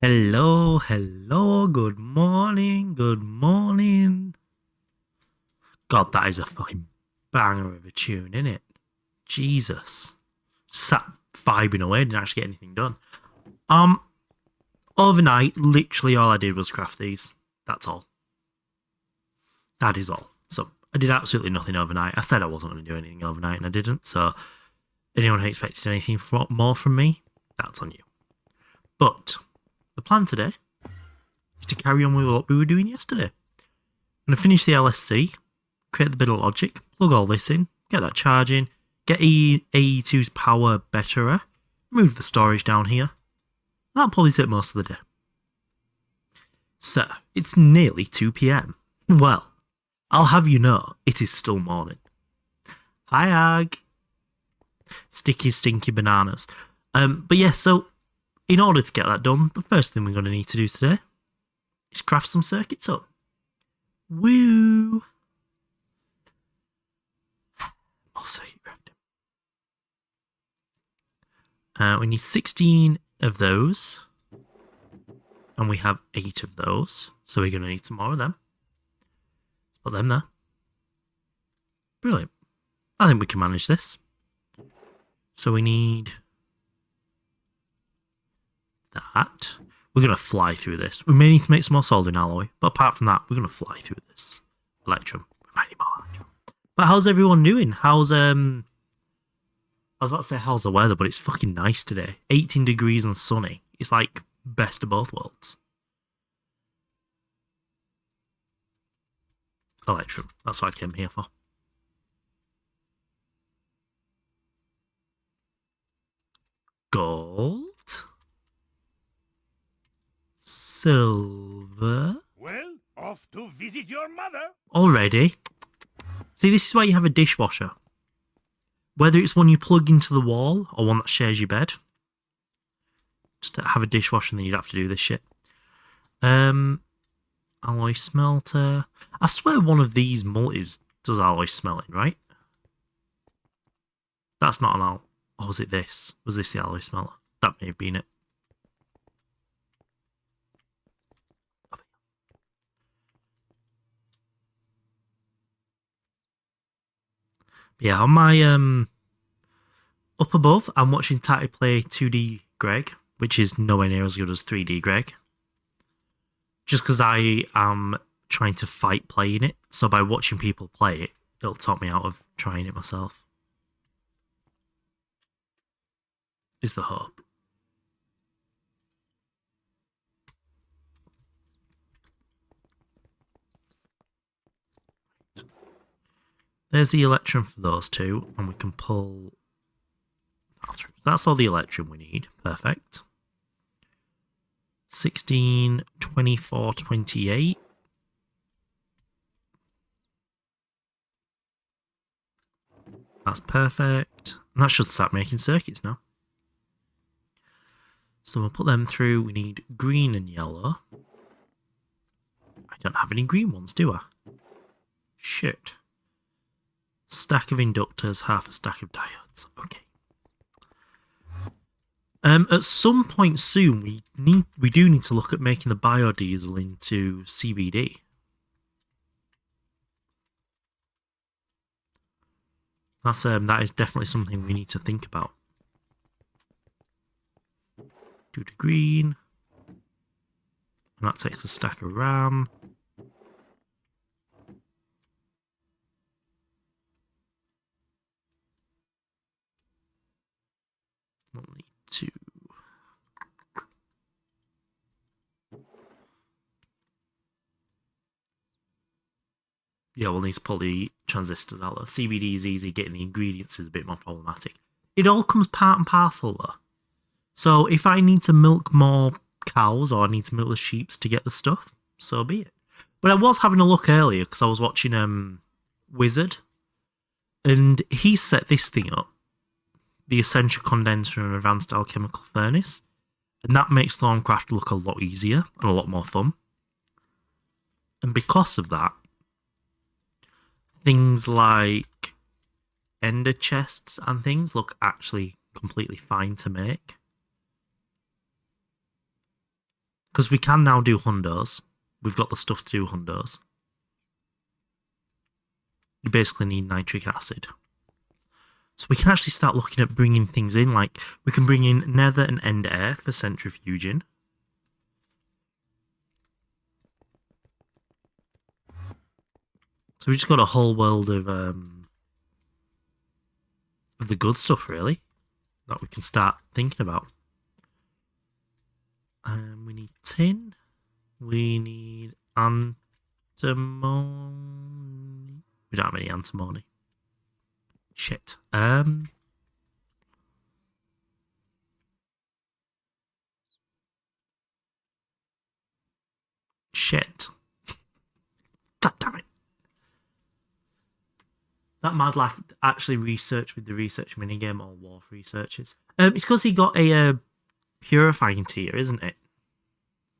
Hello, hello, good morning, good morning. God, that is a fucking banger of a tune, isn't it? Jesus. Sat vibing away, didn't actually get anything done. Um, Overnight, literally all I did was craft these. That's all. That is all. So I did absolutely nothing overnight. I said I wasn't going to do anything overnight and I didn't. So anyone who expected anything more from me, that's on you. But the plan today is to carry on with what we were doing yesterday. I'm going to finish the LSC, create the bit of logic, plug all this in, get that charging, get AE2's power betterer, move the storage down here. That'll probably take most of the day. So, it's nearly 2 p.m. Well, I'll have you know, it is still morning. Hi, Ag. Sticky, stinky bananas. But yeah, so in order to get that done, the first thing we're going to need to do today is craft some circuits up. Woo! More circuit crafting. We need 16 of those. And we have 8 of those. So we're going to need some more of them. Let's put them there. Brilliant. I think we can manage this. So we need that. We're going to fly through this. We may need to make some more soldering alloy. But apart from that, we're going to fly through this. Electrum. We might need more electrum. But how's everyone doing? I was about to say how's the weather, but it's fucking nice today. 18 degrees and sunny. It's like best of both worlds. Electrum. That's what I came here for. Gold. Silver. Well, off to visit your mother. Already? See, this is why you have a dishwasher. Whether it's one you plug into the wall or one that shares your bed. Just to have a dishwasher and then you'd have to do this shit. Alloy smelter. I swear one of these multis does alloy smelting, right? That's not an alloy. Or was it this? Was this the alloy smelter? That may have been it. Yeah, on my up above, I'm watching Tatty play 2D Greg, which is nowhere near as good as 3D Greg. Just because I am trying to fight playing it, so by watching people play it, it'll talk me out of trying it myself. Is the hope. There's the electrum for those two, and we can pull that through. That's all the electrum we need. Perfect. 16, 24, 28. That's perfect. And that should start making circuits now. So we'll put them through. We need green and yellow. I don't have any green ones, do I? Shit. Stack of inductors, half a stack of diodes. Okay. At some point soon, we do need to look at making the biodiesel into CBD. That is definitely something we need to think about. Do the green. And that takes a stack of RAM. We'll need to. Yeah, we'll need to pull the transistors out though. CBD is easy, getting the ingredients is a bit more problematic. It all comes part and parcel though. So if I need to milk more cows or I need to milk the sheep to get the stuff, so be it. But I was having a look earlier because I was watching Wizard, and he set this thing up, the essential condenser and advanced alchemical furnace, and that makes Thorncraft look a lot easier and a lot more fun. And because of that, things like ender chests and things look actually completely fine to make. Because we can now do hundos. We've got the stuff to do hundos. You basically need nitric acid. So we can actually start looking at bringing things in. Like, we can bring in nether and end air for centrifuging. So we just got a whole world of the good stuff, really, that we can start thinking about. We need tin. We need antimony. We don't have any antimony. Shit. Shit. God damn it. That mad like actually research with the research minigame or Wharf researches. It's because he got a purifying tier, isn't it?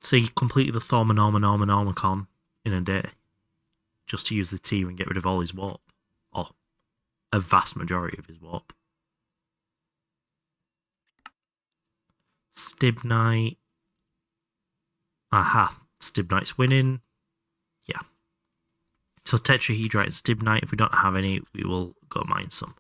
So he completed the Thormonormonormonormicon in a day. Just to use the tier and get rid of all his warp. Or a vast majority of his warp. Stibnite. Aha. Stibnite's winning. Yeah. So tetrahedrite and stibnite. If we don't have any, we will go mine some.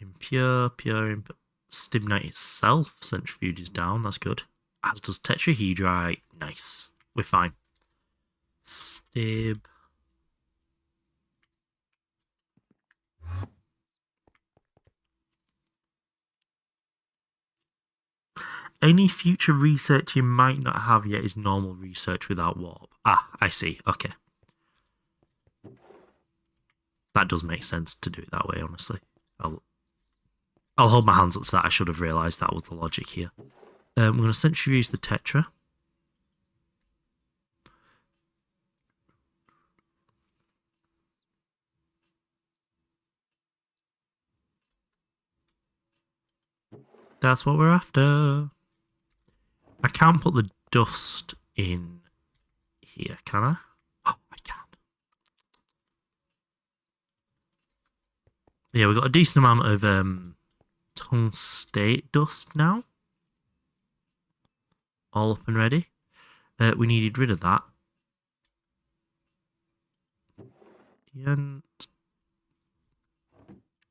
Impure. Stibnite itself centrifuges down. That's good. As does tetrahedrite. Nice. We're fine. Stib. Any future research you might not have yet is normal research without warp. Ah, I see. Okay. That does make sense to do it that way, honestly. I'll hold my hands up to that. I should have realised that was the logic here. We're going to centrifuge the tetra. That's what we're after. I can't put the dust in here, can I? Oh, I can. Yeah, we've got a decent amount of tungstate dust now. All up and ready. We needed rid of that. And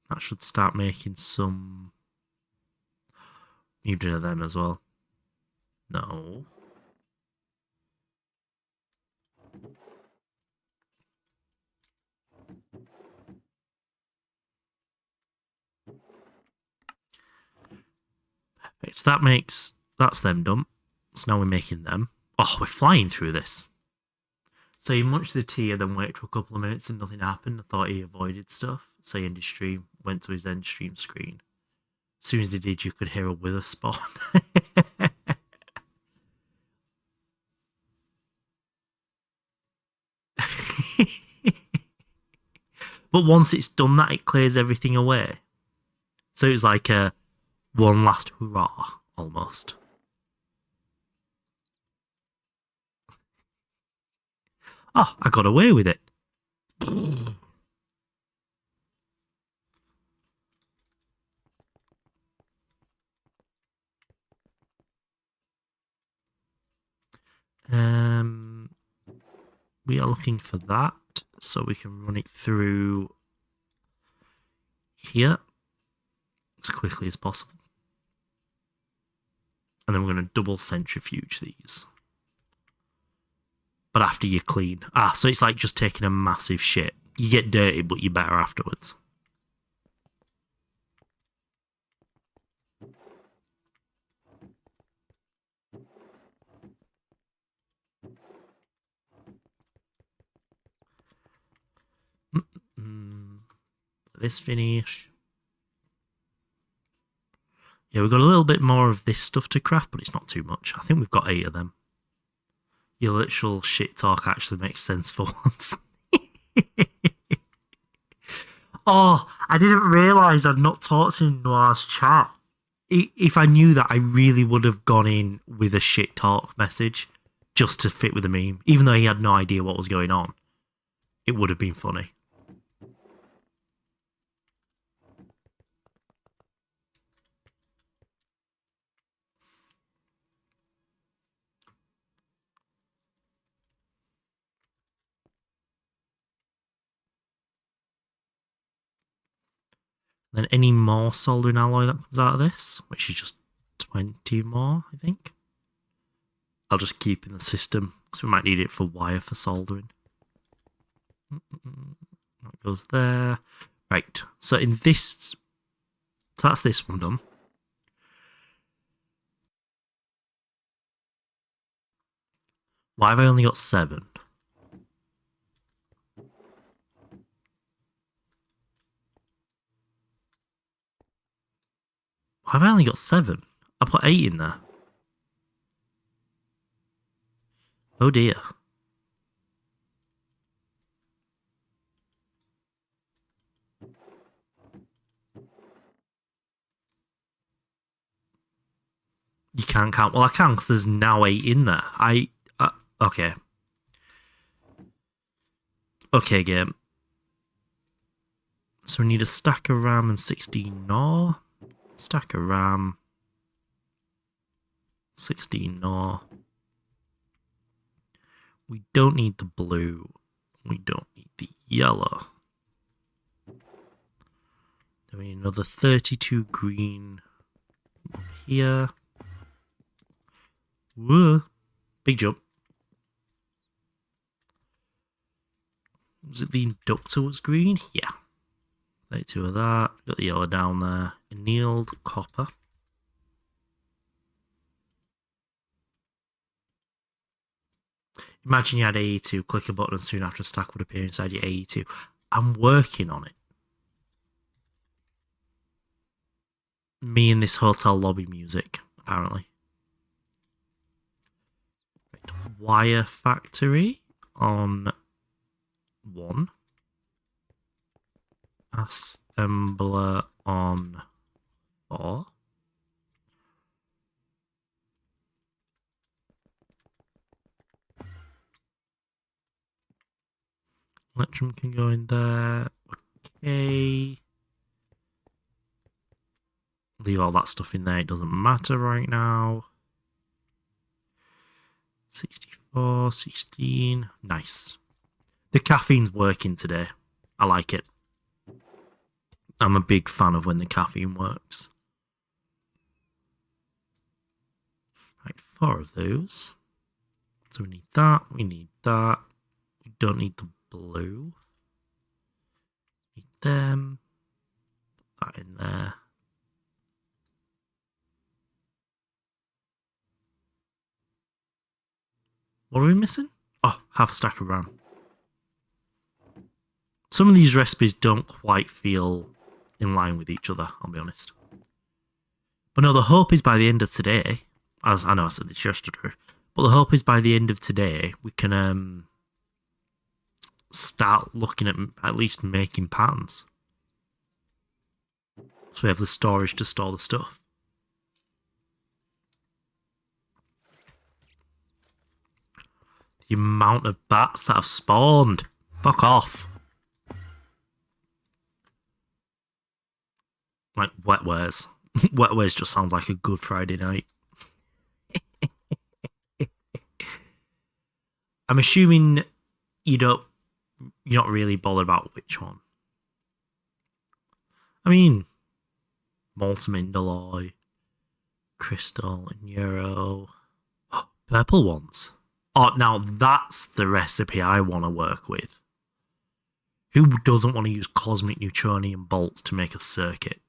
that should start making some... Need rid of them as well. No. Perfect. So that's them done. So now we're making them. Oh, we're flying through this. So he munched the tea and then waited for a couple of minutes and nothing happened. I thought he avoided stuff. So he ended stream, went to his end stream screen. As soon as he did, you could hear a wither spawn. But once it's done that, it clears everything away. So it was like a one last hurrah, almost. Oh, I got away with it. We are looking for that, so we can run it through here as quickly as possible. And then we're going to double centrifuge these. But after you clean. Ah, so it's like just taking a massive shit. You get dirty, but you're better afterwards. This finish. Yeah, we've got a little bit more of this stuff to craft, but it's not too much. I think we've got 8 of them. Your literal shit talk actually makes sense for once. Oh, I didn't realise I'd not talked in Noir's chat. If I knew that, I really would have gone in with a shit talk message just to fit with the meme. Even though he had no idea what was going on. It would have been funny. Then any more soldering alloy that comes out of this, which is just 20 more, I think. I'll just keep in the system because we might need it for wire for soldering. That goes there. Right, so in this, so that's this one done. Why have I only got 7? Why have I only got 7? I put 8 in there. Oh dear. You can't count. Well, I can because there's now 8 in there. Okay. Okay, game. So we need a stack of RAM and 16 NOR. Stack of RAM. 16 NOR. We don't need the blue. We don't need the yellow. Then we need another 32 green here. Whoa. Big jump. Was it the inductor was green? Yeah. 32 of that. Got the yellow down there. Annealed copper. Imagine you had AE2, click a button, and soon after a stack would appear inside your AE2. I'm working on it. Me in this hotel lobby music, apparently. Right. Wire factory on 1. Assembler on 4. Electrum can go in there. Okay. Leave all that stuff in there. It doesn't matter right now. 64, 16. Nice. The caffeine's working today. I like it. I'm a big fan of when the caffeine works. Right, 4 of those. So we need that. We need that. We don't need the blue. Need them. Put that in there. What are we missing? Oh, half a stack of RAM. Some of these recipes don't quite feel in line with each other, I'll be honest. But no, the hope is by the end of today, as I know I said this yesterday, but the hope is by the end of today we can start looking at least making patterns. So we have the storage to store the stuff. The amount of bats that have spawned. Fuck off. Like wetwares. Wetwares just sounds like a good Friday night. I'm assuming you're not really bothered about which one. I mean, molten indoloi, crystal, and euro. Purple ones. Oh, now that's the recipe I want to work with. Who doesn't want to use cosmic neutronium bolts to make a circuit?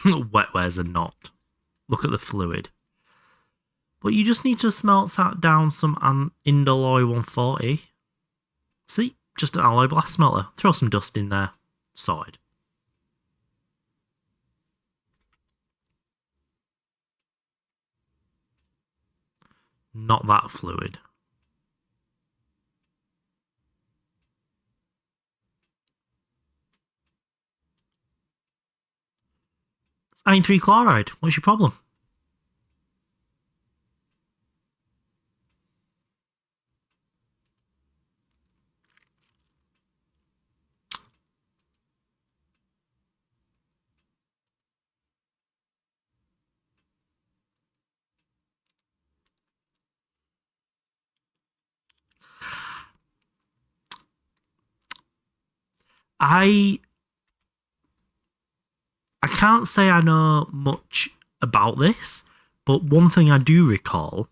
Wetwares are not. Look at the fluid. But you just need to smelt down some indoloi 140. See? Just an alloy blast smelter. Throw some dust in there. Sorted. Not that fluid. Iron 3 chloride. What's your problem? I can't say I know much about this, but one thing I do recall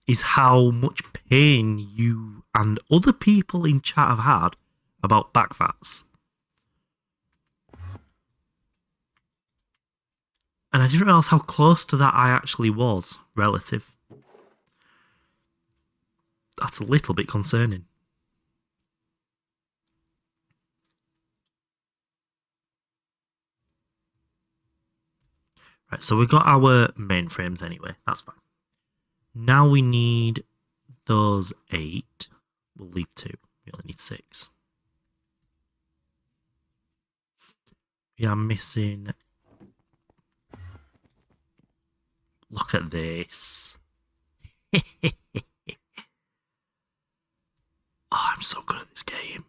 is how much pain you and other people in chat have had about backfats. And I didn't realise how close to that I actually was, relative. That's a little bit concerning. Right, so we've got our mainframes anyway. That's fine. Now we need those 8. We'll leave 2. We only need 6. We are missing... Look at this. Oh, I'm so good at this game.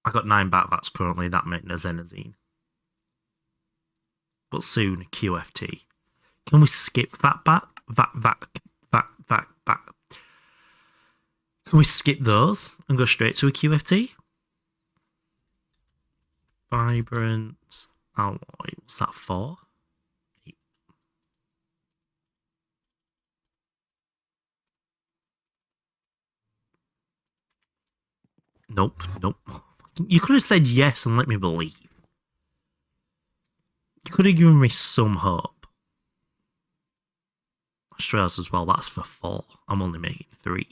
I got 9 backvats currently. That meant a Zenazine. But soon, QFT. Can we skip that back? Can we skip those and go straight to a QFT? Vibrant alloy. What's that for? Nope. You could have said yes and let me believe. You could have given me some hope. Australia's as well, that's for 4. I'm only making 3.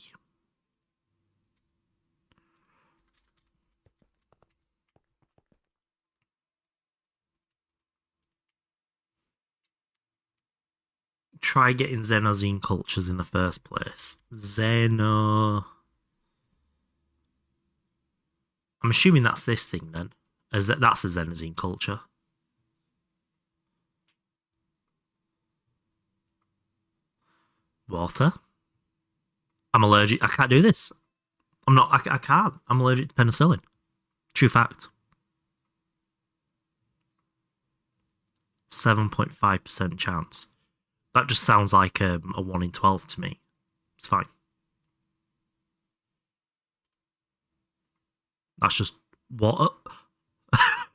Try getting Xenozine cultures in the first place. Xeno... I'm assuming that's this thing then. That's a Xenozine culture. Water. I'm allergic. I can't do this. I can't. I'm allergic to penicillin. True fact. 7.5% chance. That just sounds like a 1 in 12 to me. It's fine. That's just water. I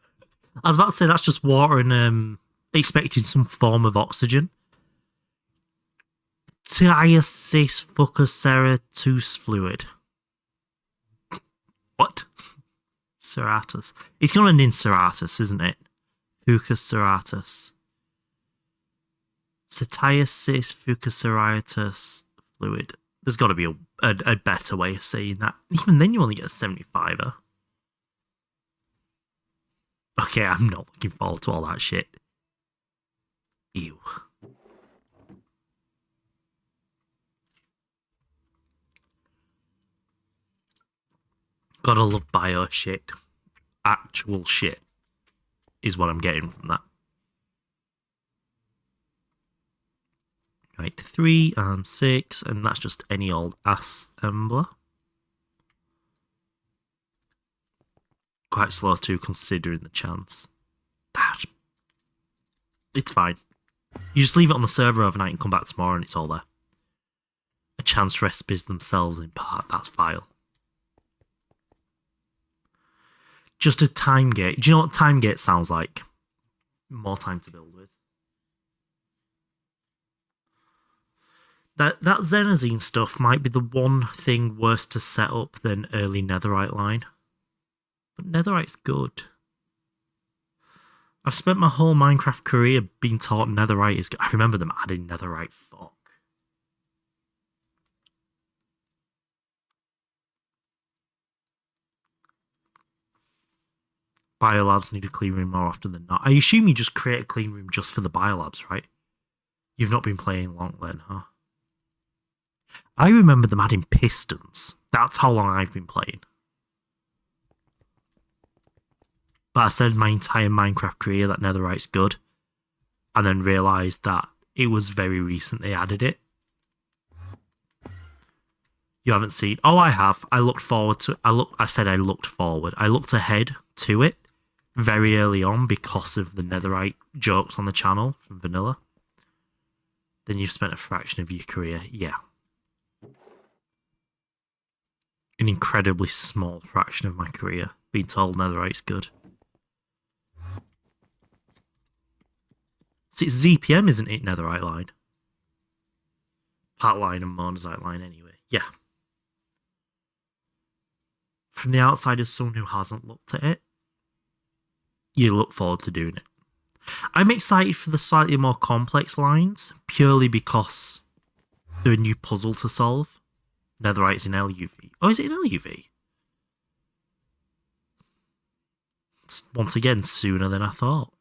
was about to say that's just water and expecting some form of oxygen. Tiasis fucoceratus fluid. What? Serratus. It's got an Inceratus, isn't it? Fucoceratus. Cetiasis fucoceratus fluid. There's got to be a better way of saying that. Even then, you only get a 75er. Okay, I'm not looking forward to all that shit. Ew. Gotta love bio shit. Actual shit is what I'm getting from that. Right, 3 and 6, and that's just any old assembler. Quite slow too, considering the chance. It's fine. You just leave it on the server overnight and come back tomorrow and it's all there. A chance recipes themselves in part, that's vile. Just a time gate. Do you know what time gate sounds like? More time to build with. That Xenazine stuff might be the one thing worse to set up than early Netherite line. But Netherite's good. I've spent my whole Minecraft career being taught Netherite is good. I remember them adding Netherite. Fuck. Biolabs need a clean room more often than not. I assume you just create a clean room just for the biolabs, right? You've not been playing long then, huh? I remember them adding pistons. That's how long I've been playing. But I said my entire Minecraft career that Netherite's good. And then realised that it was very recent they added it. You haven't seen... Oh, I have. I looked forward to it. I said I looked forward. I looked ahead to it very early on because of the Netherite jokes on the channel from Vanilla. Then you've spent a fraction of your career. Yeah. An incredibly small fraction of my career been told netherite's good. See, it's ZPM, isn't it, netherite line? Pat line and monazite line anyway. Yeah. From the outside, as someone who hasn't looked at it, you look forward to doing it. I'm excited for the slightly more complex lines, purely because they're a new puzzle to solve. Netherite's in LUV. Oh, is it in LUV? It's once again sooner than I thought.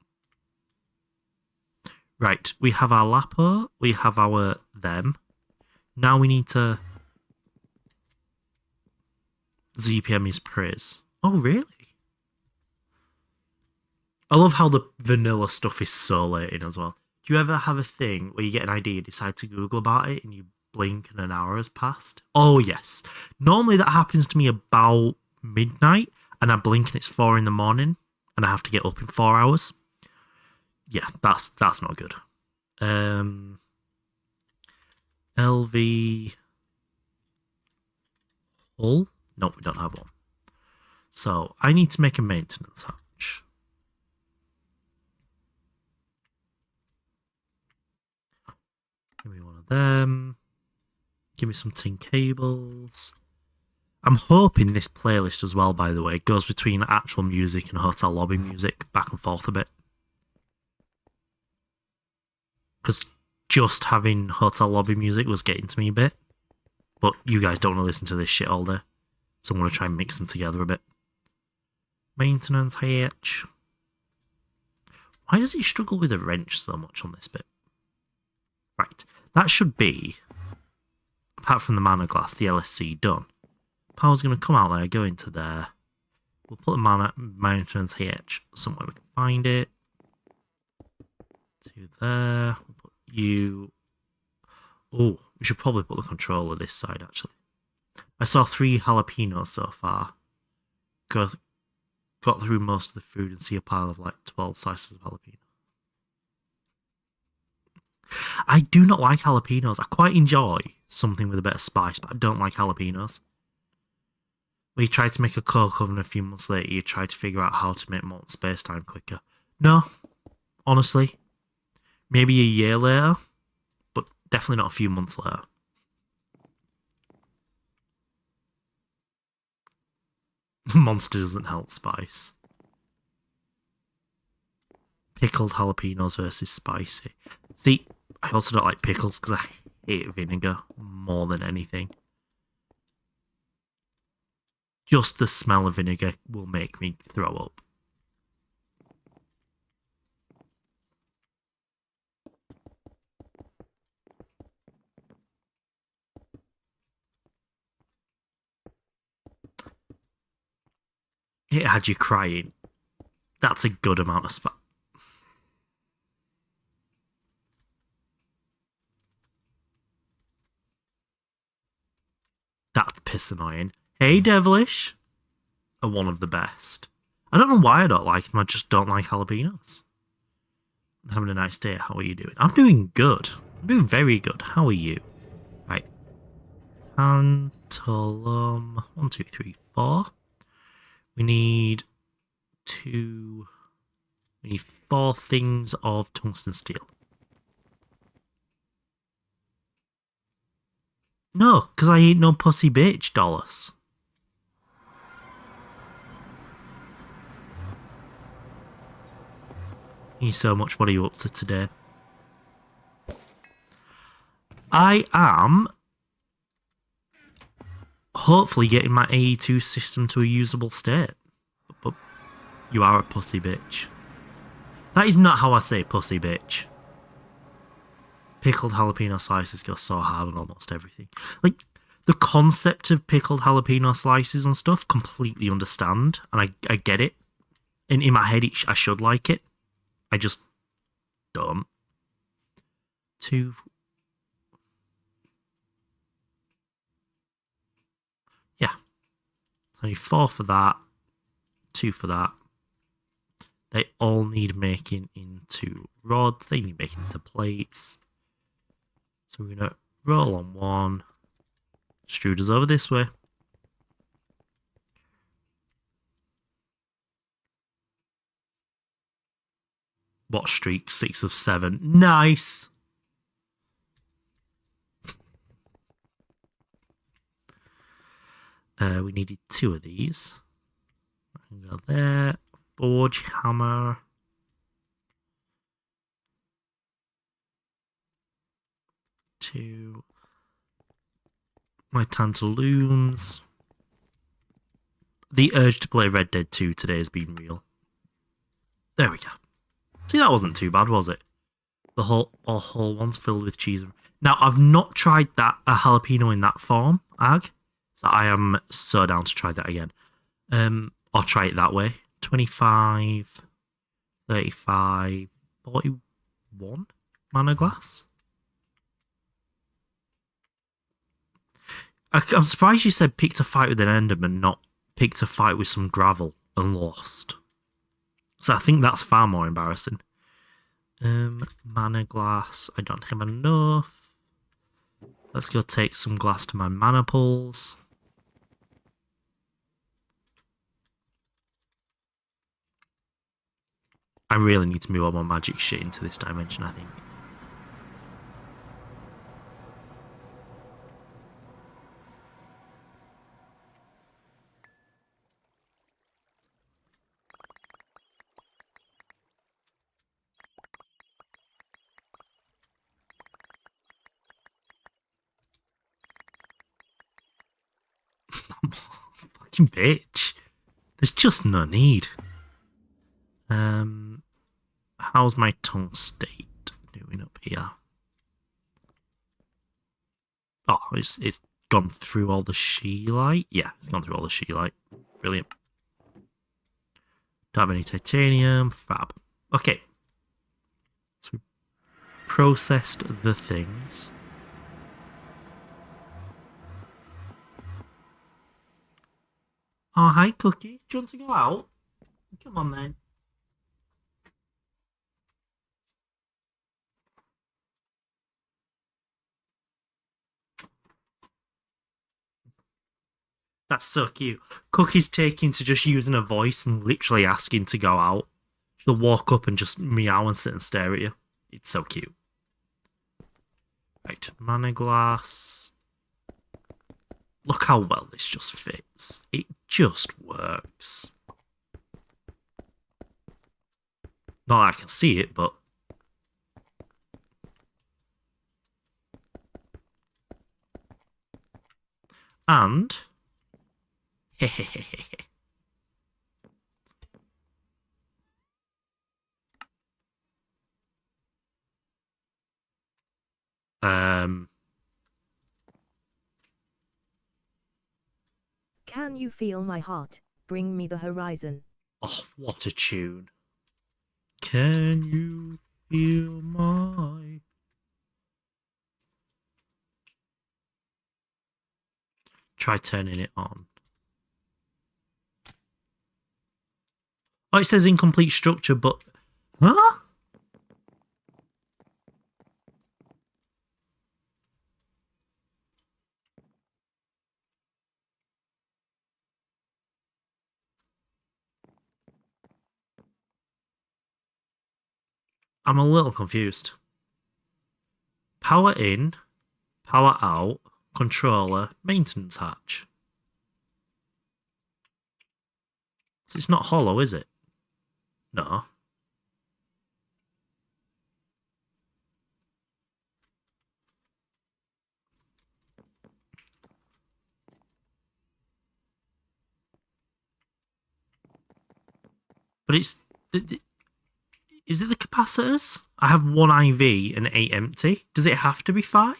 Right, we have our Lapo, we have our them. Now we need to... ZPM is Priz. Oh, really? I love how the vanilla stuff is so late in as well. Do you ever have a thing where you get an idea, decide to Google about it, and you blink and an hour has passed? Oh, yes. Normally that happens to me about midnight, and I blink and it's 4 in the morning, and I have to get up in 4 hours. Yeah, that's not good. LV hull? No, we don't have one. So I need to make a maintenance hatch. Give me one of them. Give me some tin cables. I'm hoping this playlist as well, by the way, goes between actual music and hotel lobby music, back and forth a bit. Because just having hotel lobby music was getting to me a bit. But you guys don't want to listen to this shit all day. So I'm going to try and mix them together a bit. Maintenance hatch. Why does he struggle with a wrench so much on this bit? Right. That should be, apart from the mana glass, the LSC done. Power's going to come out there, go into there. We'll put the maintenance hatch somewhere we can find it. To there. We'll put you... Oh, we should probably put the controller this side, actually. I saw 3 jalapenos so far. Got through most of the food and see a pile of like 12 slices of jalapeno. I do not like jalapenos. I quite enjoy something with a bit of spice, but I don't like jalapenos. We tried to make a Coke oven a few months later, you tried to figure out how to make molten space-time quicker. No, honestly. Maybe a year later, but definitely not a few months later. Monster doesn't help spice. Pickled jalapenos versus spicy. See, I also don't like pickles because I hate vinegar more than anything. Just the smell of vinegar will make me throw up. It had you crying. That's a good amount of spice. That's piss annoying. Hey, Devilish. Are one of the best. I don't know why I don't like them. I just don't like jalapenos. I'm having a nice day. How are you doing? I'm doing good. I'm doing very good. How are you? Right. Tantalum. 1, 2, 3, 4. We need 4 things of tungsten steel. No, because I ain't no pussy bitch, Dollars. Thank you so much. What are you up to today? I am hopefully getting my AE2 system to a usable state. But you are a pussy bitch. That is not how I say pussy bitch. Pickled jalapeno slices go so hard on almost everything. Like, the concept of pickled jalapeno slices and stuff, completely understand. And I get it. And in my head, I should like it. I just don't. 2. Yeah. So 4 for that. 2 for that. They all need making into rods. They need making into plates. So we're going to roll on 1. Extruders over this way. Watch streak, 6 of 7. Nice. We needed 2 of these. I can go there. Forge hammer. 2. My Tantaloons. The urge to play Red Dead 2 today has been real. There we go. See, that wasn't too bad, was it? The whole one's filled with cheese. Now, I've not tried that, a jalapeno in that form, Ag. So I am so down to try that again. I'll try it that way. 25, 35, 41 mana glass. I'm surprised you said picked a fight with an Enderman, not picked a fight with some gravel and lost. So I think that's far more embarrassing. Mana glass. I don't have enough. Let's go take some glass to my mana pools. I really need to move all my magic shit into this dimension, I think. Fucking bitch. There's just no need. How's my tongue state doing up here? Oh, it's gone through all the sheelite. Yeah, it's gone through all the sheelite. Brilliant. Don't have any titanium. Fab. Okay. So we processed the things. Oh, hi, Cookie. Do you want to go out? Come on, then. That's so cute. Cookie's taking to just using her voice and literally asking to go out. She'll walk up and just meow and sit and stare at you. It's so cute. Right, mana glass. Look how well this just fits. It just works. Not that I can see it, but... And... Can you feel my heart? Bring me the horizon. Oh, what a tune. Can you feel my... Try turning it on. Oh, it says incomplete structure, but... Huh? I'm a little confused. Power in, power out, controller, maintenance hatch. It's not hollow, is it? No. But it's... Is it the capacitors? I have 1 IV and 8 empty. Does it have to be 5?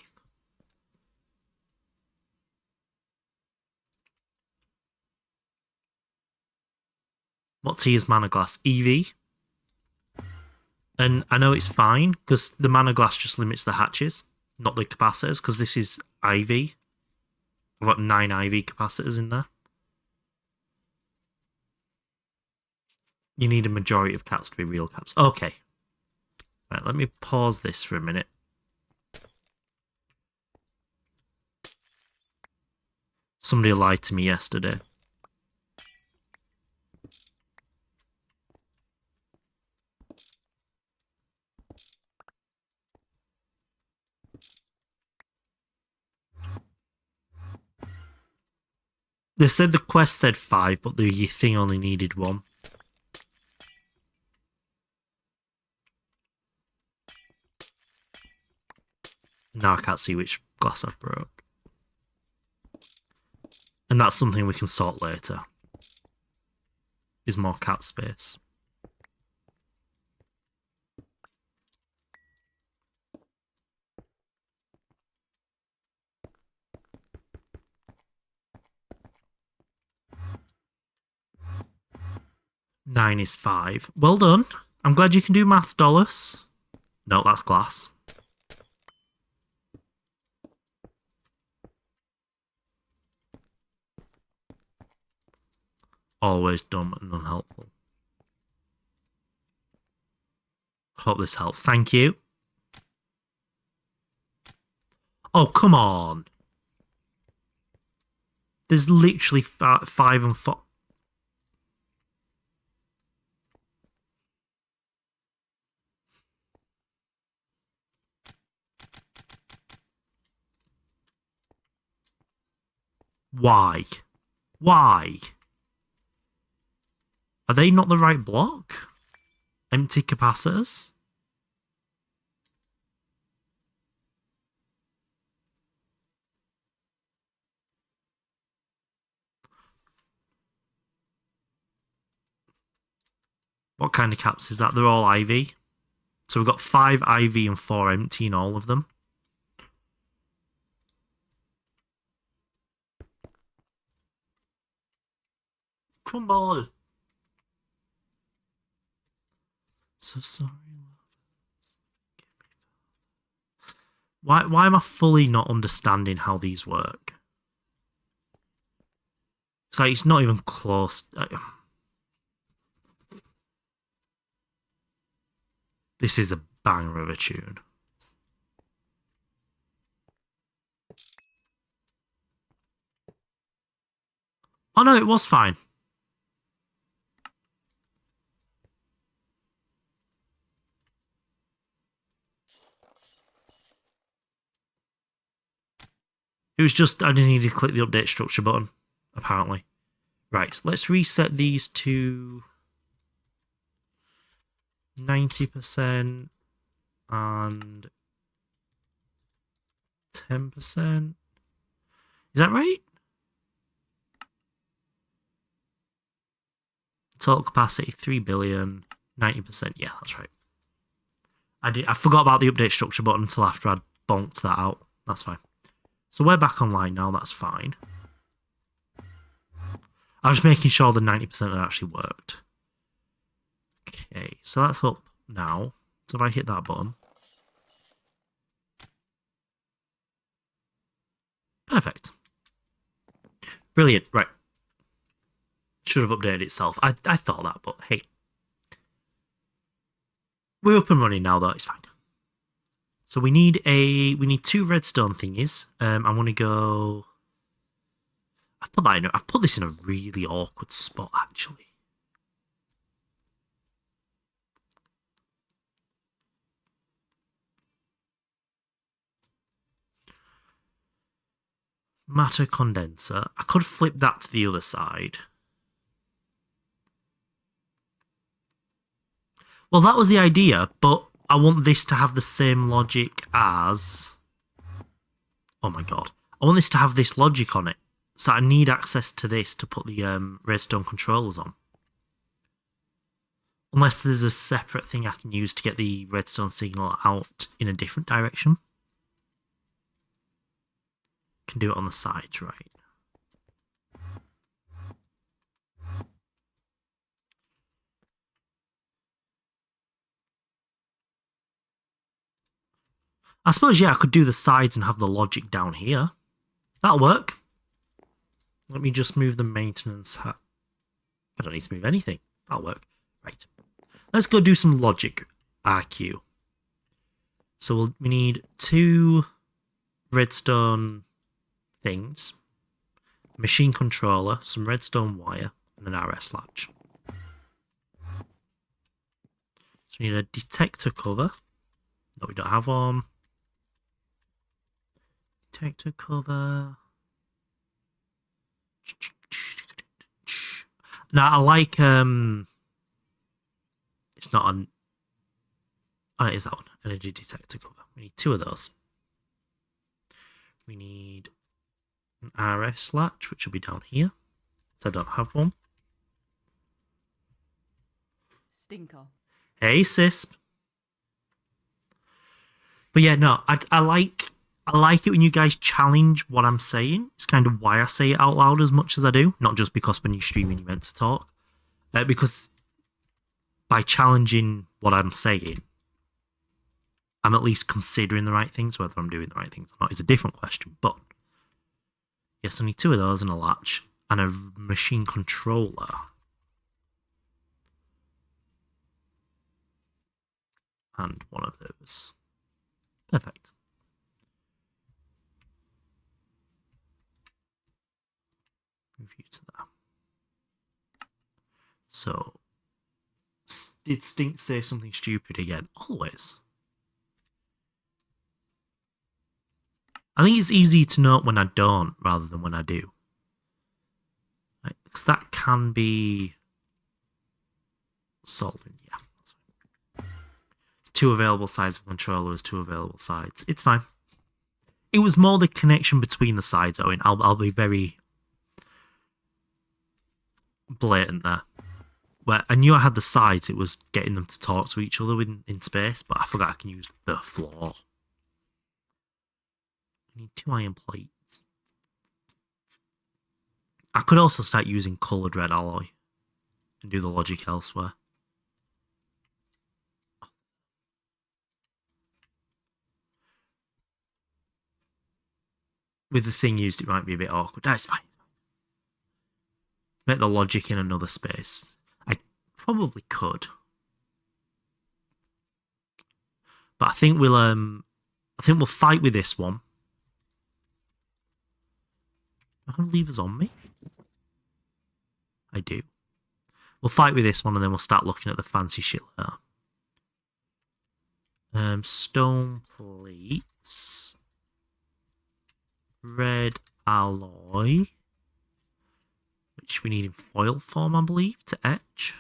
What's here's mana glass? EV? And I know it's fine, because the mana glass just limits the hatches, not the capacitors, because this is IV. I've got 9 IV capacitors in there. You need a majority of caps to be real caps. Okay. Right, let me pause this for a minute. Somebody lied to me yesterday. They said the quest said 5, but the thing only needed 1. Now I can't see which glass I've broke. And that's something we can sort later. Is more cap space. Nine is 5. Well done. I'm glad you can do maths, Dolus. No, that's glass. Always dumb and unhelpful. Hope this helps. Thank you. Oh, come on. There's literally 5 and 4. Why? Why? Are they not the right block? Empty capacitors? What kind of caps is that? They're all IV. So we've got 5 IV and 4 empty in all of them. Crumble. So sorry, lovers. Why am I fully not understanding how these work? It's like it's not even close. This is a banger of a tune. Oh no, it was fine. It was just I didn't need to click the update structure button, apparently. Right, let's reset these to 90% and 10%. Is that right? Total capacity 3 billion, 90%. Yeah, that's right. I forgot about the update structure button until after I'd bonked that out. That's fine. So we're back online now, that's fine. I was making sure the 90% had actually worked. Okay, so that's up now. So if I hit that button. Perfect. Brilliant, right. Should have updated itself. I thought that, but hey. We're up and running now though, it's fine. So we need 2 redstone thingies. I'm gonna go. I've put this in a really awkward spot actually. Matter condenser. I could flip that to the other side. Well, that was the idea, but I want this to have the same logic as. Oh my god. I want this to have this logic on it. So I need access to this to put the redstone controllers on. Unless there's a separate thing I can use to get the redstone signal out in a different direction. Can do it on the side, right? I suppose, yeah, I could do the sides and have the logic down here. That'll work. Let me just move the maintenance hat. I don't need to move anything. That'll work. Right. Let's go do some logic RQ. So we need 2 redstone things, a machine controller, some redstone wire, and an RS latch. So we need a detector cover. No, we don't have one. Detector cover. Now I like it's not an oh, it is that one. Energy detector cover. We need 2 of those. We need an RS latch, which will be down here. So I don't have one. Stinker. Hey, sis. But yeah, no, I like it when you guys challenge what I'm saying. It's kind of why I say it out loud as much as I do. Not just because when you're streaming you're meant to talk. Because by challenging what I'm saying, I'm at least considering the right things. Whether I'm doing the right things or not is a different question. But yes, I need 2 of those and a latch and a machine controller. And one of those. Perfect. Move you to that. So, did Stink say something stupid again? Always. I think it's easy to note when I don't rather than when I do. Right, because that can be solving. Yeah. That's fine. 2 available sides of controllers, 2 available sides. It's fine. It was more the connection between the sides, Owen. I'll be very blatant there. Where I knew I had the sides, it was getting them to talk to each other in space, but I forgot I can use the floor. I need 2 iron plates. I could also start using coloured red alloy and do the logic elsewhere. With the thing used, it might be a bit awkward. That's fine. Make the logic in another space. I probably could. But I think we'll fight with this one. Am I going to leave us on me? I do. We'll fight with this one and then we'll start looking at the fancy shit later. Stone plates. Red alloy. Which we need in foil form, I believe, to etch.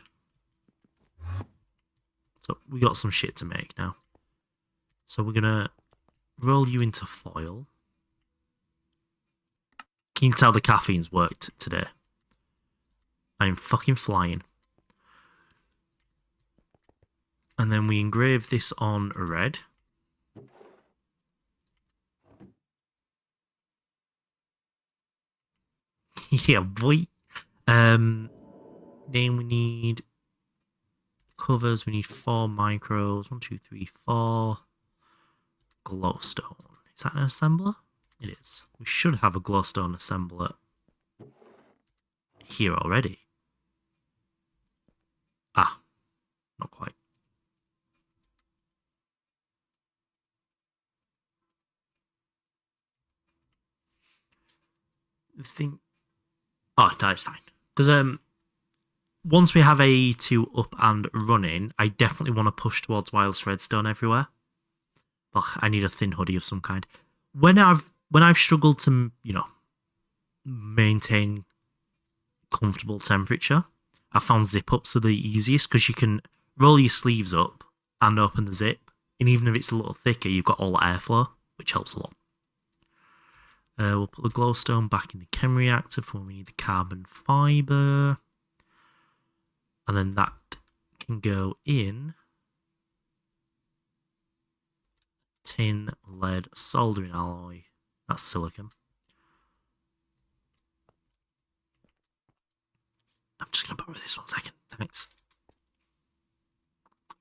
So we got some shit to make now. So we're going to roll you into foil. Can you tell the caffeine's worked today? I'm fucking flying. And then we engrave this on red. Yeah, boy. Then we need covers. We need 4 micros. 1, 2, 3, 4. Glowstone. Is that an assembler? It is. We should have a glowstone assembler here already. Ah, not quite. The thing. Oh, no, it's fine. Because once we have A2 up and running, I definitely want to push towards wireless redstone everywhere. But I need a thin hoodie of some kind. When I've struggled to, maintain comfortable temperature, I found zip ups are the easiest because you can roll your sleeves up and open the zip, and even if it's a little thicker, you've got all the airflow, which helps a lot. We'll put the glowstone back in the chem reactor for when we need the carbon fiber, and then that can go in tin, lead, soldering alloy. That's silicon. I'm just going to borrow this 1 second. Thanks.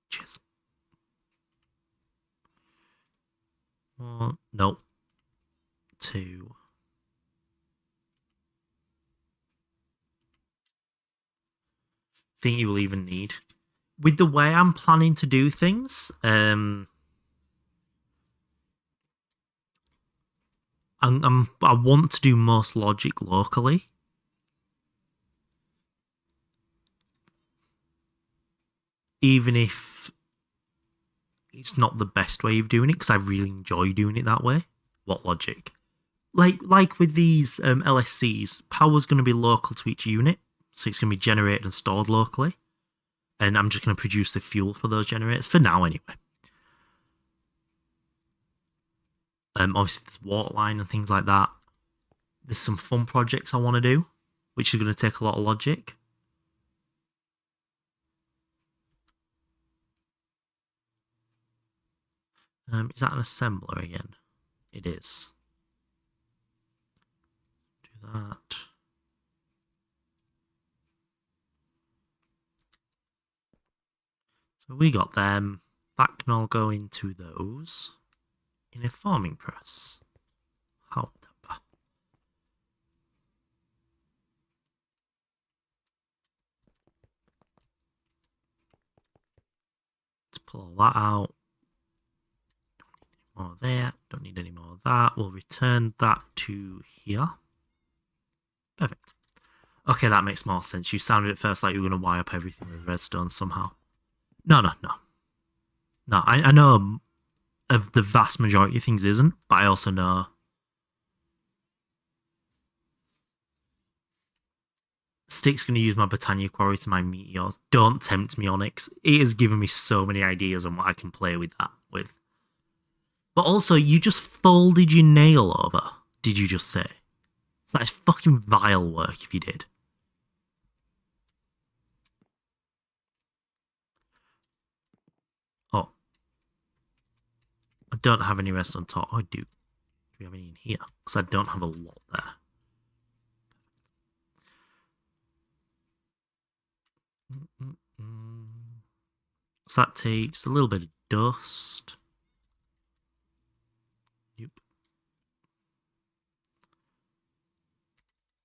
Cheers. 1, no. 2. Think you will even need. With the way I'm planning to do things, I want to do most logic locally. Even if it's not the best way of doing it, because I really enjoy doing it that way. What logic? Like with these LSCs, power's going to be local to each unit. So it's going to be generated and stored locally. And I'm just going to produce the fuel for those generators, for now anyway. Obviously, there's water line and things like that. There's some fun projects I want to do, which is going to take a lot of logic. Is that an assembler again? It is. Do that. So we got them. That can all go into those in a forming press. How? Let's pull all that out. More of that. Don't need any more of that. We'll return that to here. Perfect. Okay, that makes more sense. You sounded at first like you were going to wire up everything with redstone somehow. No. No, I know of the vast majority of things isn't, but I also know Stick's going to use my Botania Quarry to mine meteors. Don't tempt me, Onyx. It has given me so many ideas on what I can play with that with. But also, you just folded your nail over, did you just say? That is fucking vile work if you did. Oh. I don't have any rest on top. Oh, I do. Do we have any in here? Because I don't have a lot there. So that takes a little bit of dust. Yep.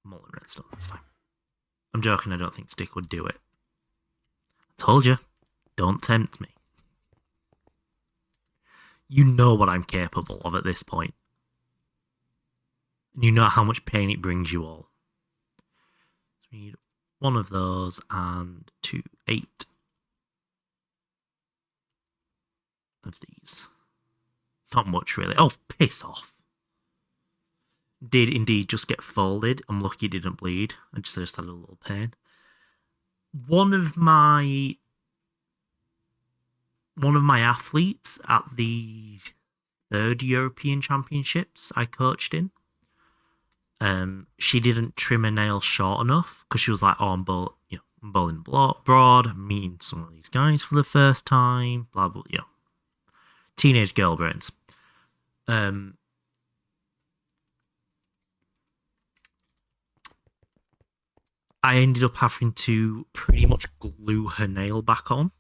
Molten redstone, that's fine. I'm joking, I don't think Stick would do it. I told you, don't tempt me. You know what I'm capable of at this point. And you know how much pain it brings you all. So we need one of those and 8 of these. Not much really. Oh, piss off. Did indeed just get folded. I'm lucky it didn't bleed. I just had a little pain. One of my athletes at the 3rd European Championships I coached in, she didn't trim her nails short enough because she was like, "Oh, I'm bowling broad. I'm meeting some of these guys for the first time." Blah blah. Teenage girl brains. I ended up having to pretty much glue her nail back on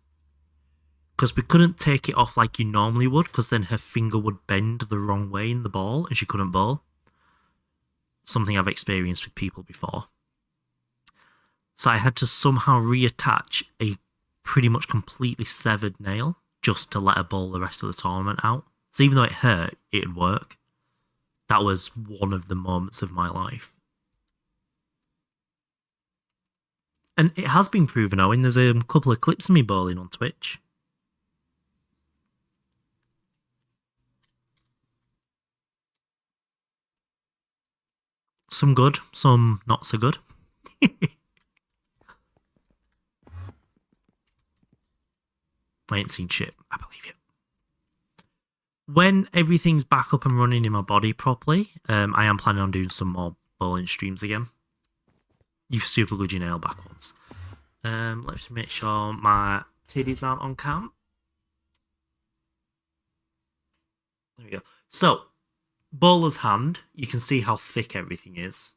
because we couldn't take it off like you normally would, because then her finger would bend the wrong way in the ball and she couldn't bowl. Something I've experienced with people before. So I had to somehow reattach a pretty much completely severed nail just to let her bowl the rest of the tournament out. So even though it hurt, it'd work. That was one of the moments of my life. And it has been proven, Owen. There's a couple of clips of me bowling on Twitch. Some good, some not so good. I ain't seen shit. I believe you. When everything's back up and running in my body properly, I am planning on doing some more bowling streams again. You've super glued your nail back once. Let's make sure my titties aren't on cam. There we go. So, bowler's hand, you can see how thick everything is.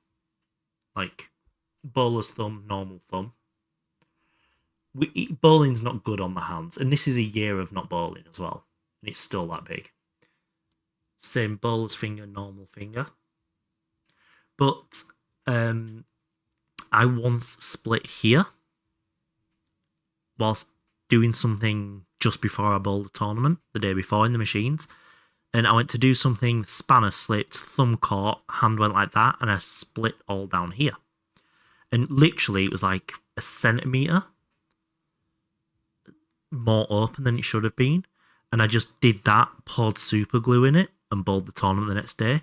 Like, bowler's thumb, normal thumb. Bowling's not good on the hands, and this is a year of not bowling as well, and it's still that big. Same bowler's finger, normal finger. But I once split here whilst doing something just before I bowled the tournament, the day before in the machines. And I went to do something, spanner slipped, thumb caught, hand went like that, and I split all down here. And literally, it was like a centimetre more open than it should have been. And I just did that, poured super glue in it, and bowled the tournament the next day.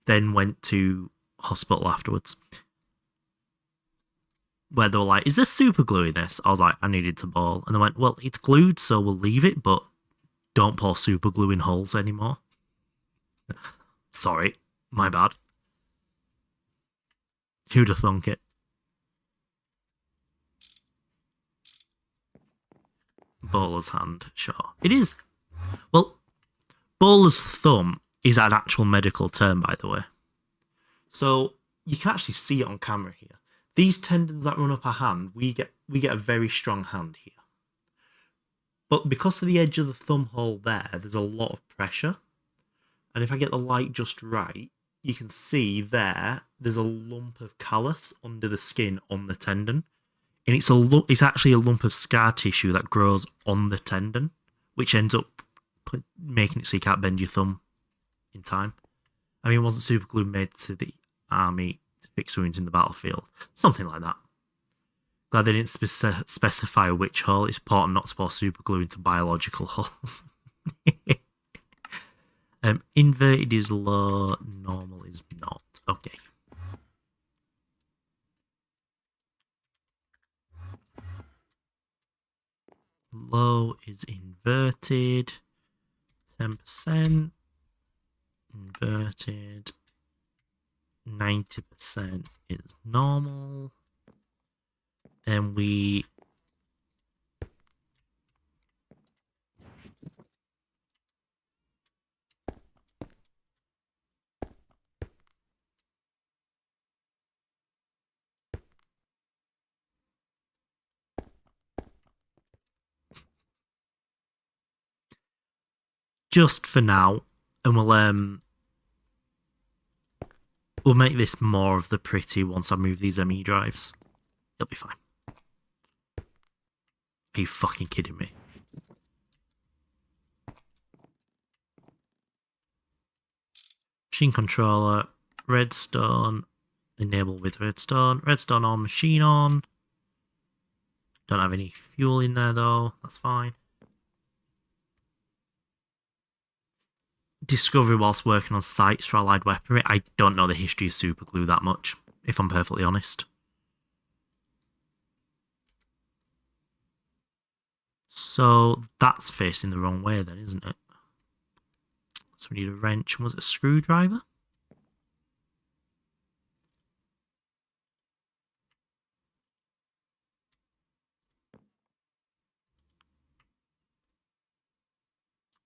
Then went to hospital afterwards. where they were like, is there super glue in this? I was like, I needed to ball. And they went, well, it's glued, so we'll leave it, but don't pour super glue in holes anymore. Sorry, my bad. Who'd have thunk it? Bowler's hand, sure. It is. Well, bowler's thumb is an actual medical term, by the way. So you can actually see it on camera here. These tendons that run up our hand, we get a very strong hand here. But because of the edge of the thumb hole there's a lot of pressure. And if I get the light just right, you can see there's a lump of callus under the skin on the tendon. And it's actually a lump of scar tissue that grows on the tendon, which ends up making it so you can't bend your thumb in time. I mean, wasn't super glue made to the army to fix wounds in the battlefield? Something like that. Glad they didn't specify which hole. It's important not to pour super glue into biological holes. Inverted is low, normal is not. Okay. Low is inverted. 10%. Inverted. 90% is normal. Then we just for now, and we'll make this more of the pretty once I move these ME drives. It'll be fine. Are you fucking kidding me? Machine controller, redstone, enable with redstone. Redstone on, machine on. Don't have any fuel in there though, that's fine. Discovery whilst working on sites for allied weaponry. I don't know the history of super glue that much, if I'm perfectly honest. So that's facing the wrong way then, isn't it? So we need a wrench. Was it a screwdriver?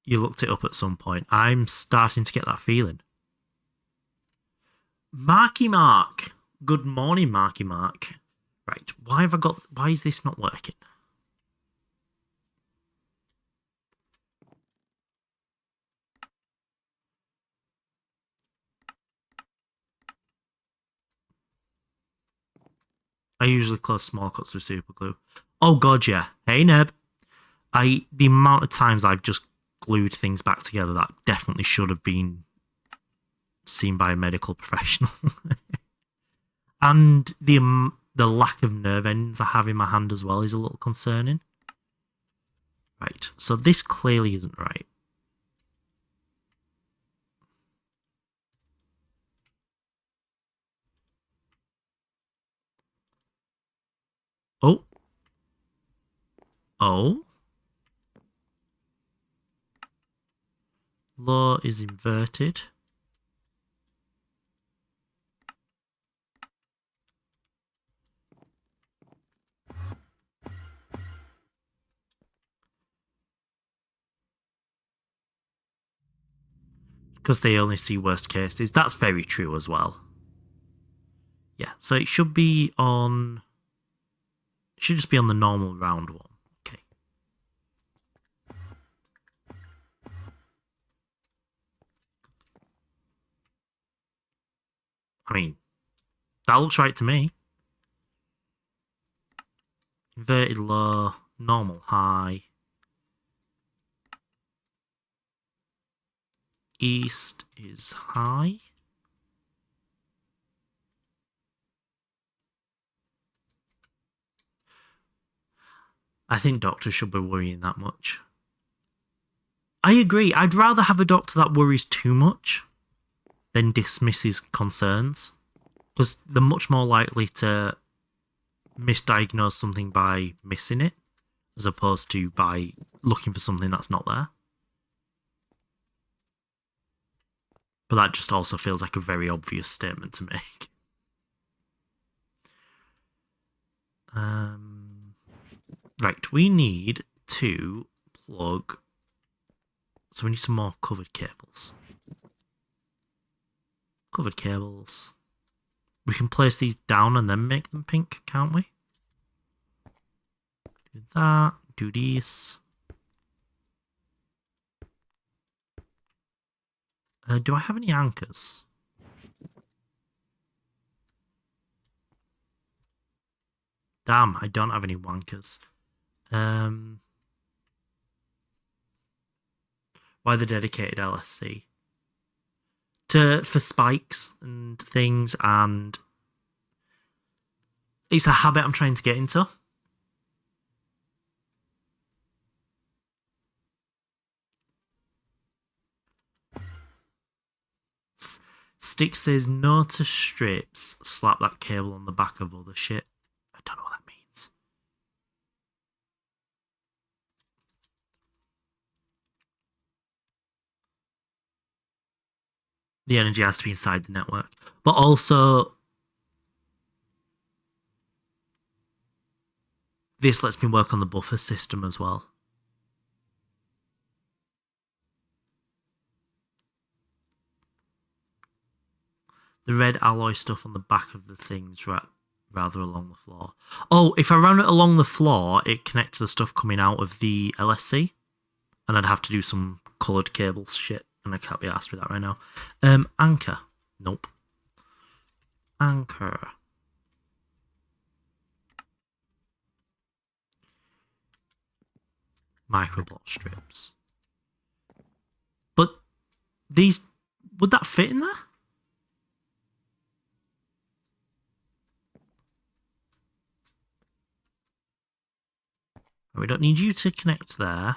You looked it up at some point. I'm starting to get that feeling. Marky Mark. Good morning, Marky Mark. Right, why is this not working? I usually close small cuts with super glue. Oh god, yeah. Hey Neb. The amount of times I've just glued things back together that definitely should have been seen by a medical professional. And the lack of nerve ends I have in my hand as well is a little concerning. Right, so this clearly isn't right. Oh. Oh. Law is inverted. Because they only see worst cases. That's very true as well. Yeah, so it should be on... It should just be on the normal round one. Okay. I mean, that looks right to me. Inverted low, normal high. East is high. I think doctors should be worrying that much. I agree. I'd rather have a doctor that worries too much than dismisses concerns. Because they're much more likely to misdiagnose something by missing it, as opposed to by looking for something that's not there. But that just also feels like a very obvious statement to make. Right, we need to plug... So we need some more covered cables. Covered cables. We can place these down and then make them pink, can't we? Do that, do these. Do I have any anchors? Damn, I don't have any wankers. Why the dedicated LSC? For spikes and things, and it's a habit I'm trying to get into. Stick says no to strips. Slap that cable on the back of other shit. I don't know what that means. The energy has to be inside the network. But also, this lets me work on the buffer system as well. The red alloy stuff on the back of the things rather along the floor. Oh, if I ran it along the floor, it connects to the stuff coming out of the LSC. And I'd have to do some coloured cables shit. And I can't be asked with that right now. Anchor. Nope. Anchor. Microblock strips. But these... Would that fit in there? We don't need you to connect there.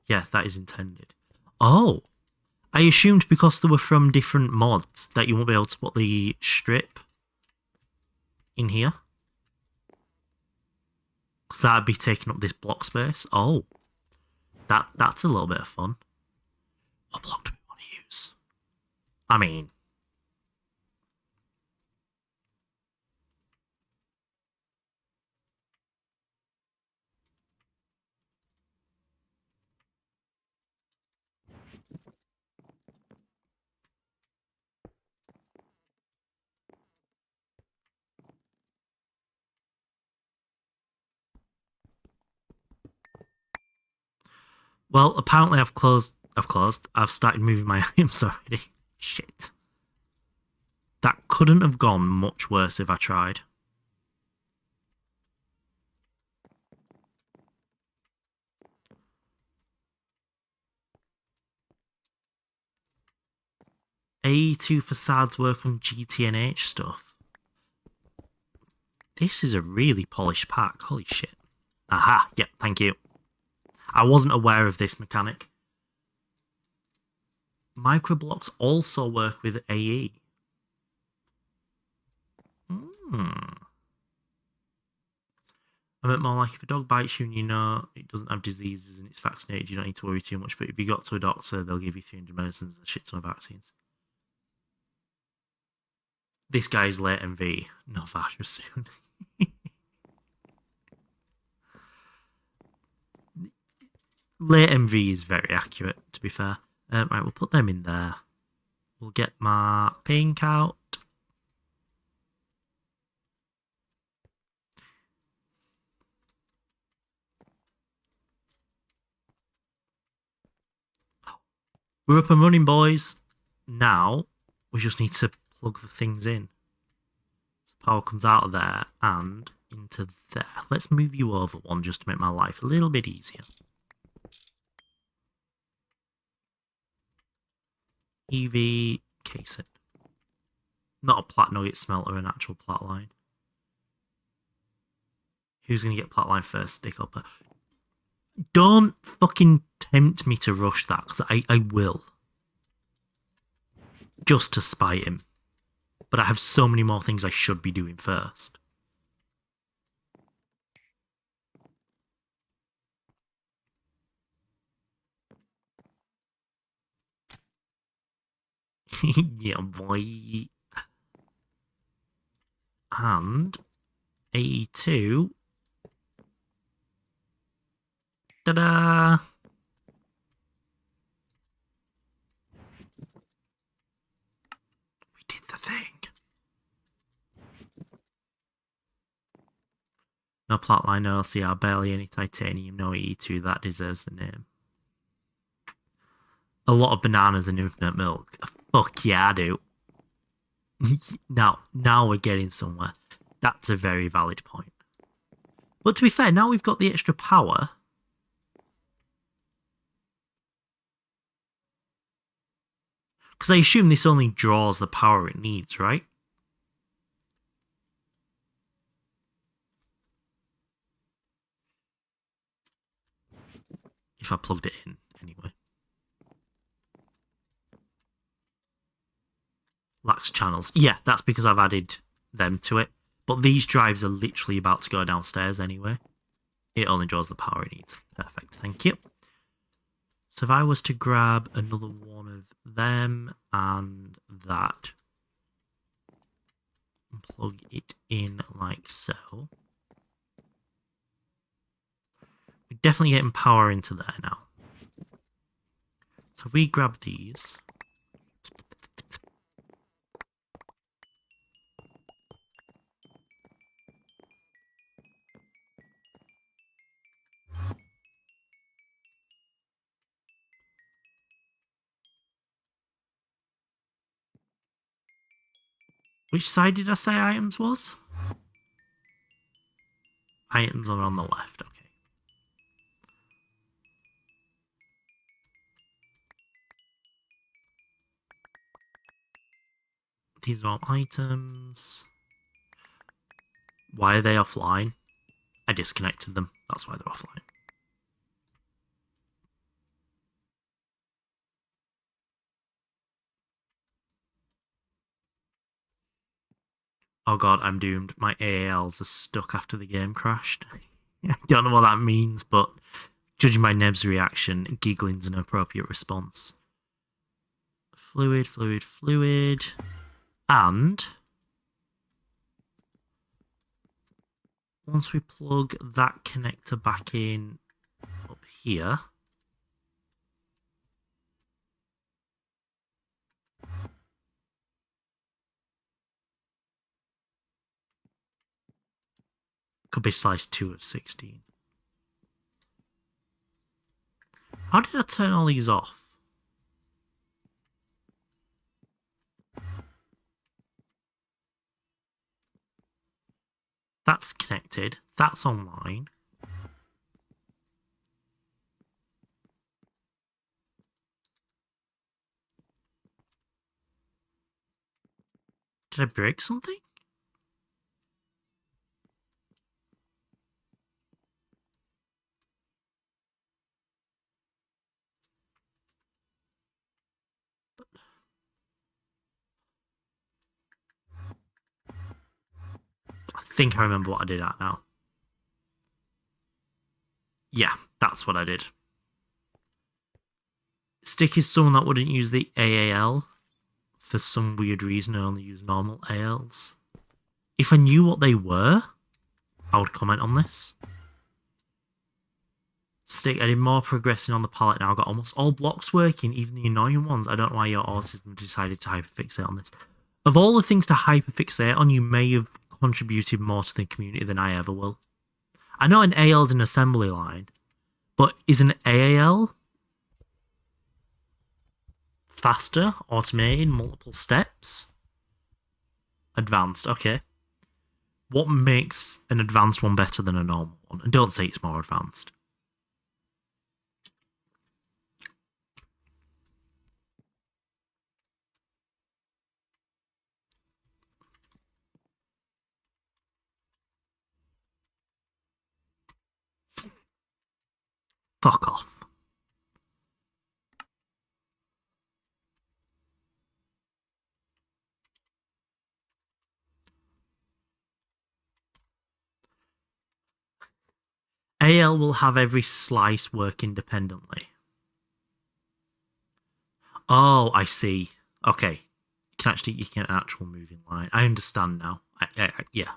Yeah, that is intended. Oh! I assumed because they were from different mods that you won't be able to put the strip in here. Because that'd be taking up this block space. Oh. That's a little bit of fun. What block do we want to use? I mean... Well, apparently I've started moving my items already. Shit. That couldn't have gone much worse if I tried. A2 facades work on GTNH stuff. This is a really polished pack. Holy shit. Aha, yep, thank you. I wasn't aware of this mechanic. Microblocks also work with AE. I meant more like if a dog bites you and you know it doesn't have diseases and it's vaccinated, you don't need to worry too much. But if you got to a doctor, they'll give you 300 medicines and a shit ton of vaccines. This guy's late MV. No Vasher soon. Late MV is very accurate, to be fair. Right, we'll put them in there. We'll get my pink out. We're up and running, boys. Now, we just need to plug the things in. So power comes out of there and into there. Let's move you over one just to make my life a little bit easier. EV casing. Not a plat nugget smelter, an actual plat line. Who's going to get plat line first? Stick up. Don't fucking tempt me to rush that, because I will. Just to spite him. But I have so many more things I should be doing first. Yeah, boy. And 82. Ta-da! We did the thing. No plotline, no LCR, barely any titanium, no E2. That deserves the name. A lot of bananas and infinite milk. Fuck yeah, I do. Now we're getting somewhere. That's a very valid point. But to be fair, now we've got the extra power. Because I assume this only draws the power it needs, right? If I plugged it in, anyway. Lacks channels. Yeah, that's because I've added them to it. But these drives are literally about to go downstairs anyway. It only draws the power it needs. Perfect, thank you. So if I was to grab another one of them and that, and plug it in like so, we're definitely getting power into there now. So we grab these. Which side did I say items was? Items are on the left, okay. These are all items. Why are they offline? I disconnected them. That's why they're offline. Oh god, I'm doomed. My AALs are stuck after the game crashed. I don't know what that means, but judging by Neb's reaction, giggling's an appropriate response. Fluid, fluid, fluid. And once we plug that connector back in up here, could be slice 2 of 16. How did I turn all these off? That's connected. That's online. Did I break something? I think I remember what I did at now. Yeah, that's what I did. Stick is someone that wouldn't use the AAL for some weird reason and only use normal ALs. If I knew what they were, I would comment on this. Stick, I did more progressing on the palette now. I got almost all blocks working, even the annoying ones. I don't know why your autism decided to hyperfixate on this. Of all the things to hyperfixate on, you may have contributed more to the community than I ever will. I know an AL is an assembly line, but is an AAL faster, automated, multiple steps? Advanced, okay. What makes an advanced one better than a normal one? And don't say it's more advanced. Fuck off. AL will have every slice work independently. Oh, I see. Okay, can actually you get an actual moving line. I understand now. Yeah.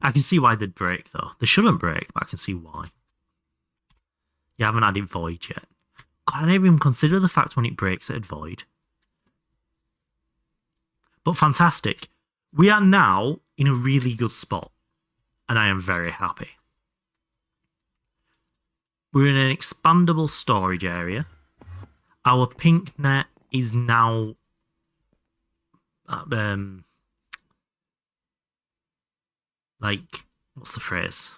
I can see why they'd break though. They shouldn't break, but I can see why. You haven't added void yet. God, I didn't even consider the fact when it breaks it'd void. But fantastic. We are now in a really good spot. And I am very happy. We're in an expandable storage area. Our pink net is now like, what's the phrase?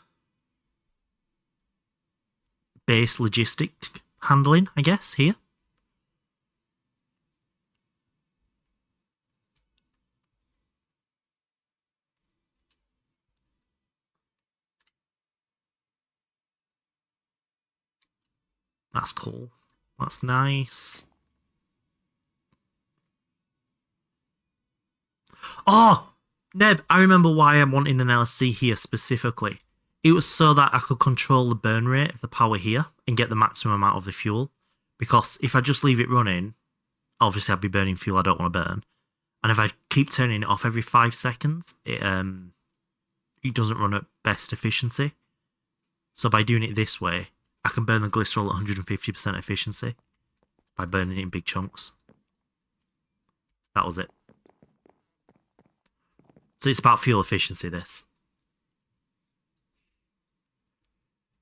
Base logistic handling, I guess, here. That's cool. That's nice. Oh, Neb, I remember why I'm wanting an LSC here specifically. It was so that I could control the burn rate of the power here and get the maximum amount of the fuel. Because if I just leave it running, obviously I'd be burning fuel I don't want to burn. And if I keep turning it off every 5 seconds, it doesn't run at best efficiency. So by doing it this way, I can burn the glycerol at 150% efficiency by burning it in big chunks. That was it. So it's about fuel efficiency, this.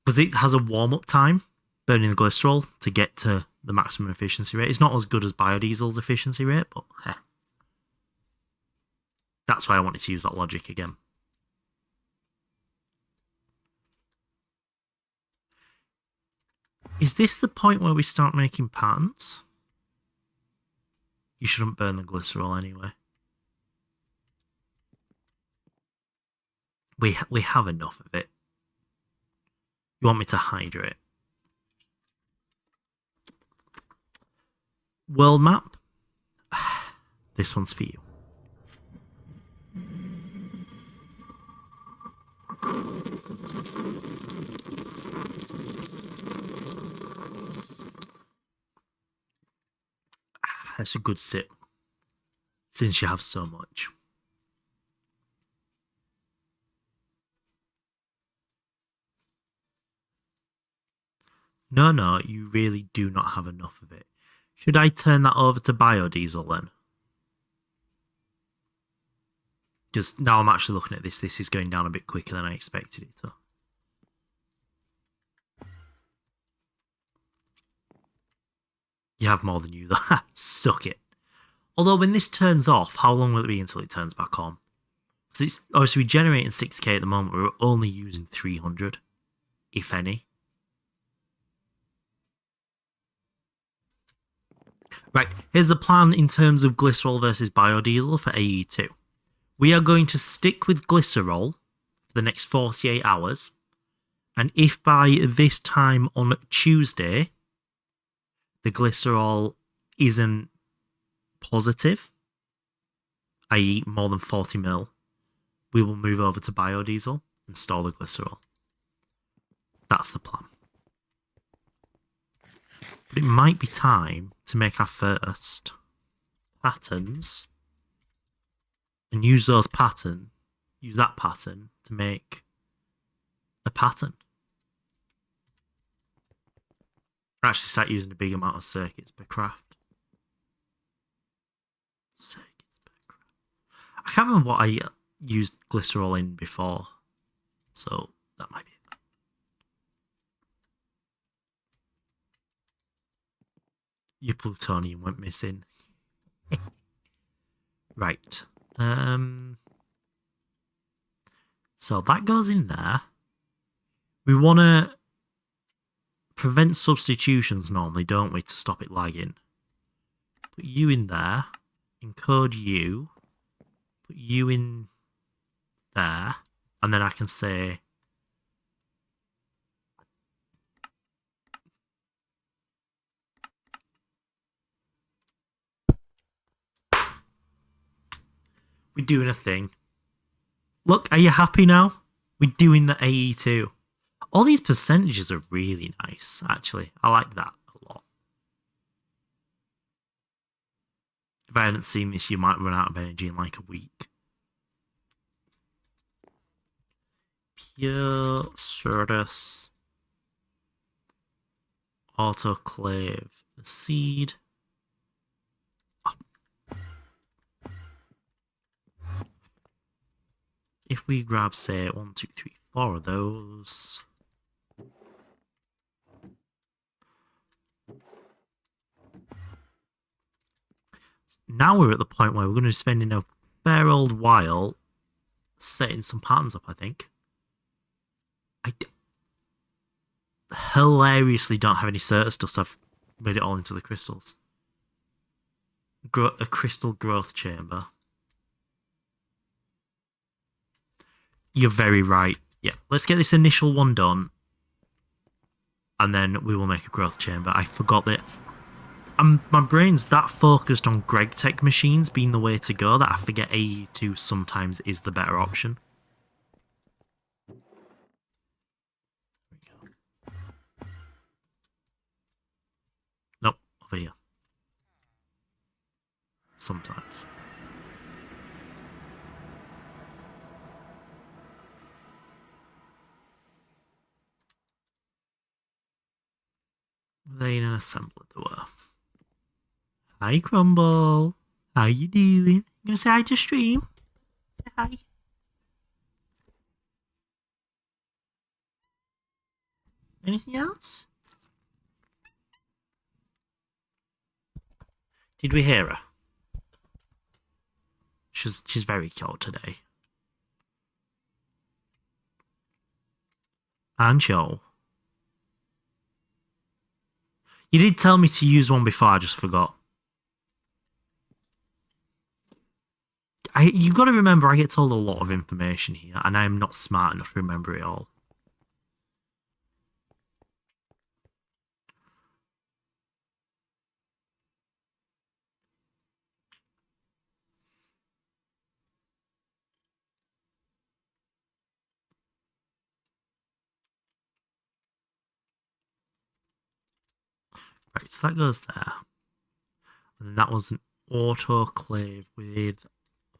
Because it has a warm-up time, burning the glycerol, to get to the maximum efficiency rate. It's not as good as biodiesel's efficiency rate, but that's why I wanted to use that logic again. Is this the point where we start making patterns? You shouldn't burn the glycerol anyway. We have enough of it. You want me to hydrate? World map. This one's for you. That's a good sip. Since you have so much. No, you really do not have enough of it. Should I turn that over to biodiesel then? Because now I'm actually looking at this. This is going down a bit quicker than I expected it to. You have more than you, though. Suck it. Although when this turns off, how long will it be until it turns back on? Because it's obviously we're generating 6k at the moment. We're only using 300, if any. Right, here's the plan in terms of glycerol versus biodiesel for AE2. We are going to stick with glycerol for the next 48 hours. And if by this time on Tuesday, the glycerol isn't positive, i.e. more than 40 mil, we will move over to biodiesel and store the glycerol. That's the plan. But it might be time to make our first patterns and use that pattern to make a pattern. Actually start using a big amount of circuits per craft. Circuits per craft. I can't remember what I used glycerol in before, so that might be it. Your plutonium went missing. Right. So that goes in there. We want to prevent substitutions normally, don't we, to stop it lagging. Put you in there. Encode you. Put you in there. And then I can say we're doing a thing. Look, are you happy now? We're doing the AE2. All these percentages are really nice, actually. I like that a lot. If I hadn't seen this, you might run out of energy in like a week. Pure Certus. Autoclave the seed. Oh. If we grab, say, 1, 2, 3, 4 of those. Now we're at the point where we're going to be spending a fair old while setting some patterns up, I think. I hilariously don't have any Certus dust. I've made it all into the crystals. A crystal growth chamber. You're very right. Yeah, let's get this initial one done. And then we will make a growth chamber. I forgot that. My brain's that focused on Greg Tech machines being the way to go that I forget AE2 sometimes is the better option. Nope, over here. Sometimes. They in an assembler they were. Hi Crumble. How you doing? You gonna say hi to stream? Say hi. Anything else? Did we hear her? She's very cute today. And Joe. You did tell me to use one before, I just forgot. You've got to remember, I get told a lot of information here, and I'm not smart enough to remember it all. Right, so that goes there. And that was an autoclave with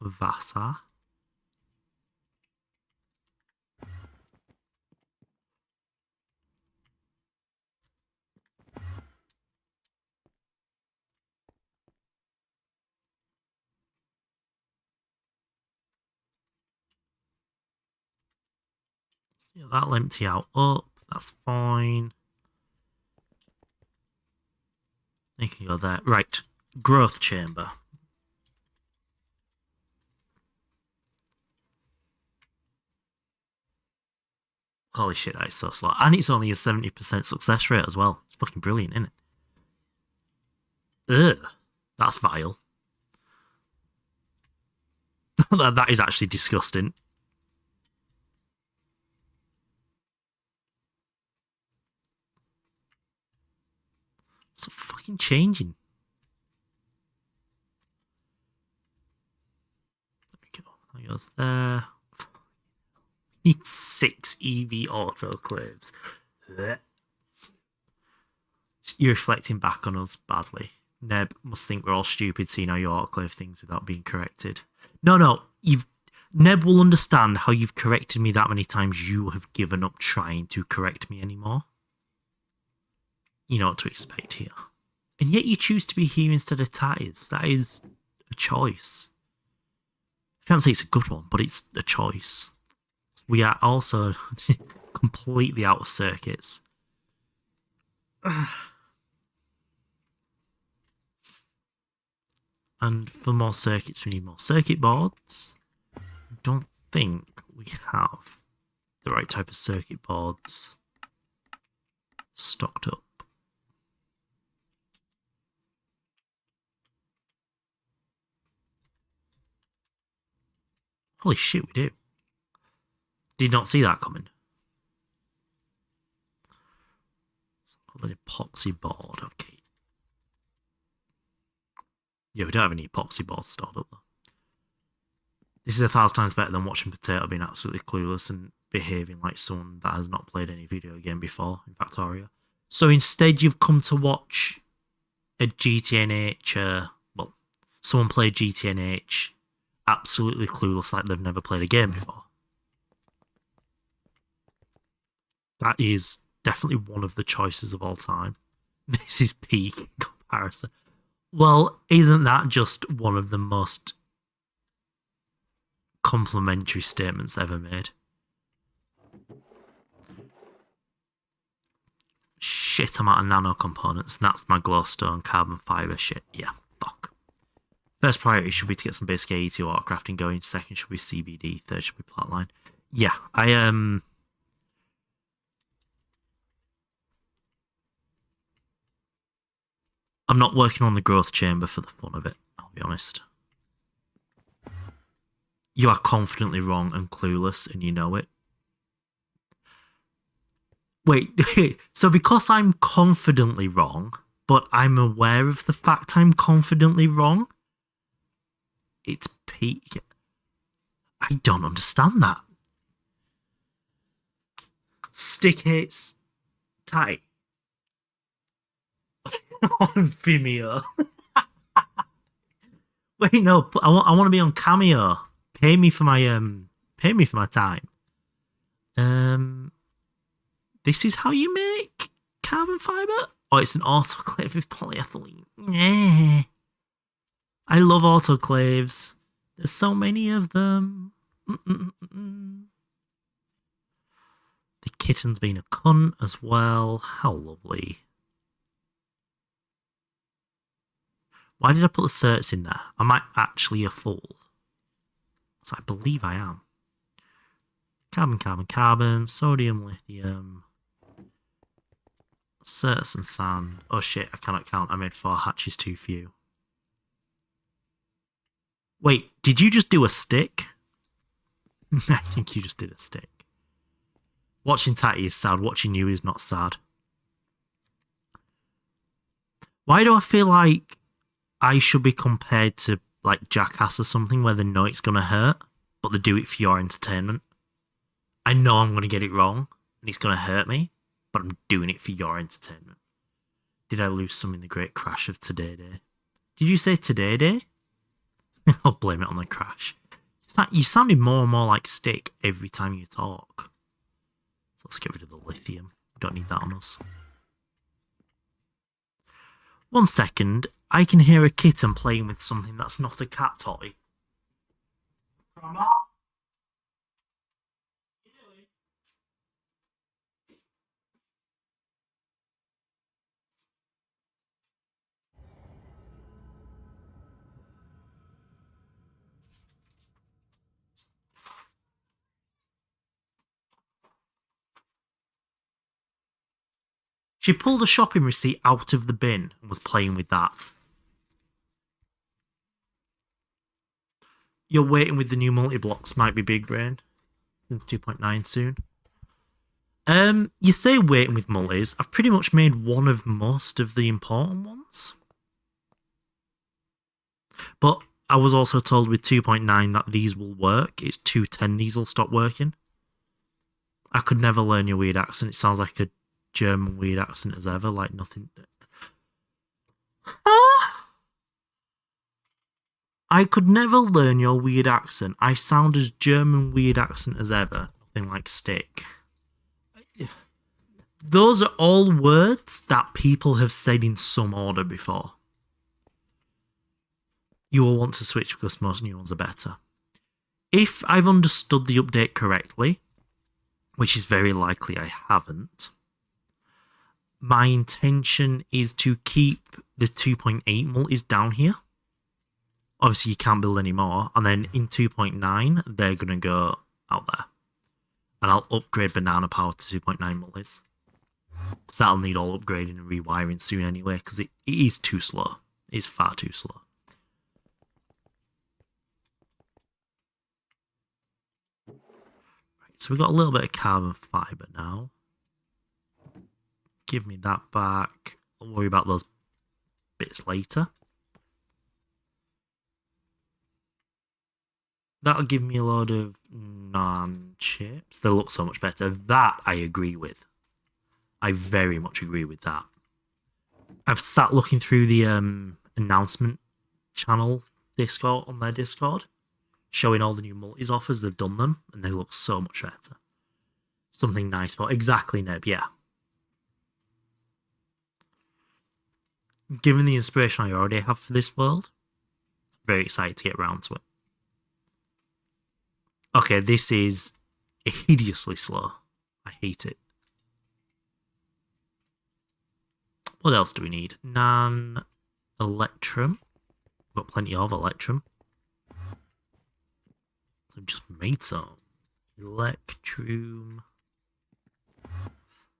Vasa. Yeah, that'll empty out up. That's fine. You can go there. Right, growth chamber. Holy shit, that is so slow. And it's only a 70% success rate as well. It's fucking brilliant, isn't it? Ugh, that's vile. That is actually disgusting. It's fucking changing. There we go. That goes there. Need 6 EV autoclaves. You're reflecting back on us badly. Neb must think we're all stupid seeing how you autoclave things without being corrected. No, Neb will understand how you've corrected me that many times you have given up trying to correct me anymore. You know what to expect here. And yet you choose to be here instead of Tatties. That is a choice. I can't say it's a good one, but it's a choice. We are also completely out of circuits. And for more circuits, we need more circuit boards. I don't think we have the right type of circuit boards stocked up. Holy shit, we do. Did not see that coming. An epoxy board, okay. Yeah, we don't have any epoxy boards stored up though. This is 1,000 times better than watching Potato being absolutely clueless and behaving like someone that has not played any video game before in Factorio. So instead you've come to watch a GTNH, someone played GTNH absolutely clueless, like they've never played a game before. That is definitely one of the choices of all time. This is peak comparison. Well, isn't that just one of the most complimentary statements ever made? Shit amount of nano components, and that's my glowstone carbon fiber shit. Yeah, fuck. First priority should be to get some basic AE2 autocrafting going. Second should be CBD. Third should be plotline. Yeah, I'm not working on the growth chamber for the fun of it, I'll be honest. You are confidently wrong and clueless, and you know it. Wait, so because I'm confidently wrong, but I'm aware of the fact I'm confidently wrong, it's peak. I don't understand that. Stick hates tight on Vimeo. Wait, no, I want to be on Cameo. Pay me for my time. This is how you make carbon fiber? Oh, it's an autoclave with polyethylene. Yeah. I love autoclaves. There's so many of them. The kitten's been a cunt as well. How lovely. Why did I put the certs in there? Am I actually a fool? So I believe I am. Carbon, carbon, carbon, sodium, lithium, certs and sand. Oh shit, I cannot count. I made 4 hatches too few. Wait, did you just do a stick? I think you just did a stick. Watching Tatty is sad. Watching you is not sad. Why do I feel like I should be compared to like Jackass or something where they know it's going to hurt, but they do it for your entertainment? I know I'm going to get it wrong and it's going to hurt me, but I'm doing it for your entertainment. Did I lose some in the great crash of Today Day? Did you say Today Day? I'll blame it on the crash. You sounded more and more like Stick every time you talk. So let's get rid of the lithium. We don't need that on us. 1 second. I can hear a kitten playing with something that's not a cat toy. Grandma? She pulled a shopping receipt out of the bin and was playing with that. You're waiting with the new multi-blocks, might be big brain. Since 2.9 soon. You say waiting with multis. I've pretty much made one of most of the important ones. But I was also told with 2.9 that these will work. It's 2.10 these will stop working. I could never learn your weird accent. It sounds like a German weird accent as ever, like nothing. I could never learn your weird accent. I sound as German weird accent as ever. Nothing like Stick. Those are all words that people have said in some order before. You will want to switch because most new ones are better. If I've understood the update correctly, which is very likely I haven't, my intention is to keep the 2.8 multis down here. Obviously, you can't build any more. And then in 2.9, they're going to go out there. And I'll upgrade Banana Power to 2.9 multis. Because that'll need all upgrading and rewiring soon anyway, because it is too slow. It's far too slow. Right, so we've got a little bit of carbon fibre now. Give me that back. I'll worry about those bits later. That'll give me a load of non-chips. They'll look so much better. That I agree with. I very much agree with that. I've sat looking through the announcement channel Discord on their Discord, showing all the new multis offers. They've done them, and they look so much better. Something nice for exactly Neb, yeah. Given the inspiration I already have for this world, very excited to get around to it. Okay, this is hideously slow. I hate it. What else do we need? Nan Electrum. Got plenty of Electrum. So I've just made some. Electrum.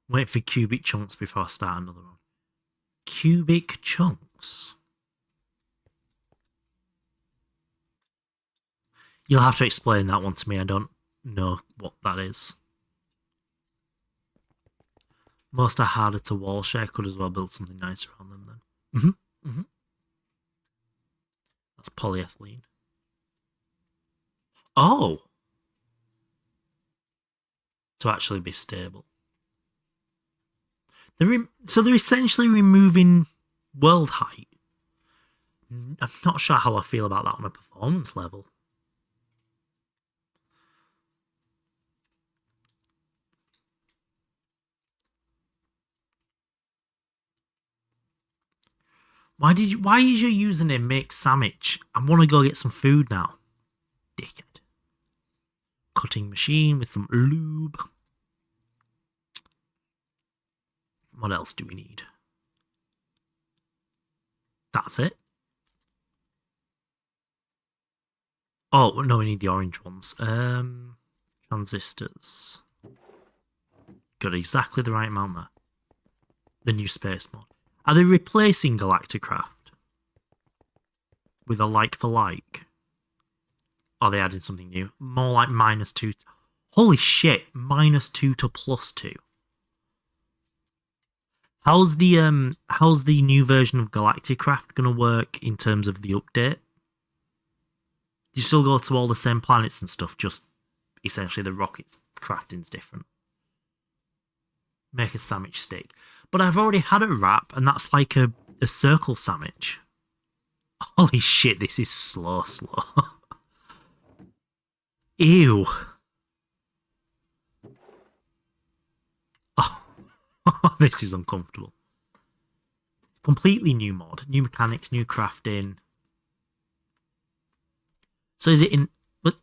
Wait for cubic chunks before I start another one. Cubic chunks. You'll have to explain that one to me. I don't know what that is. Most are harder to wall share. Could as well build something nice around them then. That's polyethylene. Oh! To actually be stable. So they're essentially removing world height. I'm not sure how I feel about that on a performance level. Why is your username make sandwich? I want to go get some food now. Dickhead. Cutting machine with some lube. What else do we need? That's it. Oh, no, we need the orange ones. Transistors. Got exactly the right amount there. The new space mod. Are they replacing Galacticraft with a like for like? Or are they adding something new? More like -2. Holy shit, -2 to +2. How's the new version of Galacticraft gonna work in terms of the update? Do you still go to all the same planets and stuff, just essentially the rockets crafting's different? Make a sandwich stick. But I've already had a wrap, and that's like a circle sandwich. Holy shit, this is slow. Ew. Oh, this is uncomfortable. Completely new mod. New mechanics, new crafting. So is it in... But,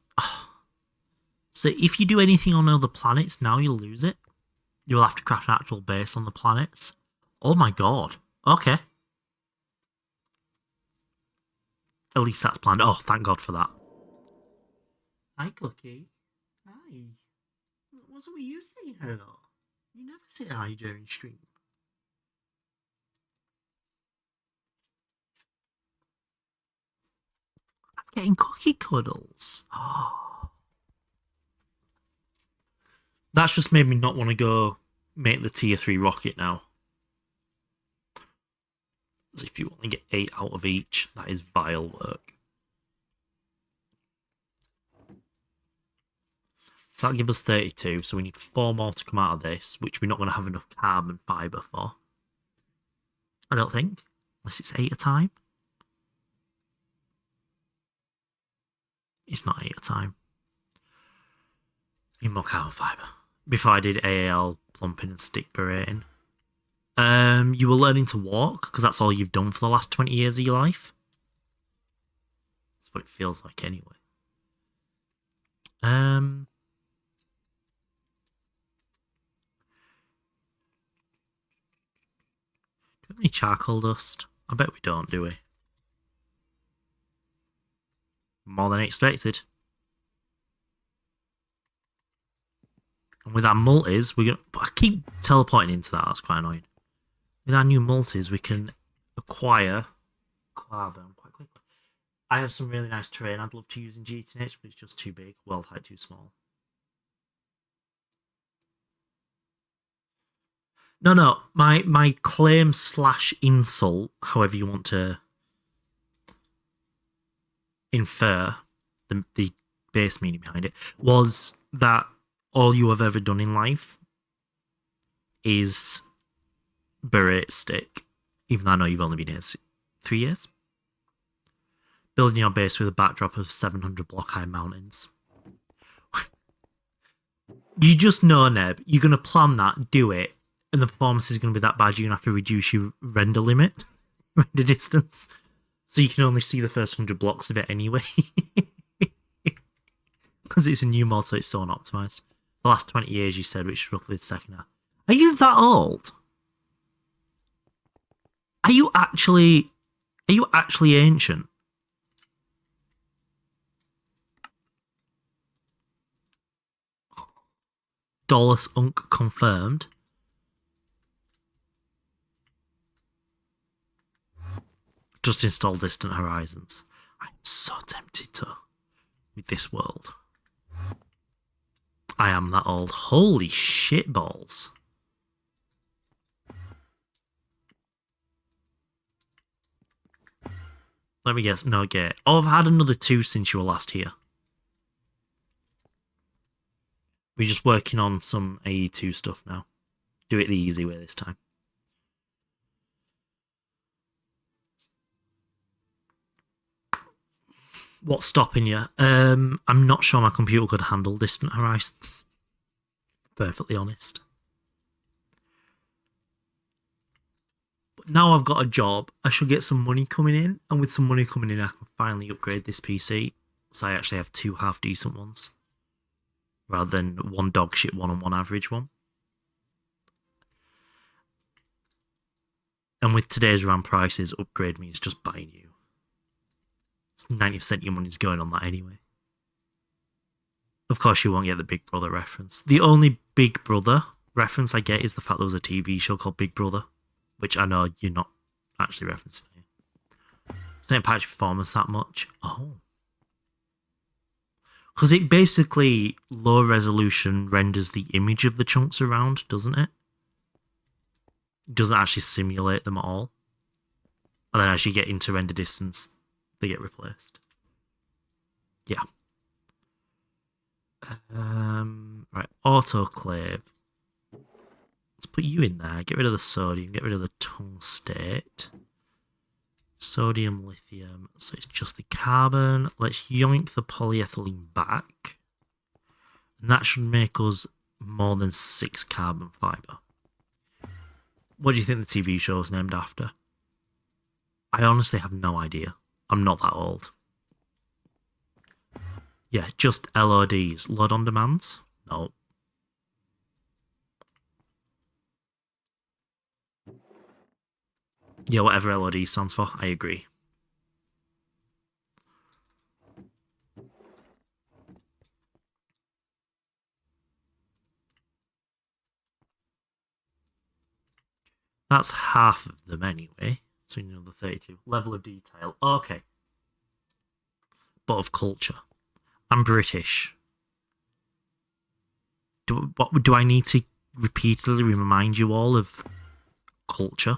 so if you do anything on other planets, now you'll lose it? You'll have to craft an actual base on the planets? Oh my god. Okay. At least that's planned. Oh, thank god for that. Hi, Cookie. Hi. What's up with you saying hello? You never say hi during stream. I'm getting cookie cuddles. Oh. That's just made me not want to go make the tier 3 rocket now. As if you only get 8 out of each, that is vile work. So that'll give us 32, so we need 4 more to come out of this, which we're not going to have enough carbon fibre for. I don't think. Unless it's 8 a time. It's not 8 a time. Need more carbon fibre. Before I did AAL plumping and stick berating. You were learning to walk, because that's all you've done for the last 20 years of your life. That's what it feels like anyway. Do we have any charcoal dust? I bet we don't, do we? More than expected. And with our multis, we're gonna... I keep teleporting into that, that's quite annoying. With our new multis, we can acquire carbon quite quickly. I have some really nice terrain I'd love to use in GTNH, but it's just too big. World height too small. No. My claim / insult, however you want to infer the base meaning behind it, was that all you have ever done in life is berate stick. Even though I know you've only been here 3 years. Building your base with a backdrop of 700 block high mountains. You just know, Neb, you're going to plan that, do it, and the performance is going to be that bad you're going to have to reduce your render limit, render distance, so you can only see the first 100 blocks of it anyway. Because it's a new mod, so it's so unoptimized. The last 20 years, you said, which is roughly the second half. Are you that old? Are you actually ancient? Dolus Unk confirmed. Just install Distant Horizons. I'm so tempted to with this world. I am that old. Holy shit balls. Let me guess, no gate. Oh, I've had another 2 since you were last here. We're just working on some AE2 stuff now. Do it the easy way this time. What's stopping you? I'm not sure my computer could handle Distant Horizons. Perfectly honest. But now I've got a job, I should get some money coming in, and with some money coming in, I can finally upgrade this PC. So I actually have 2 half decent ones, rather than 1 dog shit one and 1 average one. And with today's RAM prices, upgrade means just buying you. It's 90% of your money's going on that anyway. Of course, you won't get the Big Brother reference. The only Big Brother reference I get is the fact there was a TV show called Big Brother, which I know you're not actually referencing here. Doesn't impact your performance that much. Oh. Because it basically low resolution renders the image of the chunks around, doesn't it? It doesn't actually simulate them at all. And then as you get into render distance, they get replaced. Yeah. Right, autoclave. Let's put you in there. Get rid of the sodium. Get rid of the tungstate. Sodium, lithium. So it's just the carbon. Let's yoink the polyethylene back. And that should make us more than 6 carbon fiber. What do you think the TV show is named after? I honestly have no idea. I'm not that old. Yeah, just LODs. Load on demands? No. Yeah, whatever LOD stands for, I agree. That's half of them anyway. So you know the 32. Level of detail. Okay. But of culture. I'm British. Do I need to repeatedly remind you all of culture?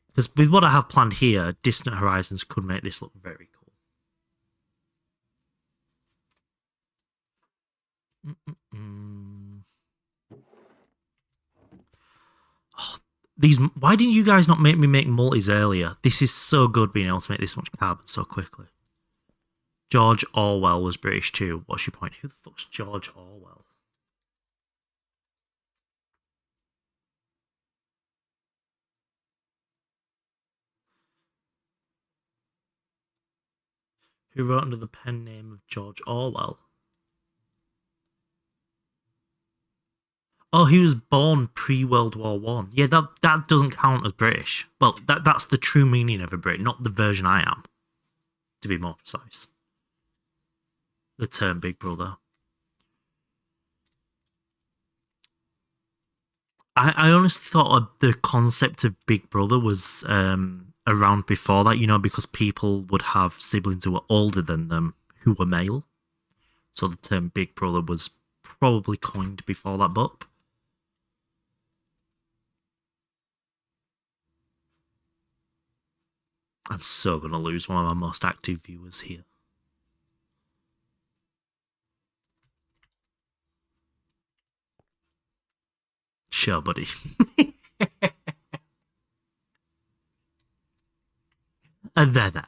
Because with what I have planned here, Distant Horizons could make this look very cool. Oh, why didn't you guys not make me make multis earlier? This is so good being able to make this much carbon so quickly. George Orwell was British too. What's your point? Who the fuck's George Orwell? Who wrote under the pen name of George Orwell? Oh, he was born pre-World War One. Yeah, that doesn't count as British. Well, that's the true meaning of a Brit, not the version I am, to be more precise. The term Big Brother. I honestly thought the concept of Big Brother was around before that, you know, because people would have siblings who were older than them who were male. So the term Big Brother was probably coined before that book. I'm so going to lose one of my most active viewers here. Sure, buddy. There.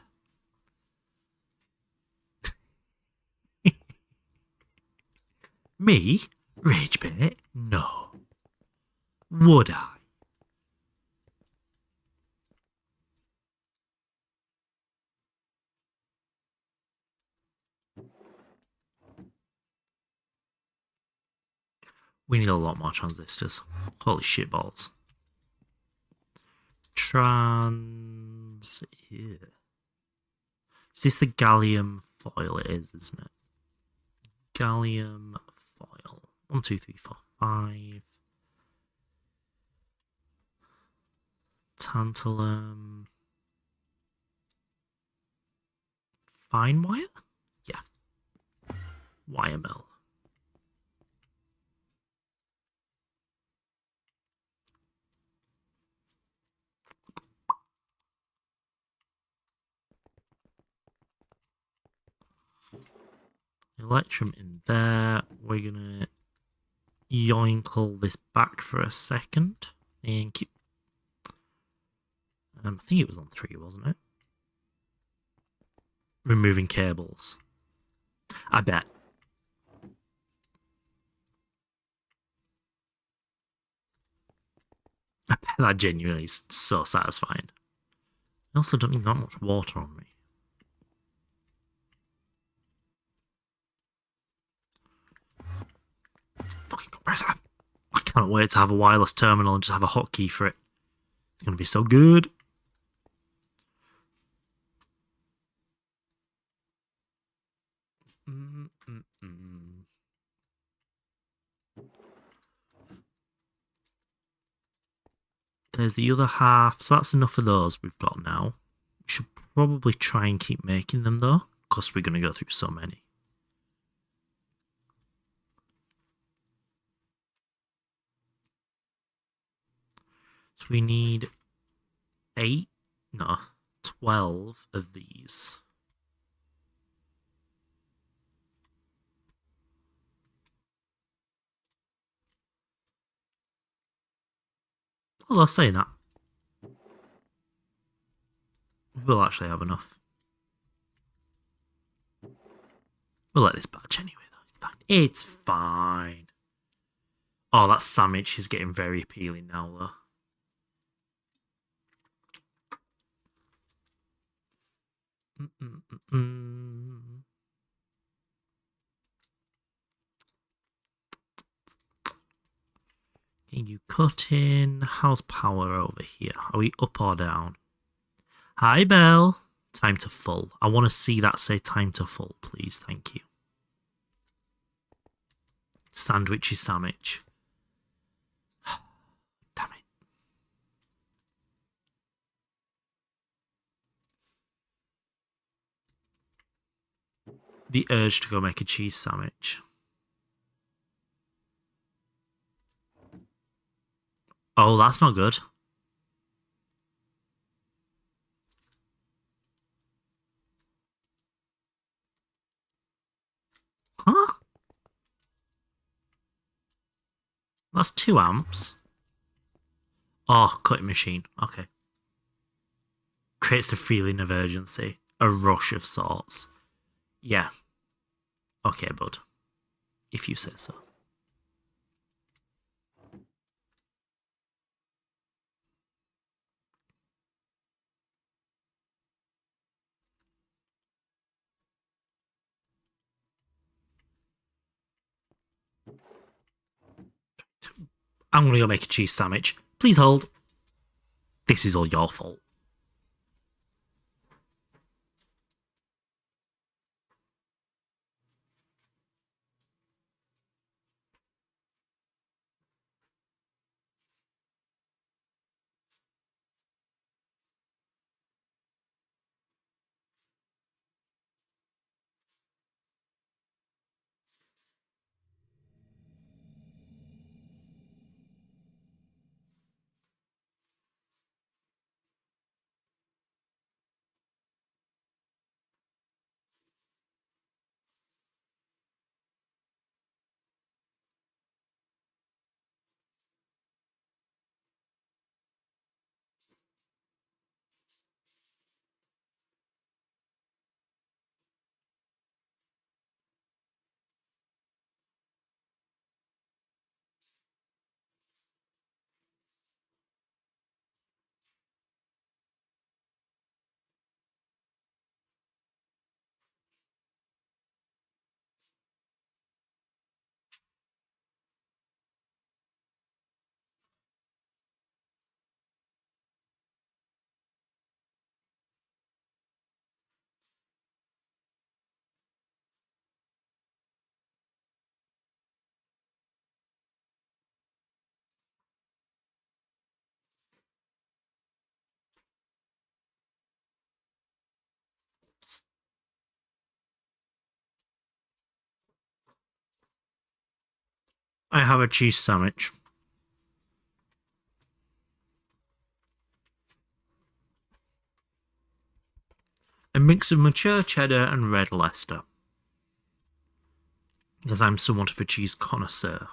Me? Rage bait? No. Would I? We need a lot more transistors. Holy shit balls. Yeah. Is this the gallium foil? It is, isn't it? Gallium foil. 1, 2, 3, 4, 5. Tantalum. Fine wire? Yeah. Wire mill. Electrum in there. We're gonna yoinkle this back for a second. Thank you. I think it was on 3, wasn't it? Removing cables. I bet. I bet that genuinely is so satisfying. I also don't need that much water on me. Fucking compressor. I can't wait to have a wireless terminal and just have a hotkey for it. It's going to be so good. There's the other half. So that's enough of those we've got now. We should probably try and keep making them though, because we're going to go through so many. So we need 12 of these. Although saying that, we'll actually have enough. We'll let this batch anyway though. It's fine. It's fine. Oh, that sandwich is getting very appealing now though. Can you cut in? How's power over here? Are we up or down? Hi, Belle. Time to full. I want to see that say time to full, please. Thank you. Sandwichy sandwich. Damn it. The urge to go make a cheese sandwich. Oh, that's not good. Huh? That's 2 amps. Oh, cutting machine. Okay. Creates a feeling of urgency. A rush of sorts. Yeah. Okay, bud. If you say so. I'm going to go make a cheese sandwich. Please hold. This is all your fault. I have a cheese sandwich. A mix of mature cheddar and red Leicester. Because I'm somewhat of a cheese connoisseur.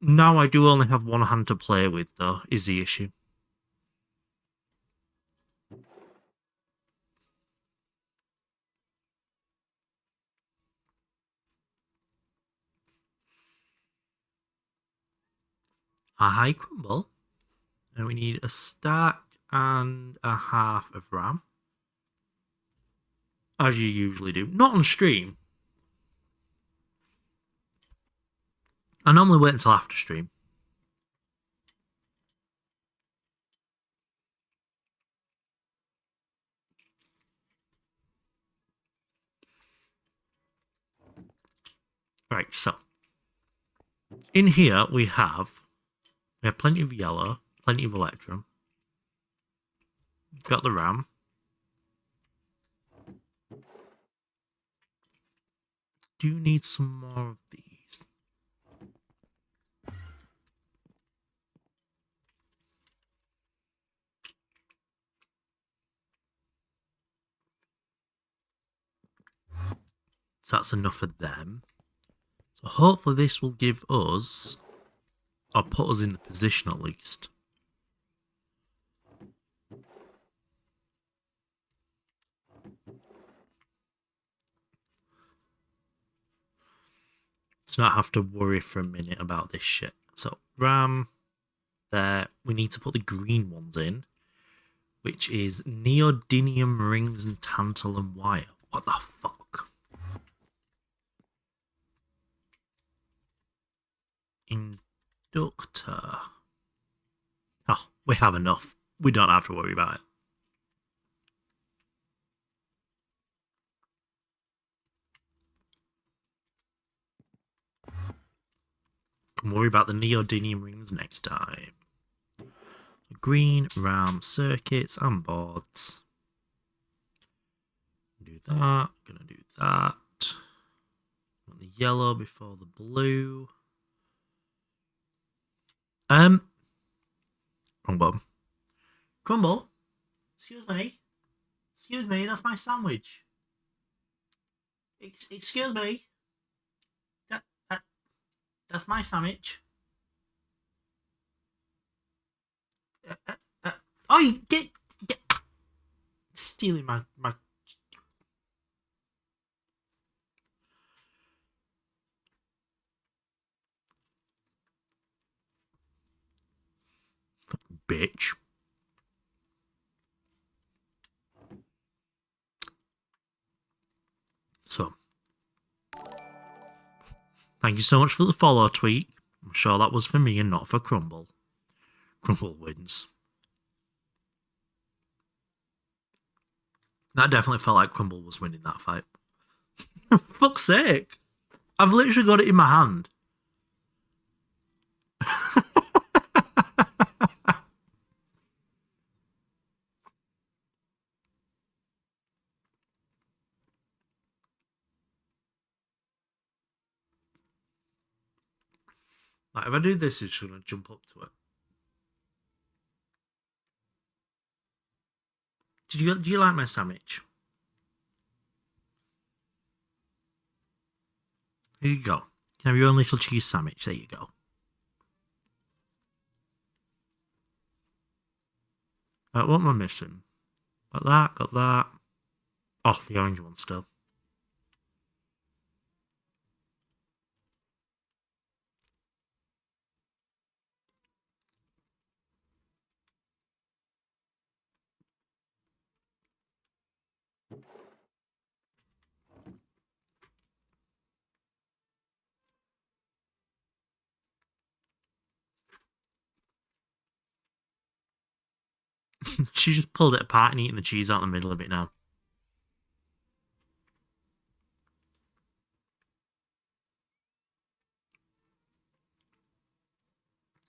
Now I do only have one hand to play with, though, is the issue. A high crumble. And we need a stack and a half of ram. As you usually do. Not on stream. I normally wait until after stream. Right, so. In here we have plenty of yellow, plenty of electrum. We've got the ram. Do need some more of these. So that's enough of them. So hopefully this will give us, or put us in the position at least. To not have to worry for a minute about this shit. So ram, there. We need to put the green ones in, which is neodymium rings and tantalum wire. What the fuck? Inductor. Oh, we have enough. We don't have to worry about it. Can worry about the neodymium rings next time. Green RAM circuits and boards. Do that. Gonna do that. Want the yellow before the blue. Wrong button. Crumble. Excuse me. Excuse me. That's my sandwich. Excuse me. That's my sandwich. Oh, get stealing my fucking bitch. So, thank you so much for the follow tweet. I'm sure that was for me and not for Crumble. Crumble wins. That definitely felt like Crumble was winning that fight. For fuck's sake. I've literally got it in my hand. Like, if I do this, it's going to jump up to it. Do you like my sandwich? Here you go. You can have your own little cheese sandwich. There you go. What am I missing? Got that, got that. Oh, the orange one still. She just pulled it apart and eating the cheese out in the middle of it now.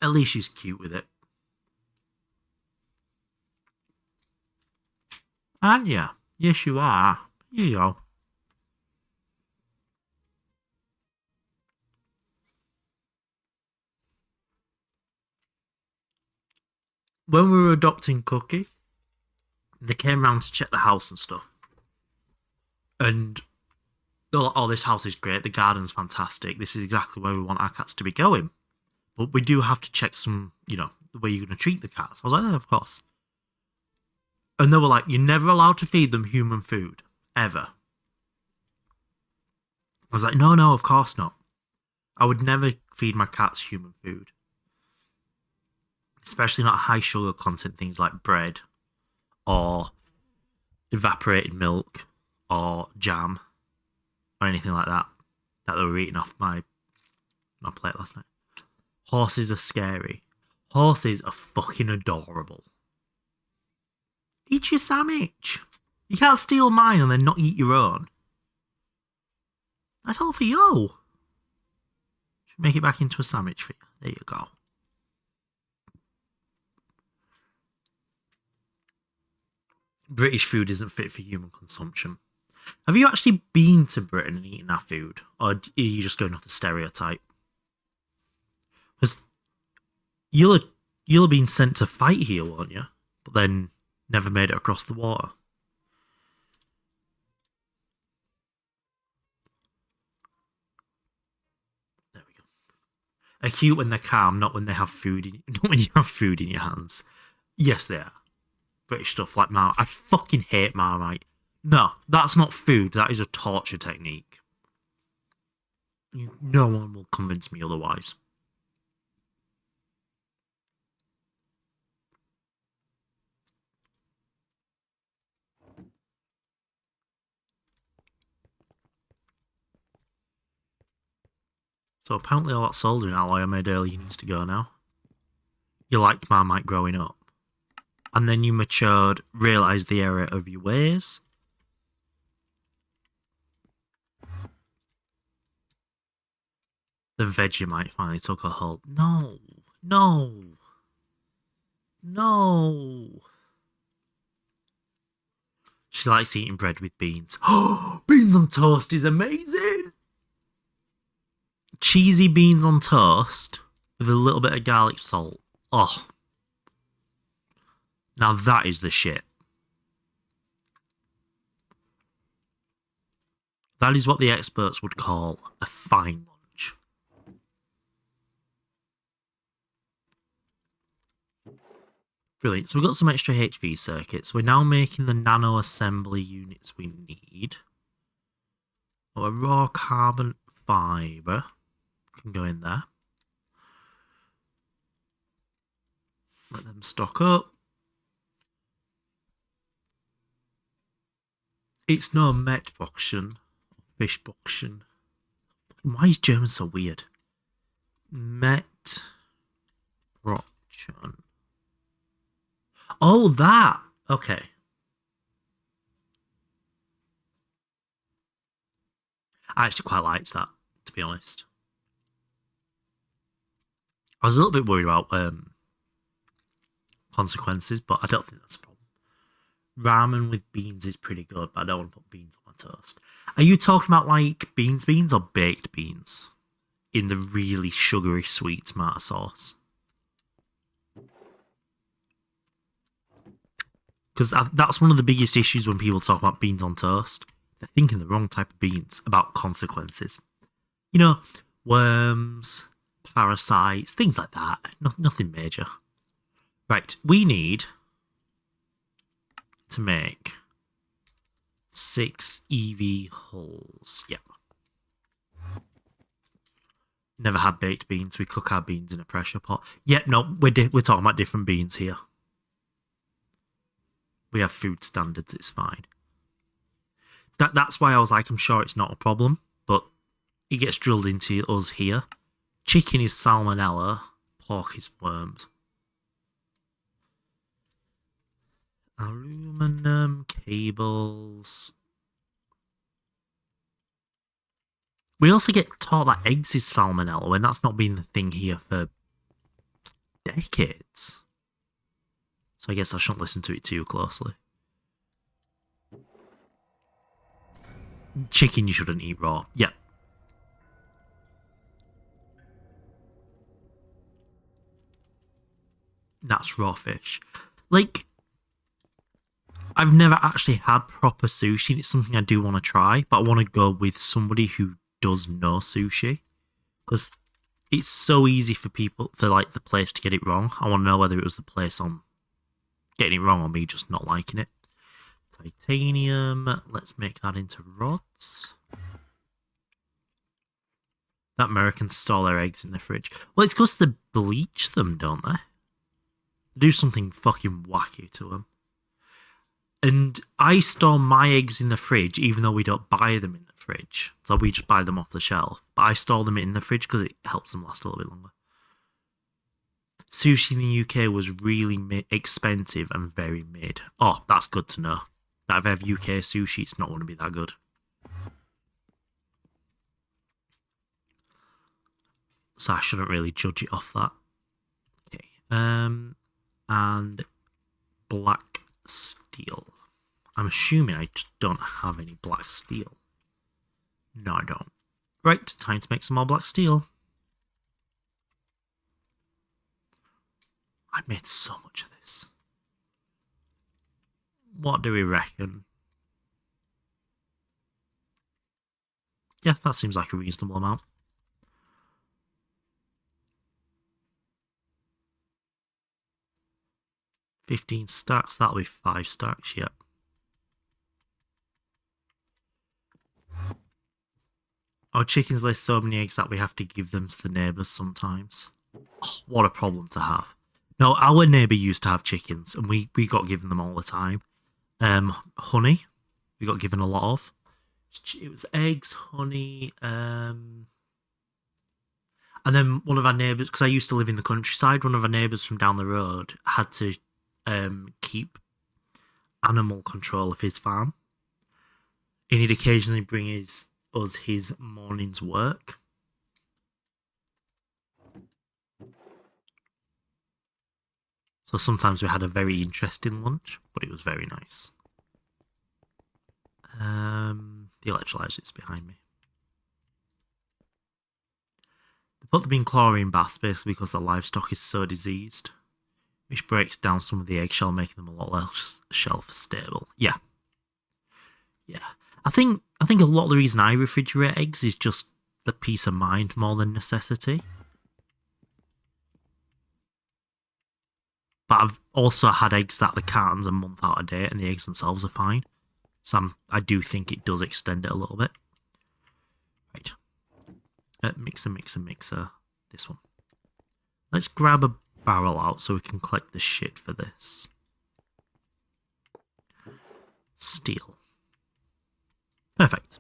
At least she's cute with it. Aren't you? Yes, you are. Here you go. When we were adopting Cookie, they came round to check the house and stuff. And they're like, oh, this house is great. The garden's fantastic. This is exactly where we want our cats to be going. But we do have to check some, the way you're going to treat the cats. I was like, yeah, of course. And they were like, you're never allowed to feed them human food. Ever. I was like, no, of course not. I would never feed my cats human food. Especially not high sugar content things like bread or evaporated milk or jam or anything like that they were eating off my plate last night. Horses are scary. Horses are fucking adorable. Eat your sandwich. You can't steal mine and then not eat your own. That's all for you. Should make it back into a sandwich for you. There you go. British food isn't fit for human consumption. Have you actually been to Britain and eaten our food? Or are you just going off the stereotype? Because you'll have been sent to fight here, won't you? But then never made it across the water. There we go. They're cute when they're calm, not when they have food. Not when you have food in your hands. Yes, they are. British stuff like Marmite. I fucking hate Marmite. No, that's not food. That is a torture technique. No one will convince me otherwise. So apparently all that soldering alloy I made earlier needs to go now. You liked Marmite growing up. And then you matured, realised the error of your ways. The Vegemite finally took a hold. No. She likes eating bread with beans. Oh, beans on toast is amazing. Cheesy beans on toast with a little bit of garlic salt. Oh. Now that is the shit. That is what the experts would call a fine lunch. Brilliant. So we've got some extra HV circuits. We're now making the nano assembly units we need. Oh, a raw carbon fibre can go in there. Let them stock up. It's no met boxen, fish boxen. Why is German so weird? Met boxen. Oh, that. Okay. I actually quite liked that, to be honest. I was a little bit worried about consequences, but I don't think that's a problem. Ramen with beans is pretty good, but I don't want to put beans on my toast. Are you talking about like beans or baked beans in the really sugary sweet tomato sauce? Because that's one of the biggest issues when people talk about beans on toast. They're thinking the wrong type of beans about consequences. You know, worms, parasites, things like that. Nothing major. Right, we need to make 6 EV hulls. Yep. Never had baked beans. We cook our beans in a pressure pot. Yep, no, we're talking about different beans here. We have food standards, it's fine. That's why I was like, I'm sure it's not a problem, but it gets drilled into us here. Chicken is salmonella, pork is worms. Aluminum cables. We also get taught that eggs is salmonella when that's not been the thing here for decades. So I guess I shouldn't listen to it too closely. Chicken you shouldn't eat raw. Yep. That's raw fish. Like, I've never actually had proper sushi. It's something I do want to try, but I want to go with somebody who does know sushi. Because it's so easy for people, for like the place to get it wrong. I want to know whether it was the place on getting it wrong or me just not liking it. Titanium. Let's make that into rods. That Americans store their eggs in the fridge. Well, it's because they bleach them, don't they? They do something fucking wacky to them. And I store my eggs in the fridge, even though we don't buy them in the fridge. So we just buy them off the shelf. But I store them in the fridge because it helps them last a little bit longer. Sushi in the UK was really expensive and very mid. Oh, that's good to know. That if I have UK sushi, it's not going to be that good. So I shouldn't really judge it off that. Okay. And black steel. I'm assuming I just don't have any black steel. No, I don't. Right, time to make some more black steel. I made so much of this. What do we reckon? Yeah, that seems like a reasonable amount. $15 stacks, that'll be 5 stacks, yep. Our chickens lay so many eggs that we have to give them to the neighbours sometimes. Oh, what a problem to have. No, our neighbour used to have chickens, and we got given them all the time. Honey, we got given a lot of. It was eggs, honey, and then one of our neighbours, because I used to live in the countryside, one of our neighbours from down the road had to keep animal control of his farm. And he'd occasionally bring us his morning's work. So sometimes we had a very interesting lunch, but it was very nice. The electrolyzer is behind me. They put them in chlorine baths basically because the livestock is so diseased, which breaks down some of the eggshell, making them a lot less shelf stable. Yeah. I think a lot of the reason I refrigerate eggs is just the peace of mind more than necessity. But I've also had eggs that the carton's a month out of date and the eggs themselves are fine. So I do think it does extend it a little bit. Right. Mixer. This one. Let's grab a barrel out so we can collect the shit for this. Steel. Perfect.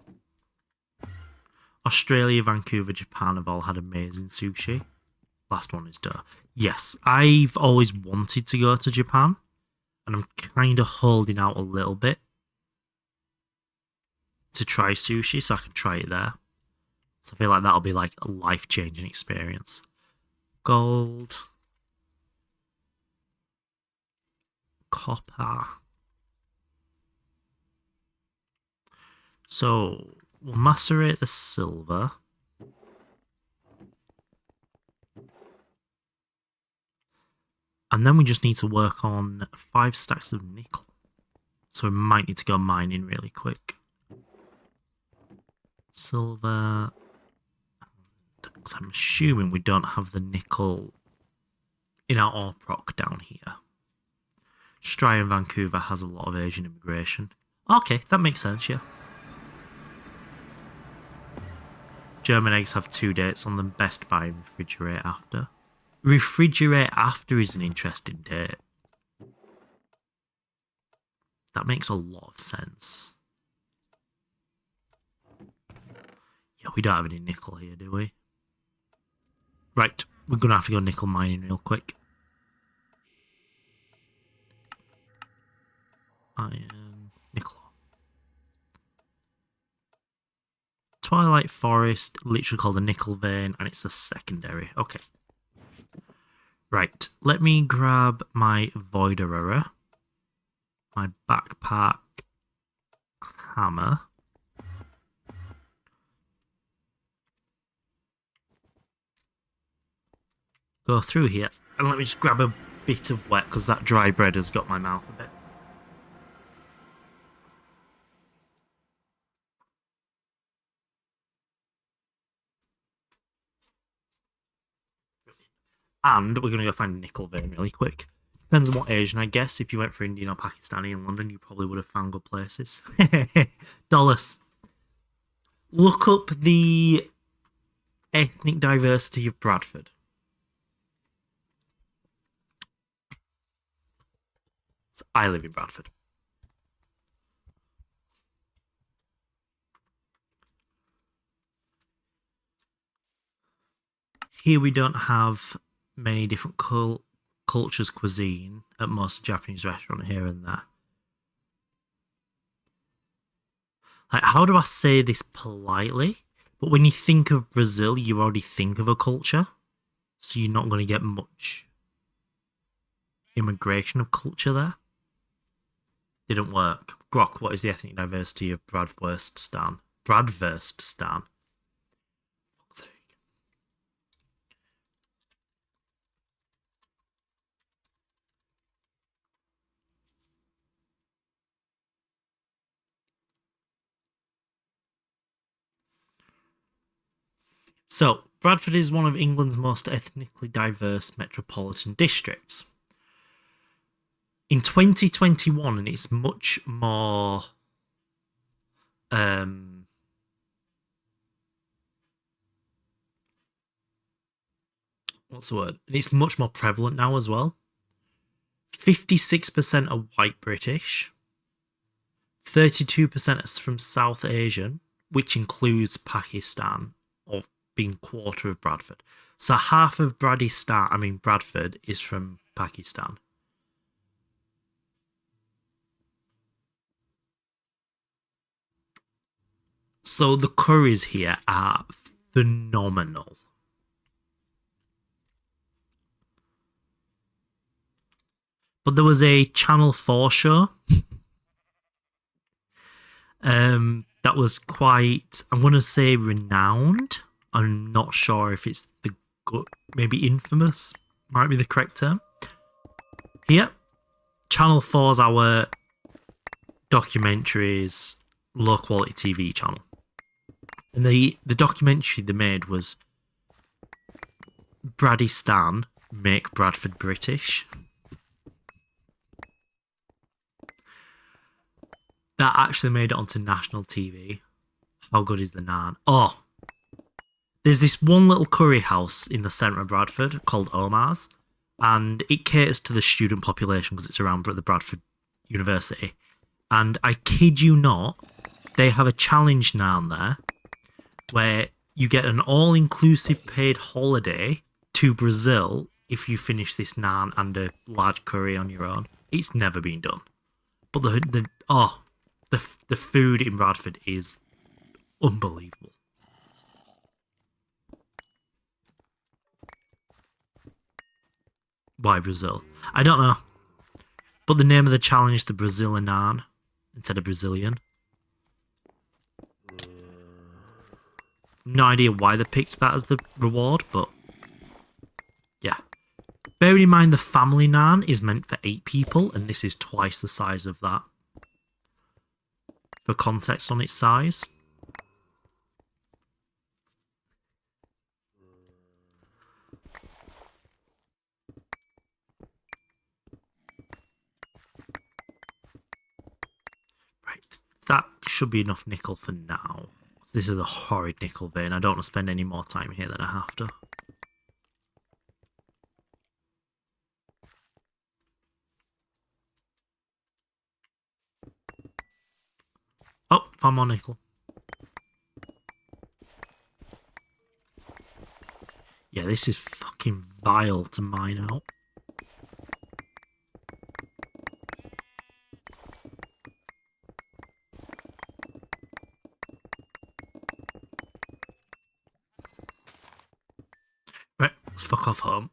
Australia, Vancouver, Japan have all had amazing sushi. Last one is duh. Yes, I've always wanted to go to Japan, and I'm kind of holding out a little bit to try sushi so I can try it there. So I feel like that'll be like a life-changing experience. Gold. Copper. So we'll macerate the silver. And then we just need to work on 5 stacks of nickel. So we might need to go mining really quick. Silver. Because I'm assuming we don't have the nickel in our ore proc down here. Stry and Vancouver has a lot of Asian immigration. Okay, that makes sense, yeah. German eggs have 2 dates on them. Best buy and refrigerate after. Refrigerate after is an interesting date. That makes a lot of sense. Yeah, we don't have any nickel here, do we? Right, we're going to have to go nickel mining real quick. Iron, nickel. Twilight Forest, literally called a nickel vein, and it's a secondary. Okay. Right, let me grab my Voiderer, my backpack, hammer, go through here. And let me just grab a bit of wet, because that dry bread has got my mouth a bit. And we're going to go find a nickel vein really quick. Depends on what Asian, I guess. If you went for Indian or Pakistani in London, you probably would have found good places. Dollars. Look up the ethnic diversity of Bradford. So I live in Bradford. Here we don't have many different cultures cuisine at most Japanese restaurant here and there. Like, how do I say this politely? But when you think of Brazil, you already think of a culture. So you're not going to get much immigration of culture there. Didn't work. Grok, what is the ethnic diversity of Bradwurststan? Bradwurststan. So, Bradford is one of England's most ethnically diverse metropolitan districts. In 2021, and it's much more what's the word? It's much more prevalent now as well. 56% are white British, 32% is from South Asian, which includes Pakistan, or being quarter of Bradford. So half of Bradford is from Pakistan. So the curries here are phenomenal. But there was a Channel 4 show that was quite, I'm going to say, renowned. I'm not sure if it's the good, maybe infamous might be the correct term. Here, Channel 4's our documentaries, low quality TV channel. And the documentary they made was Bradistan, Make Bradford British. That actually made it onto national TV. How good is the naan? Oh, there's this one little curry house in the centre of Bradford called Omar's, and it caters to the student population because it's around the Bradford University. And I kid you not, they have a challenge naan there where you get an all-inclusive paid holiday to Brazil if you finish this naan and a large curry on your own. It's never been done. But the food in Bradford is unbelievable. Why Brazil? I don't know. But the name of the challenge, the Brazilian naan, instead of Brazilian. No idea why they picked that as the reward, but yeah. Bearing in mind the family naan is meant for 8 people, and this is twice the size of that. For context on its size. Right, that should be enough nickel for now. This is a horrid nickel vein. I don't want to spend any more time here than I have to. Oh, found more nickel. Yeah, this is fucking vile to mine out. Right, let's fuck off home.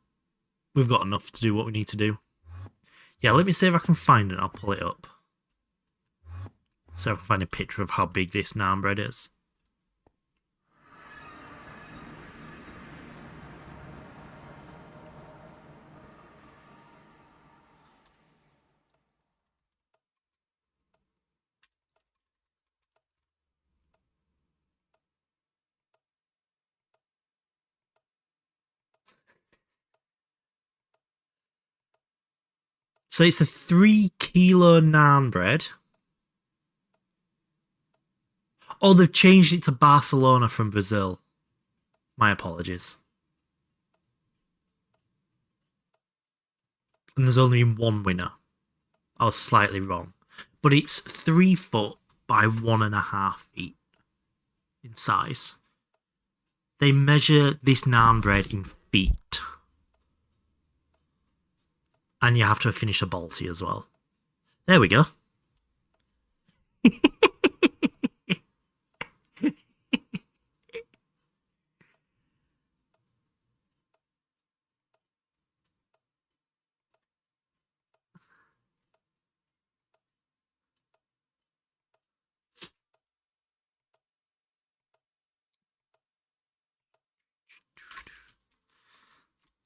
We've got enough to do what we need to do. Yeah, let me see if I can find it. I'll pull it up. So I can find a picture of how big this naan bread is. So it's a 3 kilo naan bread. Oh, they've changed it to Barcelona from Brazil. My apologies. And there's only been one winner. I was slightly wrong. But it's 3 foot by 1.5 feet in size. They measure this naan bread in feet. And you have to finish a balti as well. There we go.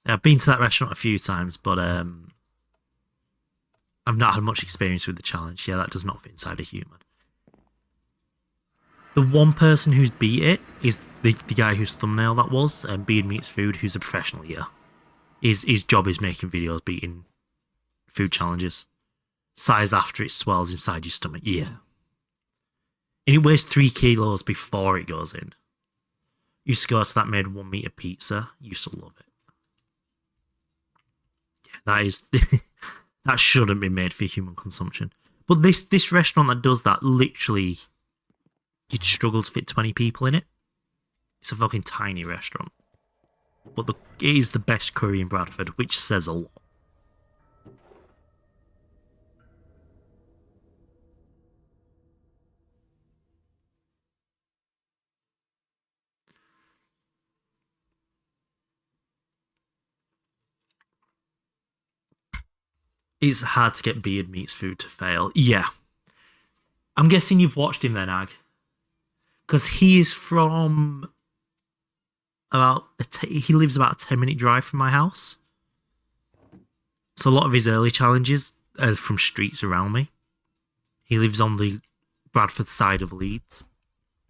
I've been to that restaurant a few times, but I've not had much experience with the challenge. Yeah, that does not fit inside a human. The one person who's beat it is the guy whose thumbnail that was, Beard Meats Food, who's a professional eater. His job is making videos beating food challenges. Size after it swells inside your stomach. Yeah. And it weighs 3 kilos before it goes in. Used to go to that made 1 meter pizza. Used to love it. Yeah, that is that shouldn't be made for human consumption. But this restaurant that does that, literally, you'd struggle to fit 20 people in it. It's a fucking tiny restaurant. But it is the best curry in Bradford, which says a lot. It's hard to get Beard Meats Food to fail. Yeah. I'm guessing you've watched him then, Ag. Because he is from he lives about a 10-minute drive from my house. So a lot of his early challenges are from streets around me. He lives on the Bradford side of Leeds.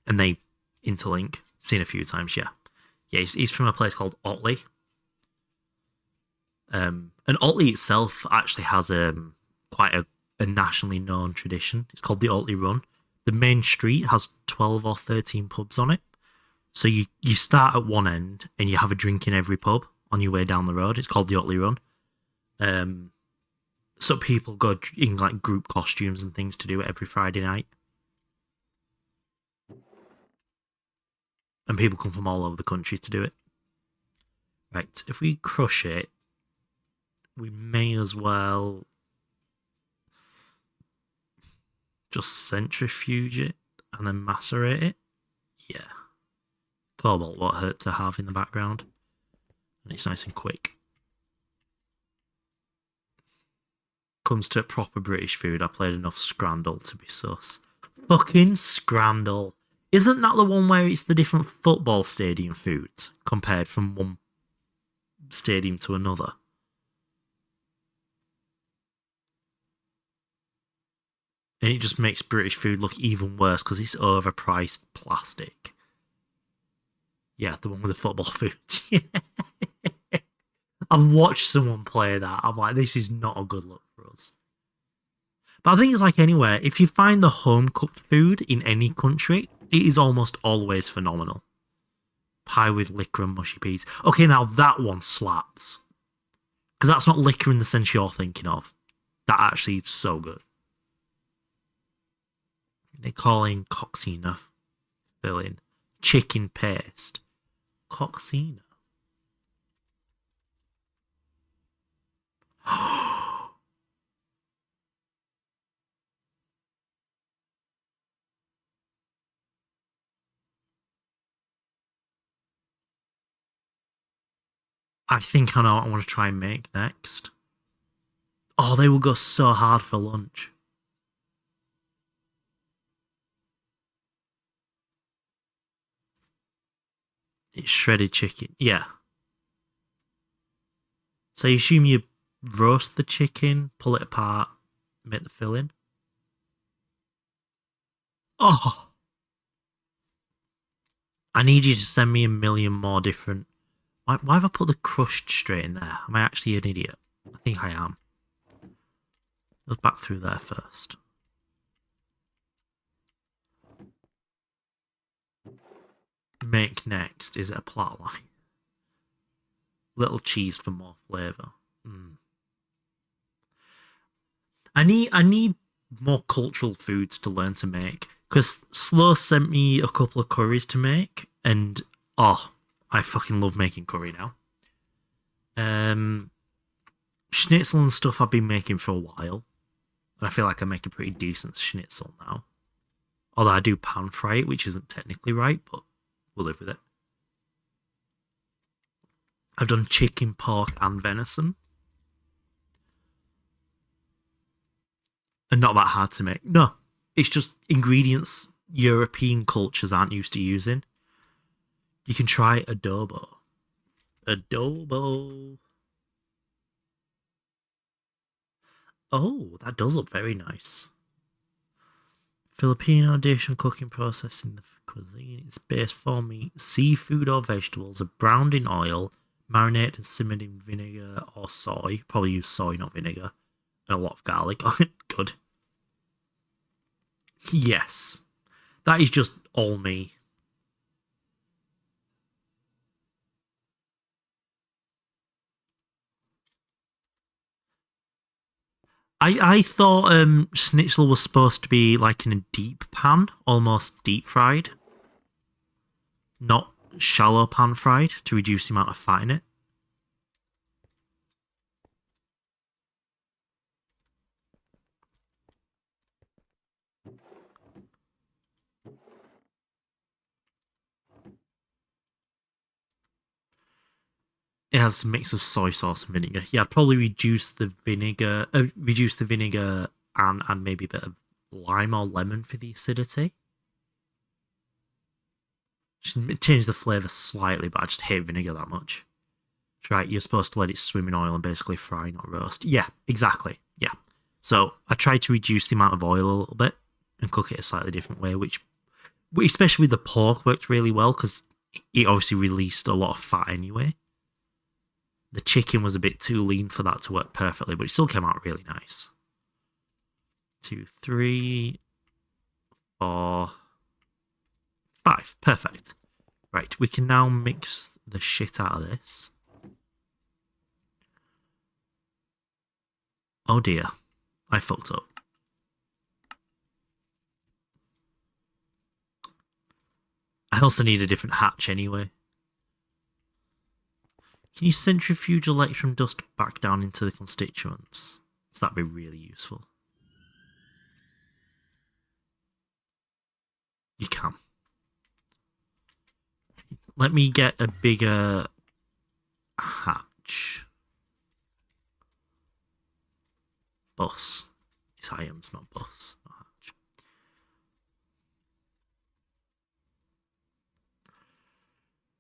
And they interlink. Seen a few times, yeah. Yeah, he's from a place called Otley. And Otley itself actually has quite a nationally known tradition. It's called the Otley Run. The main street has 12 or 13 pubs on it. So you start at one end and you have a drink in every pub on your way down the road. It's called the Otley Run. So people go in like group costumes and things to do it every Friday night. And people come from all over the country to do it. Right, if we crush it, we may as well just centrifuge it and then macerate it. Yeah. Cobalt won't hurt to have in the background. And it's nice and quick. Comes to proper British food, I played enough Scrandle to be sus. Fucking Scrandle. Isn't that the one where it's the different football stadium foods compared from one stadium to another? And it just makes British food look even worse because it's overpriced plastic. Yeah, the one with the football food. I've watched someone play that. I'm like, this is not a good look for us. But I think it's like anywhere. If you find the home-cooked food in any country, it is almost always phenomenal. Pie with liquor and mushy peas. Okay, now that one slaps. Because that's not liquor in the sense you're thinking of. That actually is so good. They're calling coxina filling. Chicken paste. Coxina. I think I know what I want to try and make next. Oh, they will go so hard for lunch. It's shredded chicken. Yeah. So you assume you roast the chicken, pull it apart, make the filling. Oh. I need you to send me a million more different... Why have I put the crushed straight in there? Am I actually an idiot? I think I am. Let's back through there first. Make next. Is it a plot line? Little cheese for more flavour. I need more cultural foods to learn to make. Because Slow sent me a couple of curries to make, and I fucking love making curry now. Schnitzel and stuff I've been making for a while, and I feel like I make a pretty decent schnitzel now. Although I do pan fry it, which isn't technically right, but we'll live with it. I've done chicken, pork, and venison. And not that hard to make. No, it's just ingredients European cultures aren't used to using. You can try adobo. Adobo. Oh, that does look very nice. Filipino dish and cooking process in the cuisine. It's based for meat, seafood, or vegetables are browned in oil, marinated and simmered in vinegar or soy. Probably use soy, not vinegar. And a lot of garlic. Good. Yes. That is just all me. I thought schnitzel was supposed to be like in a deep pan, almost deep fried. Not shallow pan fried to reduce the amount of fat in it. It has a mix of soy sauce and vinegar. Yeah, I'd probably reduce the vinegar and maybe a bit of lime or lemon for the acidity. Change the flavour slightly, but I just hate vinegar that much. Right, you're supposed to let it swim in oil and basically fry, not roast. Yeah, exactly. Yeah. So I tried to reduce the amount of oil a little bit and cook it a slightly different way, which, especially with the pork, worked really well because it obviously released a lot of fat anyway. The chicken was a bit too lean for that to work perfectly, but it still came out really nice. 2, 3, 4, 5. Perfect. Right, we can now mix the shit out of this. Oh dear, I fucked up. I also need a different hatch anyway. Can you centrifuge electrum dust back down into the constituents? So that'd be really useful. You can. Let me get a bigger hatch. Bus. It's IAMS, not bus, not hatch.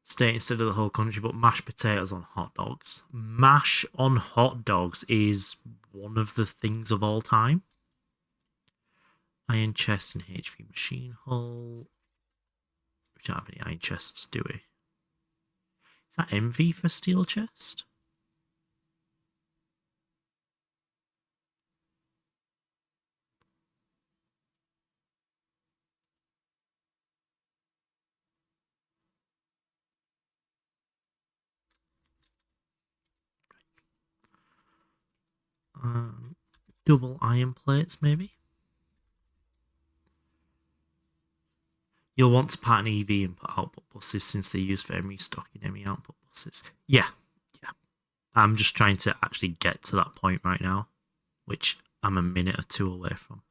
State instead of the whole country, but mashed potatoes on hot dogs. Mash on hot dogs is one of the things of all time. Iron chest and HV machine hull. We don't have any iron chests, do we? Is that MV for steel chest? Double iron plates, maybe? You'll want to pattern EV input output buses since they're used for ME stocking ME output buses. Yeah. I'm just trying to actually get to that point right now, which I'm a minute or two away from.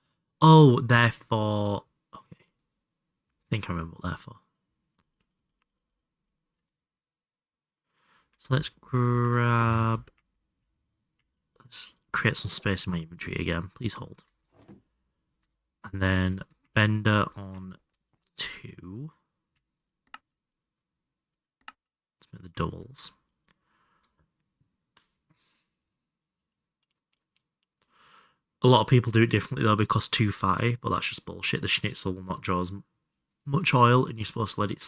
Oh, therefore... Okay. I think I remember what therefore. So let's grab... Let's create some space in my inventory again. Please hold. And then Bender on 2. Let's make the doubles. A lot of people do it differently though because too fatty, but that's just bullshit. The schnitzel will not draw as much oil, and you're supposed to let it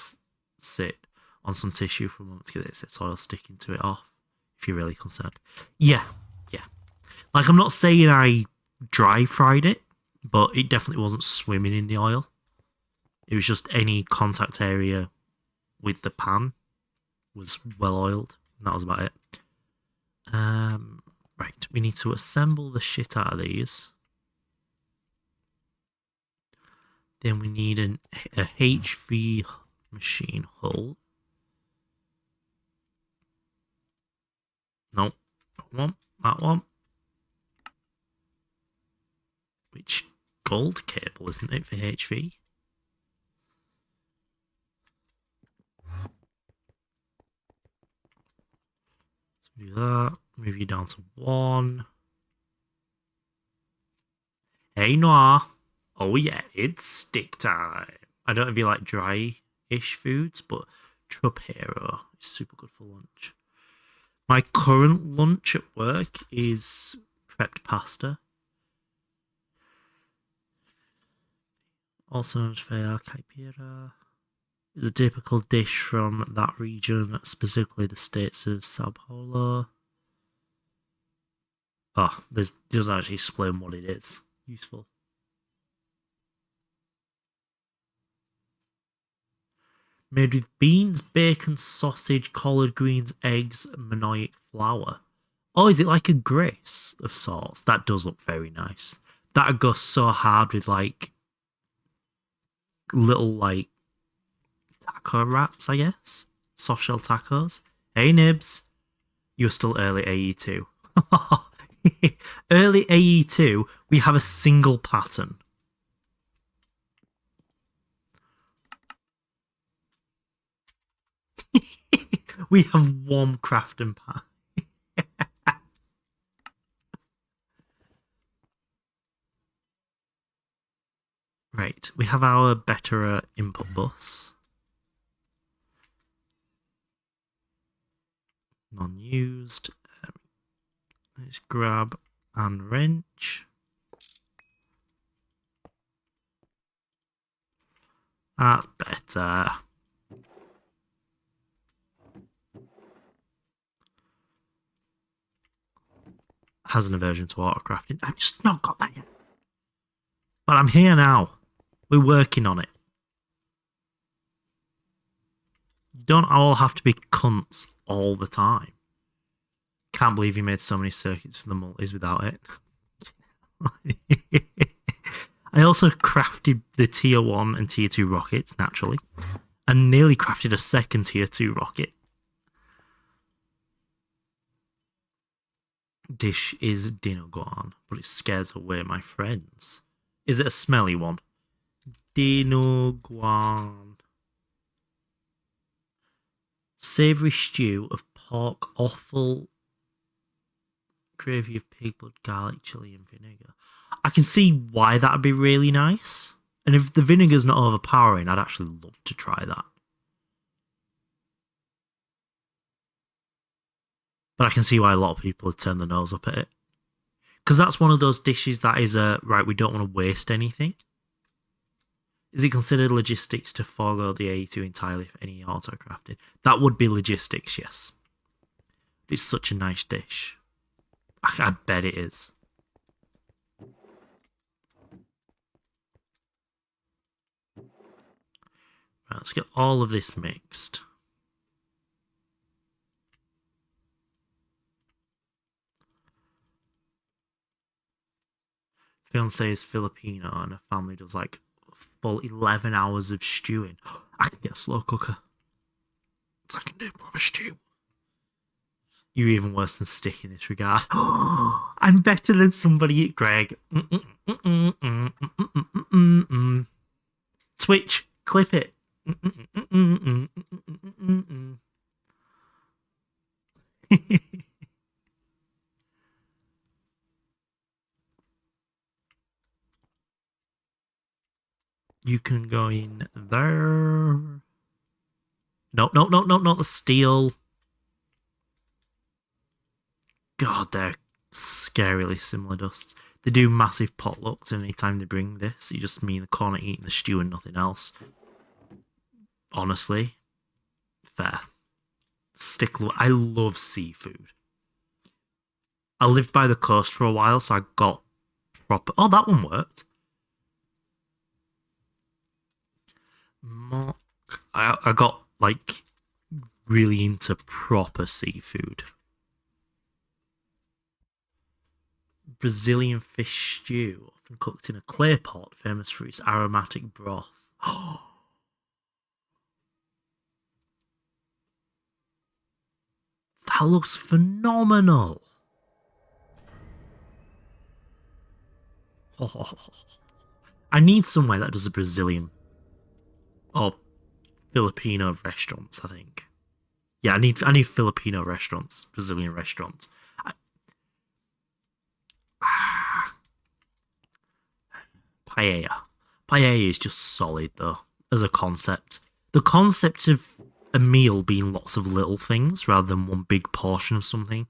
sit on some tissue for a moment to get its oil sticking to it off if you're really concerned. Yeah. Like, I'm not saying I dry fried it, but it definitely wasn't swimming in the oil. It was just any contact area with the pan was well oiled, and that was about it. Right, we need to assemble the shit out of these. Then we need a HV machine hull. Nope, that one. Which gold cable, isn't it, for HV? So do that. Move you down to 1. Hey, Noir. Oh, yeah, it's stick time. I don't know if you like dry-ish foods, but Trub Hero is super good for lunch. My current lunch at work is prepped pasta. Also known as Fea Caipira. It's a typical dish from that region, specifically the states of Sao Paulo. Oh, this doesn't actually explain what it is. Useful. Made with beans, bacon, sausage, collard greens, eggs, and manoic flour. Oh, is it like a grace of sorts? That does look very nice. That'd go so hard with like little like taco wraps, I guess. Soft shell tacos. Hey Nibs, you're still early AE2. Early AE2, we have a single pattern. We have one crafting pattern. Right, we have our better input bus. Non-used. Let's grab and wrench. That's better. Has an aversion to autocrafting. I've just not got that yet. But I'm here now. We're working on it. You don't all have to be cunts all the time. Can't believe you made so many circuits for the multis without it. I also crafted the tier 1 and tier 2 rockets, naturally. And nearly crafted a second tier 2 rocket. Dish is Dinoguan, but it scares away my friends. Is it a smelly one? Dinoguan. Savoury stew of pork, offal, gravy of pig blood, garlic, chilli, and vinegar. I can see why that'd be really nice. And if the vinegar's not overpowering, I'd actually love to try that. But I can see why a lot of people would turn their nose up at it. Because that's one of those dishes that is right, we don't want to waste anything. Is it considered logistics to forego the AE2 entirely for any autocrafting? That would be logistics, yes. It's such a nice dish. I bet it is. Right, let's get all of this mixed. Fiance is Filipino and her family does like full 11 hours of stewing. I can get a slow cooker. So I can do proper stew. You're even worse than Stick in this regard. I'm better than somebody at Greg. Twitch, clip it. You can go in there. No, not the steel. God, they're scarily similar dusts. They do massive potlucks, and anytime they bring this, you just me in the corner eating the stew and nothing else. Honestly, fair. I love seafood. I lived by the coast for a while, so I got proper. Oh, that one worked. I got like really into proper seafood. Brazilian fish stew, often cooked in a clay pot, famous for its aromatic broth. That looks phenomenal. I need somewhere that does a Brazilian or Filipino restaurants, I think. Yeah, I need Filipino restaurants, Brazilian restaurants. Paella. Paella is just solid though, as a concept. The concept of a meal being lots of little things rather than one big portion of something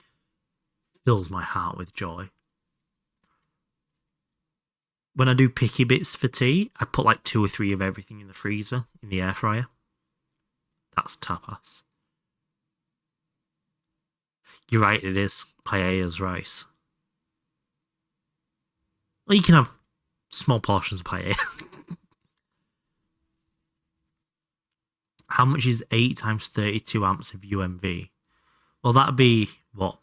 fills my heart with joy. When I do picky bits for tea, I put like 2 or 3 of everything in the freezer, in the air fryer. That's tapas. You're right, it is. Paella's rice. Well, you can have small portions of paella. How much is 8 times 32 amps of UMV? Well, that'd be, what?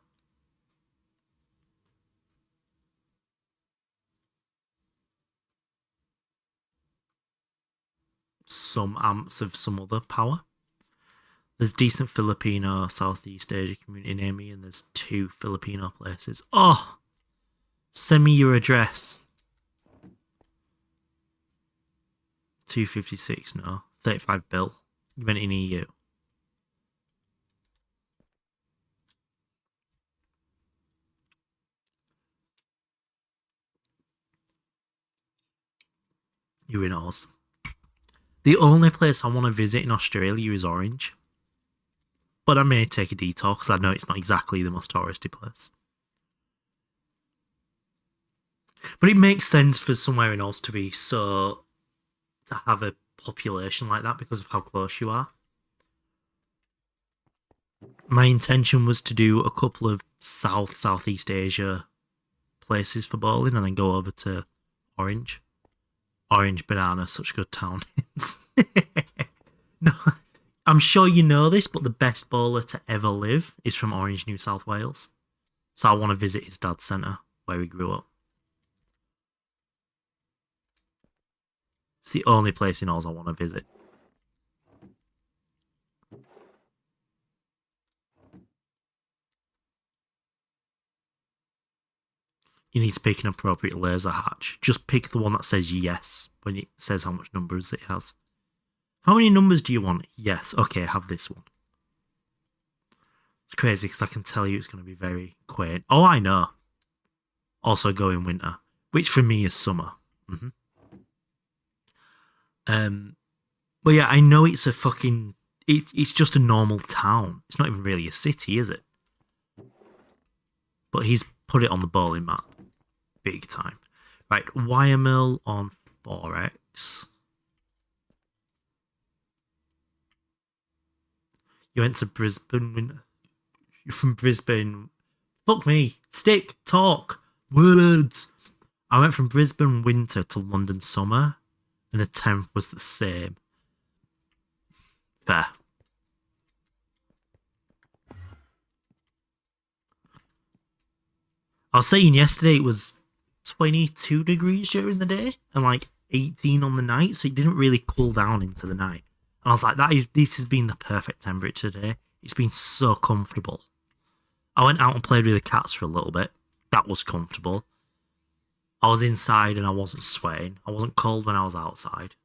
Some amps of some other power. There's decent Filipino Southeast Asia community near me, and there's 2 Filipino places. Oh! Send me your address. 256, no. 35 bill. You meant in EU. You're in Oz. The only place I want to visit in Australia is Orange. But I may take a detour because I know it's not exactly the most touristy place. But it makes sense for somewhere in Oz to be so... to have a population like that because of how close you are. My intention was to do a couple of Southeast Asia places for bowling and then go over to Orange. Orange Banana, such a good town. No, I'm sure you know this, but the best bowler to ever live is from Orange, New South Wales. So I want to visit his dad's centre where he grew up. It's the only place in Oz I want to visit. You need to pick an appropriate laser hatch. Just pick the one that says yes when it says how much numbers it has. How many numbers do you want? Yes. Okay, have this one. It's crazy because I can tell you it's going to be very quaint. Oh, I know. Also go in winter, which for me is summer. But yeah, I know it's a fucking... It's just a normal town. It's not even really a city, is it? But he's put it on the bowling map. Big time. Right, Wyomil on 4x. You went to Brisbane. You're from Brisbane. Fuck me. Stick. Talk. Words. I went from Brisbane winter to London summer, and the temp was the same. Fair. I was saying yesterday it was 22 degrees during the day and like 18 on the night, so it didn't really cool down into the night. And I was like, this has been the perfect temperature today. It's been so comfortable. I went out and played with the cats for a little bit. That was comfortable. I was inside and I wasn't sweating. I wasn't cold when I was outside.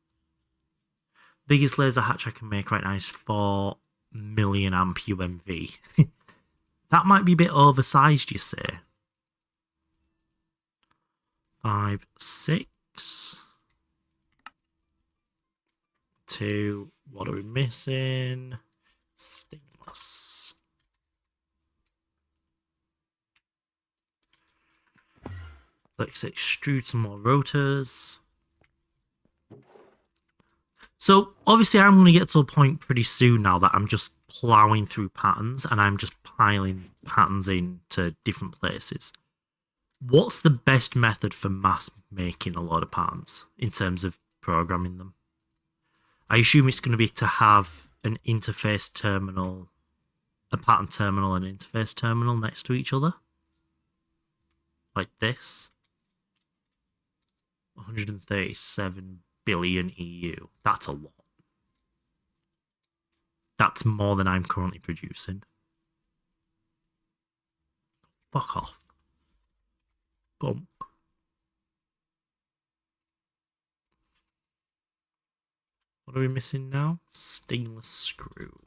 Biggest laser hatch I can make right now is 4 million amp UMV. That might be a bit oversized, you say. 5, 6. 2. What are we missing? Stingless. Let's extrude some more rotors. So obviously I'm going to get to a point pretty soon now that I'm just plowing through patterns and I'm just piling patterns into different places. What's the best method for mass making a lot of patterns in terms of programming them? I assume it's going to be to have an interface terminal, a pattern terminal, and an interface terminal next to each other. Like this. 137 billion EU. That's a lot. That's more than I'm currently producing. Fuck off. Bump. What are we missing now? Stainless screw.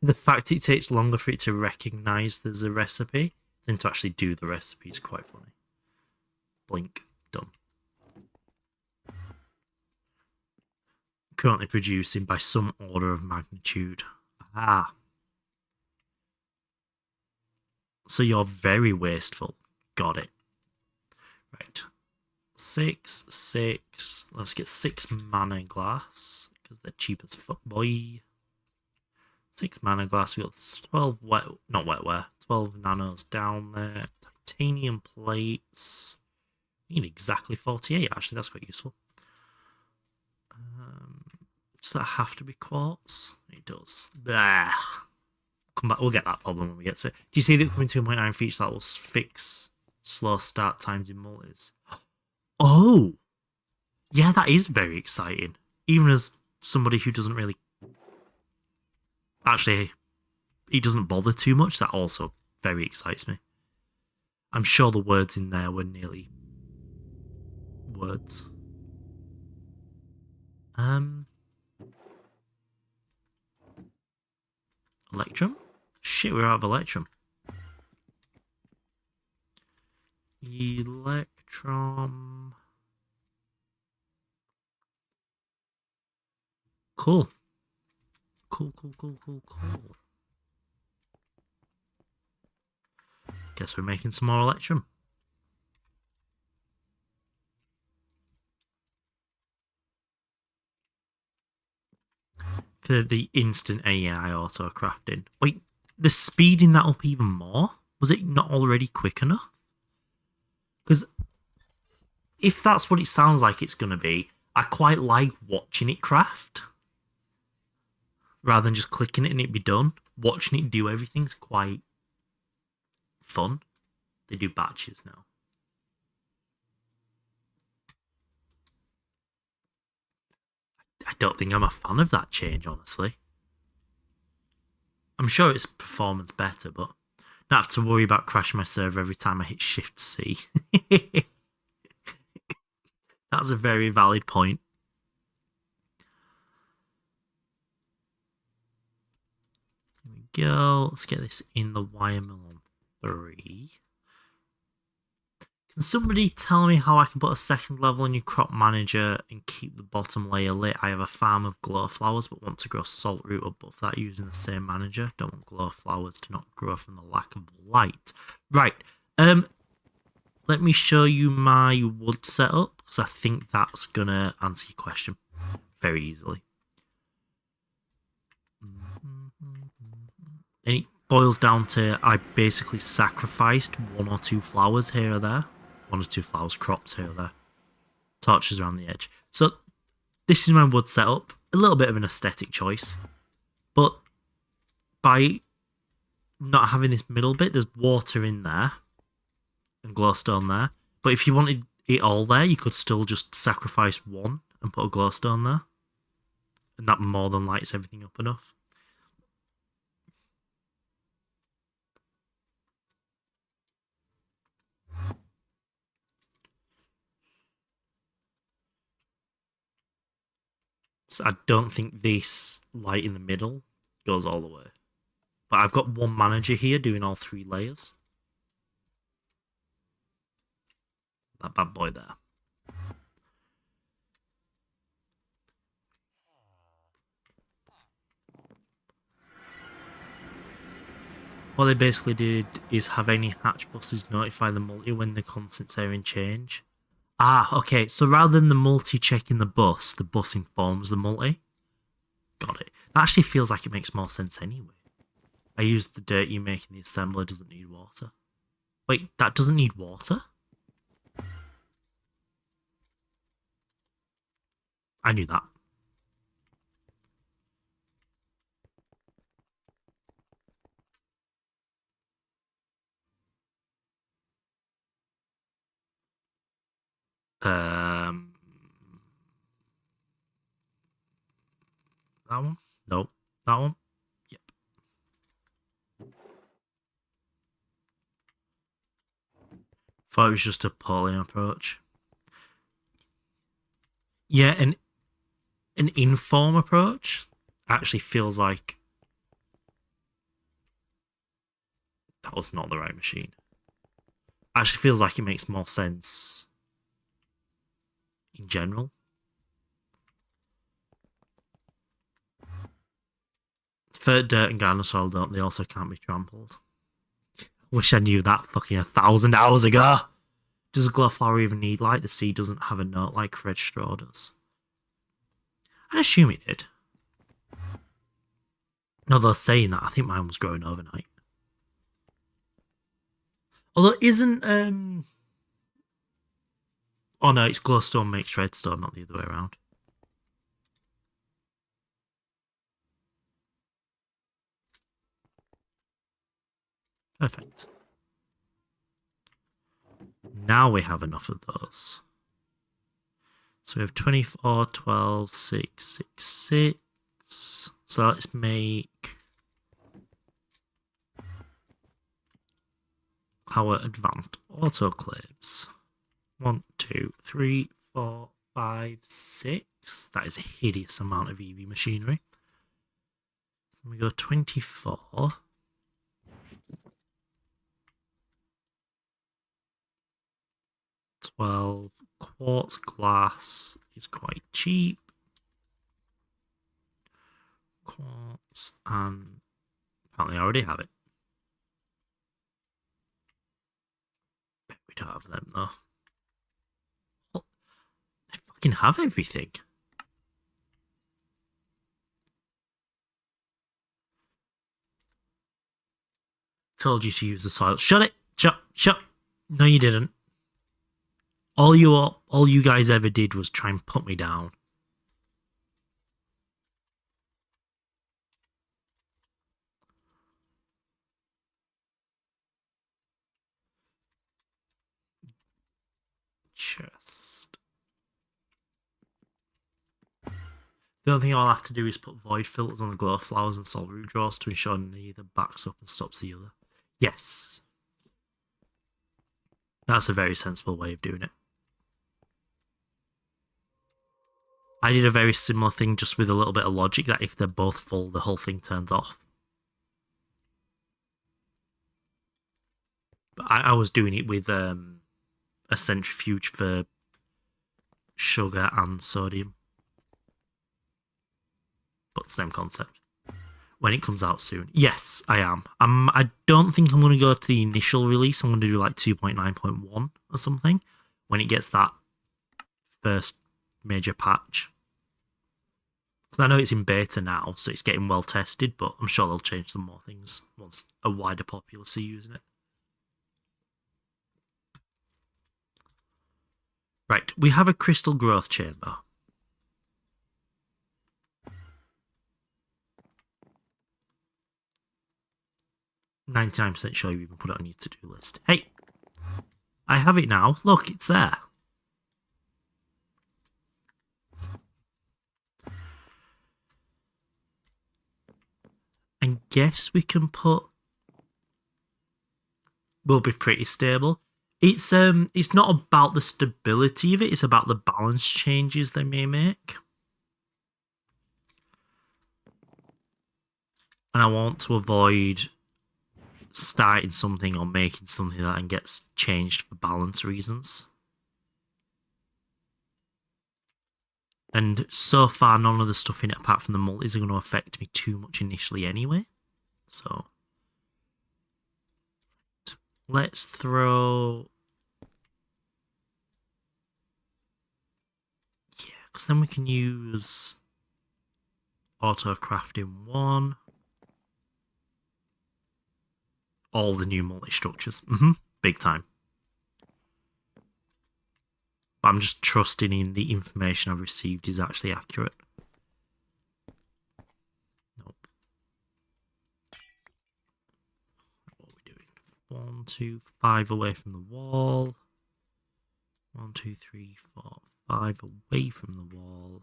The fact it takes longer for it to recognize there's a recipe than to actually do the recipe is quite funny. Blink. Done. Currently producing by some order of magnitude. Ah. So you're very wasteful. Got it. Right. 6, 6. Let's get 6 mana glass because they're cheap as fuck, boy. 6 mana glass. We got 12 not wetware. 12 nanos down there. Titanium plates. We need exactly 48. Actually, that's quite useful. Does that have to be quartz? It does. Blah. Come back. We'll get that problem when we get to it. Do you see that coming 2.9 features that will fix slow start times in multis? Oh, yeah, that is very exciting. Even as somebody who doesn't really, actually, he doesn't bother too much. That also very excites me. I'm sure the words in there were nearly words. Electrum? Shit, we're out of Electrum. Electrum. Cool. Cool. Guess we're making some more Electrum. For the instant AI auto crafting. Wait, the speeding that up even more? Was it not already quick enough? Because if that's what it sounds like it's going to be, I quite like watching it craft. Rather than just clicking it and it be done. Watching it do everything's quite fun. They do batches now. I don't think I'm a fan of that change, honestly. I'm sure it's performance better, but not have to worry about crashing my server every time I hit Shift C. That's a very valid point. There we go. Let's get this in the wire mill on 3. Can somebody tell me how I can put a second level in your crop manager and keep the bottom layer lit? I have a farm of glow flowers but want to grow salt root above that using the same manager. Don't want glow flowers to not grow from the lack of light. Right. Let me show you my wood setup because I think that's going to answer your question very easily. And it boils down to I basically sacrificed 1 or 2 flowers here or there. 1 or 2 flowers crops here or there. Torches around the edge. So this is my wood setup. A little bit of an aesthetic choice. But by not having this middle bit, there's water in there. And glowstone there. But if you wanted it all there, you could still just sacrifice 1 and put a glowstone there. And that more than lights everything up enough. So I don't think this light in the middle goes all the way. But I've got one manager here doing all 3 layers. That bad boy there. What they basically did is have any hatch buses notify the multi when the contents area change. Ah, okay. So rather than the multi checking the bus informs the multi. Got it. That actually feels like it makes more sense anyway. I use the dirt you make in the assembler doesn't need water. Wait, that doesn't need water? I knew that. Um, that one? Nope. That one? Yep. Thought it was just a polling approach. Yeah, an inform approach actually feels like that was not the right machine. Actually feels like it makes more sense in general. For dirt and garden soil, don't they also can't be trampled? Wish I knew that fucking 1,000 hours ago. Does a glowflower even need light? The seed doesn't have a note like red straw does. I'd assume it did. Although saying that, I think mine was growing overnight. Although isn't oh no, it's glowstone makes redstone, not the other way around. Perfect. Now we have enough of those. So we have 24, 12, 6, 6, 6. So let's make our advanced autoclaves. 1, 2, 3, 4, 5, 6. That is a hideous amount of EV machinery. So we go 24. 12. Quartz glass is quite cheap. Quartz, and apparently I already have it. Bet we don't have them though. What? I fucking have everything. Told you to use the soil. Shut it! Shut! No, you didn't. All you guys ever did was try and put me down. Chest. The only thing I'll have to do is put void filters on the glow flowers and soul root drawers to ensure neither backs up and stops the other. Yes. That's a very sensible way of doing it. I did a very similar thing just with a little bit of logic that if they're both full, the whole thing turns off. But I was doing it with a centrifuge for sugar and sodium. But same concept. When it comes out soon. Yes, I am. I don't think I'm going to go to the initial release. I'm going to do like 2.9.1 or something when it gets that first major patch. I know it's in beta now, so it's getting well tested, but I'm sure they'll change some more things once a wider populace are using it. Right, we have a crystal growth chamber. %99 sure you even put it on your to-do list. Hey, I have it now. Look, it's there. I guess we can put... Will be pretty stable. It's not about the stability of it, it's about the balance changes they may make. And I want to avoid starting something or making something that then gets changed for balance reasons. And so far, none of the stuff in it, apart from the multis, are going to affect me too much initially anyway. So let's throw Because then we can use auto crafting 1. All the new multi-structures. Big time. But I'm just trusting in the information I've received is actually accurate. Nope. What are we doing? 1, 2, 5 away from the wall. 1, 2, 3, 4, 5 away from the wall.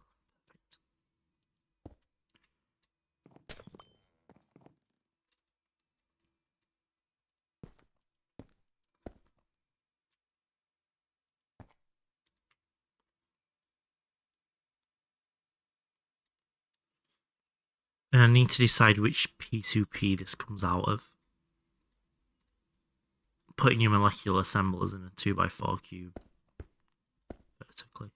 And I need to decide which P2P this comes out of. Putting your molecular assemblers in a 2x4 cube vertically.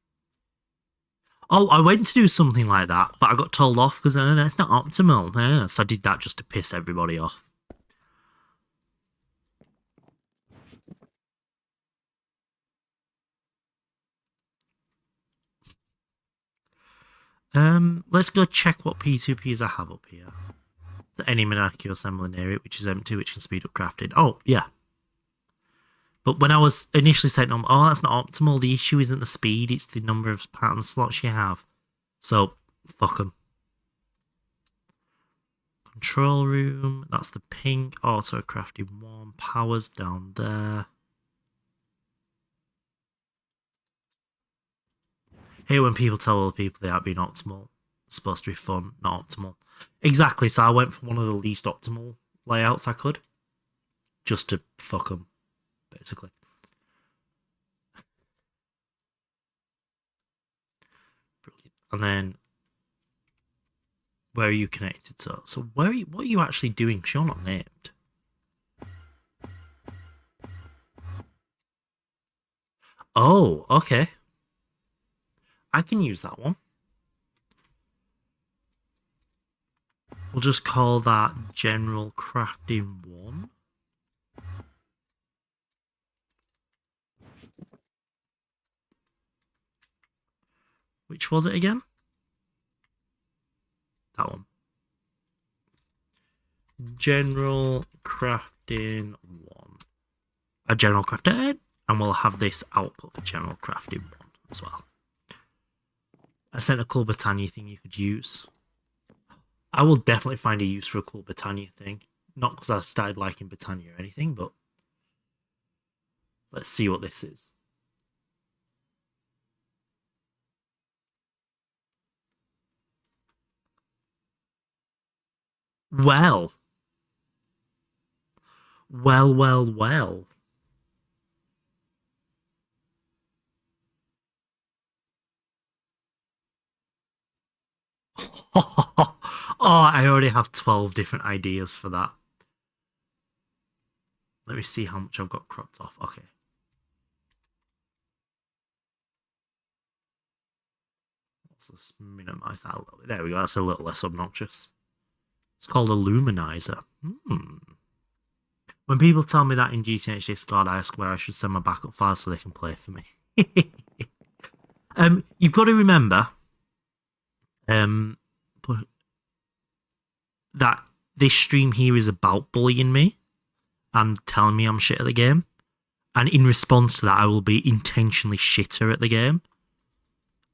Oh, I went to do something like that, but I got told off because that's not optimal. Yeah, so I did that just to piss everybody off. Let's go check what P2Ps I have up here. Any molecular assembling area, which is empty, which can speed up crafting. Oh, yeah. But when I was initially saying, oh, that's not optimal, the issue isn't the speed, it's the number of pattern slots you have. So, fuck them. Control room, that's the pink, auto crafting 1, powers down there. Hate when people tell other people they aren't being optimal. It's supposed to be fun, not optimal. Exactly, so I went for one of the least optimal layouts I could. Just to fuck them, basically. Brilliant. And then, where are you connected to? So what are you actually doing? Because you're not named. Oh, okay. I can use that one. We'll just call that General Crafting 1. Which was it again? That one. General Crafting 1. A General Crafting, and we'll have this output for General Crafting 1 as well. I sent a cool Britannia thing you could use. I will definitely find a use for a cool Britannia thing. Not because I started liking Britannia or anything, but let's see what this is. Well. Well. Oh, I already have 12 different ideas for that. Let me see how much I've got cropped off. Okay. Let's just minimize that a little bit. There we go. That's a little less obnoxious. It's called a luminizer. When people tell me that in GTNH Discord, I ask where I should send my backup files so they can play for me. You've got to remember that this stream here is about bullying me and telling me I'm shit at the game. And in response to that, I will be intentionally shitter at the game.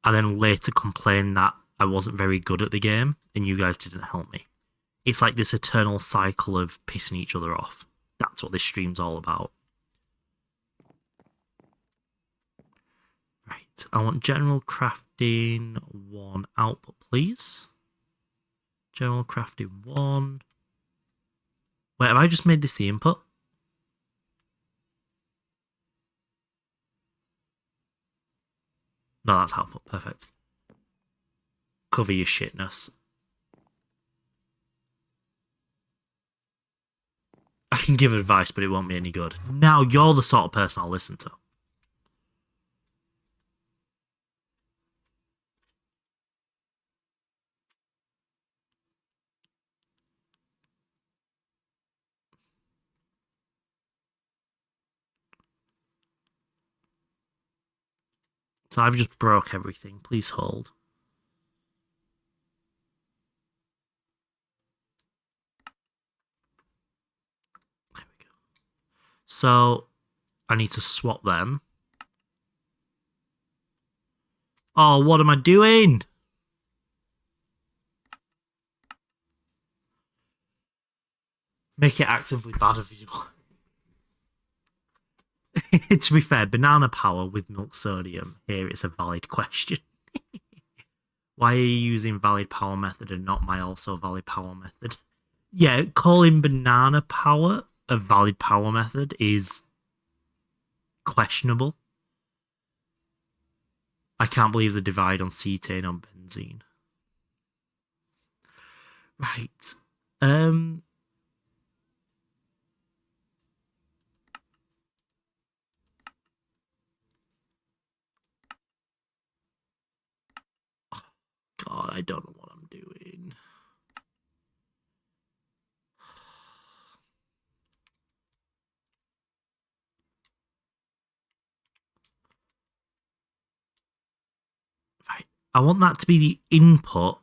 And then later complain that I wasn't very good at the game and you guys didn't help me. It's like this eternal cycle of pissing each other off. That's what this stream's all about. Right. I want General Crafting 1 output, please. General Crafting 1. Wait, have I just made this the input? No, that's output. Perfect. Cover your shitness. I can give advice, but it won't be any good. Now you're the sort of person I'll listen to. So I've just broke everything. Please hold. There we go. So I need to swap them. Oh, what am I doing? Make it actively bad of you. To be fair, banana power with milk sodium. Here it's a valid question. Why are you using valid power method and not my also valid power method? Yeah, calling banana power a valid power method is questionable. I can't believe the divide on cetane on benzene. Right. God, I don't know what I'm doing. Right. I want that to be the input.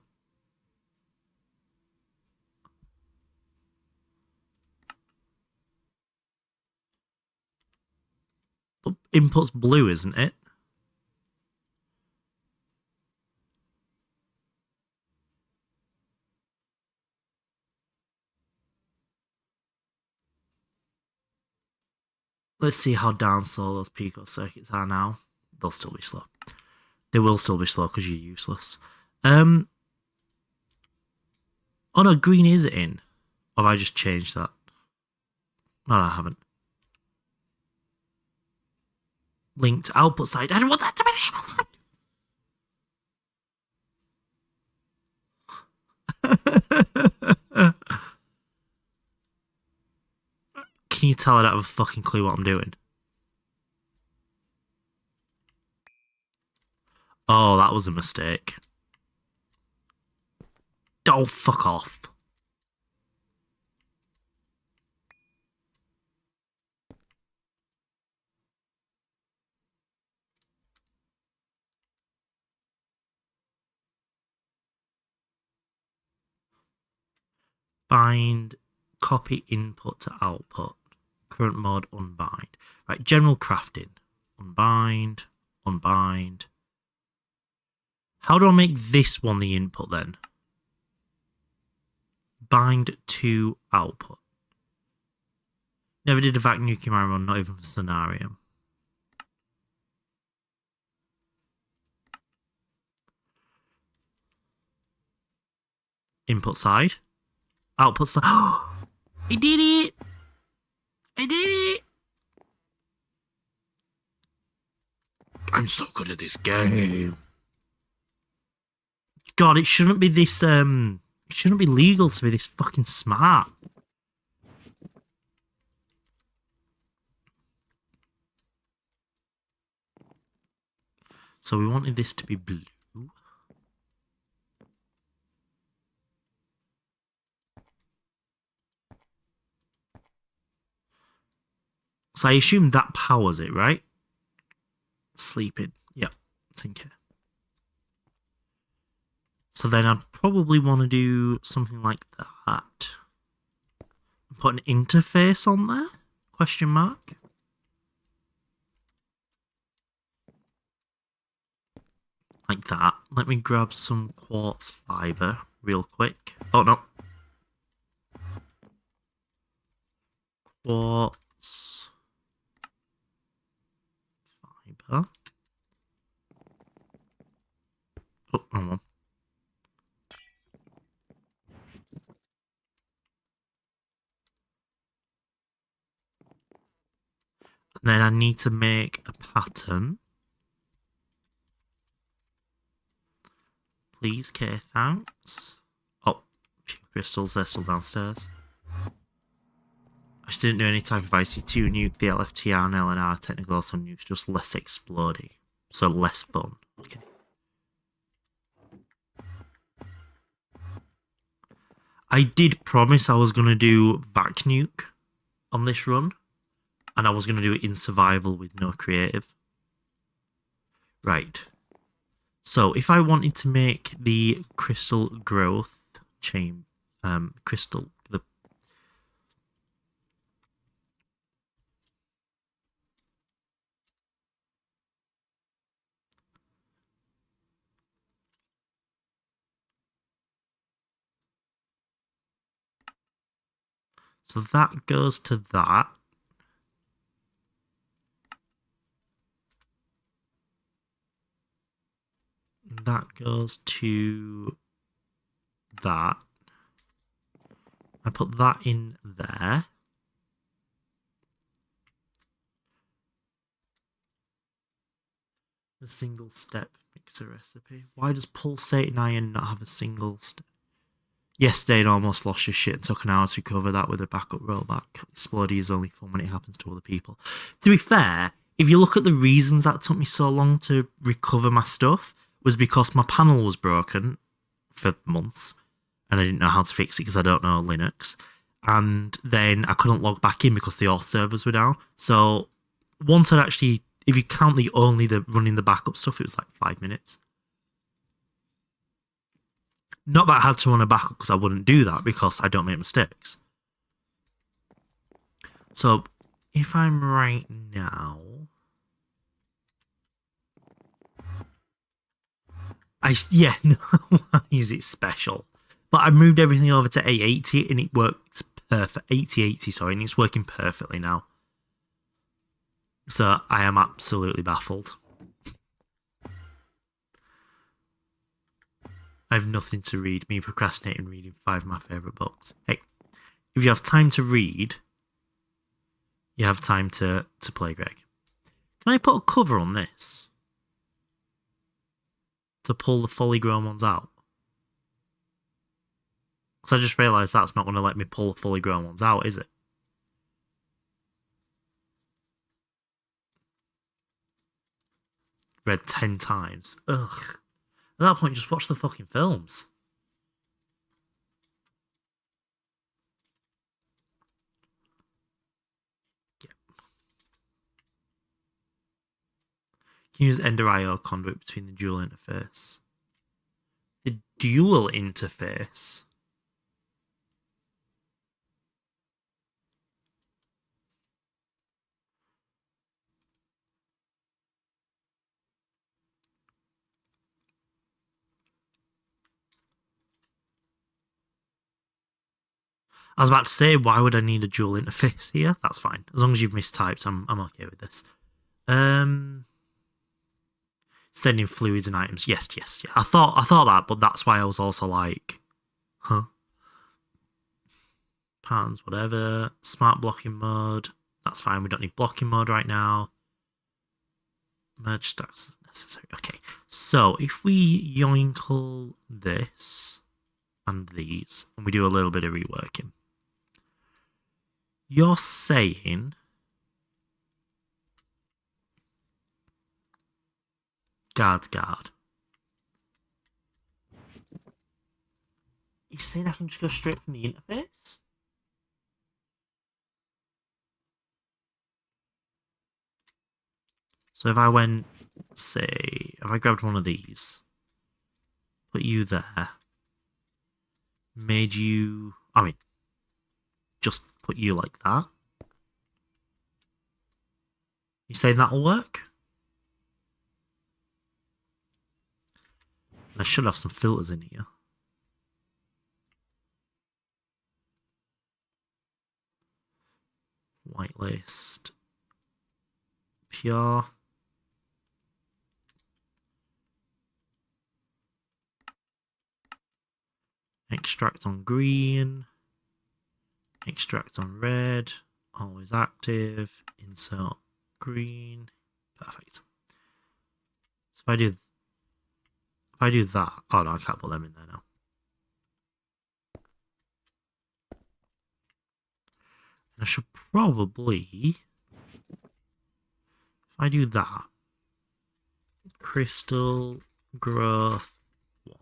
But input's blue, isn't it? Let's see how down slow those pico circuits are now. They'll still be slow. They will still be slow because you're useless. Oh no, green is in. Or have I just changed that? No, I haven't. Linked output side. I don't want that to be the Can you tell I don't have a fucking clue what I'm doing? Oh, that was a mistake. Oh, fuck off. Bind, copy input to output. Current mode, unbind. Right, general crafting. Unbind, unbind. How do I make this one the input then? Bind to output. Never did a vacuum nuclear run, not even for scenario. Input side. Output side. I did it! I did it! I'm so good at this game. God, it shouldn't be this, it shouldn't be legal to be this fucking smart. So we wanted this to be blue. So I assume that powers it, right? Sleeping. Yep. Take care. So then I'd probably want to do something like that. Put an interface on there? Question mark. Like that. Let me grab some quartz fiber real quick. Oh no. Quartz fiber. Oh, wrong one. And then I need to make a pattern. Please, K, thanks. Oh, few crystals, they're still downstairs. I just didn't do any type of IC2 nuke, the LFTR and LNR technical also nukes, just less explodey. So less fun. Okay. I did promise I was going to do vac nuke on this run. And I was going to do it in survival with no creative. Right. So if I wanted to make the crystal growth chain, crystal, so that goes to that. That goes to that. I put that in there. A single step mixer recipe. Why does pulsating iron not have a single step? Yesterday, it almost lost your shit and took an hour to recover that with a backup rollback. Exploding is only fun when it happens to other people. To be fair, if you look at the reasons that took me so long to recover my stuff, was because my panel was broken for months and I didn't know how to fix it because I don't know Linux. And then I couldn't log back in because the auth servers were down. So once I'd actually, if you count the running the backup stuff, it was like 5 minutes. Not that I had to run a backup because I wouldn't do that because I don't make mistakes. So if I'm right now, why is it special? But I moved everything over to A80 and it works perfect. 8080, sorry, and it's working perfectly now. So I am absolutely baffled. I have nothing to read. Me procrastinating reading 5 of my favourite books. Hey, if you have time to read, you have time to play, Greg. Can I put a cover on this? To pull the fully grown ones out? Because I just realised that's not going to let me pull the fully grown ones out, is it? Read 10 times. Ugh. At that point, just watch the fucking films. Yeah. Can you use Ender.io conduit between the dual interface? The dual interface? I was about to say, why would I need a dual interface here? That's fine. As long as you've mistyped, I'm okay with this. Sending fluids and items. Yes. I thought that, but that's why I was also like, huh? Patterns, whatever. Smart blocking mode. That's fine. We don't need blocking mode right now. Merge stacks is necessary. Okay. So if we yoinkle this and these, and we do a little bit of reworking, you're saying guard. You're saying I can just go straight from the interface? So if I went, say, if I grabbed one of these, put you there, made you, just put you like that. You saying that'll work? And I should have some filters in here. Whitelist. Pure. Extract on green. Extract on red. Always active. Insert green. Perfect. So if I do that, oh no, I can't put them in there now. And I should probably, if I do that, crystal growth 1.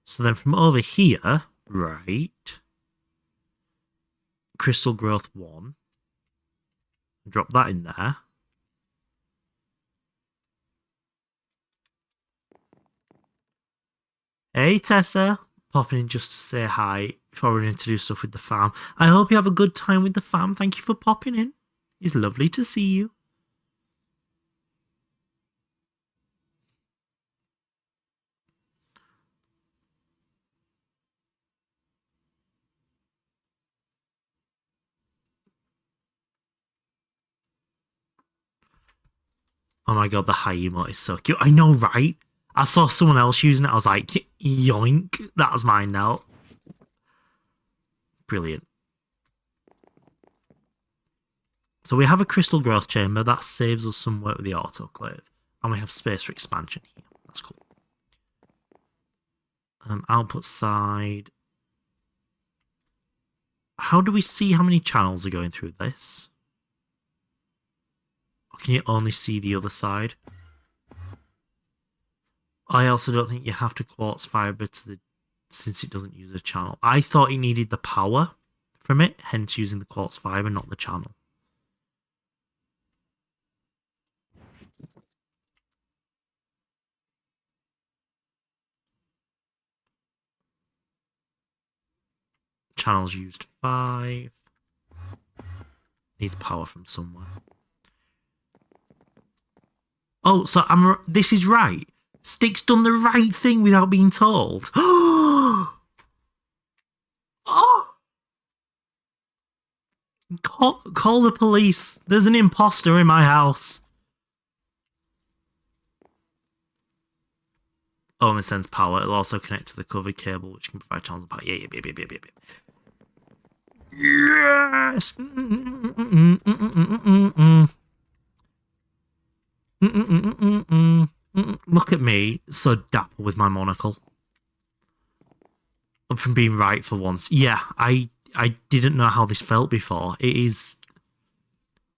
So then from over here, right, crystal growth 1, drop that in there. Hey Tessa, popping in just to say hi before we introduce stuff with the fam. I hope you have a good time with the fam. Thank you for popping in. It's lovely to see you. Oh my god, the high emote is so cute. I know, right? I saw someone else using it. I was like, yoink, that's mine now. Brilliant. So we have a crystal growth chamber. That saves us some work with the autoclave. And we have space for expansion here. That's cool. Output side. How do we see how many channels are going through this? Or can you only see the other side? I also don't think you have to quartz fiber to the, since it doesn't use a channel. I thought it needed the power from it, hence using the quartz fiber, not the channel. Channels used 5. Needs power from somewhere. Oh, so this is right. Stick's done the right thing without being told. Oh! Call the police. There's an imposter in my house. Only sends power. It'll also connect to the covered cable, which can provide channels of power. Yeah. Yes! Look at me, so dapper with my monocle. I'm from being right for once. Yeah, I didn't know how this felt before. It is...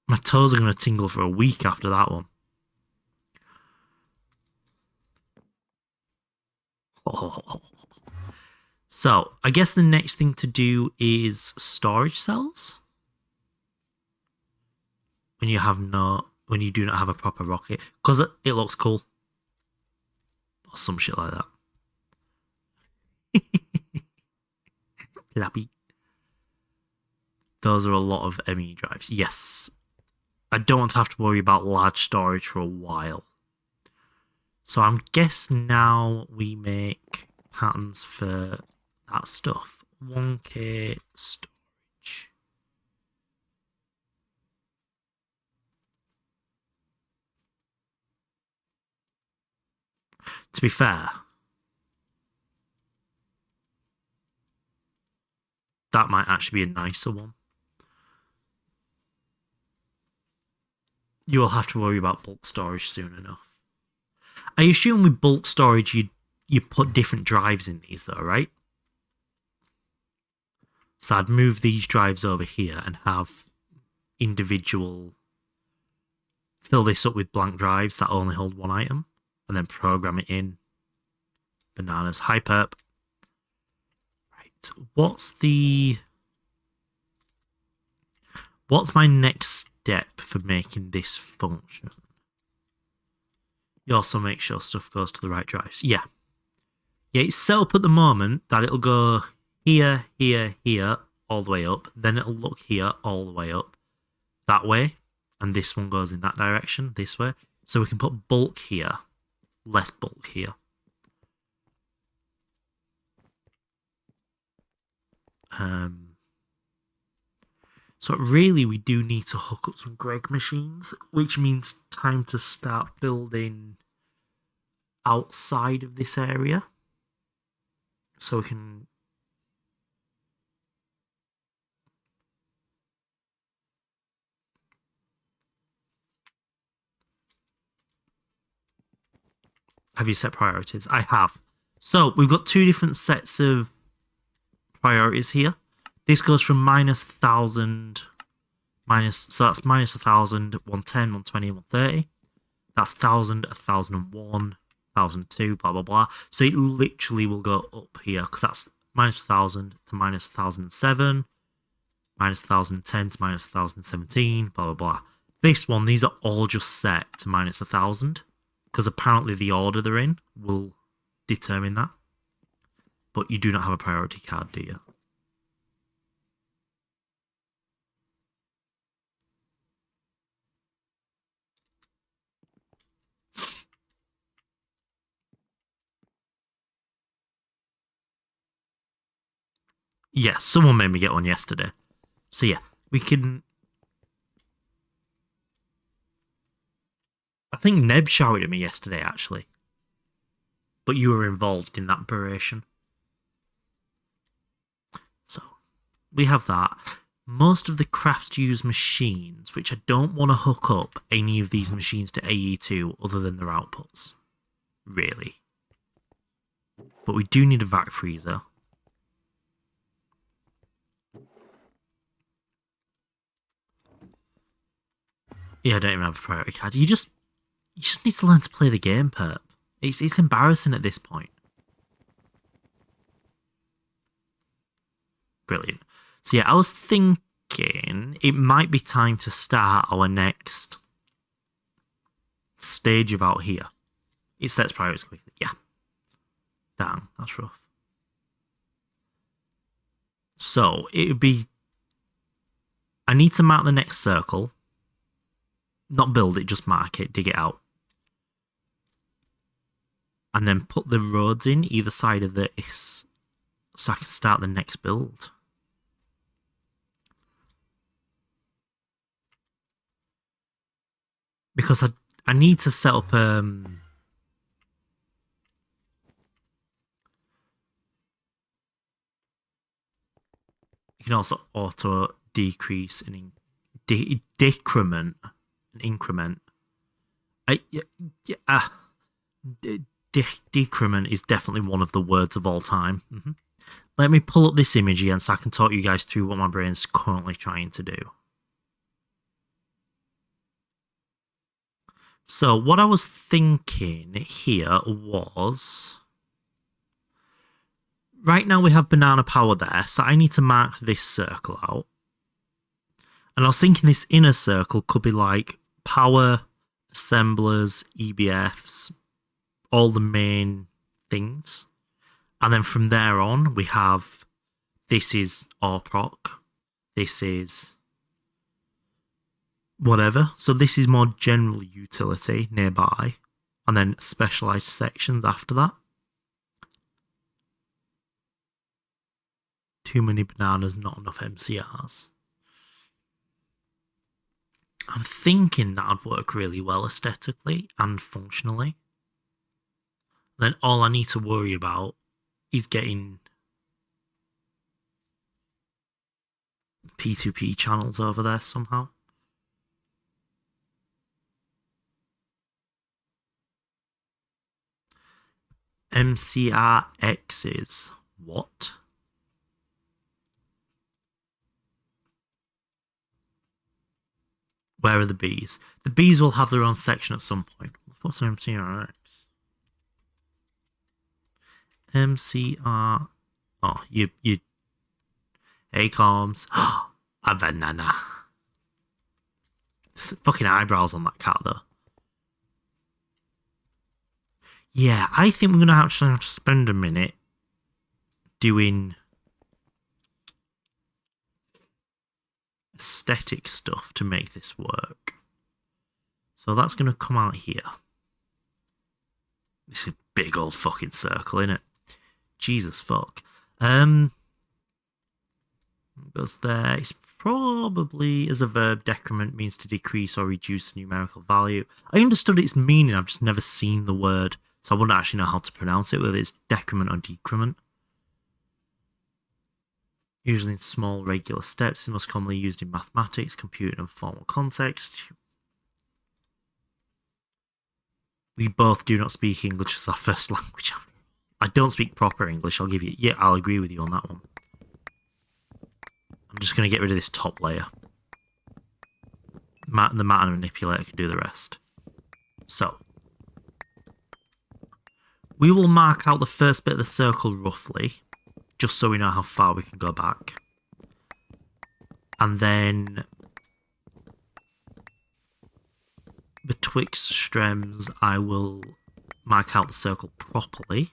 My toes are going to tingle for a week after that one. Oh. So, I guess the next thing to do is storage cells. When you do not have a proper rocket. Because it looks cool. Or some shit like that. Lappy. Those are a lot of ME drives. Yes. I don't want to have to worry about large storage for a while. So I'm guessing now we make patterns for that stuff. 1K storage. To be fair, that might actually be a nicer one. You will have to worry about bulk storage soon enough. I assume with bulk storage you put different drives in these though, right? So I'd move these drives over here and have individual... Fill this up with blank drives that only hold one item. And then program it in. Bananas. Hi, perp. Right. What's my next step for making this function? You also make sure stuff goes to the right drives. Yeah, it's set up at the moment that it'll go here, all the way up. Then it'll look here, all the way up. That way. And this one goes in that direction, this way. So we can put bulk here, less bulk here. So really we do need to hook up some Greg machines, which means time to start building outside of this area. So we can... Have you set priorities? I have. So we've got two different sets of priorities here. This goes from -1,000, so that's -1,000, 110, 120, 130. That's 1,000, 1,001, 1,002, blah, blah, blah. So it literally will go up here because that's -1,000 to -1,007, -1,010 to -1,017, blah, blah, blah. This one, these are all just set to -1,000 because apparently the order they're in will determine that. But you do not have a priority card, do you? Yeah, someone made me get one yesterday. So yeah, we can... I think Neb shouted at me yesterday, actually. But you were involved in that operation. So, we have that. Most of the crafts use machines, which I don't want to hook up any of these machines to AE2 other than their outputs. Really. But we do need a vac freezer. Yeah, I don't even have a priority card. You just need to learn to play the game, Perp. It's embarrassing at this point. Brilliant. So yeah, I was thinking it might be time to start our next stage of out here. It sets priorities quickly. Yeah. Damn, that's rough. So it would be... I need to mark the next circle. Not build it, just mark it, dig it out. And then put the roads in either side of this so I can start the next build. Because I need to set up you can also auto decrease and decrement an increment. Decrement is definitely one of the words of all time. Let me pull up this image again so I can talk you guys through what my brain's currently trying to do. So what I was thinking here was... Right now we have banana power there, so I need to mark this circle out. And I was thinking this inner circle could be like power, assemblers, EBFs, all the main things. And then from there on, we have, this is ARPROC, this is whatever. So this is more general utility nearby, and then specialized sections after that. Too many bananas, not enough MCRs. I'm thinking that would work really well aesthetically and functionally. Then all I need to worry about is getting P2P channels over there somehow. MCRXs. What? Where are the bees? The bees will have their own section at some point. What's an MCRX? MCR. Oh, you. Acorns. A banana. Fucking eyebrows on that cat, though. Yeah, I think we're going to actually have to spend a minute doing aesthetic stuff to make this work. So that's going to come out here. This is a big old fucking circle, isn't it? Jesus fuck. Goes there. It's probably, as a verb, decrement means to decrease or reduce the numerical value. I understood its meaning, I've just never seen the word, so I wouldn't actually know how to pronounce it, whether it's decrement or decrement. Usually in small, regular steps, it's most commonly used in mathematics, computing, and formal context. We both do not speak English as our first language. I don't speak proper English, I'll give you... Yeah, I'll agree with you on that one. I'm just going to get rid of this top layer. The matter manipulator can do the rest. So, we will mark out the first bit of the circle roughly, just so we know how far we can go back. And then betwixt stems, I will mark out the circle properly.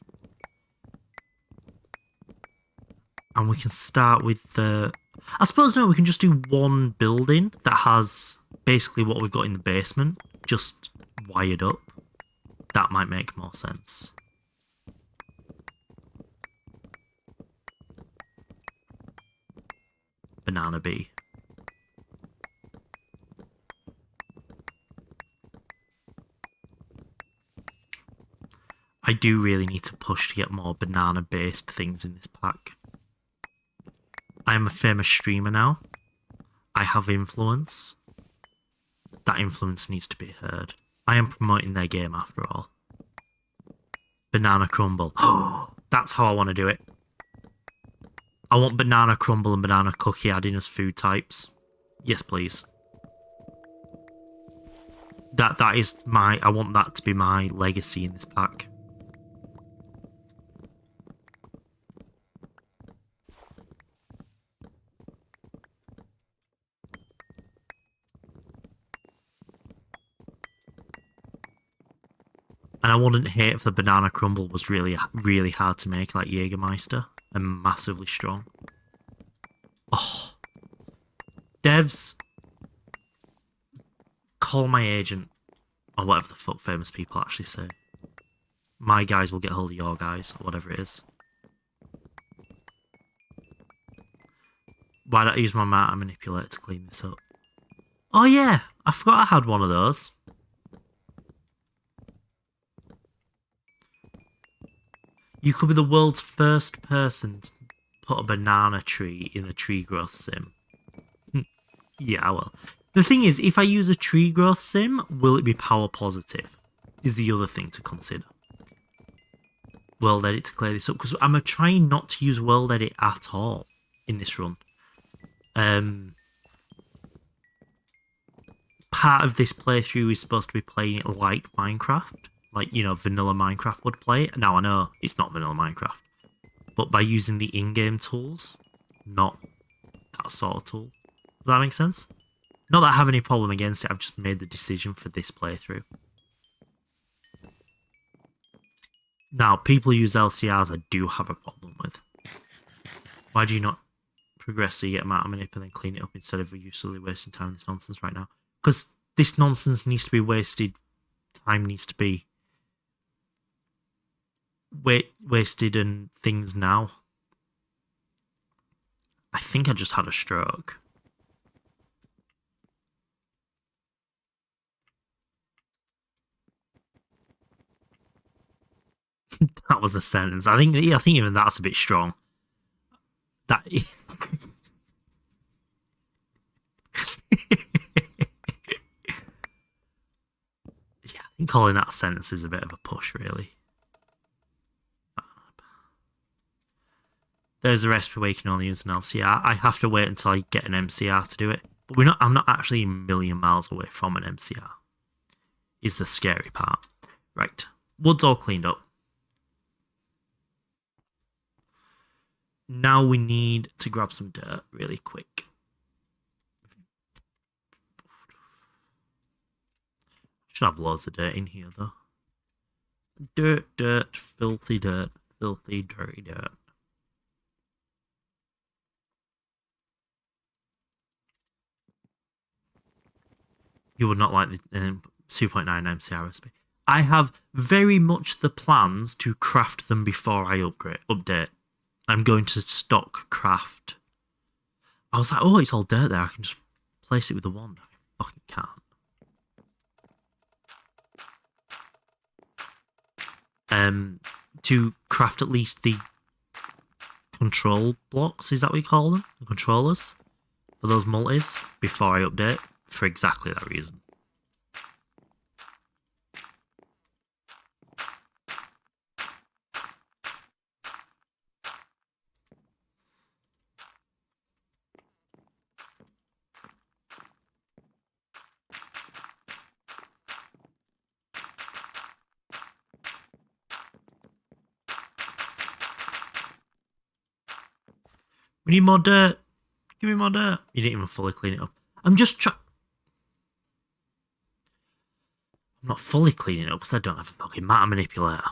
And we can start with the... I suppose, no, we can just do one building that has basically what we've got in the basement, just wired up. That might make more sense. Banana bee. I do really need to push to get more banana-based things in this pack. I am a famous streamer now. I have influence. That influence needs to be heard. I am promoting their game after all. Banana crumble. That's how I want to do it. I want banana crumble and banana cookie adding as food types. Yes, please. That is my... I want that to be my legacy in this pack. And I wouldn't hate if the banana crumble was really, really hard to make, like Jägermeister, and massively strong. Oh. Devs, call my agent, or whatever the fuck famous people actually say. My guys will get hold of your guys, or whatever it is. Why don't I use my matter manipulator to clean this up? Oh yeah, I forgot I had one of those. You could be the world's first person to put a banana tree in a tree growth sim. Yeah, well. The thing is, if I use a tree growth sim, will it be power positive? Is the other thing to consider. World edit to clear this up, because I'm trying not to use world edit at all in this run. Part of this playthrough is supposed to be playing it like Minecraft. Like, you know, vanilla Minecraft would play it. Now, I know it's not vanilla Minecraft. But by using the in-game tools, not that sort of tool. Does that make sense? Not that I have any problem against it, I've just made the decision for this playthrough. Now, people use LCRs I do have a problem with. Why do you not progress so you get matter manip and then clean it up instead of uselessly wasting time on this nonsense right now? Because this nonsense needs to be wasted. Time needs to be wasted and things now. I think I just had a stroke. That was a sentence. I think even that's a bit strong. That yeah, I think calling that a sentence is a bit of a push, really. There's a recipe where you can only use an LCR. I have to wait until I get an MCR to do it. But I'm not actually a million miles away from an MCR. Is the scary part. Right. Wood's all cleaned up. Now we need to grab some dirt really quick. Should have loads of dirt in here though. Dirt, filthy, dirty dirt. You would not like the 2.9 MCR recipe. I have very much the plans to craft them before I update. I'm going to stock craft. I was like, oh, it's all dirt there. I can just place it with the wand. I fucking can't. To craft at least the control blocks, is that what you call them? The controllers for those multis before I update for exactly that reason. We need more dirt. Give me more dirt. You didn't even fully clean it up. I'm just trying. I'm not fully cleaning it up because I don't have a fucking matter manipulator.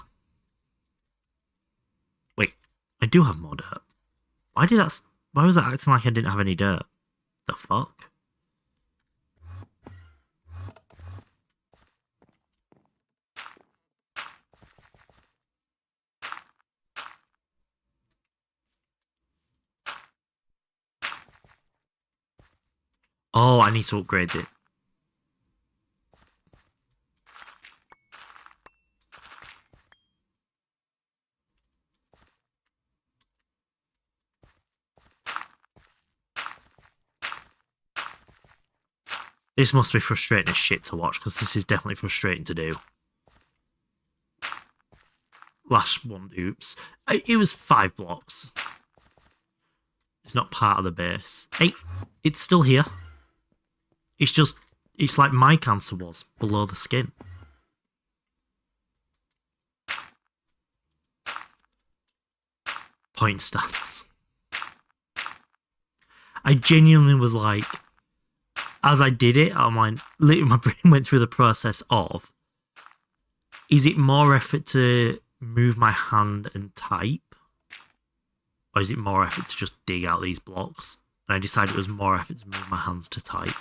Wait, I do have more dirt. Why was that acting like I didn't have any dirt? The fuck? Oh, I need to upgrade it. This must be frustrating as shit to watch, because this is definitely frustrating to do. Last one, oops. It was 5 blocks. It's not part of the base. Hey, it's still here. It's like my cancer was, below the skin. Point stats. I genuinely was like, as I did it, I'm like, literally my brain went through the process of, is it more effort to move my hand and type? Or is it more effort to just dig out these blocks? And I decided it was more effort to move my hands to type.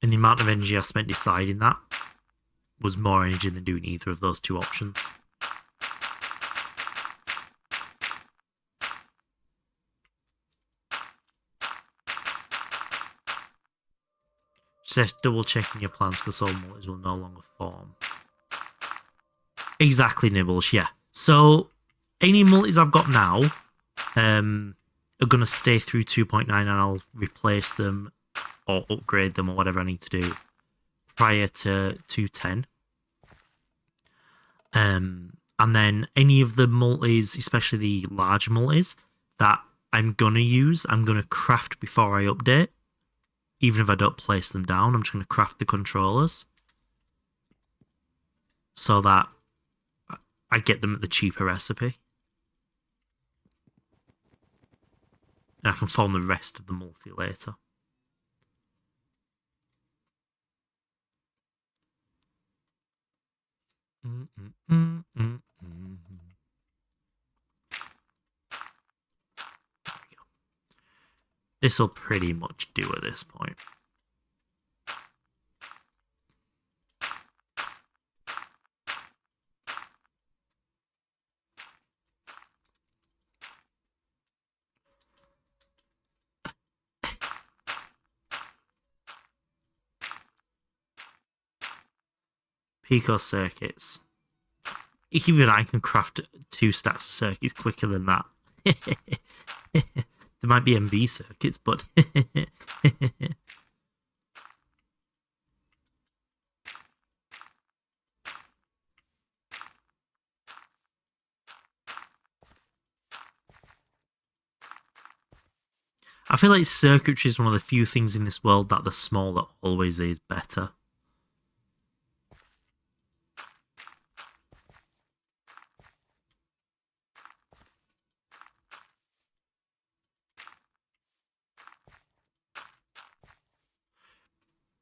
And the amount of energy I spent deciding that was more energy than doing either of those two options. Just double checking your plans because all multis will no longer form. Exactly, Nibbles, yeah. So, any multis I've got now are going to stay through 2.9 and I'll replace them or upgrade them or whatever I need to do prior to 2.10. And then any of the multis, especially the large multis, that I'm going to use, I'm going to craft before I update. Even if I don't place them down, I'm just going to craft the controllers so that I get them at the cheaper recipe. And I can form the rest of the multi later. This will pretty much do at this point. Pico circuits. Even I can craft 2 stacks of circuits quicker than that. There might be MV circuits, but I feel like circuitry is one of the few things in this world that the smaller always is better.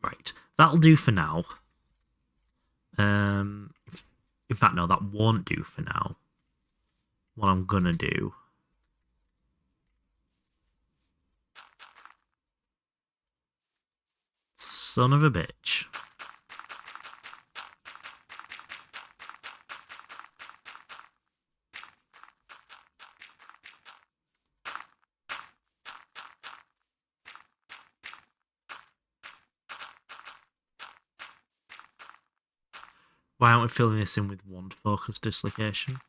Right, that'll do for now. In fact, no, that won't do for now. What I'm gonna do... Son of a bitch. Why aren't we filling this in with wand focus dislocation?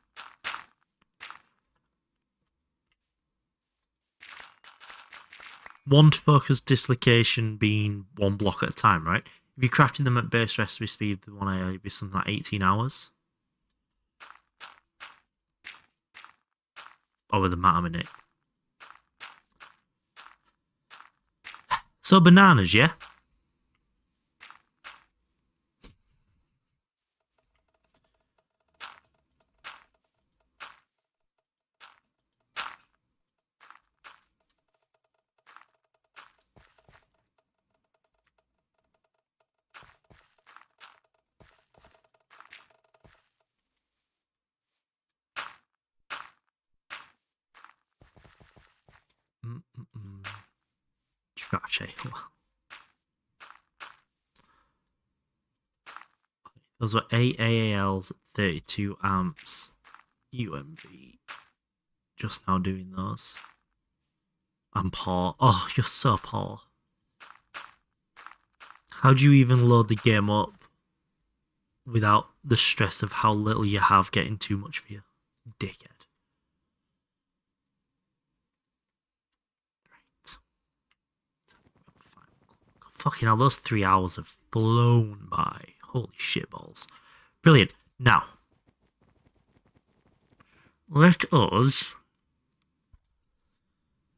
Wand focus dislocation being 1 block at a time, right? If you're crafting them at base recipe speed, the one it'd be something like 18 hours. Or with a matter in it. So bananas, yeah? scratch, eh? Those were 8 AALs at 32 amps. UMV. Just now doing those. I'm poor. Oh, you're so poor. How do you even load the game up without the stress of how little you have getting too much for you? Dickhead. Right. Fucking hell, those 3 hours have flown by. Holy shitballs. Brilliant. Now, let us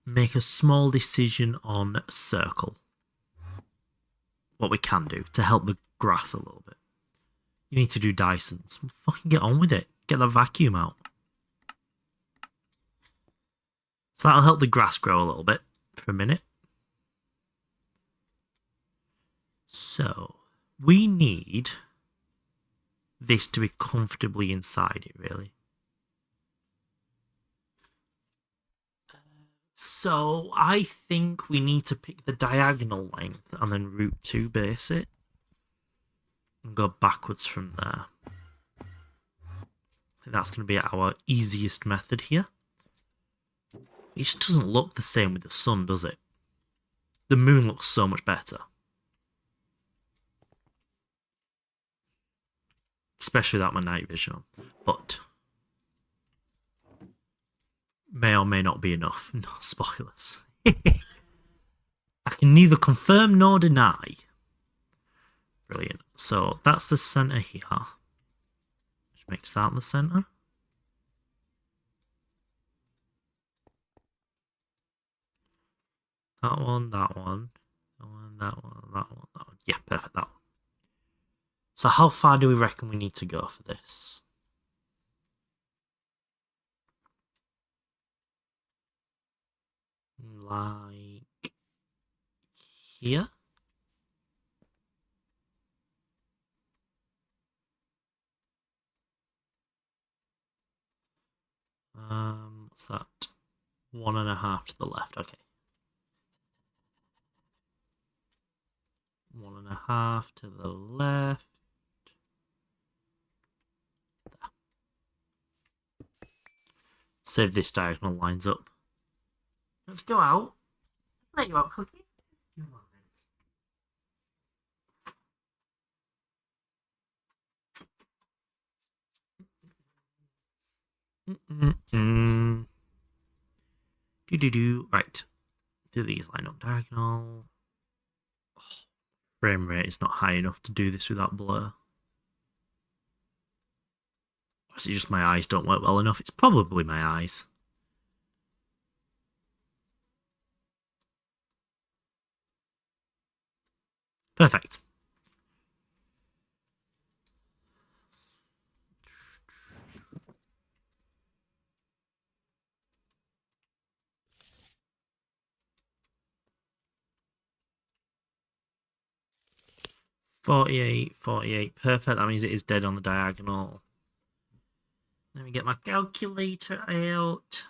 make a small decision on circle. What we can do to help the grass a little bit. You need to do Dysons. Fucking get on with it. Get the vacuum out. So that'll help the grass grow a little bit for a minute. So, we need this to be comfortably inside it, really. So, I think we need to pick the diagonal length and then root 2 base it. And go backwards from there. I think that's going to be our easiest method here. It just doesn't look the same with the sun, does it? The moon looks so much better. Especially without my night vision on. But may or may not be enough. No spoilers. I can neither confirm nor deny. Brilliant. So that's the centre here. Which makes that the centre. That one, that one. That one, that one, that one, that one. Yeah, perfect, that one. So how far do we reckon we need to go for this? Like here? What's that? 1.5 to the left, okay. 1.5 to the left. There. Save this diagonal lines up. Let's go out. Let you out, Cookie. Do. Right. Do these line up diagonal. Oh, frame rate is not high enough to do this without blur. Or is it just my eyes don't work well enough? It's probably my eyes. Perfect. $48. Perfect. That means it is dead on the diagonal. Let me get my calculator out.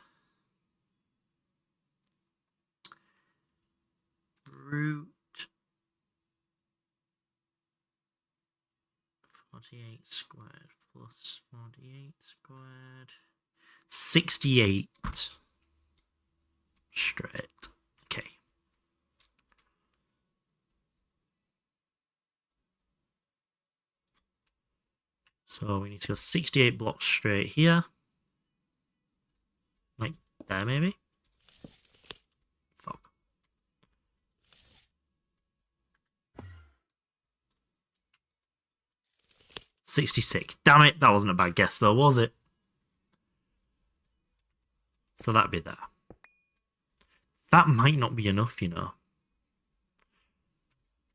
Root 48 squared plus 48 squared. 68 straight. Okay. So we need to go 68 blocks straight here. Like there, maybe? Fuck. $66. Damn it, that wasn't a bad guess though, was it? So that'd be there. That might not be enough, you know.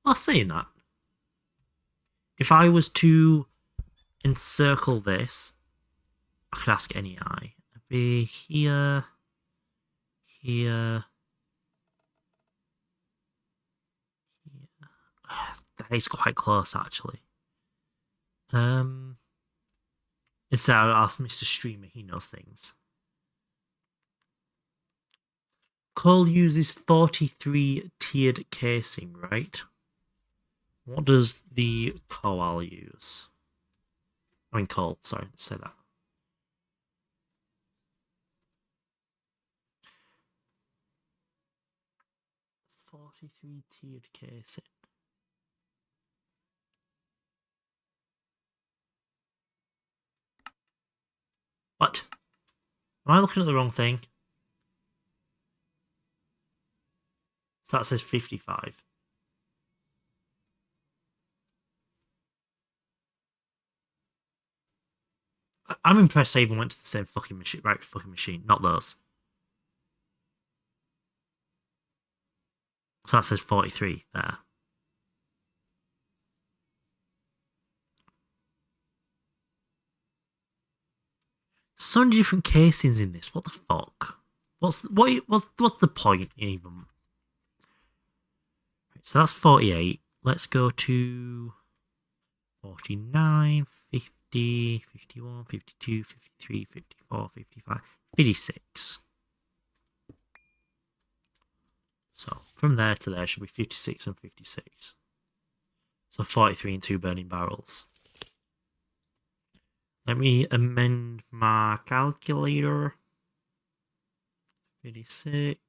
Well, saying that, if I was to encircle this, I could ask any eye. It'd be here, here, here. That is quite close, actually. Instead, I'll ask Mr. Streamer, he knows things. Coal uses 43 tiered casing, right? What does the coal use? I mean coal, sorry, say that. "43 tiered casing. What? Am I looking at the wrong thing? So that says 55. I'm impressed I even went to the same fucking machine, right fucking machine, not those. So that says 43 there. So many different casings in this. What the fuck? What's the point even? Right, so that's 48. Let's go to 49, 50, 51, 52, 53, 54, 55, 56. So from there to there should be 56 and 56. So 43 and 2 burning barrels. Let me amend my calculator. 56,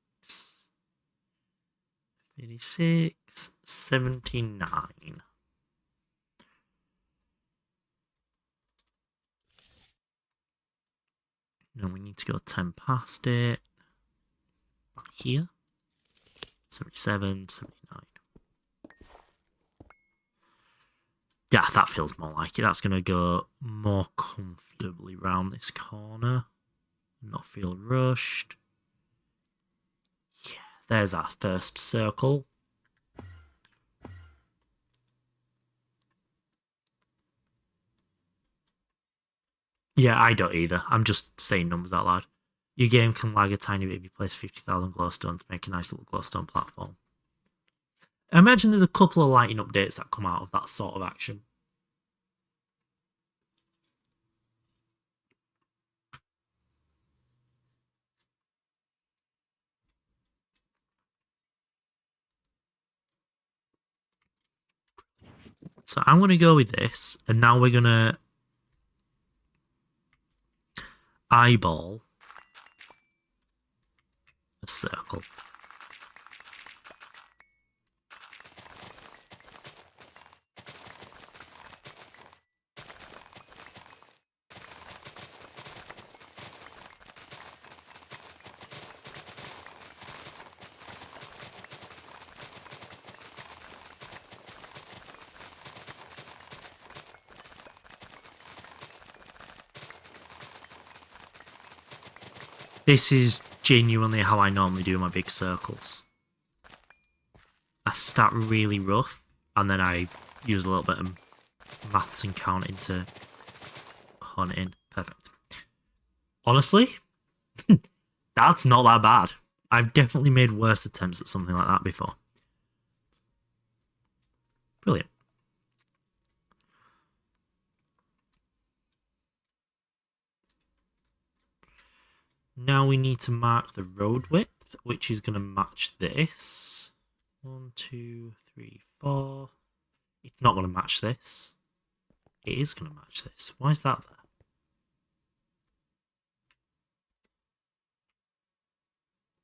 56, 79. Now we need to go 10 past it. Back here. 77, 79. Yeah, that feels more like it. That's going to go more comfortably round this corner. Not feel rushed. Yeah, there's our first circle. Yeah, I don't either. I'm just saying numbers out loud. Your game can lag a tiny bit if you place 50,000 glowstone to make a nice little glowstone platform. I imagine there's a couple of lighting updates that come out of that sort of action. So I'm going to go with this, and now we're going to eyeball a circle. This is genuinely how I normally do my big circles. I start really rough, and then I use a little bit of maths and counting to hone it in. Perfect. Honestly, that's not that bad. I've definitely made worse attempts at something like that before. Brilliant. Now we need to mark the road width, which is going to match this. 1, 2, 3, 4. It's not going to match this. It is going to match this. Why is that there?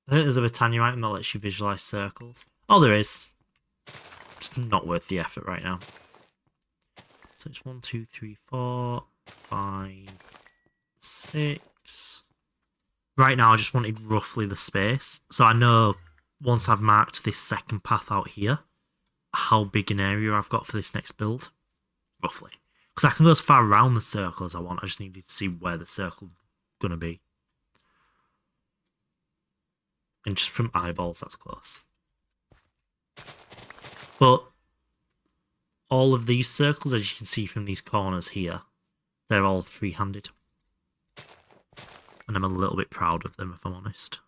I think there's a Britannia item that lets you visualize circles. Oh, there is. It's not worth the effort right now. So it's 1, 2, 3, 4, 5, 6. Right now, I just wanted roughly the space. So I know once I've marked this second path out here, how big an area I've got for this next build. Roughly. Because I can go as far around the circle as I want. I just needed to see where the circle's going to be. And just from eyeballs, that's close. But all of these circles, as you can see from these corners here, they're all free-handed. And I'm a little bit proud of them, if I'm honest.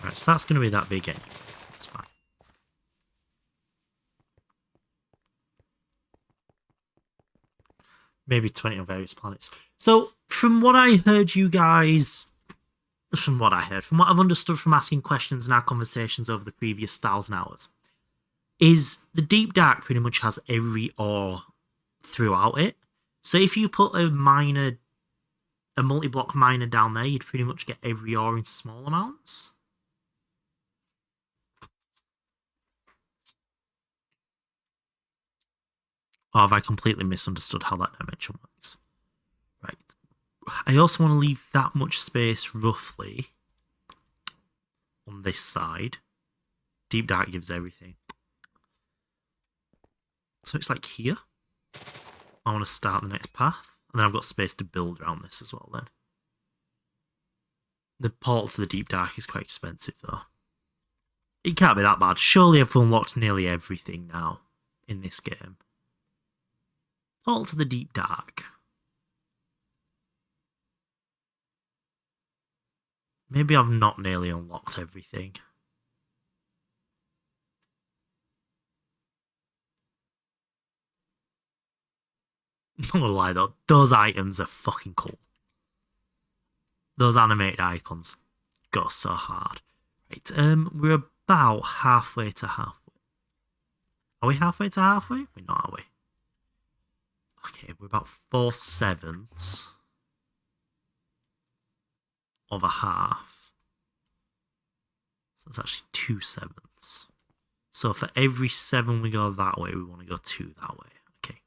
Right, so that's going to be that big anyway. That's fine. Maybe 20 on various planets. So, from what I heard you guys... From what I've understood from asking questions in our conversations over the previous 1,000 hours, is the Deep Dark pretty much has every ore throughout it. So if you put a multi-block miner down there, you'd pretty much get every ore in small amounts. Or have I completely misunderstood how that dimension works? Right. I also want to leave that much space, roughly, on this side. Deep Dark gives everything. So it's like here. I want to start the next path. And then I've got space to build around this as well then. The portal to the Deep Dark is quite expensive though. It can't be that bad. Surely I've unlocked nearly everything now in this game. Portal to the Deep Dark. Maybe I've not nearly unlocked everything. Not gonna lie though, those items are fucking cool. Those animated icons go so hard. Right, we're about halfway to halfway. Are we halfway to halfway? We're not, are we? Okay, we're about 4/7 of a half. So it's actually 2/7. So for every 7 we go that way, we want to go 2 that way. Okay.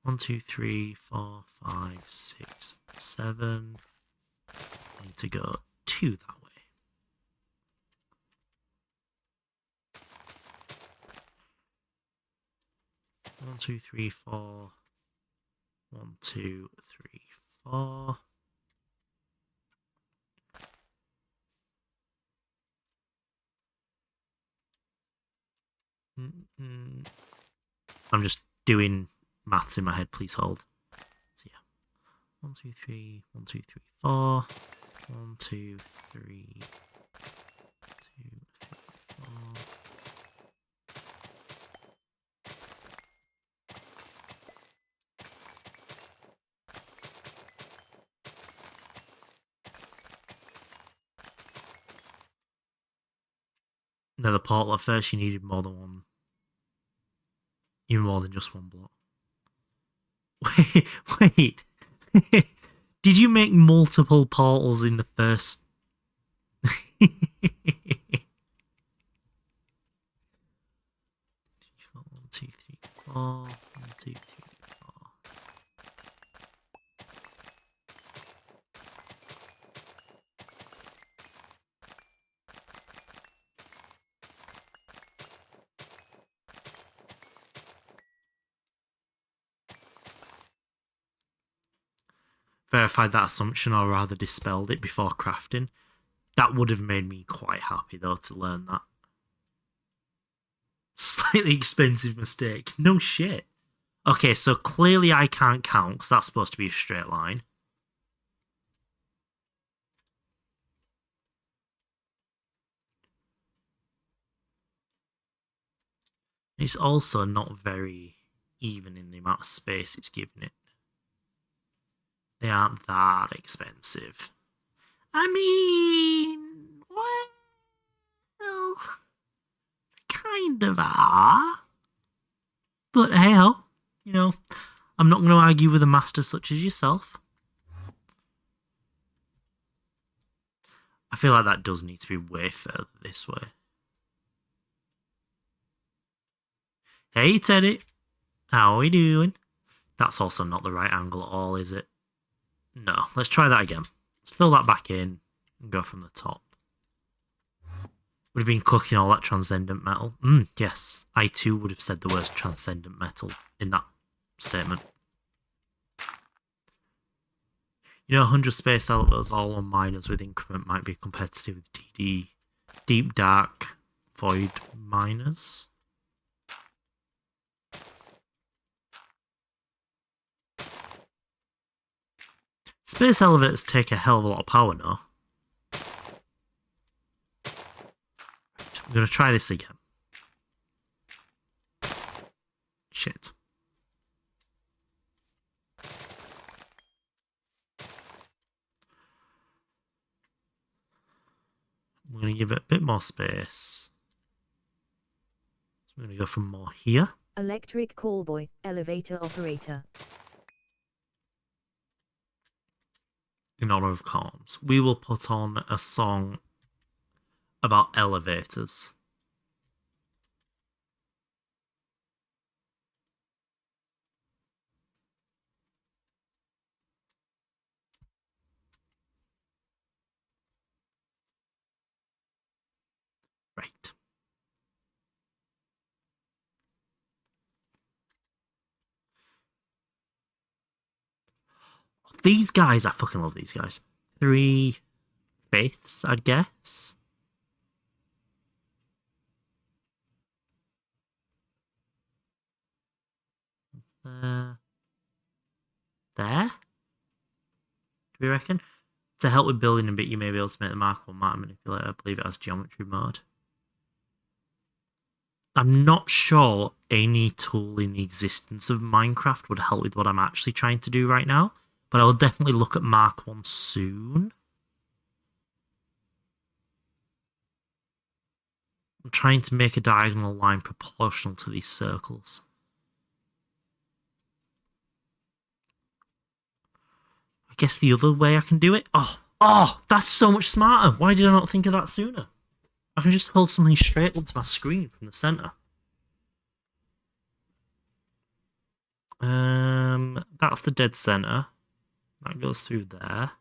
1, 2, 3, 4, 5, 6, 7. I need to go 2 that way. One, two, three, four. 1, 2, 3, 4. I'm just doing maths in my head, please hold. So yeah. 1, 2, 3, 1, 2, 3, 4. 1, 2, 3, 2, 3, 4. No, the portal at first you needed more than one. Even more than just one block. Wait. Did you make multiple portals in the first? 1, 2, 3, 4. 1, 2, 3, 4. Verified that assumption, or rather dispelled it before crafting. That would have made me quite happy though to learn that. Slightly expensive mistake. No shit. Okay, so clearly I can't count because that's supposed to be a straight line. It's also not very even in the amount of space it's given it. They aren't that expensive. I mean, well, kind of are. But hey ho, you know, I'm not going to argue with a master such as yourself. I feel like that does need to be way further this way. Hey Teddy, how are we doing? That's also not the right angle at all, is it? No, let's try that again. Let's fill that back in and go from the top. Would have been cooking all that transcendent metal. Yes, I too would have said the word transcendent metal in that statement. You know, 100 space elevators all on miners with increment might be competitive with DD Deep Dark Void miners. Space elevators take a hell of a lot of power now. I'm going to try this again. Shit. going to give it a bit more space. So I'm going to go for more here. Electric callboy, elevator operator. In honor of comms, we will put on a song about elevators. Right. These guys, I fucking love these guys. 3/5, I'd guess. There? Do we reckon? To help with building a bit, you may be able to make the Mark 1 map manipulator. I believe it has geometry mode. I'm not sure any tool in the existence of Minecraft would help with what I'm actually trying to do right now, but I will definitely look at Mark 1 soon. I'm trying to make a diagonal line proportional to these circles. I guess the other way I can do it... Oh, that's so much smarter. Why did I not think of that sooner? I can just hold something straight onto my screen from the center. That's the dead center. That goes through there.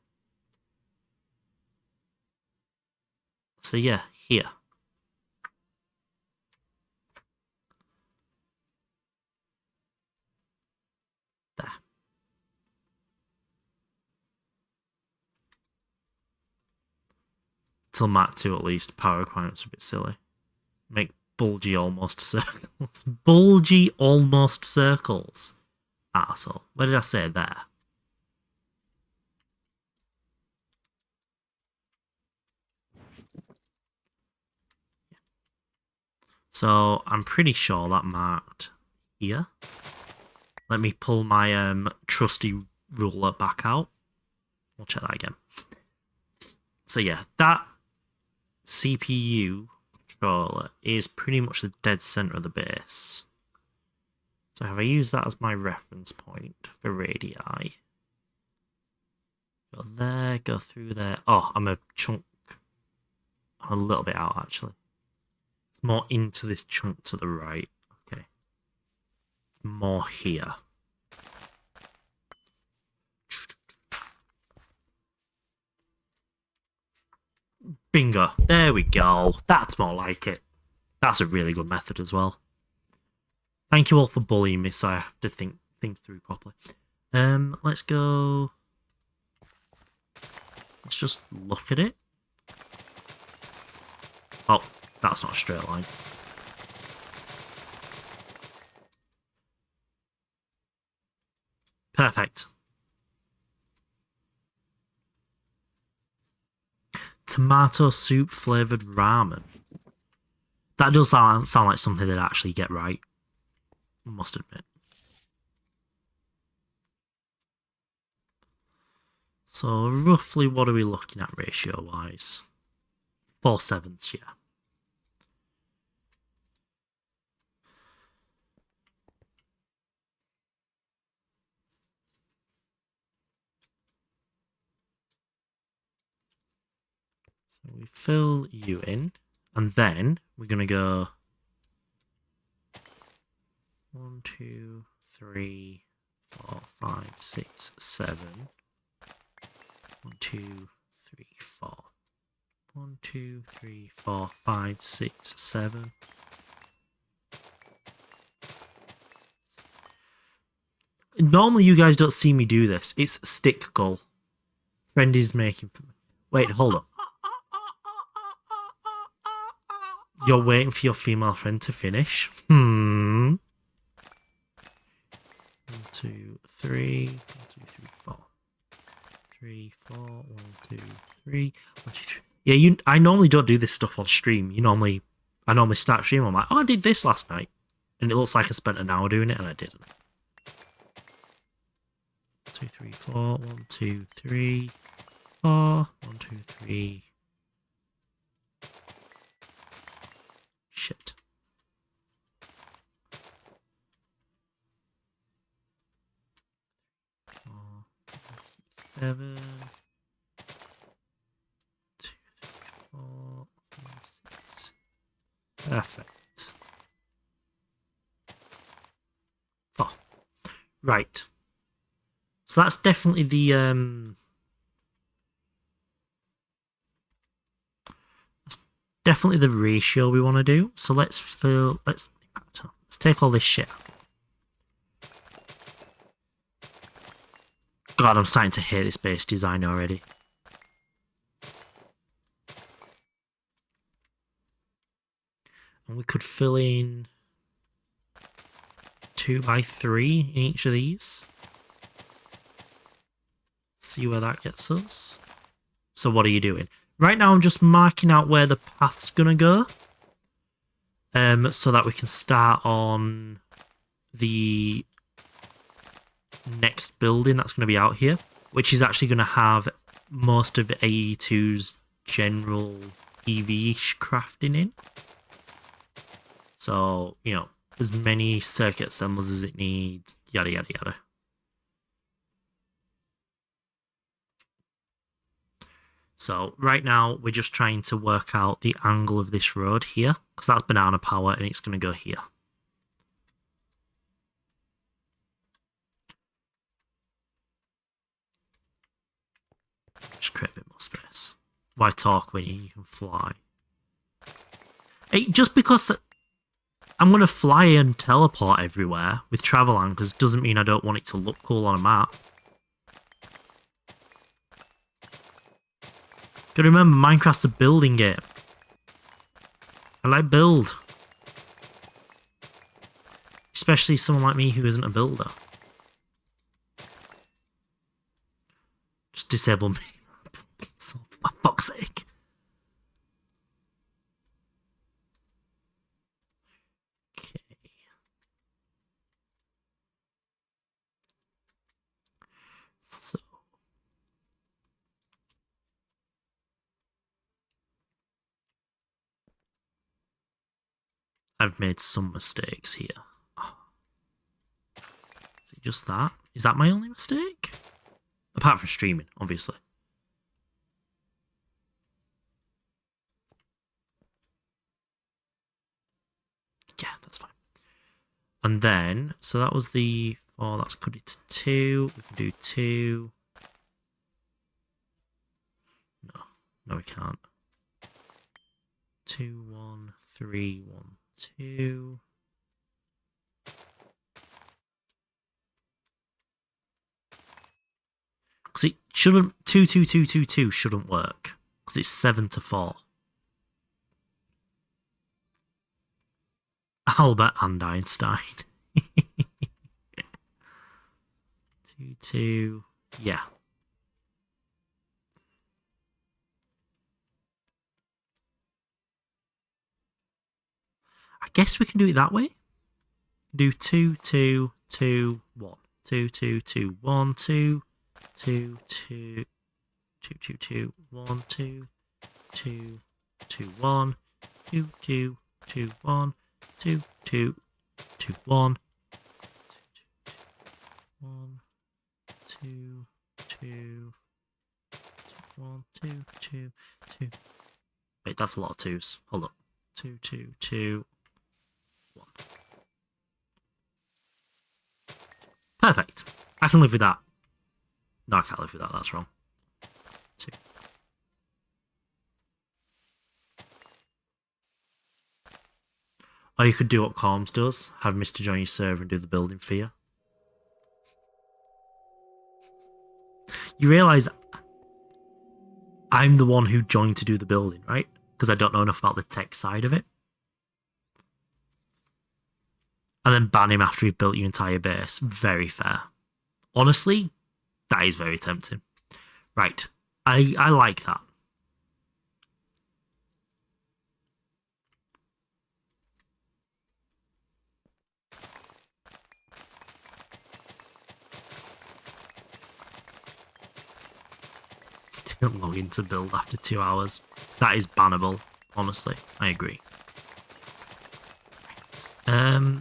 So yeah, here. There. Till Mark 2 at least, power requirements are a bit silly. Make bulgy almost circles. Bulgy almost circles. Arsehole. What did I say there? So I'm pretty sure that marked here. Let me pull my trusty ruler back out. We'll check that again. So yeah, that CPU controller is pretty much the dead center of the base. So if I use that as my reference point for radii, go there, go through there. Oh, I'm a chunk. I'm a little bit out actually. It's more into this chunk to the right. Okay. More here. Bingo. There we go. That's more like it. That's a really good method as well. Thank you all for bullying me, so I have to think through properly. Let's go. Let's just look at it. Oh, that's not a straight line. Perfect. Tomato soup flavoured ramen. That does sound like something they'd actually get right. I must admit. So roughly what are we looking at ratio-wise? 4/7, yeah. So we fill you in, and then we're going to go 1, 2, 3, 4, 5, 6, 7. 1, 2, 3, 4. 1, 2, 3, 4, 5, 6, 7. Normally you guys don't see me do this. It's stick goal. Friend is making... Wait, hold up. You're waiting for your female friend to finish? 1, 2, 3. 1, 2, 3, 4. 3, 4. 1, 2, 3. 1, 2, 3. Yeah, I normally don't do this stuff on stream. I normally start stream. I'm like, oh, I did this last night, and it looks like I spent an hour doing it, and I didn't. 2, 3, 4. 1, 2, 3, 4. 1, 2, 3. 7, 2, 3, 4, 5, 6. Perfect. 4. Right. So that's definitely the ratio we want to do. So let's take all this shit out. God, I'm starting to hate this base design already. And we could fill in 2 by 3 in each of these. See where that gets us. So what are you doing? Right now I'm just marking out where the path's gonna go. So that we can start on the next building that's going to be out here, which is actually going to have most of AE2's general EV-ish crafting in. So, you know, as many circuit assemblers as it needs, yada yada yada. So right now we're just trying to work out the angle of this road here, because that's banana power and it's going to go here. Just create a bit more space. Why talk when you can fly? Hey, just because I'm going to fly and teleport everywhere with travel anchors doesn't mean I don't want it to look cool on a map. Gotta remember, Minecraft's a building game. I like build. Especially someone like me who isn't a builder. Just disable me. So, for fuck's sake. Okay. So. I've made some mistakes here. Oh. Is it just that? Is that my only mistake? Apart from streaming, obviously. Yeah, that's fine. And then, so that was the 4, that's cut it to 2. We can do 2. No, we can't. 2, 1, 3, 1, 2. Because it shouldn't, 2, 2, 2, 2, 2 shouldn't work. Because it's 7 to 4. Albert and Einstein. 2, 2, yeah. I guess we can do it that way. Do 2, 2, 2, 1. 2, 2, 2, 1, 2, 2, 2, 2, 2, 2, 1, 2, 2, 2, 1, 2, 2, 2, 1, 2, 2, 2, 1, 1, 2, 2, 1, 2, 2, 2. Wait, that's a lot of 2s. Hold up. 2, 2, 2, 1. Perfect. I can live with that. No, I can't live with that. That's wrong. 2. Or you could do what Corms does. Have Mr. join your server and do the building for you. You realise I'm the one who joined to do the building, right? Because I don't know enough about the tech side of it. And then ban him after you've built your entire base. Very fair. Honestly, that is very tempting. Right. I like that. Didn't log in to build after 2 hours. That is bannable, honestly. I agree. Right.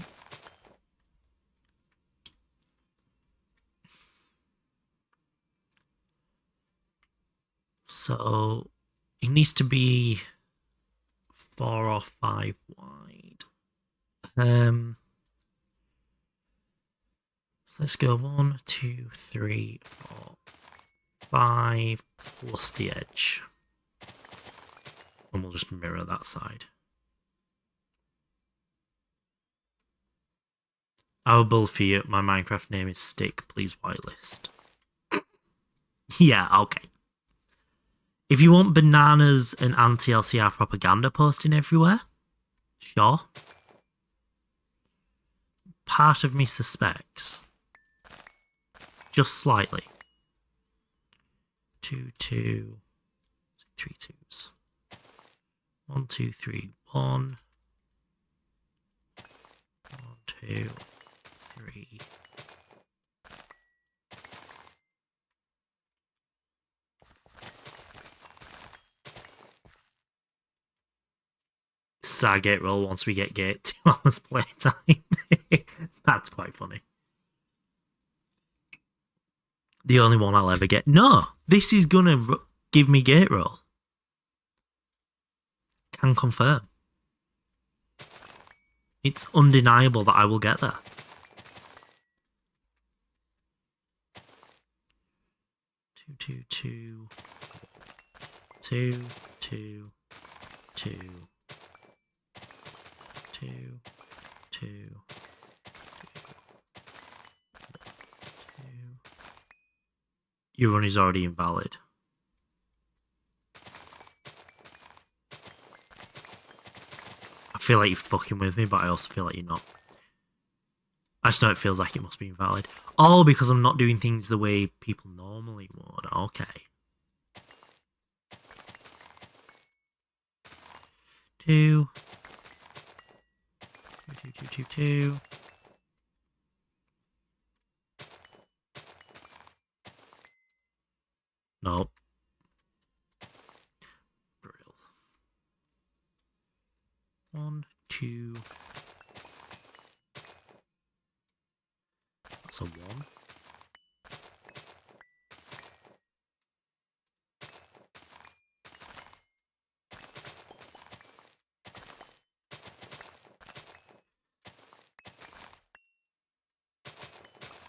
So it needs to be 4 or 5 wide. Let's go 1, 2, 3, 4, 5 plus the edge. And we'll just mirror that side. I will build for you. My Minecraft name is Stick. Please whitelist. Yeah, okay. If you want bananas and anti-LCR propaganda posting everywhere, sure. Part of me suspects. Just slightly. 2, 2, 3 twos. 1, 2, 3, 1. 1, 2, 3. Start gate roll once we get gate 2 hours playtime. That's quite funny. The only one I'll ever get. No, this is gonna give me gate roll. Can confirm. It's undeniable that I will get there. Two, 2, 2, 2, 2, 2, 2, 2. Your run is already invalid. I feel like you're fucking with me, but I also feel like you're not. I just know it feels like it must be invalid. Oh, because I'm not doing things the way people normally would. Okay. 2. 2, 2, 2, 2, 2. Nope. Brill. 1, 2. That's a 1.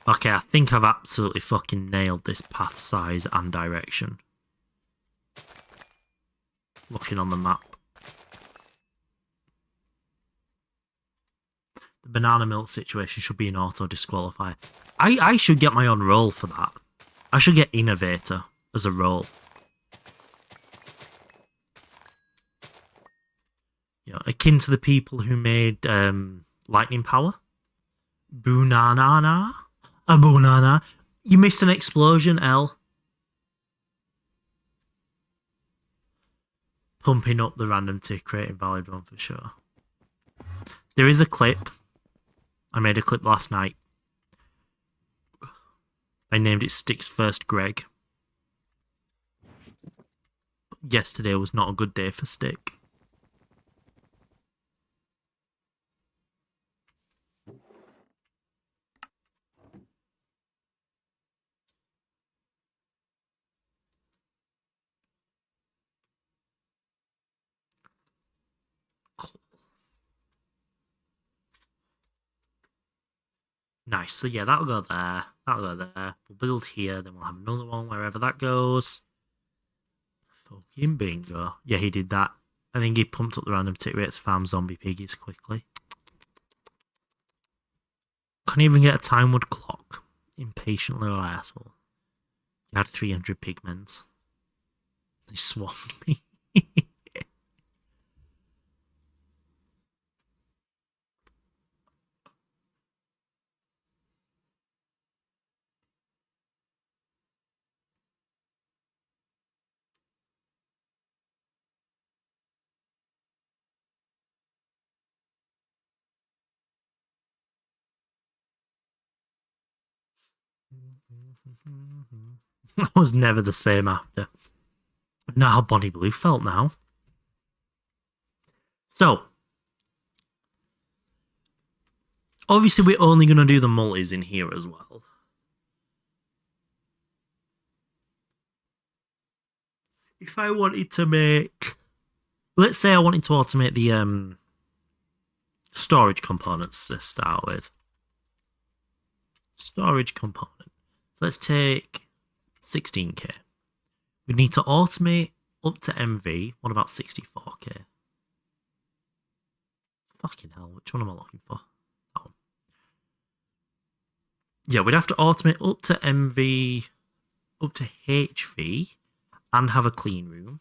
Okay, I think I've absolutely fucking nailed this path size and direction. Looking on the map. The banana milk situation should be an auto disqualifier. I should get my own role for that. I should get innovator as a role. You know, akin to the people who made lightning power. Boonanana. A boonana. You missed an explosion, L. Pumping up the random to create a valid one for sure. There is a clip. I made a clip last night. I named it Stick's First Greg. Yesterday was not a good day for Stick. Nice. So yeah, that'll go there. That'll go there. We'll build here, then we'll have another one wherever that goes. Fucking bingo. Yeah, he did that. I think he pumped up the random tick rate to farm zombie piggies quickly. Can't even get a time wood clock. Impatient little asshole. You had 300 pigments. They swamped me. I was never the same after. I know how Bonnie Blue felt now. So, obviously we're only going to do the multis in here as well. if I wanted to make, let's say I wanted to automate the storage components to start with. Storage component. So let's take 16K. We need to automate up to MV. What about 64K? Fucking hell, which one am I looking for? That one. Yeah, we'd have to automate up to MV, up to HV, and have a clean room.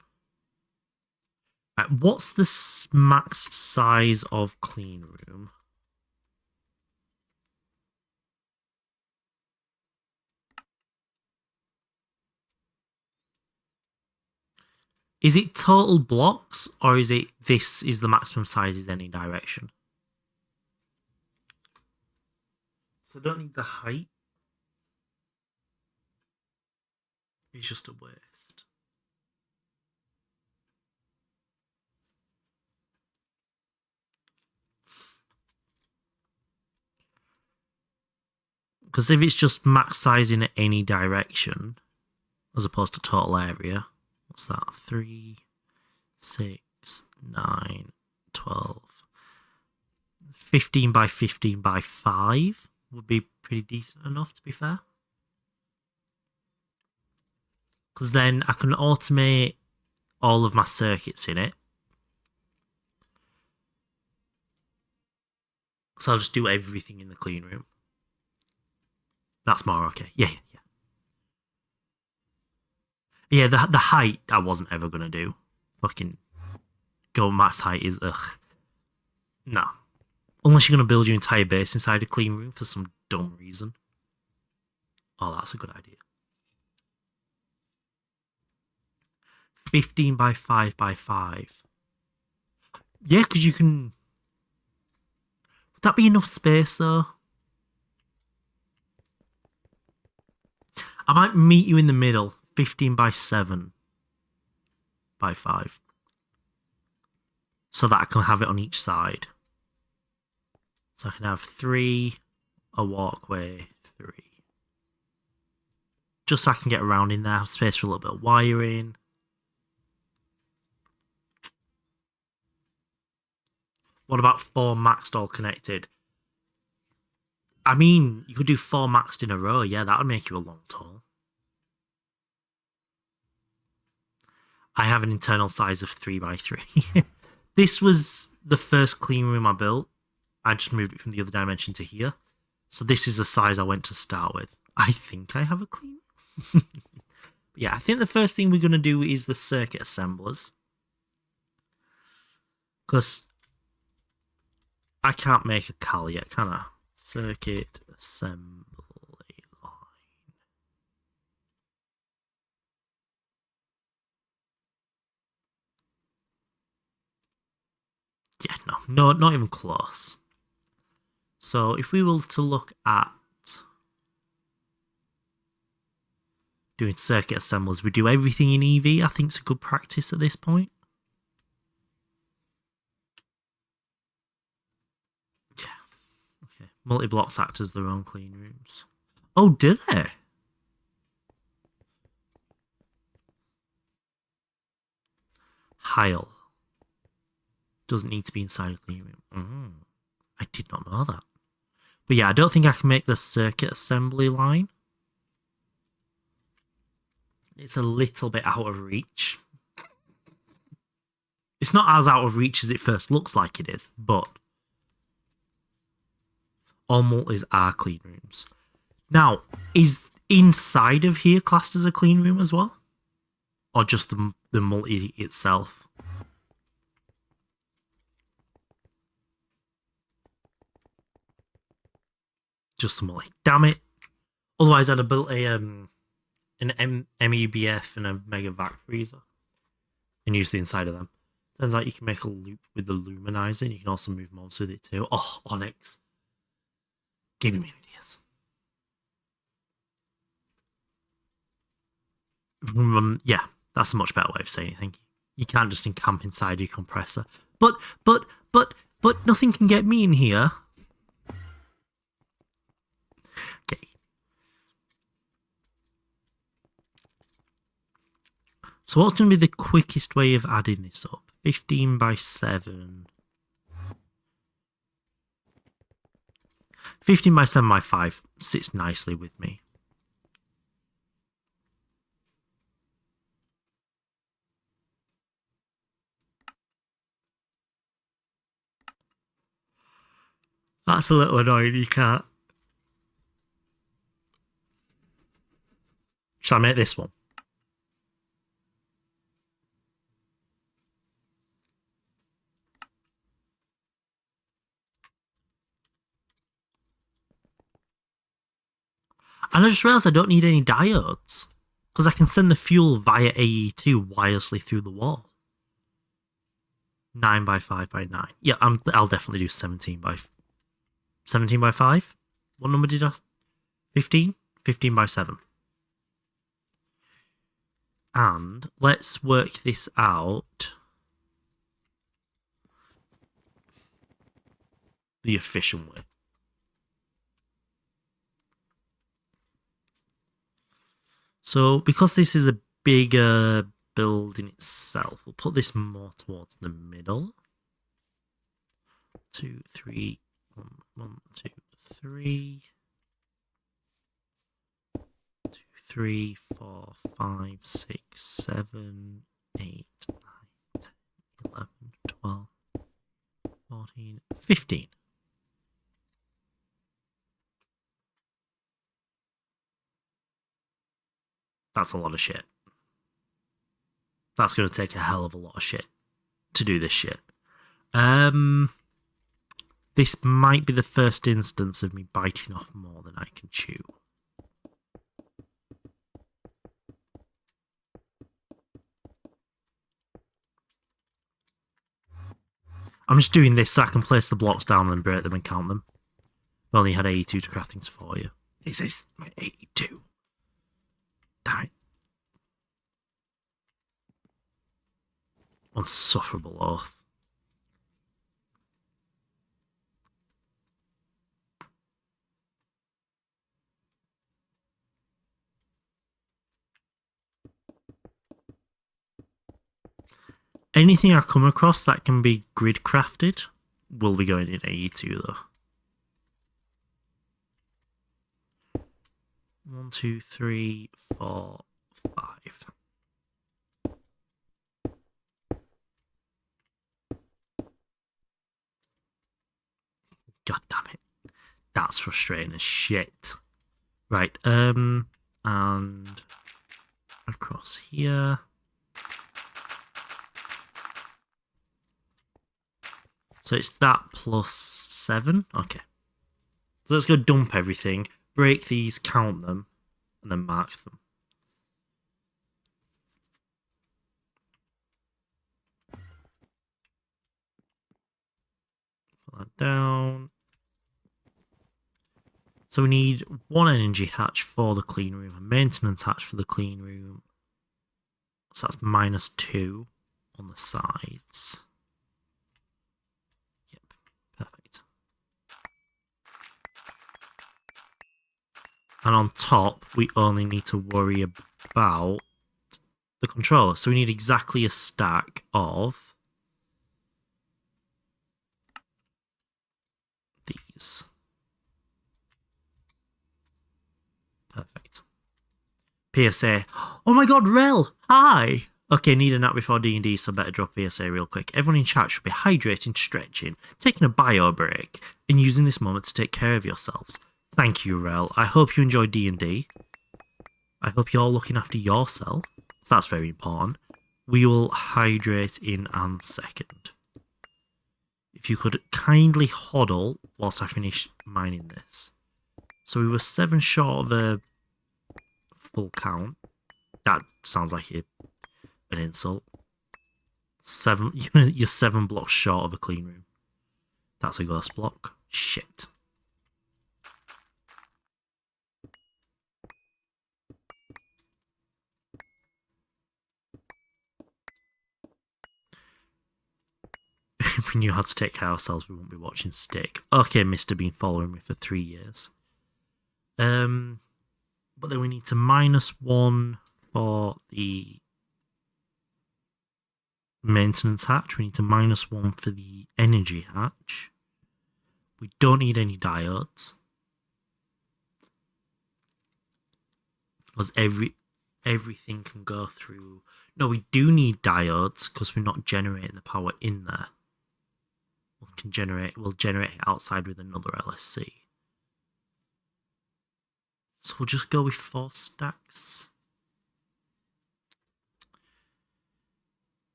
Right, what's the max size of clean room? Is it total blocks, or is it this is the maximum size is any direction? So I don't need the height. It's just a waste. Because if it's just max size in any direction, as opposed to total area, what's that? 3, 6, 9, 12. 15 by 15 by 5 would be pretty decent enough, to be fair. Because then I can automate all of my circuits in it. So I'll just do everything in the clean room. That's more okay. Yeah. Yeah, the height I wasn't ever going to do. Fucking go max height is, ugh. No. Unless you're going to build your entire base inside a clean room for some dumb reason. Oh, that's a good idea. 15 by 5 by 5. Yeah, because you can... Would that be enough space, though? I might meet you in the middle. 15 by 7 by 5. So that I can have it on each side. So I can have 3, a walkway, 3. Just so I can get around in there, have space for a little bit of wiring. What about 4 maxed all connected? I mean, you could do 4 maxed in a row. Yeah, that would make you a long tunnel. I have an internal size of 3 by 3. This was the first clean room I built. I just moved it from the other dimension to here. So this is the size I went to start with. I think I have a clean room. Yeah, I think the first thing we're going to do is the circuit assemblers. Because I can't make a cal yet, can I? Circuit assembly line. Yeah, no, not even close. So if we were to look at doing circuit assemblers, we do everything in EV. I think it's a good practice at this point. Yeah. Okay. Multi-blocks act as their own clean rooms. Oh, do they? Heil. Doesn't need to be inside a clean room. I did not know that. But yeah, I don't think I can make the circuit assembly line. It's a little bit out of reach. It's not as out of reach as it first looks like it is, but all multis are clean rooms. Now, is inside of here classed as a clean room as well? Or just the multi itself? Just the multi. Damn it. Otherwise, I'd have built an MEBF and a Mega Vac freezer and use the inside of them. Turns out you can make a loop with the luminizer and you can also move mobs with it too. Oh, Onyx. Giving me ideas. Yeah, that's a much better way of saying it, thank you. You can't just encamp inside your compressor. But nothing can get me in here. Okay. So what's going to be the quickest way of adding this up? 15 by 7. 15 by 7 by 5 sits nicely with me. That's a little annoying, you can't. Shall I make this one? And I just realised I don't need any diodes. Because I can send the fuel via AE2 wirelessly through the wall. 9 by 5 by 9. Yeah, I'll definitely do 17 by 5. What number did I... 15? 15 by 7. And let's work this out the efficient way. So because this is a bigger build in itself, we'll put this more towards the middle. 2, 3, 1, 1, 2, 3. 2, 3, 4, 5, 6, 7, 8, 9, 10, 11, 12, 14, 15. That's a lot of shit. That's going to take a hell of a lot of shit to do this shit. This might be the first instance of me biting off more than I can chew. I'm just doing this so I can place the blocks down and break them and count them. I've only had 82 to craft things for you. This is my 82. Damn it. Unsufferable oath. Anything I come across that can be grid crafted will be going in AE2 though. 1, 2, 3, 4, 5. God damn it. That's frustrating as shit. Right, and across here. So it's that plus 7. Okay. So let's go dump everything, break these, count them, and then mark them. Put that down. So we need 1 energy hatch for the clean room, a maintenance hatch for the clean room. So that's -2 on the sides. Yep, perfect. And on top, we only need to worry about the controller. So we need exactly a stack of these. Perfect. PSA. Oh my god, Rel! Hi! Okay, need a nap before D&D, so better drop PSA real quick. Everyone in chat should be hydrating, stretching, taking a bio break, and using this moment to take care of yourselves. Thank you, Rel. I hope you enjoy D&D. I hope you're all looking after yourself. So that's very important. We will hydrate in a second. If you could kindly hodl whilst I finish mining this. So we were 7 short of a full count. That sounds like an insult. 7. You're 7 blocks short of a clean room. That's a ghost block. Shit. If we knew how to take care of ourselves, we wouldn't be watching Stick. Okay, Mr. Bean following me for 3 years. But then we need to -1 for the maintenance hatch. We need to -1 for the energy hatch. We don't need any diodes. Because everything can go through. No, we do need diodes because we're not generating the power in there. We'll generate it outside with another LSC. So we'll just go with 4 stacks.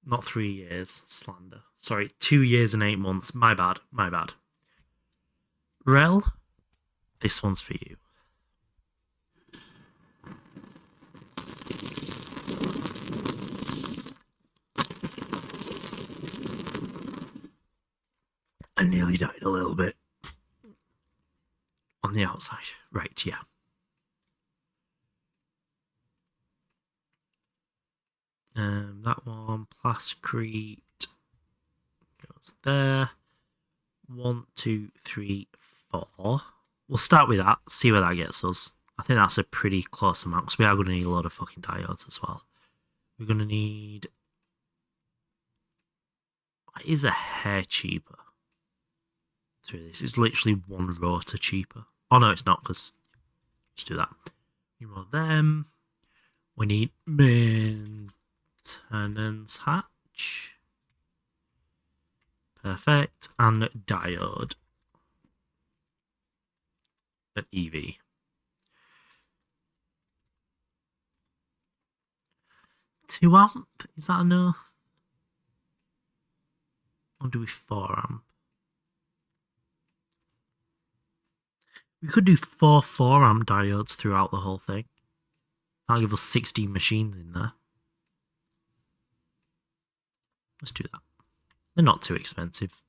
Not 3 years, slander. Sorry, 2 years and 8 months. My bad. Rel, this one's for you. I nearly died a little bit. On the outside. Right, yeah. That one, plascrete, goes there. 1, 2, 3, 4. We'll start with that, see where that gets us. I think that's a pretty close amount, because we are going to need a lot of fucking diodes as well. We're going to need... It is a hair cheaper through this. It's literally 1 rotor cheaper. Oh no, it's not, because... Let's do that. We roll them. We need maintenance hatch. Perfect. And diode. At EV. Two amp? Is that enough? Or do we 4 amp? We could do 4 4-amp diodes throughout the whole thing. That'll give us 16 machines in there. Let's do that. They're not too expensive.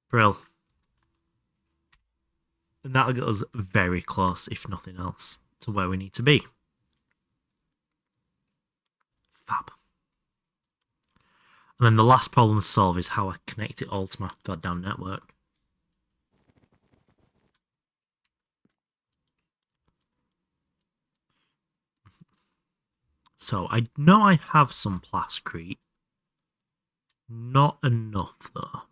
Brill. And that'll get us very close, if nothing else, to where we need to be. Fab. And then the last problem to solve is how I connect it all to my goddamn network. So I know I have some plascrete. Not enough though.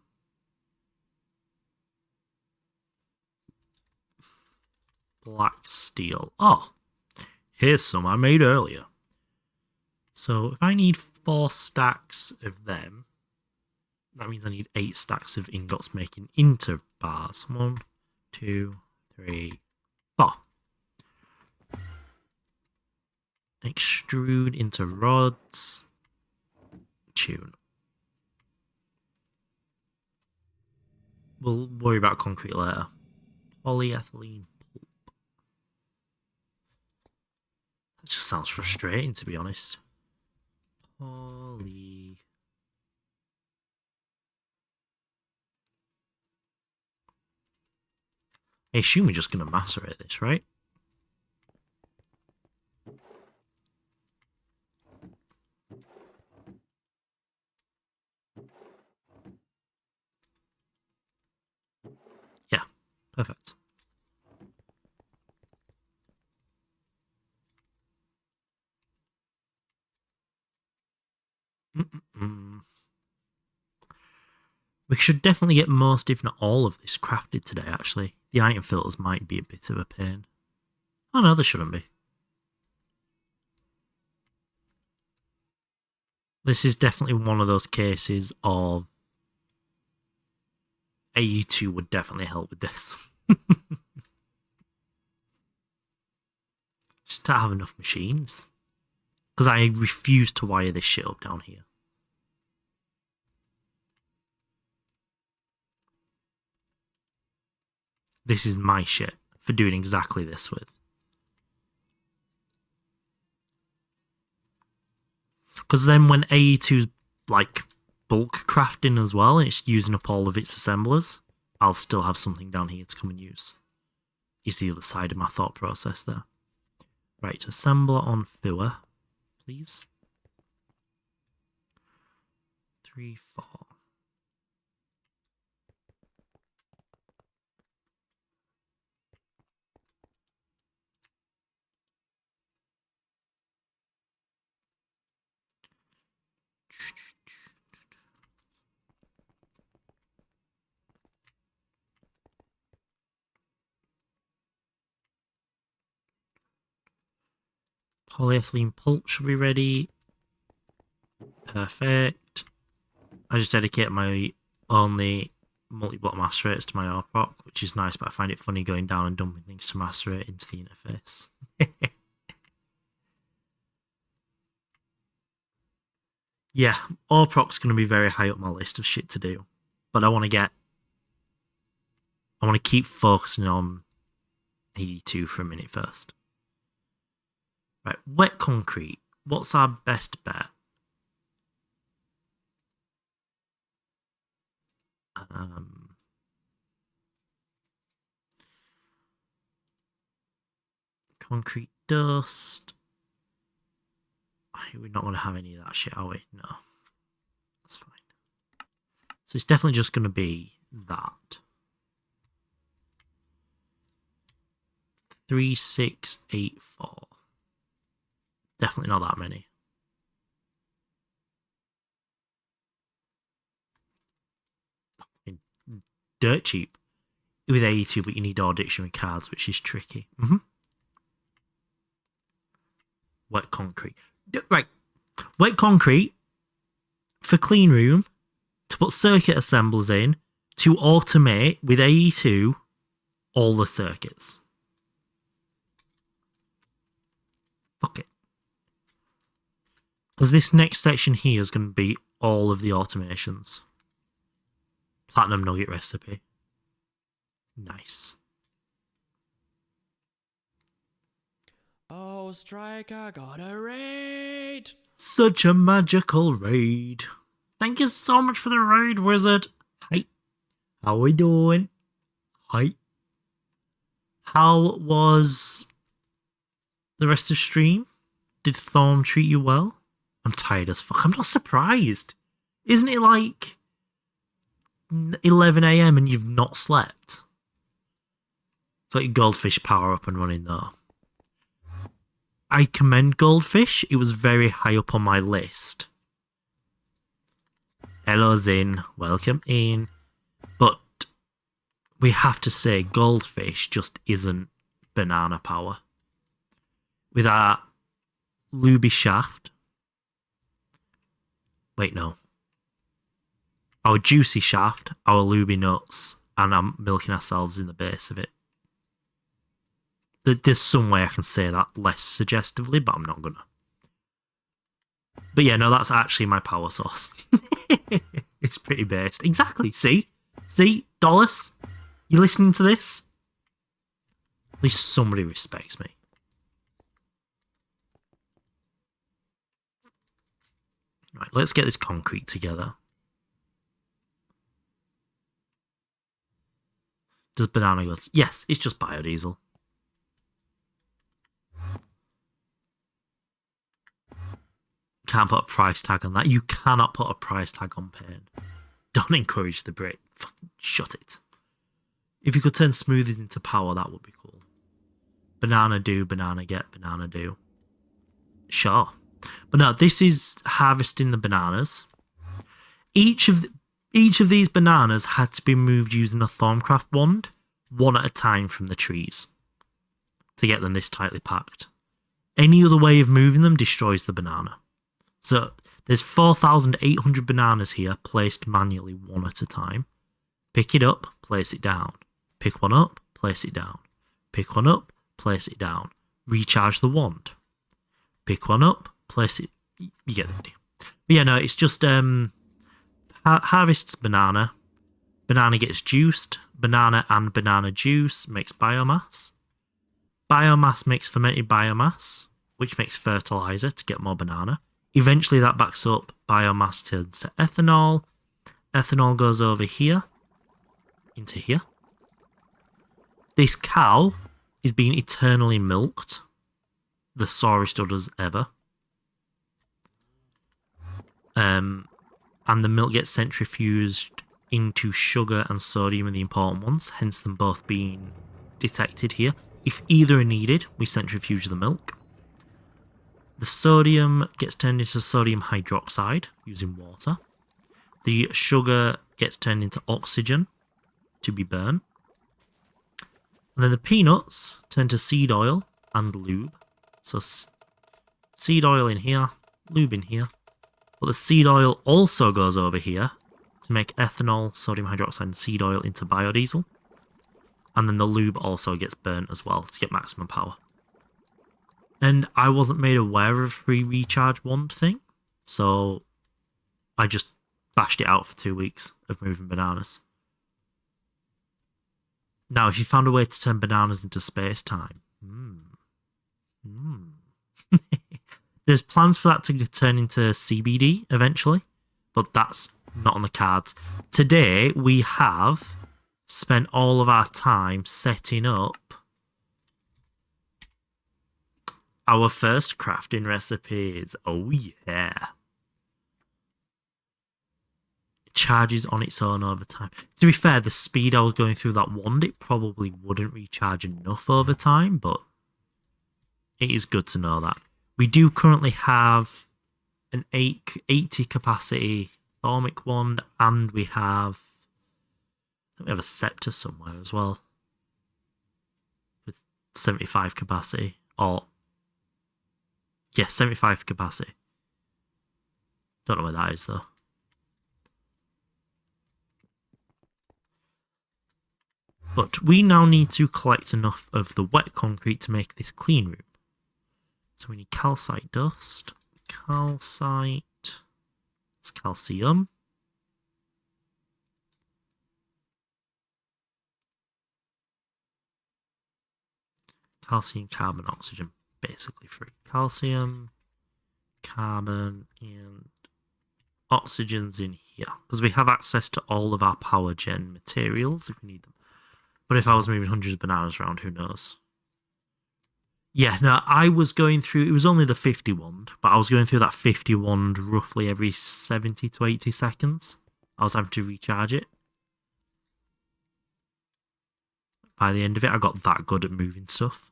Black steel. Oh, here's some I made earlier. So if I need 4 stacks of them, that means I need 8 stacks of ingots making into bars. 1, 2, 3, 4. Extrude into rods. Tune. We'll worry about concrete later. Polyethylene pulp. That just sounds frustrating, to be honest. I assume we're just going to macerate this, right? Yeah, perfect. We should definitely get most, if not all, of this crafted today, actually. The item filters might be a bit of a pain. Oh no, they shouldn't be. This is definitely one of those cases of AU2 would definitely help with this. Just don't have enough machines. Because I refuse to wire this shit up down here. This is my shit for doing exactly this with. Because then when AE2's like bulk crafting as well, and it's using up all of its assemblers, I'll still have something down here to come and use. Is the other side of my thought process there. Right, assembler on Fua, please. 3, 4. Polyethylene pulp should be ready. Perfect. I just dedicate my only multi-block macerators to my ARPROC, which is nice, but I find it funny going down and dumping things to macerate into the interface. Yeah, ARPROC's going to be very high up my list of shit to do, but I want to keep focusing on AD2 for a minute first. Right, wet concrete. What's our best bet? Concrete dust. We're not going to have any of that shit, are we? No. That's fine. So it's definitely just going to be that. 3684. Definitely not that many. Dirt cheap with AE2, but you need all dictionary cards, which is tricky. Wet concrete. Right. Wet concrete for clean room to put circuit assemblers in to automate with AE2 all the circuits. Fuck it. Because this next section here is going to be all of the automations. Platinum nugget recipe. Nice. Oh, Striker got a raid! Such a magical raid. Thank you so much for the raid, wizard. Hi. How we doing? Hi. How was the rest of stream? Did Thorn treat you well? I'm tired as fuck. I'm not surprised. Isn't it like 11 AM and you've not slept? It's like Goldfish power up and running though. I commend Goldfish. It was very high up on my list. Hello Zin, welcome in. But we have to say Goldfish just isn't banana power. With our Luby shaft. Wait, no. Our juicy shaft, our Luby nuts, and I'm milking ourselves in the base of it. There's some way I can say that less suggestively, but I'm not gonna. But yeah, no, that's actually my power source. It's pretty based. Exactly. See, Dolus, you listening to this? At least somebody respects me. Right, let's get this concrete together. Does banana goods? Yes, it's just biodiesel. Can't put a price tag on that. You cannot put a price tag on pain. Don't encourage the Brit. Fucking shut it. If you could turn smoothies into power, that would be cool. Banana do, banana get, banana do. Sure. But no, this is harvesting the bananas. Each of these bananas had to be moved using a Thorncraft wand, one at a time from the trees, to get them this tightly packed. Any other way of moving them destroys the banana. So there's 4,800 bananas here placed manually one at a time. Pick it up, place it down. Pick one up, place it down. Pick one up, place it down. Recharge the wand. Pick one up, place it. You get the idea. But yeah, no, it's just harvests banana. Banana gets juiced. Banana and banana juice makes biomass. Biomass makes fermented biomass, which makes fertilizer to get more banana. Eventually that backs up, biomass turns to ethanol. Ethanol goes over here, into here. This cow is being eternally milked. The sorest udders ever. And the milk gets centrifuged into sugar and sodium are the important ones, hence them both being detected here. If either are needed, we centrifuge the milk. The sodium gets turned into sodium hydroxide using water. The sugar gets turned into oxygen to be burned. And then the peanuts turn to seed oil and lube. So seed oil in here, lube in here. But the seed oil also goes over here to make ethanol, sodium hydroxide, and seed oil into biodiesel. And then the lube also gets burnt as well to get maximum power. And I wasn't made aware of free recharge wand thing, so I just bashed it out for 2 weeks of moving bananas. Now, if you found a way to turn bananas into space-time, there's plans for that to turn into CBD eventually, but that's not on the cards. Today, we have spent all of our time setting up our first crafting recipes. Oh, yeah. It charges on its own over time. To be fair, the speed I was going through that wand, it probably wouldn't recharge enough over time, but it is good to know that. We do currently have an 80 capacity Thormic wand, and we have a scepter somewhere as well with 75 capacity. Or, yeah, 75 capacity. Don't know where that is though. But we now need to collect enough of the wet concrete to make this clean room. So we need calcite dust, calcite, it's calcium. Calcium, carbon, oxygen, basically free. Calcium, carbon, and oxygen's in here. Because we have access to all of our power gen materials if we need them. But if I was moving hundreds of bananas around, who knows? Yeah, no, I was going through, it was only the 50 wand, but I was going through that 50 wand roughly every 70 to 80 seconds. I was having to recharge it. By the end of it, I got that good at moving stuff.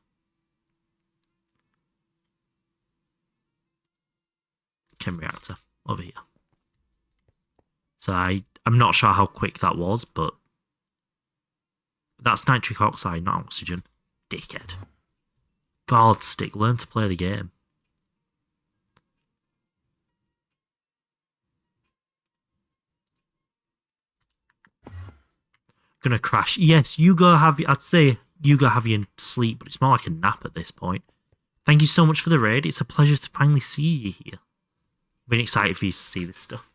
Chem reactor, over here. So I'm not sure how quick that was, but that's nitric oxide, not oxygen. Dickhead. God, Stick, learn to play the game. Gonna crash. Yes, you go have, I'd say you go have your sleep, but it's more like a nap at this point. Thank you so much for the raid. It's a pleasure to finally see you here. I've been excited for you to see this stuff.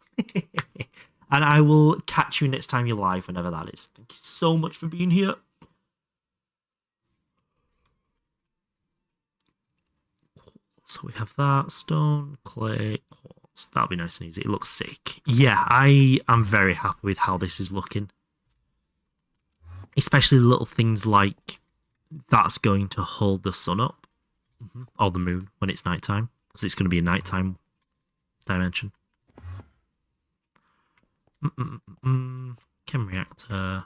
And I will catch you next time you're live, whenever that is. Thank you so much for being here. So we have that, stone, clay, quartz. That'll be nice and easy. It looks sick. Yeah, I am very happy with how this is looking. Especially little things like that's going to hold the sun up. Or the moon when it's nighttime. Because it's going to be a nighttime dimension. Chem reactor.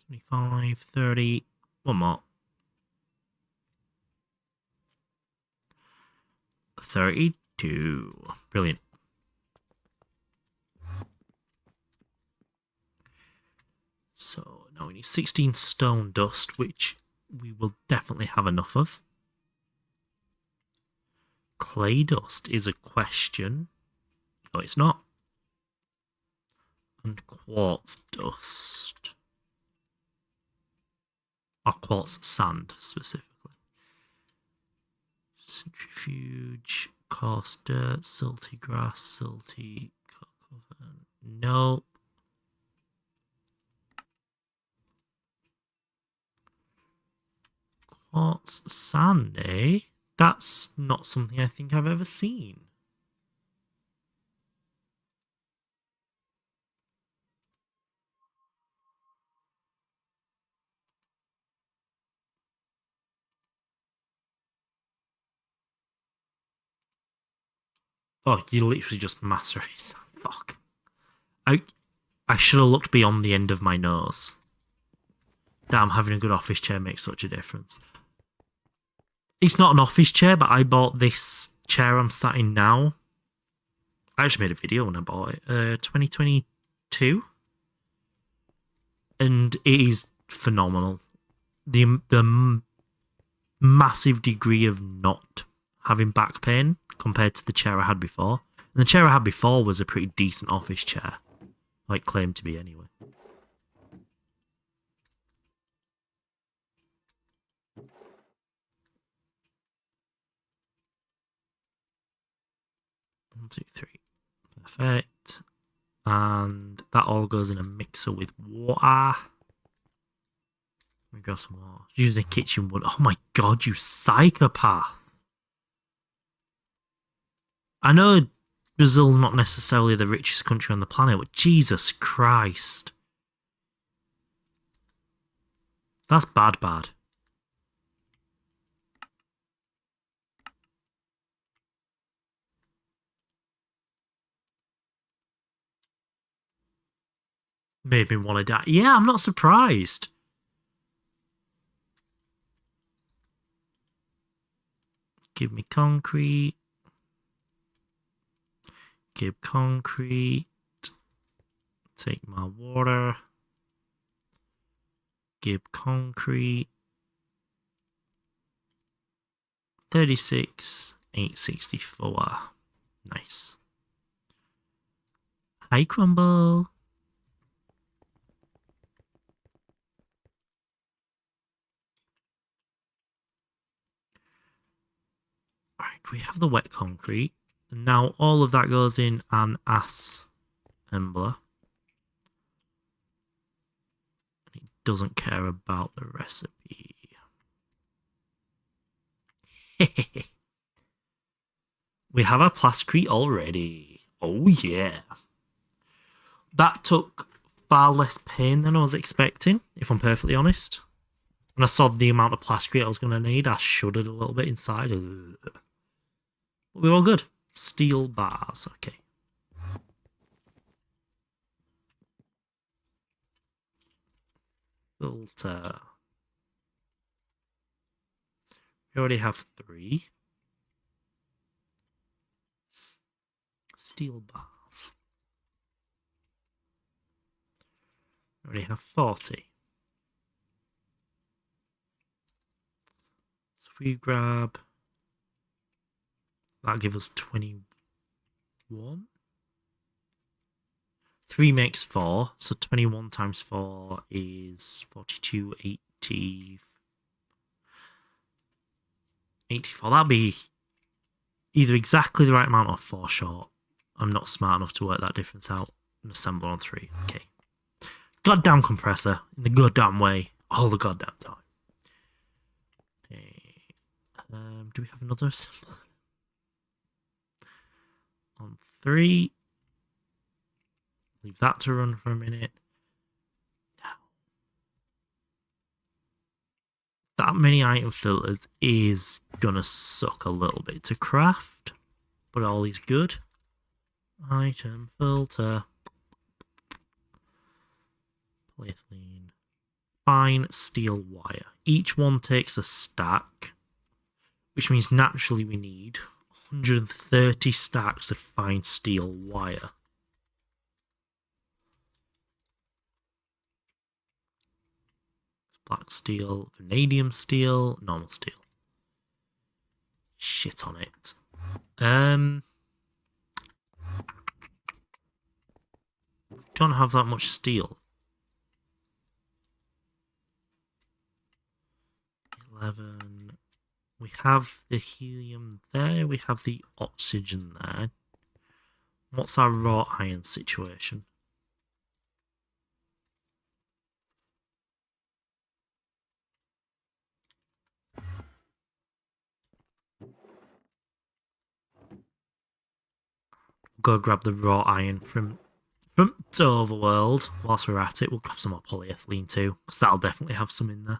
25, 30. One more. 32. Brilliant. So now we need 16 stone dust, which we will definitely have enough of. Clay dust is a question. No, it's not. And quartz dust. Or quartz sand, specifically. Centrifuge, coarse dirt, silty grass, silty cover. Nope. Quartz sand, eh? That's not something I think I've ever seen. Oh, you literally just macerate. Fuck. I should have looked beyond the end of my nose. Damn, having a good office chair makes such a difference. It's not an office chair, but I bought this chair I'm sat in now. I actually made a video when I bought it. 2022. And it is phenomenal. The massive degree of knot having back pain compared to the chair I had before. And the chair I had before was a pretty decent office chair. Like, claimed to be anyway. One, two, three. Perfect. And that all goes in a mixer with water. Let me grab some water. Using kitchen wood. Oh my god, you psychopath. I know Brazil's not necessarily the richest country on the planet, but Jesus Christ. That's bad. Made me want to die. Yeah, I'm not surprised. Give me concrete. Give concrete. Take my water. Give concrete. 36, 864. Nice. Hi, Crumble. Alright, we have the wet concrete. And now all of that goes in an assembler. And it doesn't care about the recipe. We have our plasticrete already. Oh yeah. That took far less pain than I was expecting, if I'm perfectly honest. When I saw the amount of plasticrete I was going to need, I shuddered a little bit inside. But we're all good. Steel bars, okay. Filter. We already have 3. Steel bars. We already have 40. So if we grab... That'll give us 21. 3 makes 4, so 21 times 4 is 42, 80... 84. That'll be either exactly the right amount or 4 short. I'm not smart enough to work that difference out and assemble on 3. Okay. Goddamn compressor in the goddamn way all the goddamn time. Okay. Do we have another assembler? On 3. Leave that to run for a minute. Now. That many item filters is gonna suck a little bit to craft, but all is good. Item filter. Polyethylene. Fine steel wire. Each one takes a stack, which means naturally we need 130 stacks of fine steel wire. Black steel, vanadium steel, normal steel. Shit on it. Don't have that much steel. 11. We have the helium there. We have the oxygen there. What's our raw iron situation? Go grab the raw iron from Overworld. Whilst we're at it, we'll grab some more polyethylene too, because that'll definitely have some in there.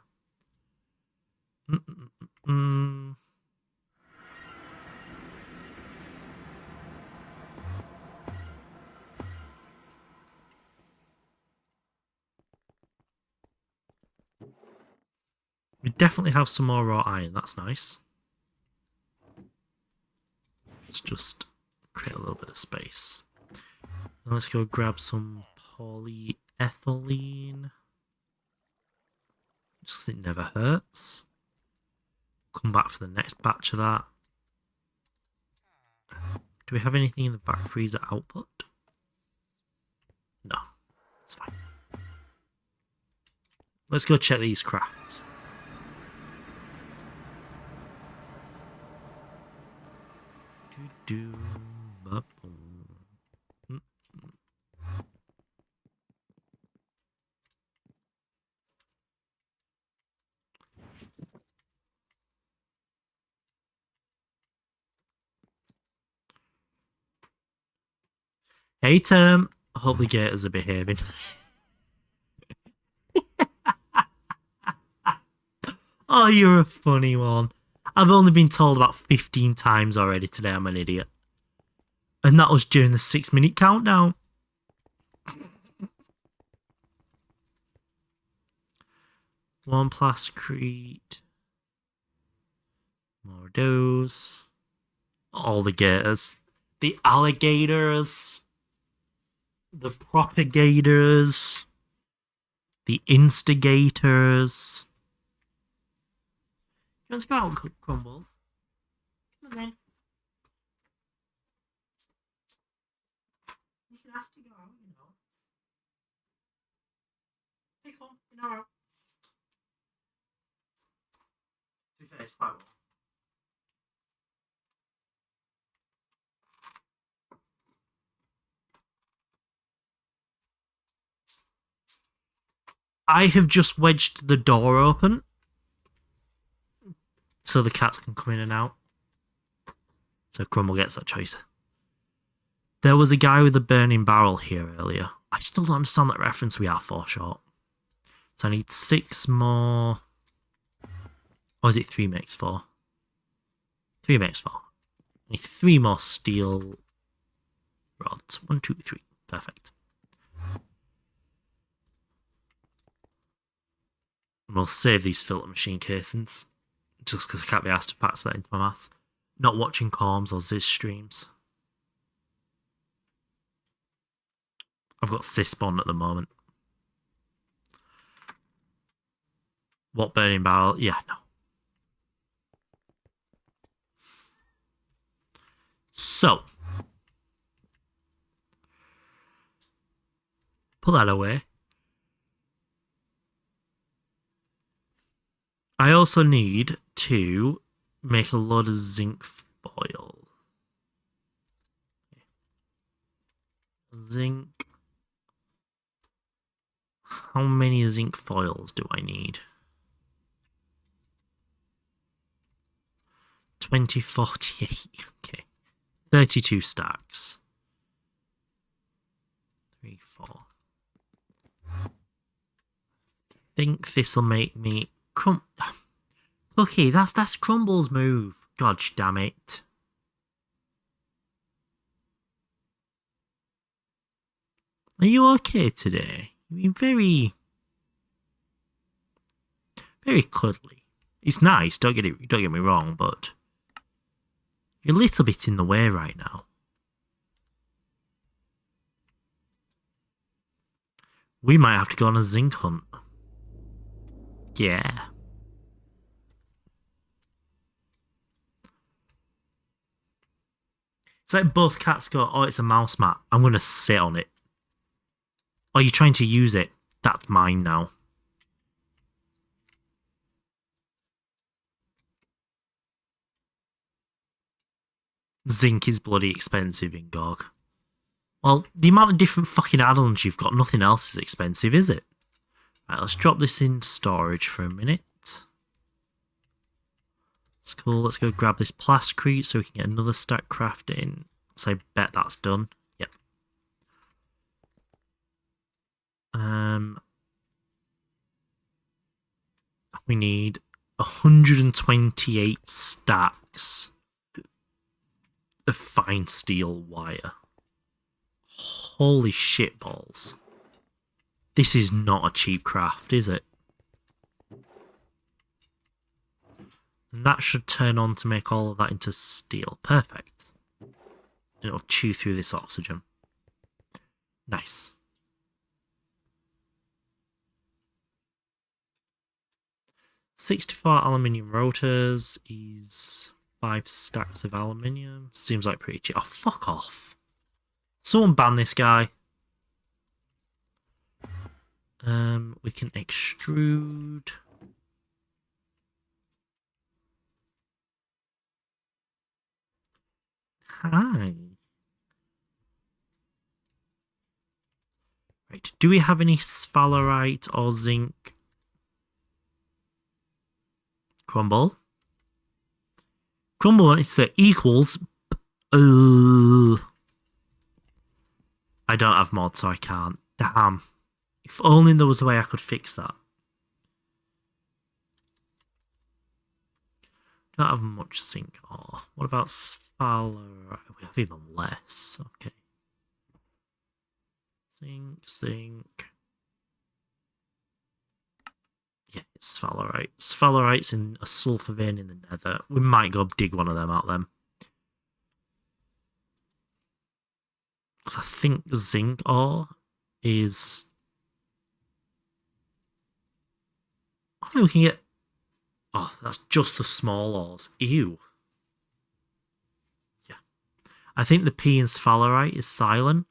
We definitely have some more raw iron. That's nice. Let's just create a little bit of space. Now let's go grab some polyethylene. Just 'cause it never hurts. Come back for the next batch of that. Do we have anything in the back freezer output? No. It's fine. Let's go check these crafts. Hey, Tim. Hope the gators are behaving. Oh, you're a funny one. I've only been told about 15 times already today I'm an idiot. And that was during the 6-minute countdown. One plasticrete. More of those. All the gators. The alligators. The propagators. The instigators. You want to go out and cook crumbles? Come on then. You can ask to go out, you know. Hey, come, you're not out. To be fair, it's quite well. I have just wedged the door open so the cats can come in and out. So Crumble gets that choice. There was a guy with a burning barrel here earlier. I still don't understand that reference. We are 4 short. So I need 6 more. Or is it 3 makes 4? 3 makes 4. I need 3 more steel rods. 1, 2, 3. Perfect. And we'll save these filter machine casings. Just because I can't be asked to factor that into my maths. Not watching Corms or Ziz streams. I've got Sysbon at the moment. What burning barrel? Yeah, no. So. Put that away. I also need to make a lot of zinc foil. Zinc. How many zinc foils do I need? 2048. Okay. 32 stacks. 3, 4. I think this'll make me Okay, that's Crumble's move. Gosh damn it. Are you okay today? You've been very cuddly. It's nice, don't get me wrong, but you're a little bit in the way right now. We might have to go on a zinc hunt. Yeah. It's like both cats go, oh, it's a mouse mat. I'm going to sit on it. Are you trying to use it? That's mine now. Zinc is bloody expensive in GOG. Well, the amount of different fucking add-ons you've got, nothing else is expensive, is it? Right, let's drop this in storage for a minute. It's cool. Let's go grab this plasticrete so we can get another stack crafting. So I bet that's done. Yep. We need 128 stacks of fine steel wire. Holy shit balls. This is not a cheap craft, is it? And that should turn on to make all of that into steel. Perfect. It'll chew through this oxygen. Nice. "64 aluminium rotors" is 5 stacks of aluminium. Seems like pretty cheap. Oh, fuck off. Someone ban this guy. We can extrude. Hi. Right. Do we have any sphalerite or zinc? Crumble. Crumble, it's the equals. I don't have mods, so I can't. Damn. If only there was a way I could fix that. Don't have much zinc ore. What about sphalerite? We have even less. Okay. Zinc. Yeah, it's sphalerite. Sphalerite's in a sulfur vein in the nether. We might go dig one of them out then. Because I think zinc ore is... Oh, we can get... Oh, that's just the small ores. Ew. Yeah. I think the P in sphalerite is silent.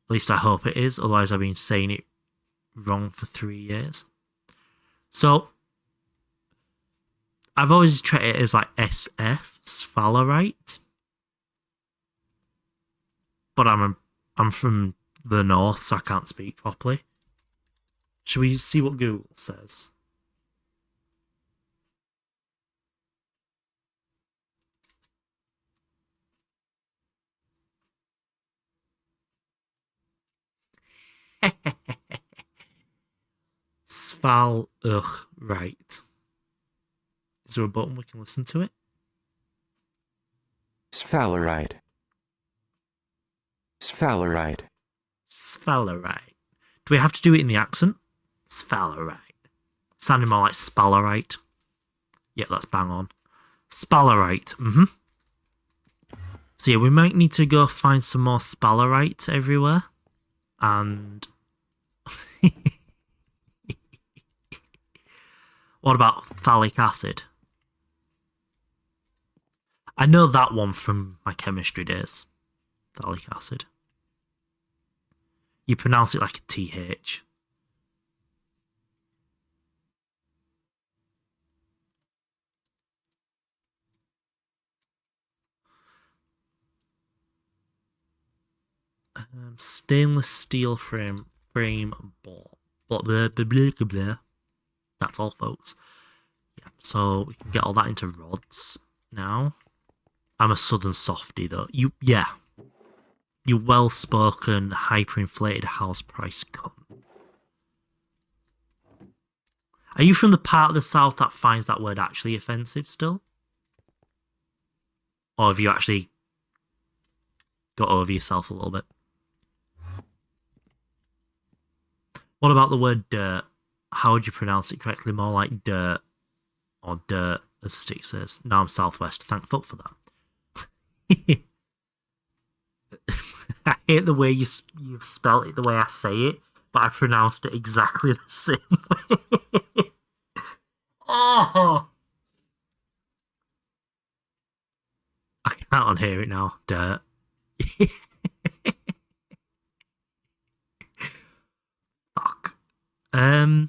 At least I hope it is. Otherwise I've been saying it wrong for 3 years. So, I've always treated it as like SF, sphalerite. But I'm from the north, so I can't speak properly. Should we see what Google says? Right. Is there a button we can listen to it? Sphalerite. Sphalerite. Sphalerite. Do we have to do it in the accent? Sphalerite. Sounding more like sphalerite. Yeah, that's bang on. Sphalerite. So yeah, we might need to go find some more sphalerite everywhere. And... What about phthalic acid? I know that one from my chemistry days. Phthalic acid. You pronounce it like a TH. Stainless steel frame ball. Blah. That's all, folks. Yeah, so we can get all that into rods now. I'm a southern softie, though. You well-spoken, hyperinflated house price cunt. Are you from the part of the south that finds that word actually offensive still? Or have you actually got over yourself a little bit? What about the word dirt? How would you pronounce it correctly? More like dirt or dirt, as Stick says. No, I'm southwest. Thank fuck for that. I hate the way you've spelt it the way I say it, but I pronounced it exactly the same way. Oh! I can't unhear it now. Dirt. Fuck. I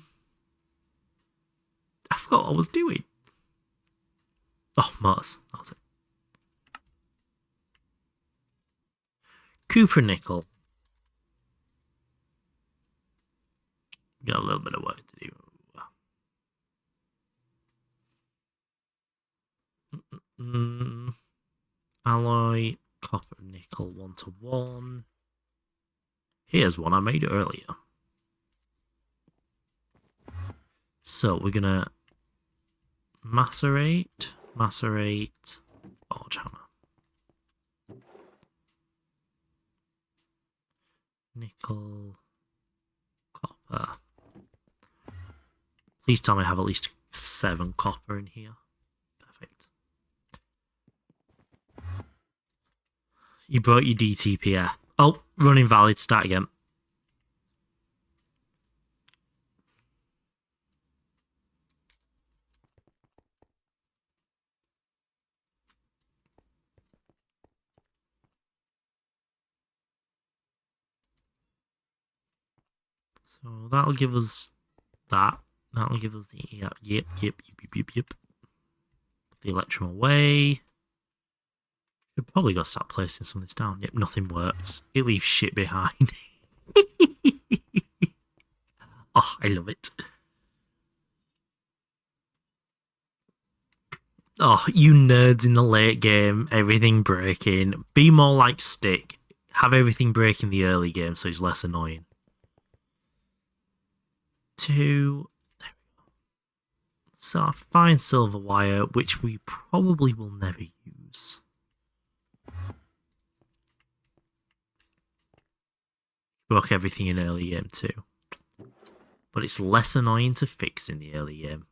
forgot what I was doing. Oh, Mars. That was it. Cooper nickel. Got a little bit of work to do. Alloy, copper, nickel, 1-to-1. Here's one I made earlier. So we're gonna macerate, forge hammer. Nickel, copper. Please tell me I have at least 7 copper in here. Perfect. You broke your DTPF. Oh, running valid. Start again. So that'll give us that. That'll give us the yep. Put the electrum away. Should probably go start placing some of this down. Yep, nothing works. It leaves shit behind. Oh, I love it. Oh, you nerds in the late game, everything breaking. Be more like Stick. Have everything break in the early game so it's less annoying. 2. There we go. So a fine silver wire, which we probably will never use. Broke everything in early game too. But it's less annoying to fix in the early game.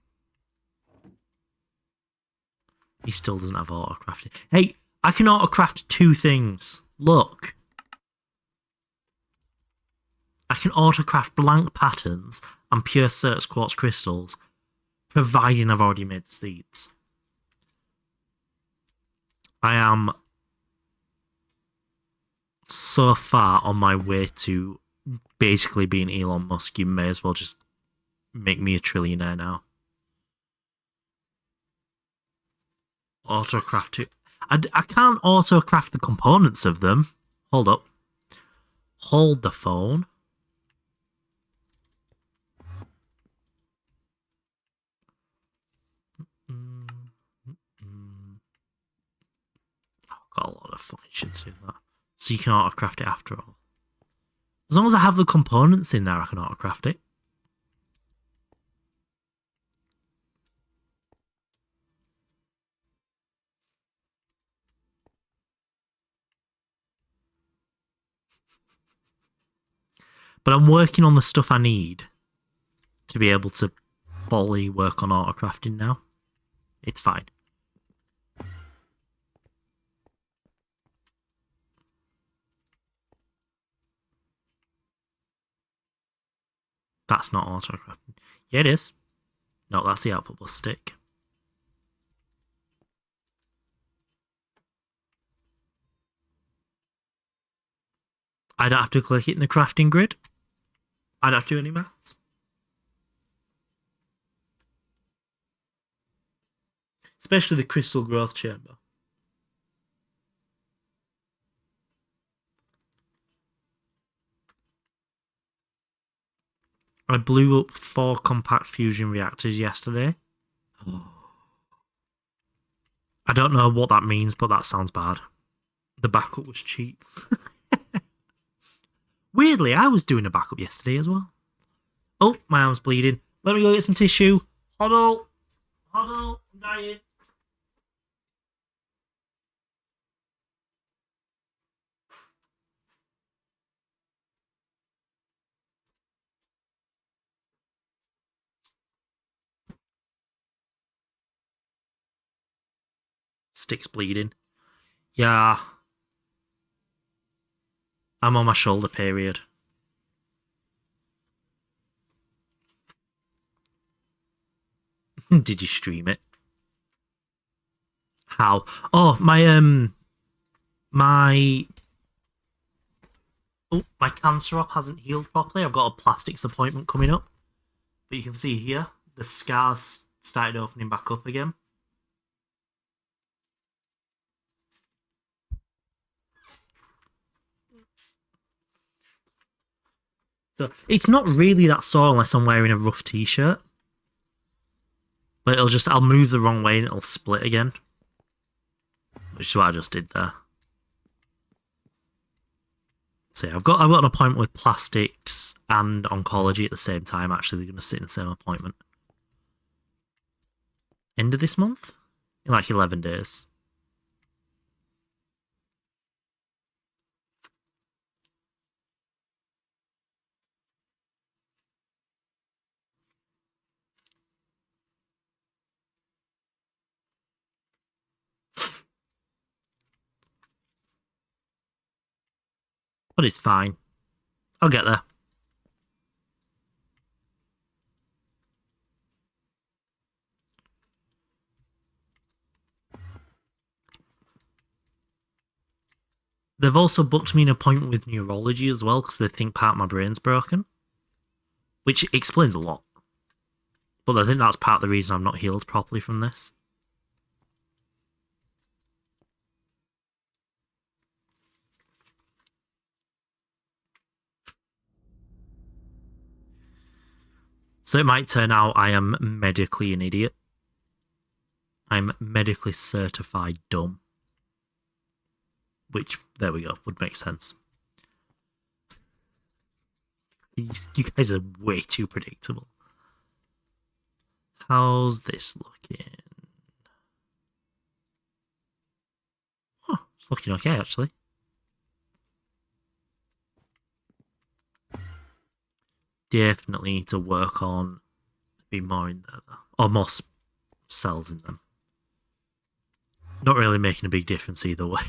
He still doesn't have auto-crafting. Hey, I can auto-craft 2 things. Look. I can auto-craft blank patterns and pure Certus quartz crystals, providing I've already made the seeds. I am so far on my way to basically being Elon Musk, you may as well just make me a trillionaire now. Autocraft it. I can't autocraft the components of them. Hold up. Hold the phone. Got a lot of fucking shit to do that. So you can autocraft it after all. As long as I have the components in there, I can autocraft it. But I'm working on the stuff I need to be able to fully work on autocrafting now. It's fine. That's not autocrafting. Yeah, it is. No, that's the output bus stick. I don't have to click it in the crafting grid. I don't have to do any maths. Especially the crystal growth chamber. I blew up 4 compact fusion reactors yesterday. I don't know what that means, but that sounds bad. The backup was cheap. Weirdly, I was doing a backup yesterday as well. Oh, my arm's bleeding. Let me go get some tissue. Huddle. Huddle. I'm dying. Stick's bleeding. Yeah. I'm on my shoulder period. Did you stream it? How? Oh, my cancer up hasn't healed properly. I've got a plastics appointment coming up. But you can see here, the scars started opening back up again. So it's not really that sore unless I'm wearing a rough t-shirt. But I'll move the wrong way and it'll split again. Which is what I just did there. So yeah, I've got an appointment with plastics and oncology at the same time. Actually, they're going to sit in the same appointment. End of this month? In like 11 days. But it's fine. I'll get there. They've also booked me an appointment with neurology as well because they think part of my brain's broken. which explains a lot. But I think that's part of the reason I'm not healed properly from this. So it might turn out I am medically an idiot. I'm medically certified dumb. Which, there we go, would make sense. You guys are way too predictable. How's this looking? Oh, it's looking okay, actually. Definitely need to work on being more in there, though. Or more cells in them. Not really making a big difference either way.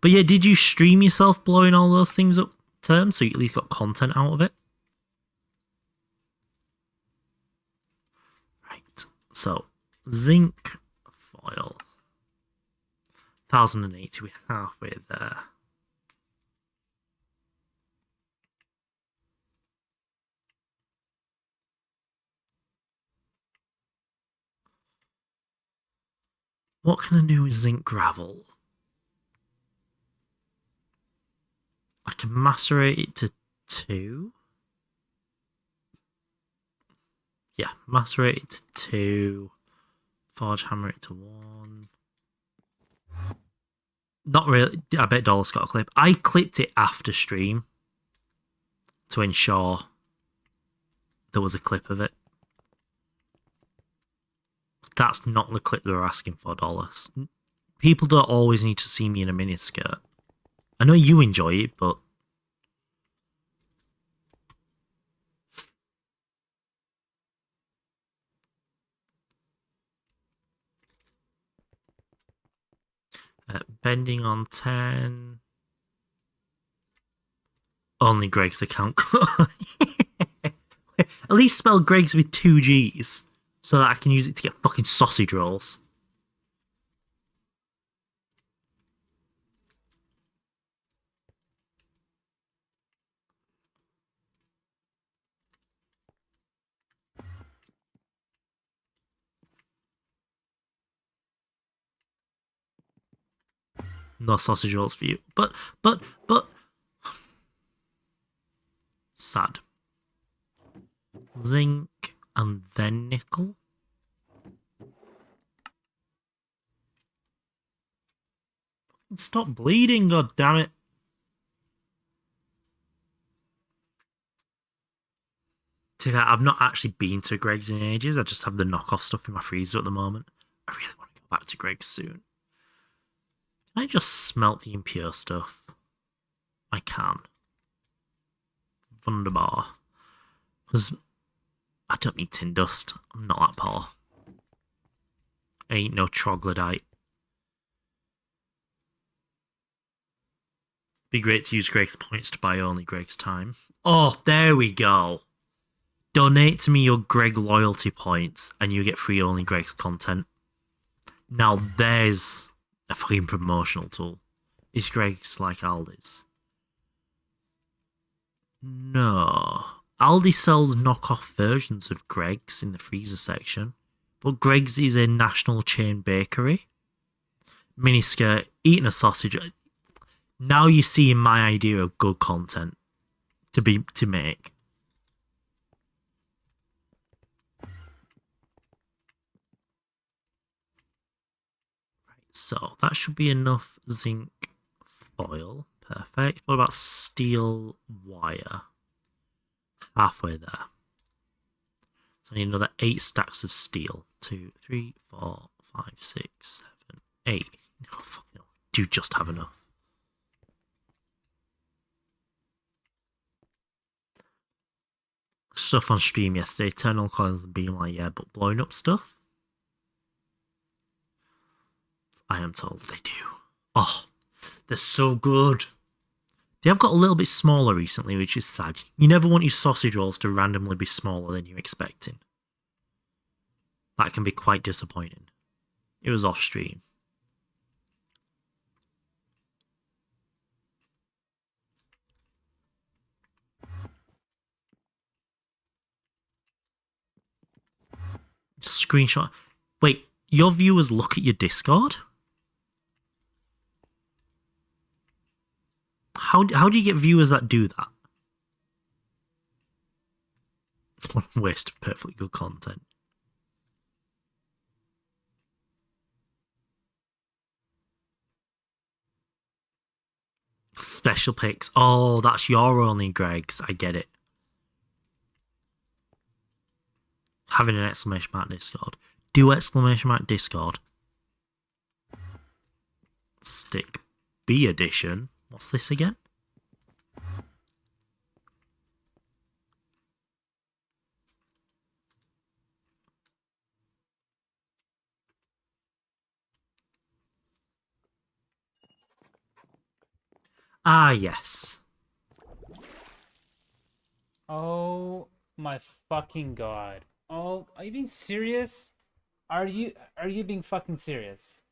But yeah, did you stream yourself blowing all those things up terms so you at least got content out of it? Right. So, zinc foil. 1080, we're halfway there. What can I do with zinc gravel? I can macerate it to 2. Yeah, macerate it to 2. Forge hammer it to 1. Not really. I bet Dollar's got a clip. I clipped it after stream to ensure there was a clip of it. That's not the clip they were asking for, Dollars. People don't always need to see me in a miniskirt. I know you enjoy it, but... bending on 10. Only Greg's account. At least spell Greg's with 2 G's so that I can use it to get fucking sausage rolls. No sausage rolls for you. But... Sad. Zinc and then nickel. Stop bleeding, god damn it. I've not actually been to Greg's in ages. I just have the knockoff stuff in my freezer at the moment. I really want to go back to Greg's soon. Can I just smelt the impure stuff? I can. Wunderbar. Because I don't need tin dust. I'm not that poor. I ain't no troglodyte. Be great to use Greg's points to buy only Greg's time. Oh, there we go. Donate to me your Greg loyalty points and you get free only Greg's content. Now there's a fucking promotional tool. Is Greg's like Aldi's? No. Aldi sells knockoff versions of Greg's in the freezer section, but Greg's is a national chain bakery. Miniskirt, eating a sausage. Now you see my idea of good content to make. Right, so that should be enough zinc foil. Perfect. What about steel wire? Halfway there. So I need another 8 stacks of steel. 2, 3, 4, 5, 6, 7, 8. Oh, fuck no. Do just have enough. Stuff on stream yesterday. Eternal Coils and being like, yeah, but blowing up stuff? I am told they do. Oh, they're so good. They have got a little bit smaller recently, which is sad. You never want your sausage rolls to randomly be smaller than you're expecting. That can be quite disappointing. It was off stream. screenshot. Wait, your viewers look at your Discord? How do you get viewers that do that? What a waste of perfectly good content. Special pics. Oh, that's your only Greg's. I get it. Having an exclamation mark Discord. Do exclamation mark Discord. Stick B edition. What's this again? Ah, yes. Oh my fucking god. Oh, are you being serious? Are you being fucking serious?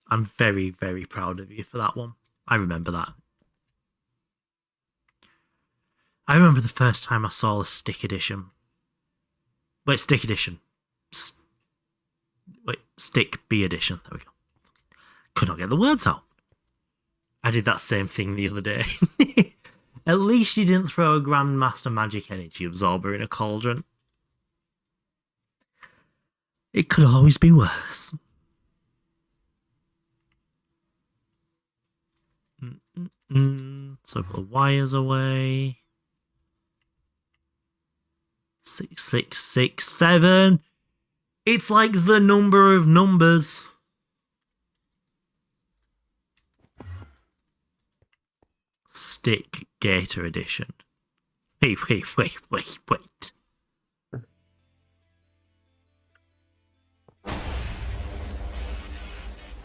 I'm very, very proud of you for that one. I remember that. I remember the first time I saw a stick edition. Wait, stick edition. Wait, stick B edition. There we go. Could not get the words out. I did that same thing the other day. At least you didn't throw a Grandmaster Magic Energy Absorber in a cauldron. It could always be worse. So put the wires away. 6667. It's like the number of numbers. Stick Gator Edition. Wait.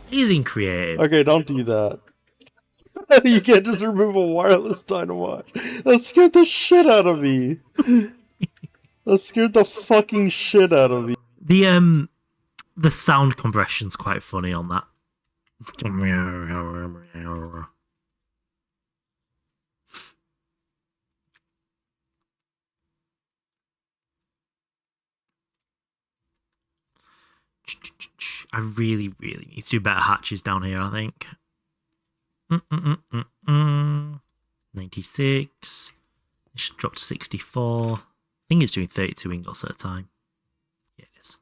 He's in creative. Okay, don't do that. You can't just remove a wireless dynamite. That scared the shit out of me. That scared the fucking shit out of me. The sound compression's quite funny on that. I really, really need to do better hatches down here, I think. 96. It should drop to 64. I think it's doing 32 ingots at a time. Yeah, it is.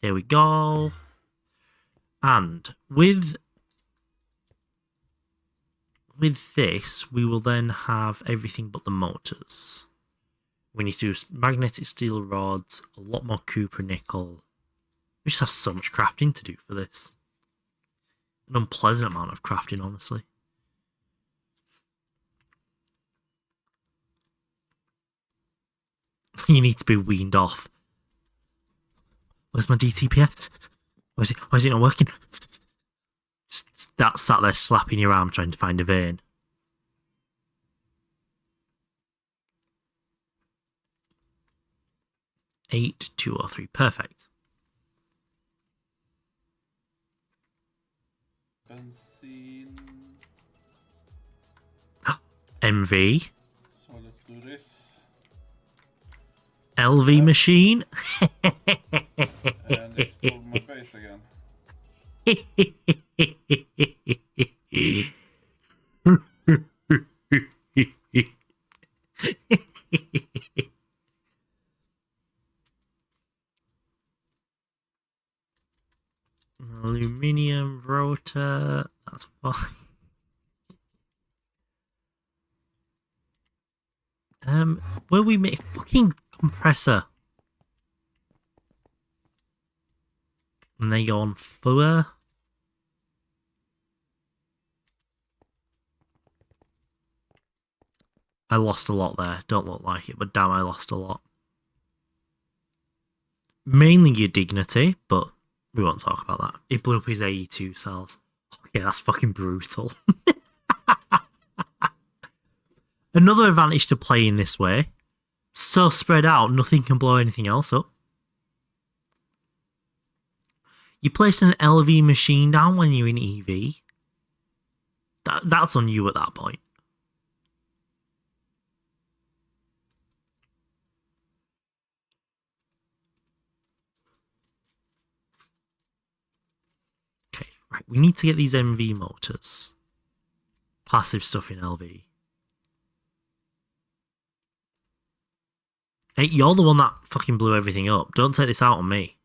There we go. And with this, we will then have everything but the motors. We need to do magnetic steel rods, a lot more copper nickel. We just have so much crafting to do for this. An unpleasant amount of crafting, honestly. You need to be weaned off. Where's my DTPF? Why is it not working? That sat there slapping your arm trying to find a vein. Eight, 203. Perfect. Benzene. MV. So let's do this. LV machine. And explode my base again. Aluminium rotor. That's fine. Will we make a fucking compressor? And they go on fur. I lost a lot there. Don't look like it, but damn, I lost a lot. Mainly your dignity, but we won't talk about that. It blew up his AE2 cells. Okay, that's fucking brutal. Another advantage to playing this way. So spread out, nothing can blow anything else up. You place an LV machine down when you're in EV. That's on you at that point. Right, we need to get these MV motors. Passive stuff in LV. Hey, you're the one that fucking blew everything up. Don't take this out on me.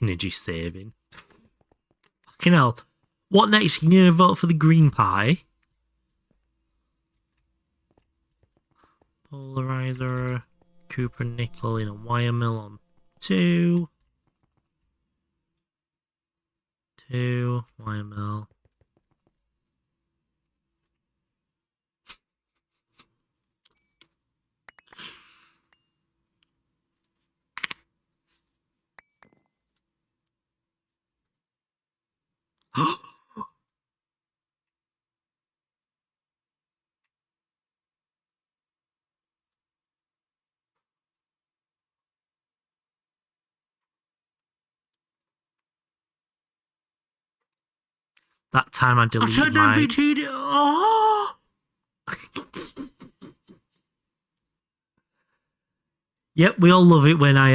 Energy saving. Fucking hell. What next? You need to vote for the green pie. Polarizer. Cooper nickel in a wire mill on 2. 2. Wire mill. That time I deleted my... Oh! Yep, we all love it when I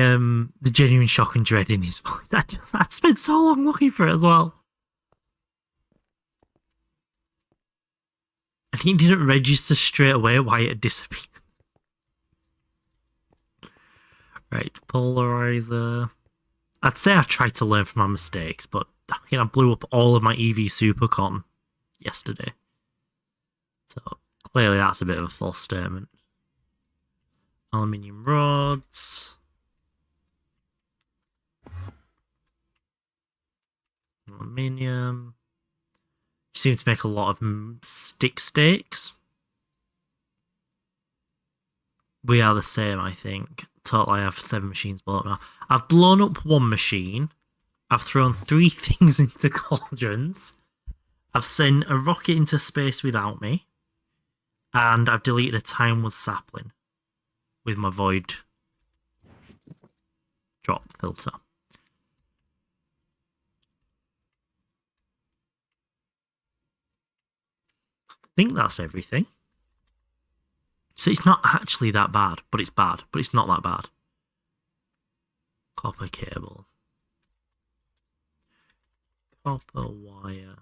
the genuine shock and dread in his voice. I spent so long looking for it as well. And he didn't register straight away why it had disappeared. Right, polarizer. I'd say I tried to learn from my mistakes, but I blew up all of my EV Supercon yesterday. So clearly that's a bit of a false statement. Aluminium rods. Aluminium. You seem to make a lot of stick steaks. We are the same, I think. Total, I have 7 machines blown up now. I've blown up 1 machine. I've thrown 3 things into cauldrons. I've sent a rocket into space without me. And I've deleted a timewood sapling with my void drop filter. I think that's everything. So it's not actually that bad, but it's bad. But it's not that bad. Copper cable. Copper wire.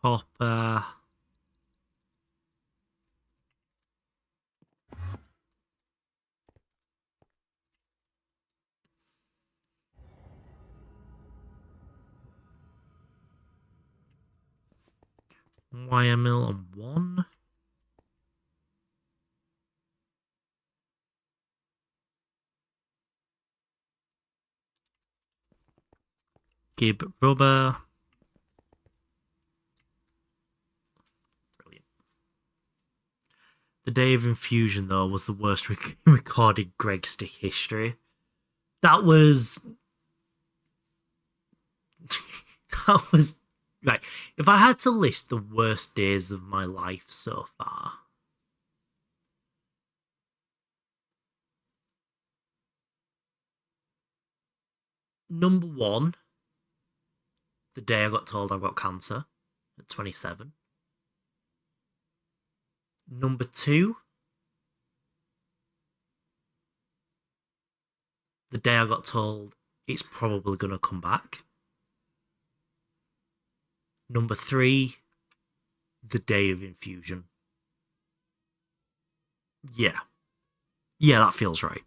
Copper. Wire mill on 1. Gib rubber. Brilliant. The day of infusion, though, was the worst recorded Greg stick history. That was... that was... Right, if I had to list the worst days of my life so far... Number 1, the day I got told I've got cancer at 27. Number 2, the day I got told it's probably going to come back. Number 3, the day of infusion. Yeah. Yeah, that feels right.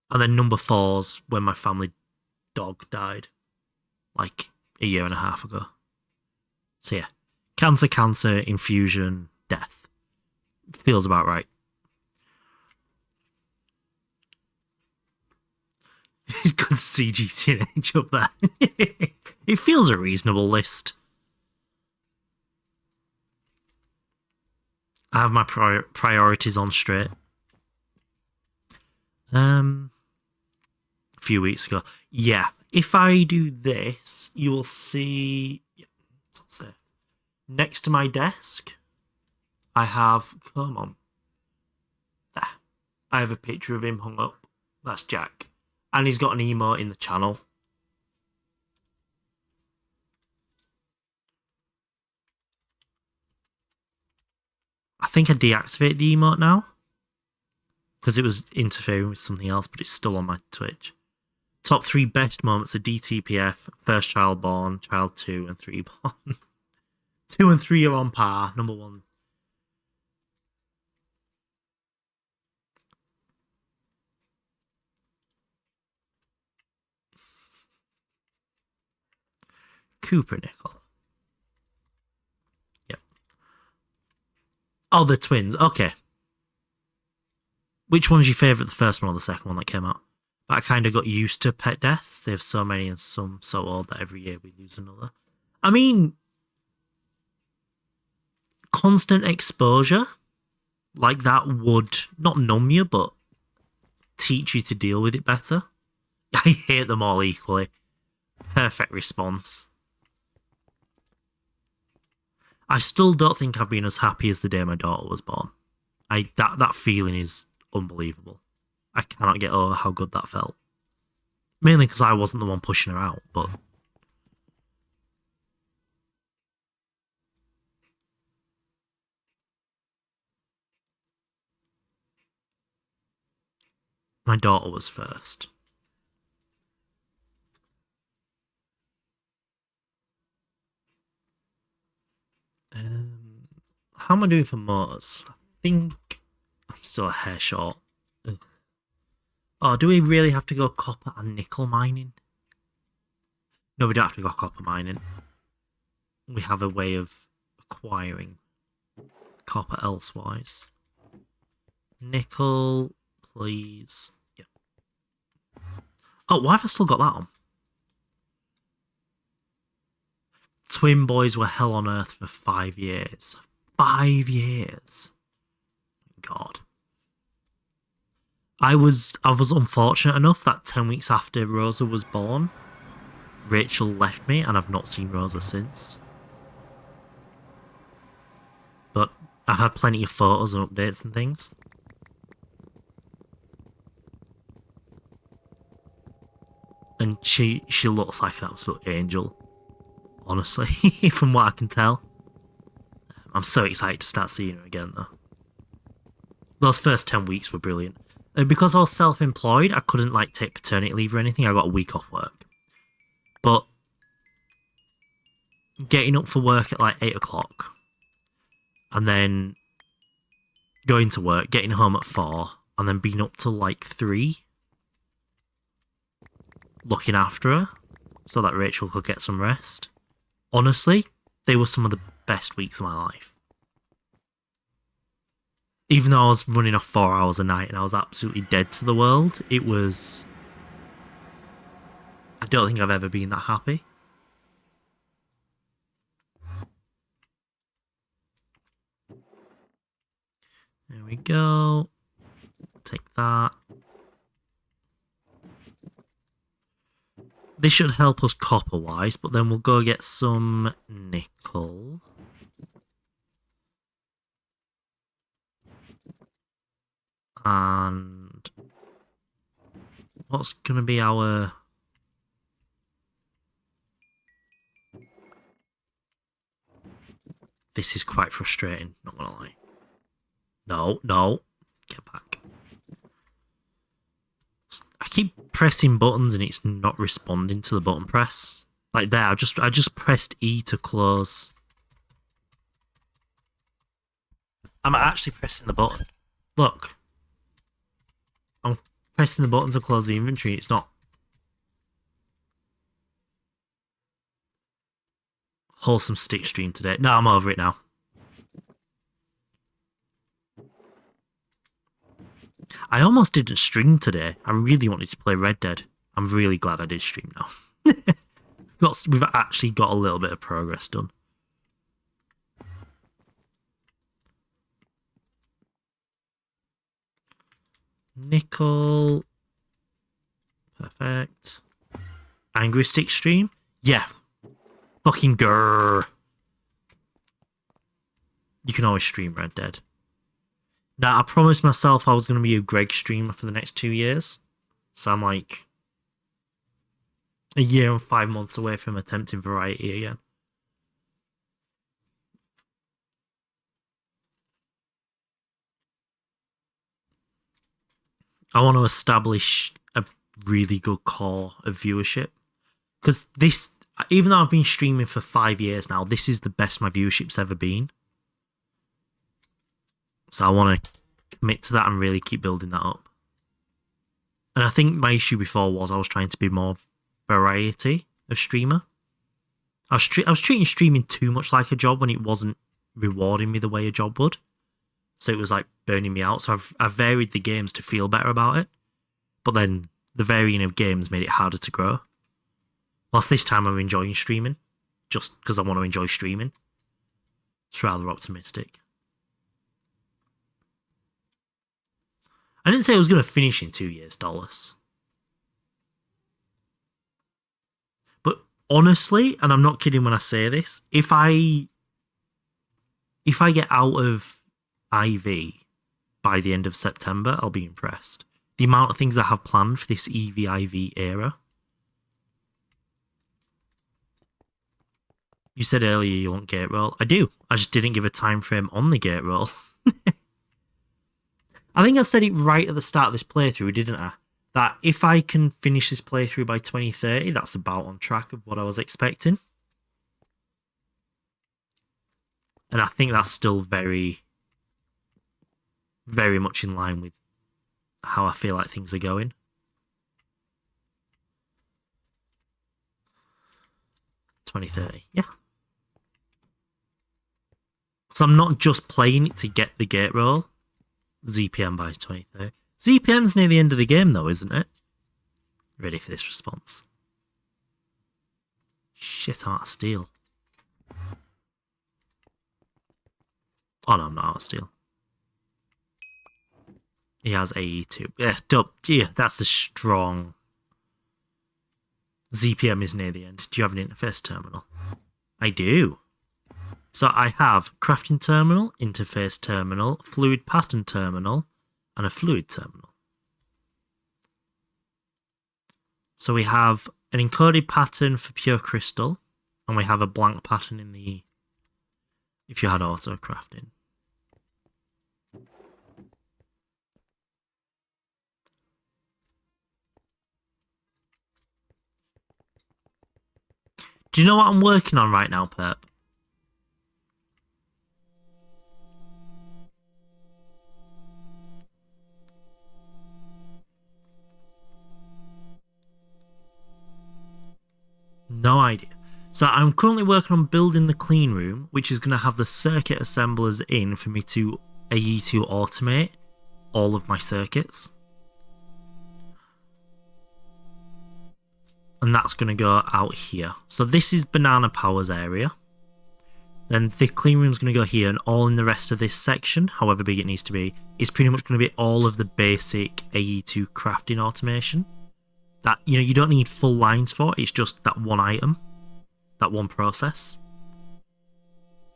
And then number 4's when my family dog died. Like a year and a half ago. So yeah. Cancer, infusion, death. Feels about right. It's good to see GTNH up there. It feels a reasonable list. I have my priorities on straight. A few weeks ago. Yeah, if I do this, you will see... Yeah, what's it? Next to my desk, I have... Come on. There. I have a picture of him hung up. That's Jack. And he's got an emote in the channel. I think I deactivated the emote now. Because it was interfering with something else, but it's still on my Twitch. Top 3 best moments of DTPF, first child born, child 2 and 3 born. 2 and 3 are on par. Number 1. Cooper Nickel. Yep. Oh, the twins. Okay. Which one's your favourite, the first one or the second one that came out? But I kind of got used to pet deaths. They have so many and some so old that every year we lose another. I mean, constant exposure like that would not numb you, but teach you to deal with it better. I hate them all equally. Perfect response. I still don't think I've been as happy as the day my daughter was born. That feeling is unbelievable. I cannot get over how good that felt. Mainly because I wasn't the one pushing her out, but my daughter was first. How am I doing for motors? I think I'm still a hair short. Ugh. Oh, do we really have to go copper and nickel mining? No, we don't have to go copper mining. We have a way of acquiring copper elsewise. Nickel, please. Yep. Oh, why have I still got that on? Twin boys were hell on earth for 5 years. 5 years. God. I was unfortunate enough that 10 weeks after Rosa was born, Rachel left me, and I've not seen Rosa since. But I've had plenty of photos and updates and things. And she looks like an absolute angel. Honestly, from what I can tell. I'm so excited to start seeing her again, though. Those first 10 weeks were brilliant. And because I was self-employed, I couldn't, like, take paternity leave or anything. I got a week off work. But getting up for work at, like, 8 o'clock, and then going to work, getting home at 4, and then being up till, like, 3, looking after her, so that Rachel could get some rest. Honestly, they were some of the best weeks of my life. Even though I was running off 4 hours a night and I was absolutely dead to the world, it was... I don't think I've ever been that happy. There we go. Take that. This should help us copper-wise, but then we'll go get some nickel. And what's going to be our... This is quite frustrating, not going to lie. No. Get back. I keep pressing buttons and it's not responding to the button press. Like there, I just pressed E to close. I'm actually pressing the button. Look. I'm pressing the button to close the inventory. It's not. Wholesome stick stream today. No, I'm over it now. I almost didn't stream today. I really wanted to play Red Dead. I'm really glad I did stream now. We've actually got a little bit of progress done. Nickel. Perfect. Angry Stick stream? Yeah. Fucking grrr. You can always stream Red Dead. Now, I promised myself I was going to be a Greg streamer for the next 2 years. So I'm like a year and 5 months away from attempting variety again. I want to establish a really good core of viewership. Because this, even though I've been streaming for 5 years now, this is the best my viewership's ever been. So I want to commit to that and really keep building that up. And I think my issue before was I was trying to be more variety of streamer. I was treating streaming too much like a job when it wasn't rewarding me the way a job would. So it was like burning me out. So I've varied the games to feel better about it. But then the varying of games made it harder to grow. Whilst this time I'm enjoying streaming. Just because I want to enjoy streaming. It's rather optimistic. I didn't say I was going to finish in 2 years, dollars. But honestly, and I'm not kidding when I say this, if I get out of IV by the end of September, I'll be impressed. The amount of things I have planned for this EVIV era. You said earlier you want gate roll. I do. I just didn't give a time frame on the gate roll. I think I said it right at the start of this playthrough, didn't I? That if I can finish this playthrough by 2030, that's about on track of what I was expecting. And I think that's still very, very much in line with how I feel like things are going. $2030, yeah. So I'm not just playing it to get the gate roll. ZPM by 2030. ZPM's near the end of the game though, isn't it? Ready for this response. Shit, out of steel. Oh no, I'm not out of steel. He has AE2. Yeah, dub. Yeah, that's a strong. ZPM is near the end. Do you have an interface terminal? I do. So I have crafting terminal, interface terminal, fluid pattern terminal, and a fluid terminal. So we have an encoded pattern for pure crystal, and we have a blank pattern in the if you had auto crafting. Do you know what I'm working on right now, Perp? No idea. So I'm currently working on building the clean room, which is going to have the circuit assemblers in for me to AE2 automate all of my circuits. And that's going to go out here. So this is Banana Power's area. Then the clean room's going to go here, and all in the rest of this section, however big it needs to be, is pretty much going to be all of the basic AE2 crafting automation. That, you know, you don't need full lines for, it's just that one item, that one process.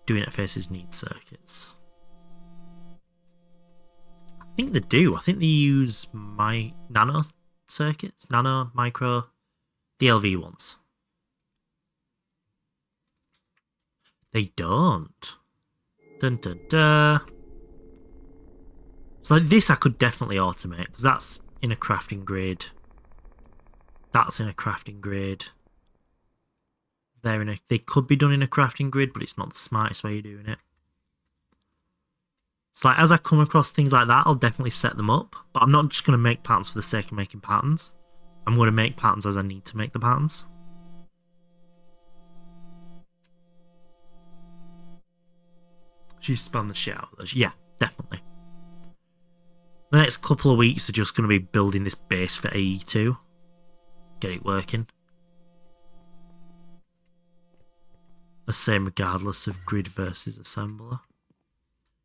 Do interfaces need circuits? I think they do. I think they use my nano circuits, nano, micro, the LV ones. They don't. Dun dun dun. So like this I could definitely automate, because that's in a crafting grid. That's in a crafting grid. They could be done in a crafting grid, but it's not the smartest way of doing it. It's like, as I come across things like that, I'll definitely set them up. But I'm not just going to make patterns for the sake of making patterns. I'm going to make patterns as I need to make the patterns. Should you spam the shit out of those? Yeah, definitely. The next couple of weeks are just going to be building this base for AE2. Get it working. The same regardless of grid versus assembler.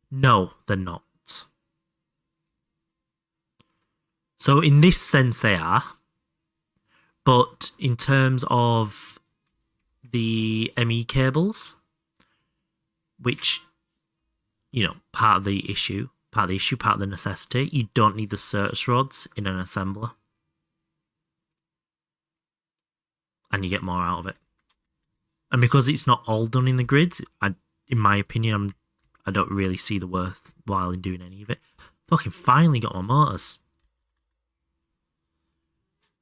No, they're not. So in this sense they are. But in terms of the ME cables, which, you know, part of the issue, part of the necessity, you don't need the certs rods in an assembler. And you get more out of it. And because it's not all done in the grids, in my opinion, I don't really see the worthwhile in doing any of it. Fucking finally got my motors.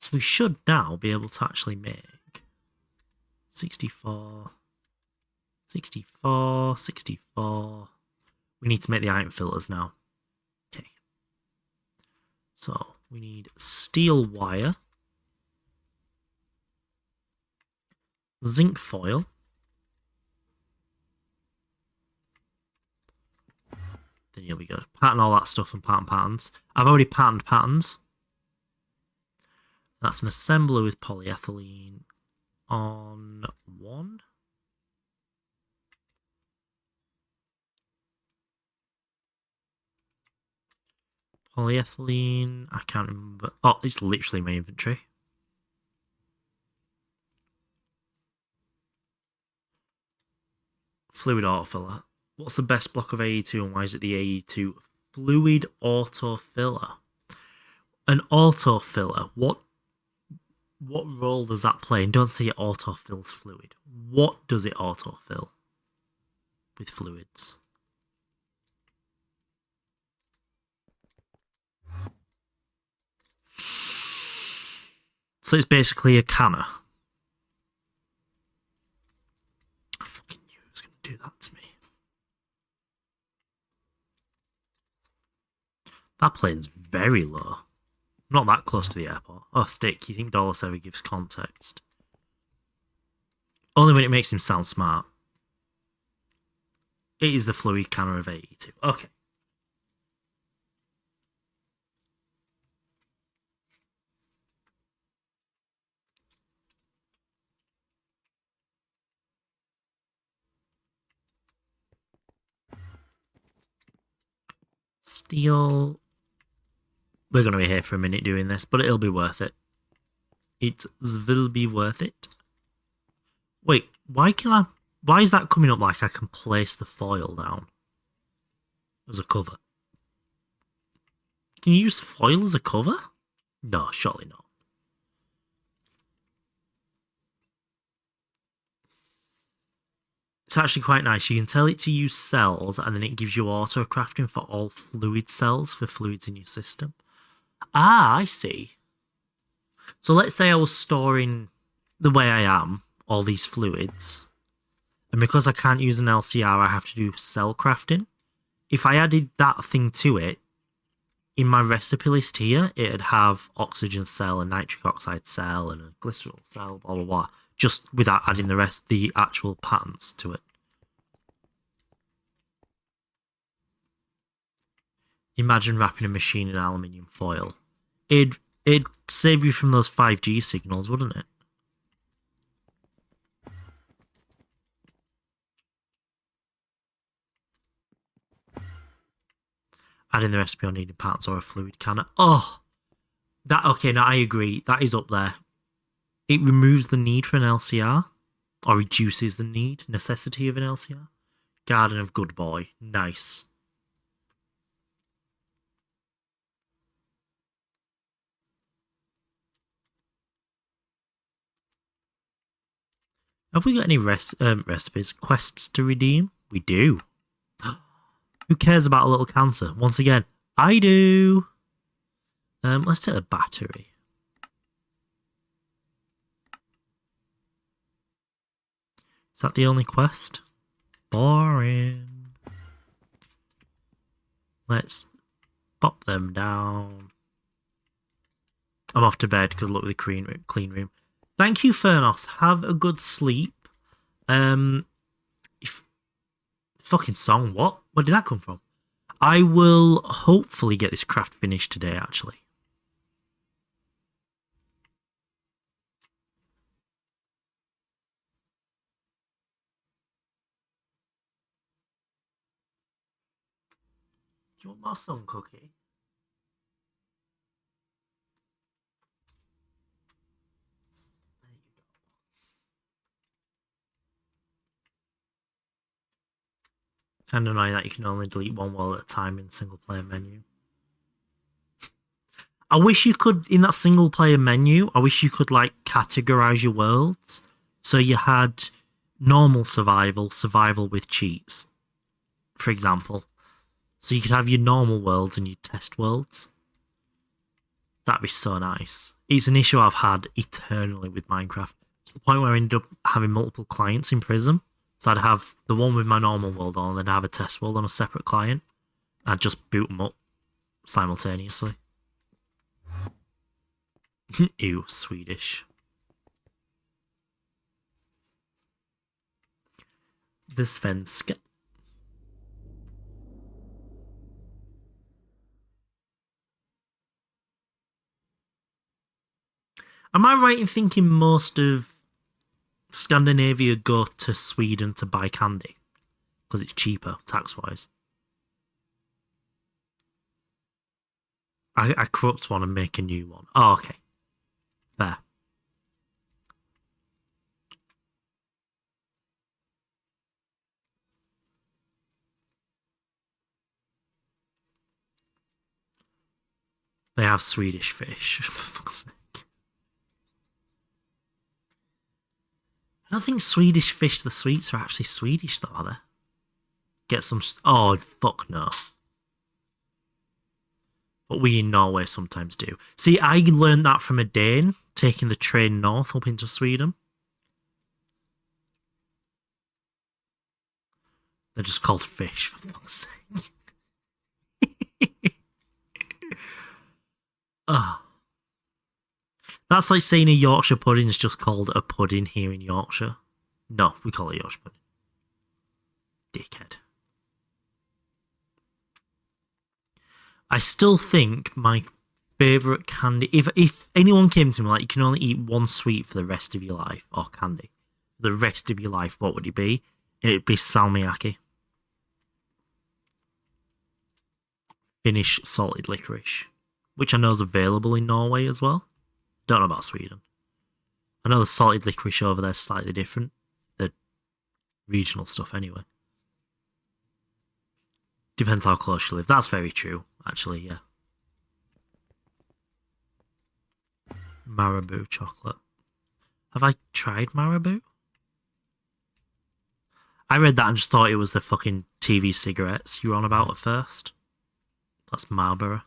So we should now be able to actually make 64, 64, 64. We need to make the item filters now. Okay. So we need steel wire, zinc foil, then you'll be good. Pattern all that stuff and pattern patterns. I've already patterned patterns. That's an assembler with polyethylene on 1. Polyethylene, I can't remember. Oh, it's literally my inventory. Fluid autofiller. What's the best block of AE2 and why is it the AE2? Fluid autofiller. An autofiller, what role does that play? And don't say it autofills fluid. What does it autofill with fluids? So it's basically a canner. I fucking knew it was going to do that to me. That plane's very low. Not that close to the airport. Oh, Stick, you think Dolus ever gives context? Only when it makes him sound smart. It is the fluid canner of 82. Okay. Steel. We're going to be here for a minute doing this, but it'll be worth it. It will be worth it. Wait, why is that coming up like I can place the foil down as a cover? Can you use foil as a cover? No, surely not. It's actually quite nice. You can tell it to use cells and then it gives you auto crafting for all fluid cells for fluids in your system. Ah, I see. So let's say I was storing the way I am, all these fluids, and because I can't use an LCR, I have to do cell crafting. If I added that thing to it, in my recipe list here, it'd have oxygen cell, a nitric oxide cell, and a glycerol cell, blah, blah, blah, just without adding the actual patterns to it. Imagine wrapping a machine in aluminium foil. It'd save you from those 5G signals, wouldn't it? Adding the recipe on needed patterns or a fluid canner. Oh! Okay, now I agree. That is up there. It removes the need for an LCR. Or reduces the necessity of an LCR. Garden of Good Boy. Nice. Have we got any recipes, quests to redeem? We do. Who cares about a little cancer? Once again, I do. Let's take a battery. Is that the only quest? Boring. Let's pop them down. I'm off to bed. Good luck with the clean room. Thank you, Fernos. Have a good sleep. Fucking song, what? Where did that come from? I will hopefully get this craft finished today, actually. Do you want more sun, Cookie? Kind of annoying that you can only delete one world at a time in the single player menu. I wish you could, in that single player menu, I wish you could like categorize your worlds. So you had normal survival, survival with cheats, for example. So you could have your normal worlds and your test worlds. That'd be so nice. It's an issue I've had eternally with Minecraft. To the point where I ended up having multiple clients in Prism. So I'd have the one with my normal world on, and then I'd have a test world on a separate client. I'd just boot them up simultaneously. Ew, Swedish. The svenska. Am I right in thinking most of Scandinavia go to Sweden to buy candy? Because it's cheaper, tax-wise. I corrupt one and make a new one. Oh, okay. Fair. They have Swedish fish, for fuck's sake. I don't think Swedish fish, the sweets, are actually Swedish, though, are they? Get some... Oh, fuck no. But we in Norway sometimes do. See, I learned that from a Dane, taking the train north up into Sweden. They're just called fish, for fuck's sake. Oh. That's like saying a Yorkshire pudding is just called a pudding here in Yorkshire. No, we call it Yorkshire pudding. Dickhead. I still think my favourite candy... If anyone came to me like, you can only eat one sweet for the rest of your life, or candy, the rest of your life, what would it be? It'd be salmiakki. Finnish salted licorice. Which I know is available in Norway as well. Don't know about Sweden. I know the salted licorice over there is slightly different. The regional stuff anyway. Depends how close you live. That's very true, actually, yeah. Marabou chocolate. Have I tried Marabou? I read that and just thought it was the fucking TV cigarettes you were on about at first. That's Marlboro.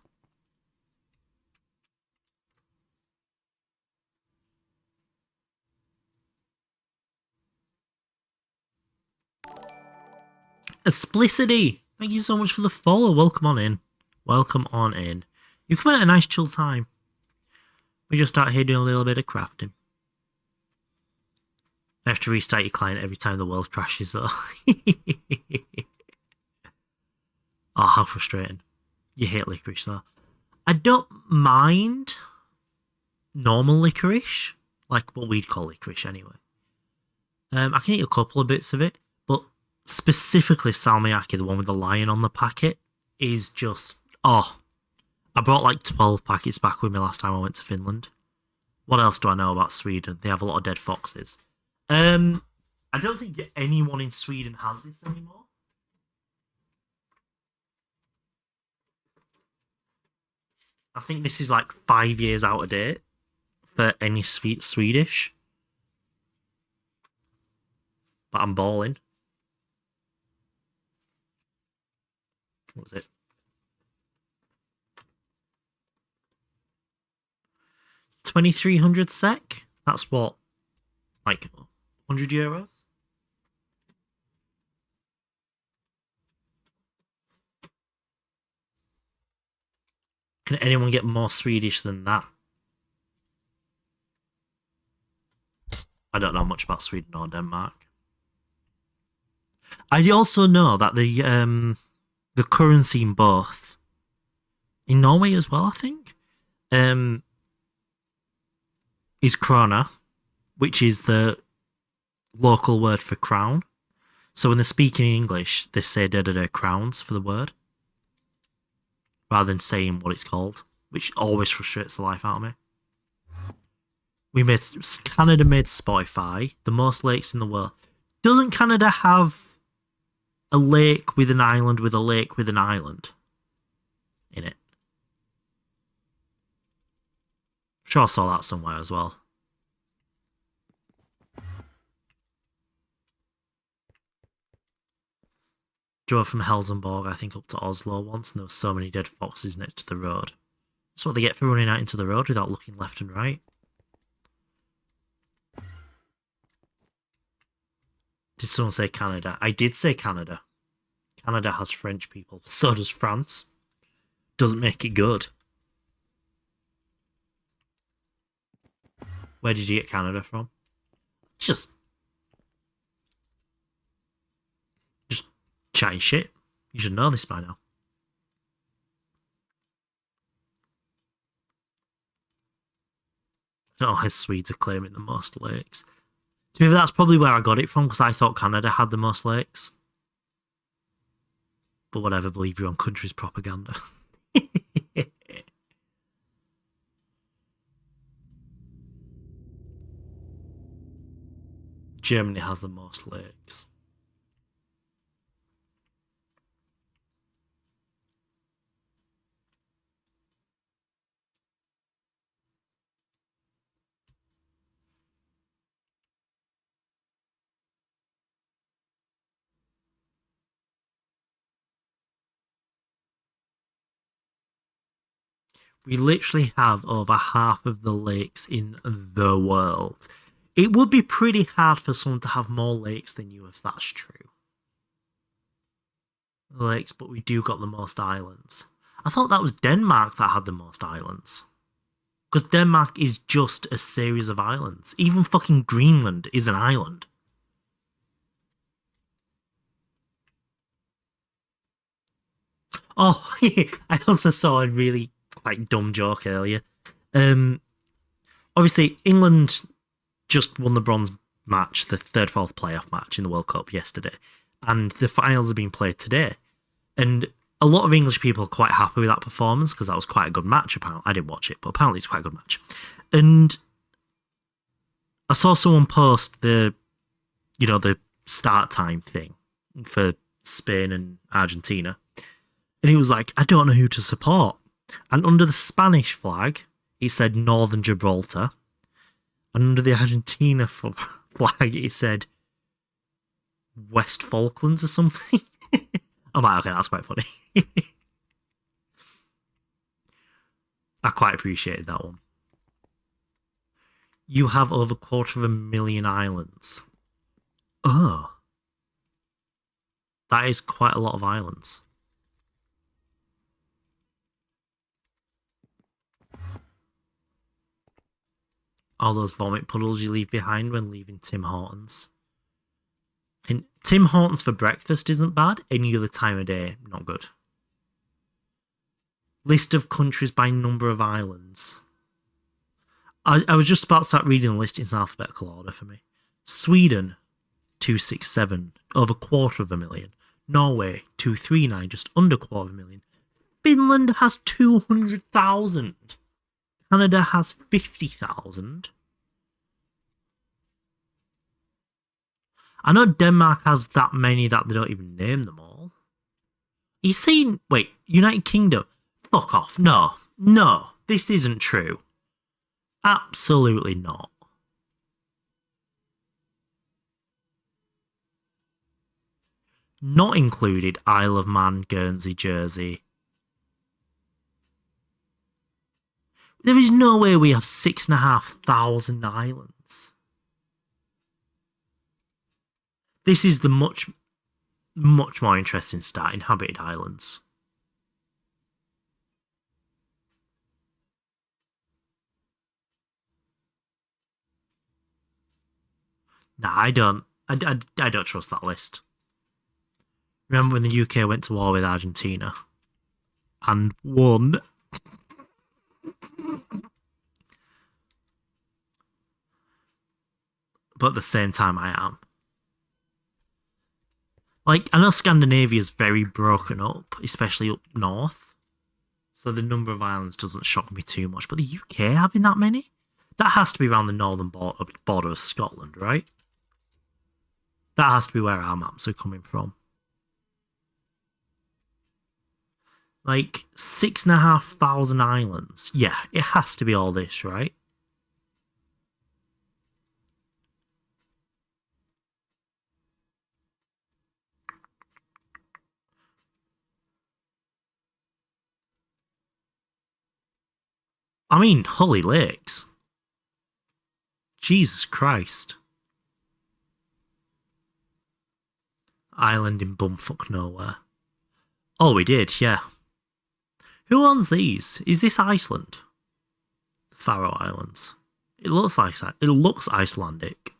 Explicity! Thank you so much for the follow. Welcome on in. Welcome on in. You've come at a nice chill time. We're just out here doing a little bit of crafting. I have to restart your client every time the world crashes though. Oh, how frustrating. You hate licorice though. I don't mind normal licorice. Like what we'd call licorice anyway. I can eat a couple of bits of it. But specifically salmiakki, the one with the lion on the packet, is just... Oh, I brought like 12 packets back with me last time I went to Finland. What else do I know about Sweden? They have a lot of dead foxes. I don't think anyone in Sweden has this anymore. I think this is like 5 years out of date for any Swedish. But I'm balling. What was it? 2,300 SEK? That's what? Like 100 euros? Can anyone get more Swedish than that? I don't know much about Sweden or Denmark. I also know that the currency in both, in Norway as well, I think, is krona, which is the local word for crown. So when they're speaking in English, they say crowns for the word, rather than saying what it's called, which always frustrates the life out of me. Canada made Spotify, the most lakes in the world. Doesn't Canada have a lake with an island with a lake with an island in it? I'm sure I saw that somewhere as well. Drove from Helsingborg, I think, up to Oslo once, and there were so many dead foxes next to the road. That's what they get for running out into the road without looking left and right. Did someone say Canada? I did say Canada. Canada has French people. So does France. Doesn't make it good. Where did you get Canada from? Just chatting shit. You should know this by now. I don't know why Swedes are claiming the most lakes. To me, that's probably where I got it from, because I thought Canada had the most lakes. But whatever, believe your own country's propaganda. Germany has the most lakes. We literally have over half of the lakes in the world. It would be pretty hard for someone to have more lakes than you if that's true. Lakes, but we do got the most islands. I thought that was Denmark that had the most islands. Because Denmark is just a series of islands. Even fucking Greenland is an island. Oh, I also saw a really quite dumb joke earlier. Obviously, England just won the bronze match, the third, fourth playoff match in the World Cup yesterday. And the finals have been played today. And a lot of English people are quite happy with that performance because that was quite a good match, apparently. I didn't watch it, but apparently it's quite a good match. And I saw someone post the start time thing for Spain and Argentina. And he was like, I don't know who to support. And under the Spanish flag, he said Northern Gibraltar. And under the Argentina flag, he said West Falklands or something. I'm like, okay, that's quite funny. I quite appreciated that one. You have over 250,000 islands. Oh. That is quite a lot of islands. All those vomit puddles you leave behind when leaving Tim Hortons. And Tim Hortons for breakfast isn't bad. Any other time of day, not good. List of countries by number of islands. I was just about to start reading the list in alphabetical order for me. Sweden, 267, over 250,000. Norway, 239, just under 250,000. Finland has 200,000. Canada has 50,000. I know Denmark has that many that they don't even name them all. You seen? Wait, United Kingdom? Fuck off. No, this isn't true. Absolutely not. Not included Isle of Man, Guernsey, Jersey. There is no way we have 6,500 islands. This is the much more interesting stat, inhabited islands. Nah, I don't trust that list. Remember when the UK went to war with Argentina and won? But at the same time, I am. Like, I know Scandinavia is very broken up, especially up north. So the number of islands doesn't shock me too much. But the UK having that many? That has to be around the northern border of Scotland, right? That has to be where our maps are coming from. Like, 6,500 islands. Yeah, it has to be all this, right? I mean, holy lakes. Jesus Christ. Island in bumfuck nowhere. Oh, we did, yeah. Who owns these? Is this Iceland? The Faroe Islands. It looks Icelandic.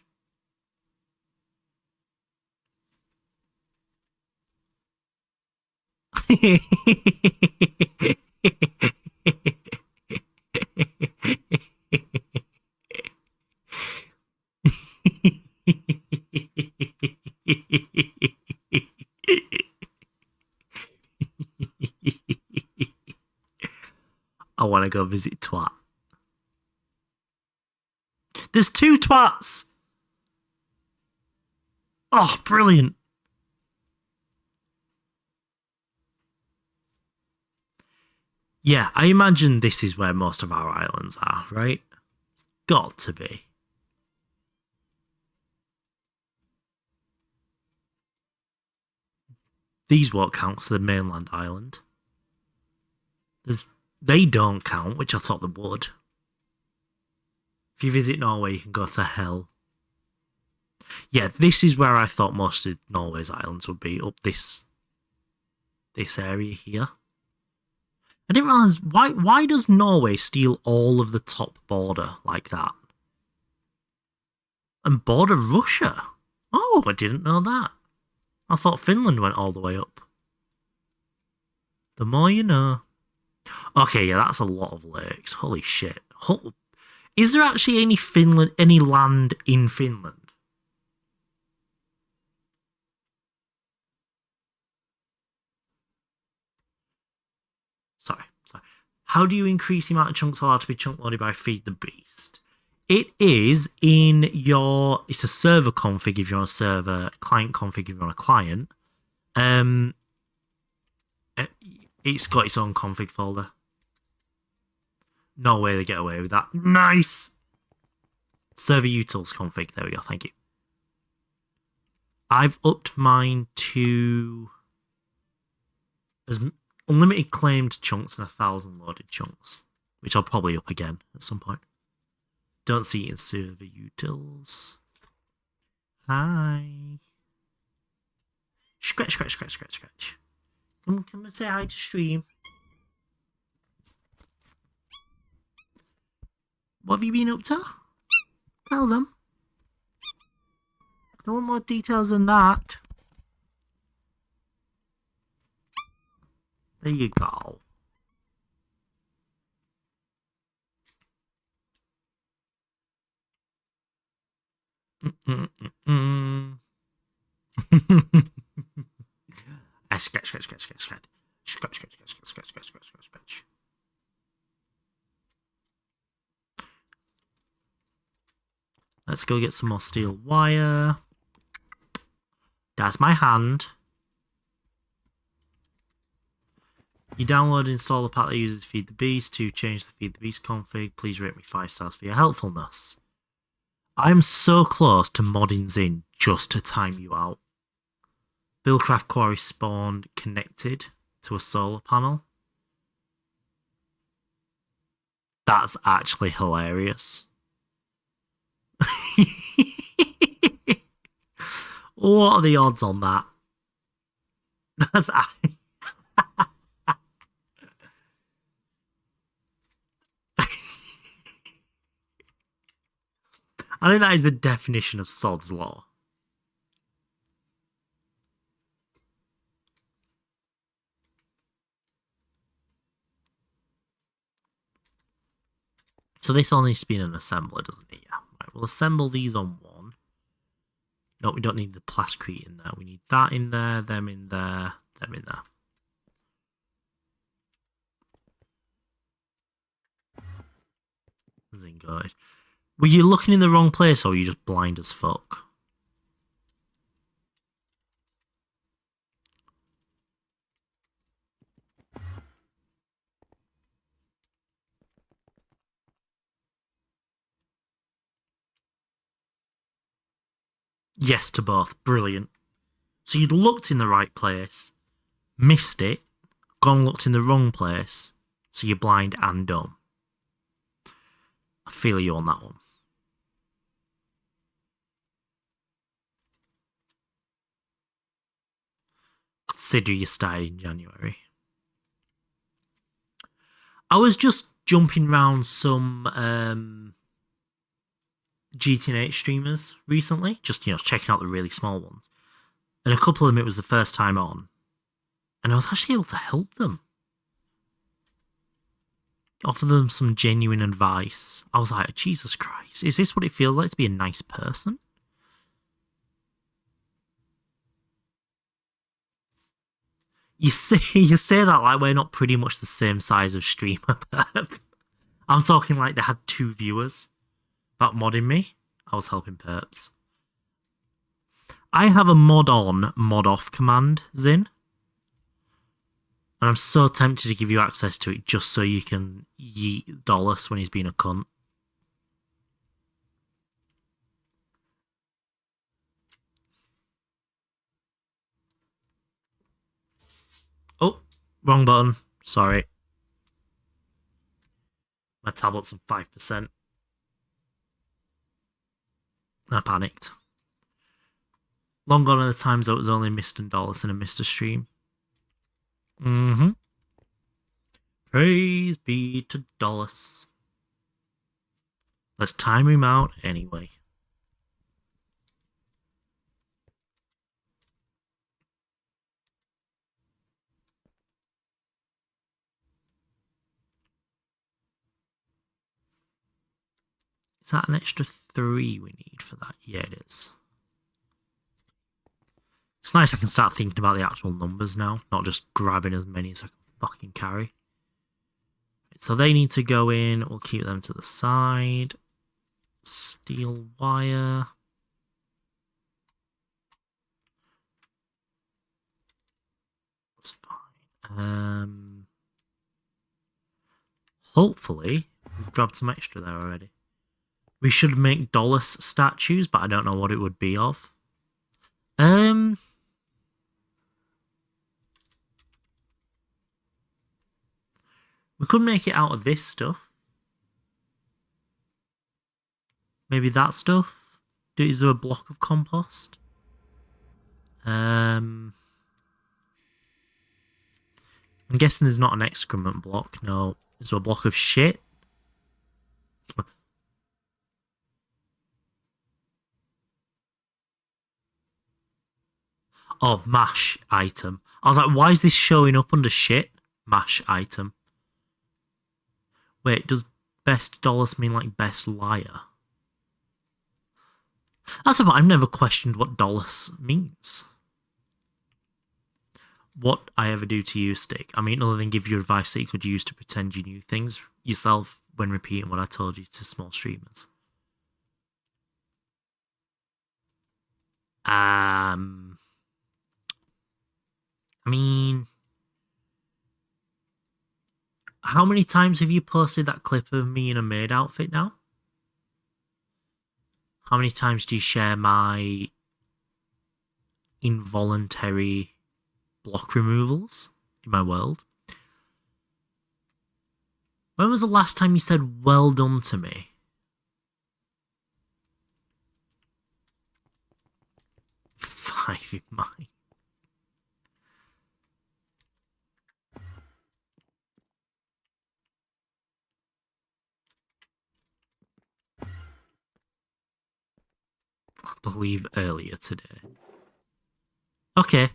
I want to go visit Twat. There's 2 twats! Oh, brilliant. Yeah, I imagine this is where most of our islands are, right? Got to be. These won't count because they're mainland island. They don't count, which I thought they would. If you visit Norway, you can go to hell. Yeah, this is where I thought most of Norway's islands would be, up this area here. I didn't realise, why does Norway steal all of the top border like that? And border Russia? Oh, I didn't know that. I thought Finland went all the way up. The more you know. Okay, yeah, that's a lot of lakes. Holy shit. Is there actually any land in Finland? Sorry. How do you increase the amount of chunks allowed to be chunk loaded by Feed the Beast? It is in it's a server config if you're on a server, client config if you're on a client. It's got its own config folder. No way they get away with that. Nice! Server utils config. There we go. Thank you. I've upped mine to as unlimited claimed chunks and 1,000 loaded chunks, which I'll probably up again at some point. Don't see it in server utils. Hi. Scratch. Come and say hi to stream. What have you been up to? Tell them. I want more details than that. There you go. Scratch. Let's go get some more steel wire. That's my hand. You download and install the pack that uses Feed the Beast to change the Feed the Beast config. Please rate me 5 stars for your helpfulness. I'm so close to modding Zin just to time you out. Buildcraft Quarry spawned connected to a solar panel. That's actually hilarious. What are the odds on that? That's I think that is the definition of Sod's Law. So this all needs to be in an assembler, doesn't it? Yeah. Right, we'll assemble these on one. No, we don't need the plasticrete in there. We need that in there, them in there, them in there. Zingoid. Were you looking in the wrong place or were you just blind as fuck? Yes to both. Brilliant. So you'd looked in the right place, missed it, gone looked in the wrong place, so you're blind and dumb. feel you on that one. Consider you started in January. I was just jumping around some GTNH streamers recently, just checking out the really small ones. And a couple of them it was the first time on. And I was actually able to help them. Offer them some genuine advice. I was like, Jesus Christ, is this what it feels like to be a nice person? You say that like we're not pretty much the same size of streamer. I'm talking like they had 2 viewers. That modding me, I was helping perps. I have a mod on, mod off command, Zin. And I'm so tempted to give you access to it just so you can yeet Dolus when he's being a cunt. Oh, wrong button. Sorry. My tablet's on 5%. I panicked. Long gone are the times I was only Mr. Dolus in a Mr. stream. Mm-hmm. Praise be to Dolus. Let's time him out anyway. Is that an extra 3 we need for that? Yeah, it is. It's nice I can start thinking about the actual numbers now, not just grabbing as many as I can fucking carry. So they need to go in. We'll keep them to the side. Steel wire. That's fine. Hopefully, we've grabbed some extra there already. We should make Dolus statues, but I don't know what it would be of. We could make it out of this stuff. Maybe that stuff. Is there a block of compost? I'm guessing there's not an excrement block. No. Is there a block of shit? Oh, mash item. I was like, why is this showing up under shit? Mash item. Wait, does best Dolus mean like best liar? That's about. I've never questioned what Dolus means. What I ever do to you, Stick. I mean, other than give you advice that you could use to pretend you knew things yourself when repeating what I told you to small streamers. I mean, how many times have you posted that clip of me in a maid outfit now? How many times do you share my involuntary block removals in my world? When was the last time you said well done to me? Five in mine. I believe earlier today. Okay.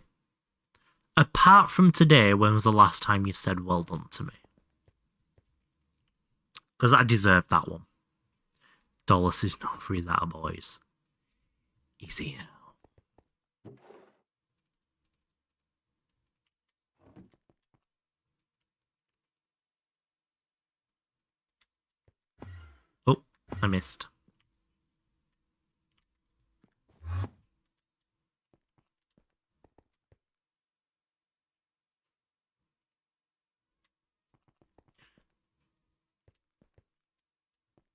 Apart from today, when was the last time you said well done to me? Because I deserve that one. Dolus is known for his attaboys. Easy now. Oh, I missed.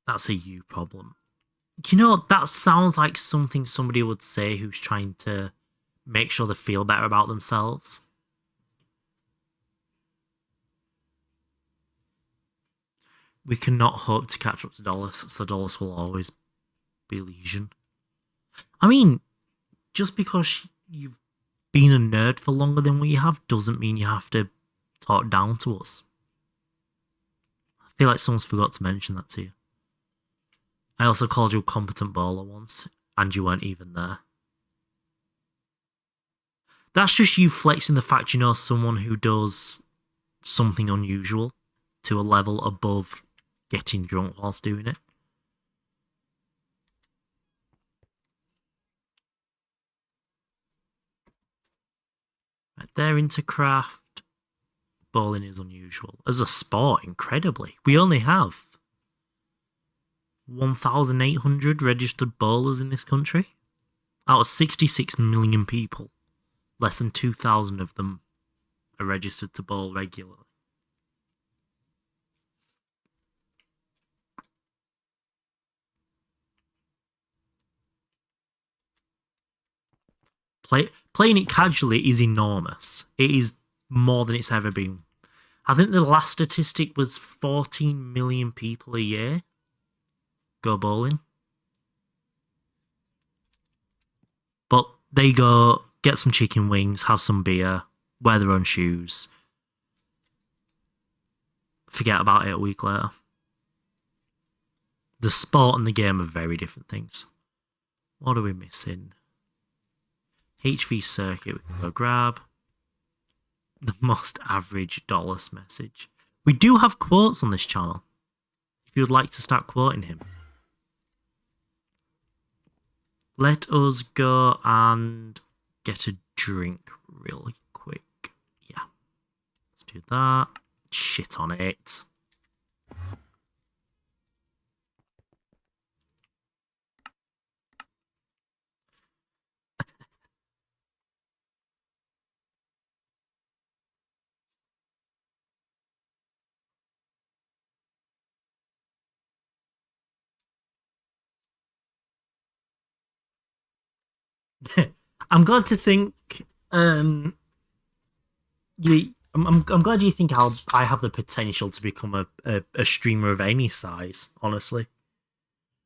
That's a you problem. You know, that sounds like something somebody would say who's trying to make sure they feel better about themselves. We cannot hope to catch up to Dolus, so Dolus will always be Legion. I mean, just because you've been a nerd for longer than we have doesn't mean you have to talk down to us. I feel like someone's forgot to mention that to you. I also called you a competent bowler once, and you weren't even there. That's just you flexing the fact you know someone who does something unusual to a level above getting drunk whilst doing it. Right, they're into craft. Bowling is unusual. As a sport, incredibly. We only have 1,800 registered bowlers in this country. Out of 66 million people, less than 2,000 of them are registered to bowl regularly. Playing it casually is enormous. It is more than it's ever been. I think the last statistic was 14 million people a year go bowling. But they go get some chicken wings, have some beer, wear their own shoes, forget about it a week later. The sport and the game are very different things. What are we missing? HV circuit we can go grab. The most average Dolus message. We do have quotes on this channel. If you would like to start quoting him. Let us go and get a drink really quick. Yeah. Let's do that. Shit on it. I'm glad to think. I'm glad you think I have the potential to become a streamer of any size. Honestly,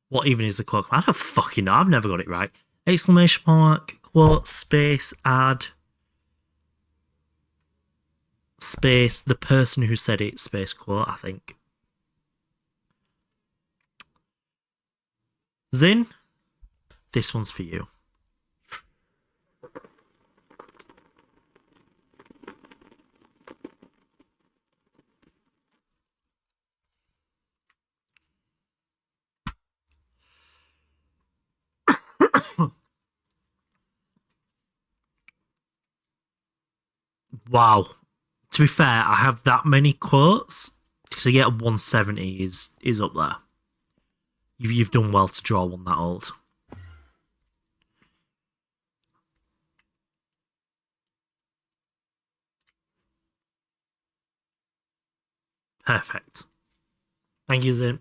what even is the quote? I don't fucking know. I've never got it right. Exclamation mark, quote, space, add, space, the person who said it, space, quote. I think. Zin, this one's for you. Wow. To be fair, I have that many quotes. To get a 170 is up there. You've done well to draw one that old. Perfect. Thank you, Zin.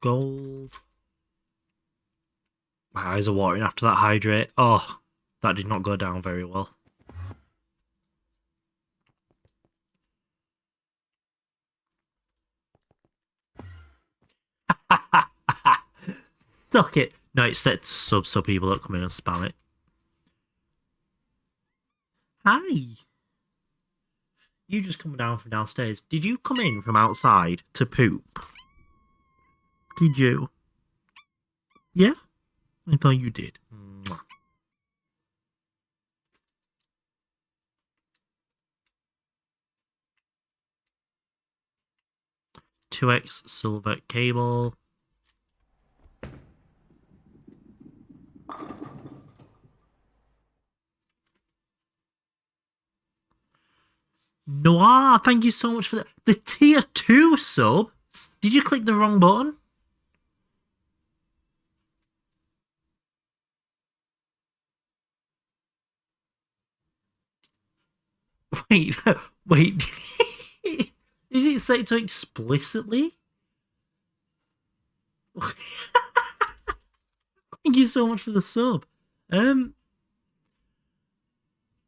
Gold. My eyes are watering after that hydrate. Oh, that did not go down very well. Suck it. No, it's set to sub so people don't come in and spam it. Hi. You just come down from downstairs. Did you come in from outside to poop? Did you? Yeah? I thought you did. Mwah. $2X silver cable. Noir, thank you so much for the tier 2 sub. Did you click the wrong button? Wait, wait. Is it set to explicitly? Thank you so much for the sub.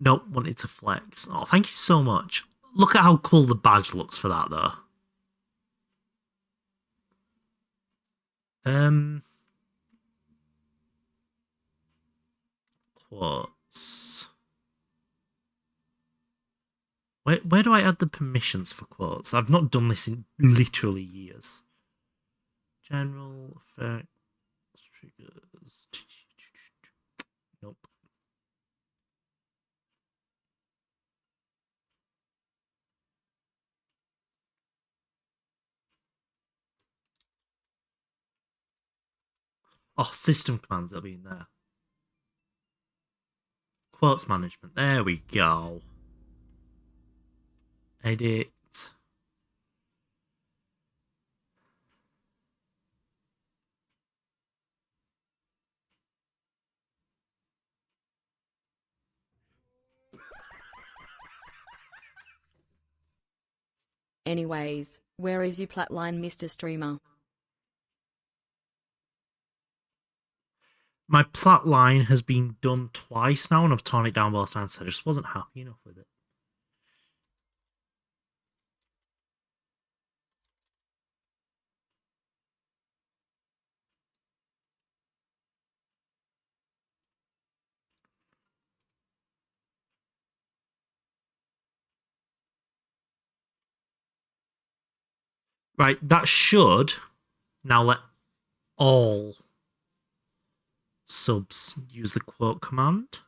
Nope, wanted to flex. Oh, thank you so much. Look at how cool the badge looks for that, though. Quotes. Where do I add the permissions for quotes? I've not done this in literally years. General effects, triggers. Nope. Oh, system commands, that'll be in there. Quotes management, there we go. Edit. Anyways, where is your platline, Mr. Streamer? My plot line has been done twice now, and I've torn it down both times, so I just wasn't happy enough with it. Right, that should now let all subs use the quote command.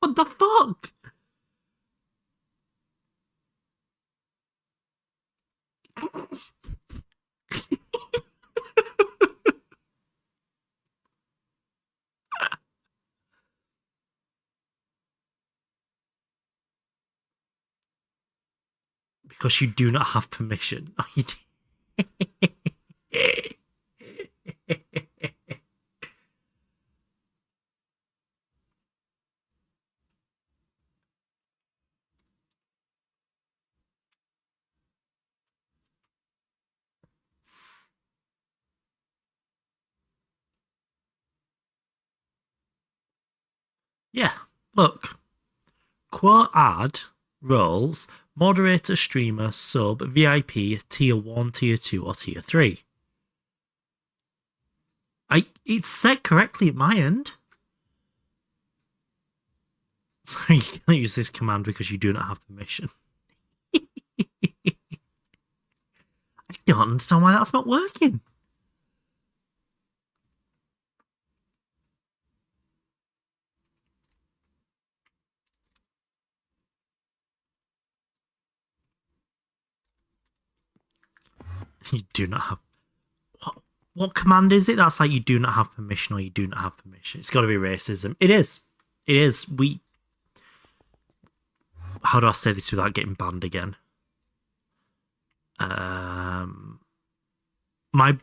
What the fuck? Because you do not have permission. Yeah, look. Quote add roles moderator, streamer, sub, VIP, tier 1, tier 2, or tier 3. It's set correctly at my end. So you can't use this command because you do not have permission. I don't understand why that's not working. You do not have... What command is it? That's like you do not have permission or you do not have permission. It's got to be racism. It is. It is. How do I say this without getting banned again? My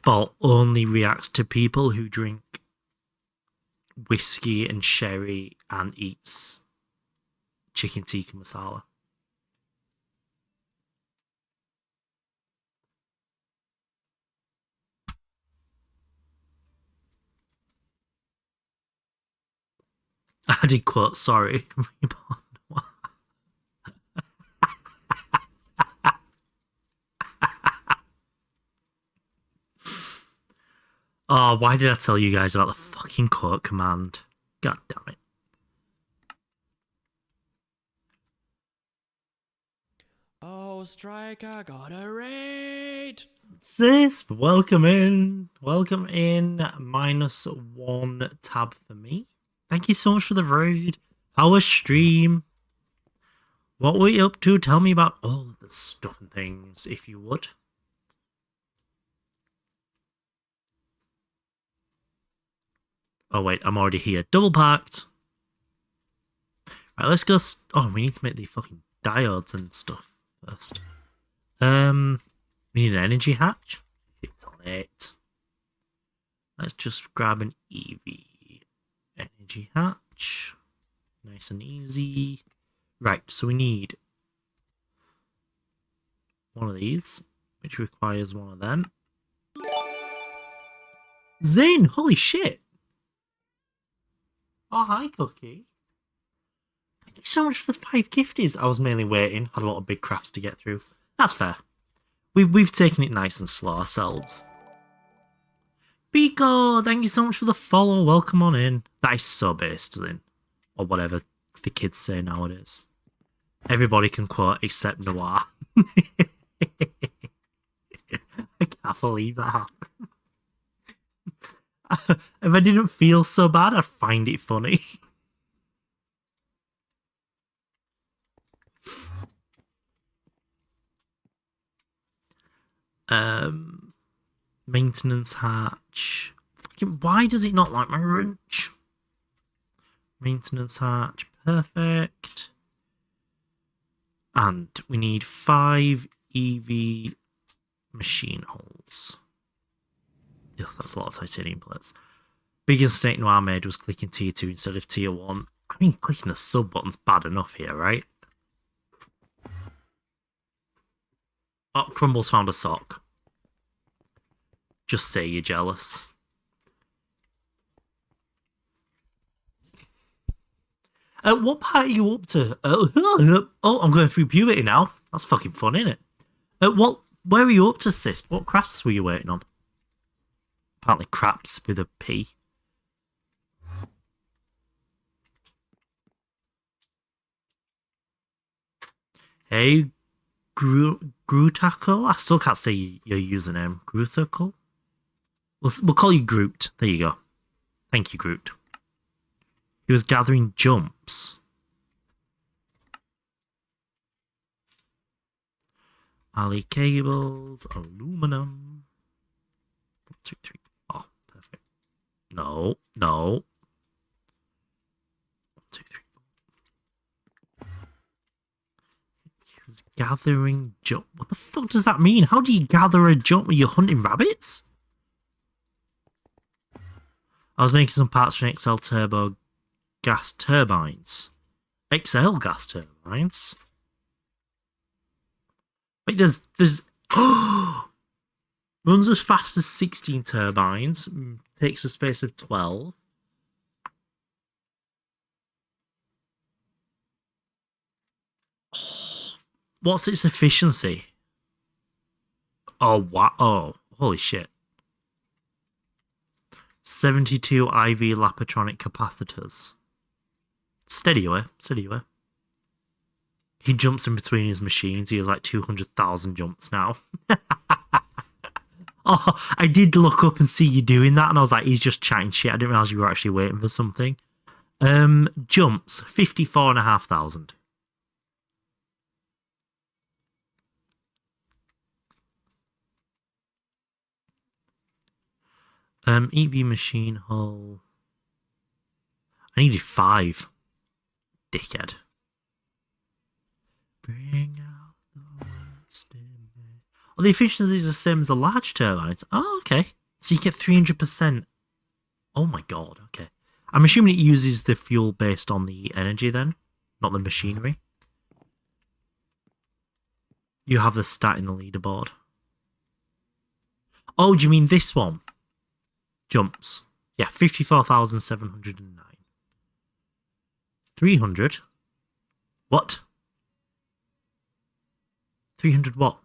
bot only reacts to people who drink whiskey and sherry and eats chicken tikka masala. I did quote, sorry. Oh, why did I tell you guys about the fucking quote command? God damn it. Oh, Striker got a raid! Sis, welcome in. Welcome in. -1 tab for me. Thank you so much for the raid. How was stream? What were you up to? Tell me about all of the stuff and things, if you would. Oh, wait, I'm already here. Double packed. Right, let's go. Oh, we need to make the fucking diodes and stuff first. We need an energy hatch. It's on it. Let's just grab an EV energy hatch. Nice and easy. Right, so we need one of these. which requires one of them. Zane, holy shit! Oh, hi, Cookie. Thank you so much for the 5 gifties. I was mainly waiting. Had a lot of big crafts to get through. That's fair. We've taken it nice and slow ourselves. Pico, thank you so much for the follow. Welcome on in. That is so based, Zane. Or whatever the kids say nowadays. Everybody can quote except Noir. I can't believe that happened. If I didn't feel so bad, I'd find it funny. Maintenance hatch. Fucking, why does it not like my wrench? Maintenance hatch. Perfect. And we need 5 EV machine holes. Ugh, that's a lot of titanium plates. Biggest mistake Noir made was clicking tier 2 instead of tier 1. I mean, clicking the sub button's bad enough here, right? Oh, Crumbles found a sock. Just say you're jealous. What part are you up to? Oh, I'm going through puberty now. That's fucking fun, isn't it? Where are you up to, sis? What crafts were you waiting on? Apparently craps with a P. Hey, Grutacle? I still can't say your username. Grutacle? We'll call you Groot. There you go. Thank you, Groot. He was gathering jumps. Ali cables, aluminum. 1, 2, 3. Oh, perfect. No. 1, 2, 3. He was gathering jump. What the fuck does that mean? How do you gather a jump when you're hunting rabbits? I was making some parts for an XL turbo gas turbines. XL gas turbines? Wait, there's runs as fast as 16 turbines, takes a space of 12. What's its efficiency? Oh, wow. Oh, holy shit. 72 IV Lapatronic capacitors. Steady away. He jumps in between his machines. He has like 200,000 jumps now. Oh, I did look up and see you doing that, and I was like, he's just chatting shit. I didn't realize you were actually waiting for something. Jumps, 54,500. EV machine hull. I needed 5. Dickhead. Bring out the worst in me. Oh, the efficiency is the same as the large turbines. Oh, okay. So you get 300%. Oh my god, okay. I'm assuming it uses the fuel based on the energy then, not the machinery. You have the stat in the leaderboard. Oh, do you mean this one? Jumps. Yeah, 54,709. 300? What? 300 what?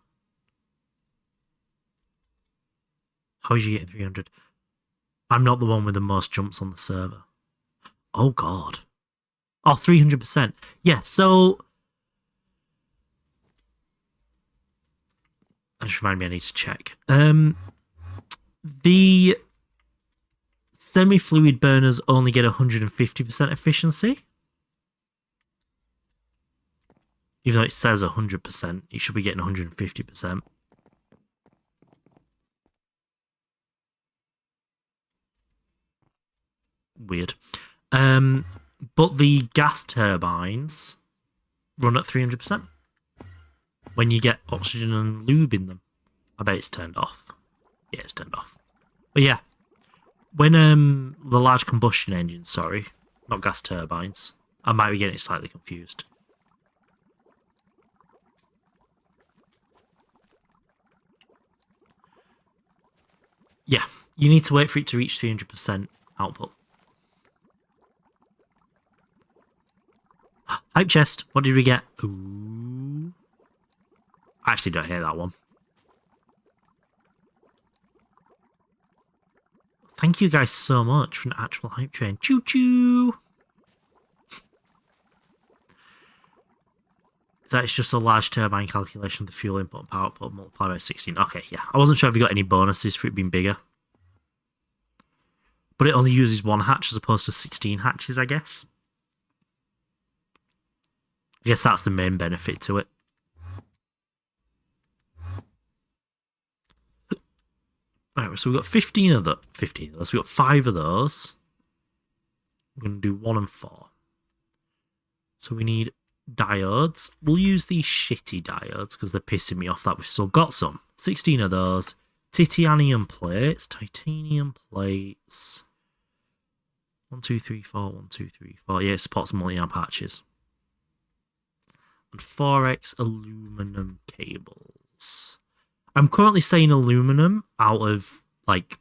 How is you getting 300? I'm not the one with the most jumps on the server. Oh, God. Oh, 300%. Yeah, so... That just reminded me I need to check. The semi-fluid burners only get 150% efficiency. Even though it says 100%, you should be getting 150%. Weird. But the gas turbines run at 300% when you get oxygen and lube in them. I bet it's turned off. Yeah, it's turned off. But yeah, when the large combustion engines, sorry, not gas turbines, I might be getting it slightly confused. Yeah, you need to wait for it to reach 300% output. Hype chest. What did we get? Ooh. I actually don't hear that one. Thank you guys so much for an actual hype train. Choo choo. That's just a large turbine calculation of the fuel input and power output multiplied by 16. Okay, yeah. I wasn't sure if you got any bonuses for it being bigger. But it only uses one hatch as opposed to 16 hatches, I guess. I guess that's the main benefit to it. Alright, so we've got 15 of those. We've got 5 of those. We're going to do 1 and 4. So we need diodes. We'll use these shitty diodes because they're pissing me off that we've still got some. 16 of those. Titanium plates. 1, 2, 3, 4. 1, 2, 3, 4. Yeah, it supports multi-amp patches. And 4x aluminum cables. I'm currently saying aluminum out of, like,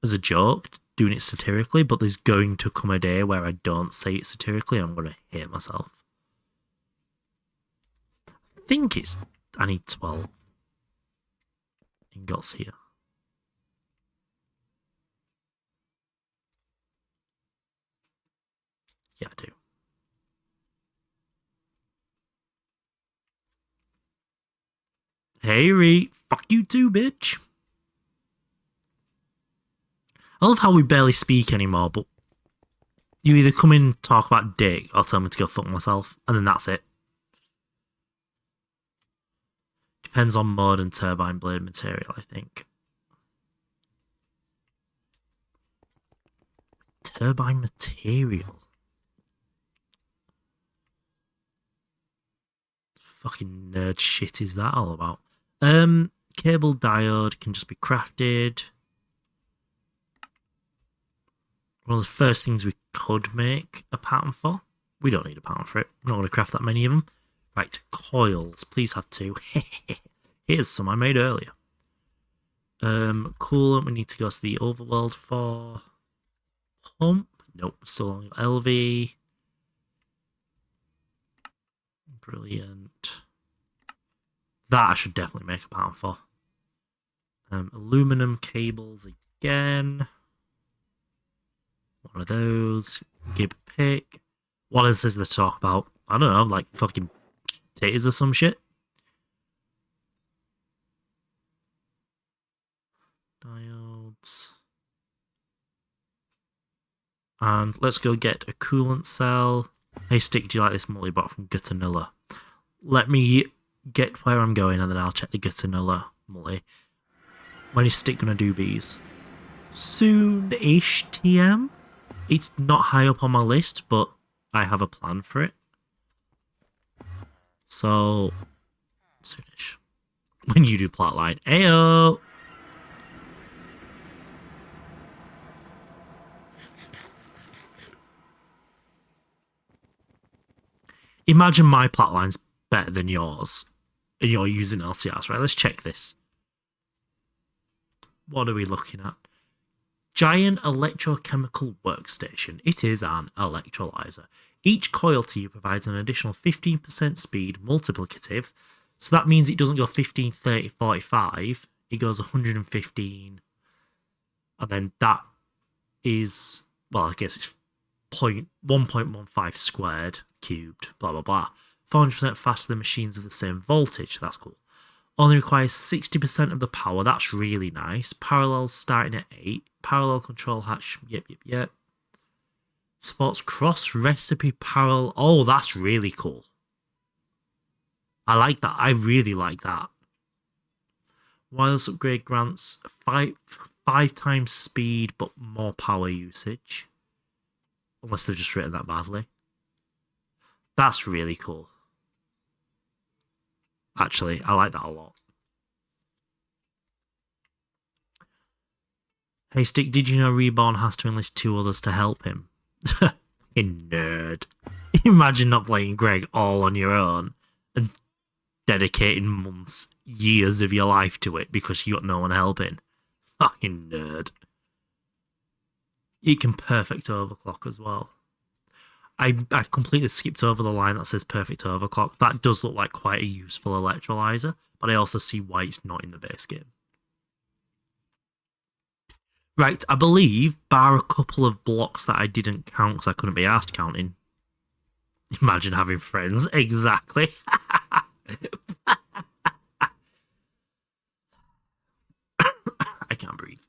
as a joke, doing it satirically, but there's going to come a day where I don't say it satirically and I'm going to hate myself. I think I need 12 ingots here. Yeah, I do. Hey, Reed. Fuck you too, bitch. I love how we barely speak anymore, but you either come in and talk about dick or tell me to go fuck myself, and then that's it. Depends on mode and turbine blade material, I think. Turbine material? Fucking nerd shit is that all about? Cable diode can just be crafted. One of the first things we could make a pattern for. We don't need a pattern for it. I'm not going to craft that many of them. Right, coils. Please have 2. Here's some I made earlier. Coolant we need to go to the overworld for. Pump. Nope, still on LV. Brilliant. That I should definitely make a pattern for. Aluminum cables again. One of those. Gib pick. What else is there to talk about? I don't know, like fucking potatoes or some shit. Diodes. And let's go get a coolant cell. Hey Stick, do you like this multi-bot from Gutanilla? Let me get where I'm going and then I'll check the Gutanilla multi. When is Stick gonna do these? Soon-ish, TM? It's not high up on my list, but I have a plan for it. So, soonish. When you do plotline. Ayo! Imagine my plotline's better than yours. And you're using LCRs, right? Let's check this. What are we looking at? Giant electrochemical workstation. It is an electrolyzer. Each coil to you provides an additional 15% speed multiplicative. So that means it doesn't go 15, 30, 45. It goes 115. And then that is, well, I guess it's 1.15 squared cubed, blah, blah, blah. 400% faster than machines of the same voltage. That's cool. Only requires 60% of the power. That's really nice. Parallels starting at 8. Parallel control hatch. Yep. Supports cross-recipe parallel. Oh, that's really cool. I like that. I really like that. Wireless upgrade grants 5 times speed, but more power usage. Unless they've just written that badly. That's really cool. Actually, I like that a lot. Hey Stick, did you know Reborn has to enlist 2 others to help him? Fucking nerd. Imagine not playing Greg all on your own and dedicating months, years of your life to it because you got no one helping. Fucking nerd. You can perfect overclock as well. I completely skipped over the line that says perfect overclock. That does look like quite a useful electrolyzer, but I also see why it's not in the base game. Right, I believe, bar a couple of blocks that I didn't count because I couldn't be asked counting. Imagine having friends. Exactly. I can't breathe.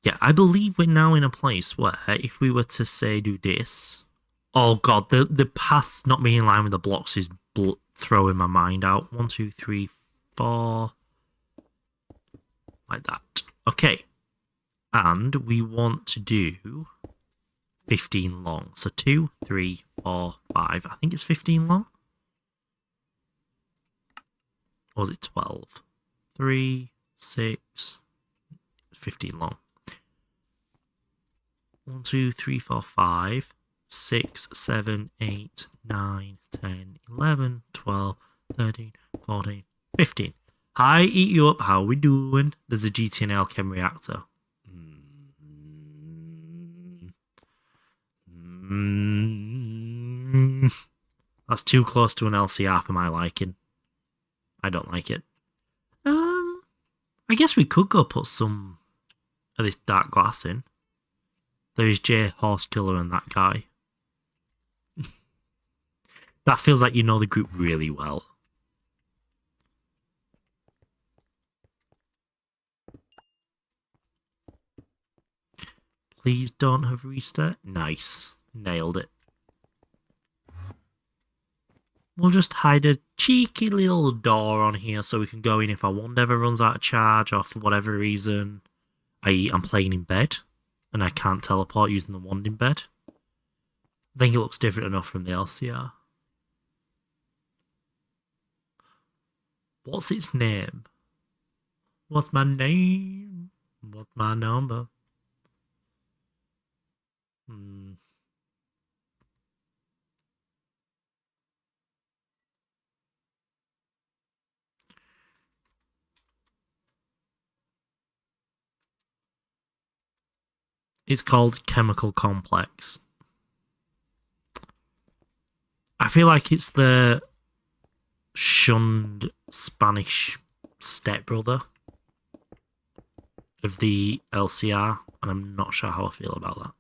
Yeah, I believe we're now in a place where if we were to say do this, oh god, the path's not being in line with the blocks is throwing my mind out. 1, 2, 3, 4, like that. Okay, and we want to do 15 long. So 2, 3, 4, 5. I think it's 15 long. Or was it 12? 3, 6, 15 long. 1, 2, 3, 4, 5, 6, 7, 8, 9, 10, 11, 12, 13, 14, 15. Hi, eat you up. How are we doing? There's a GTNH chem reactor. That's too close to an LCR for my liking. I don't like it. I guess we could go put some of this dark glass in. There is Jay Horsekiller and that guy. That feels like you know the group really well. Please don't have restart. Nice. Nailed it. We'll just hide a cheeky little door on here so we can go in if our wand ever runs out of charge or for whatever reason. i.e. I'm playing in bed and I can't teleport using the wand in bed. I think it looks different enough from the LCR. What's its name? What's my name? What's my number? It's called Chemical Complex. I feel like it's the shunned Spanish stepbrother of the LCR, and I'm not sure how I feel about that.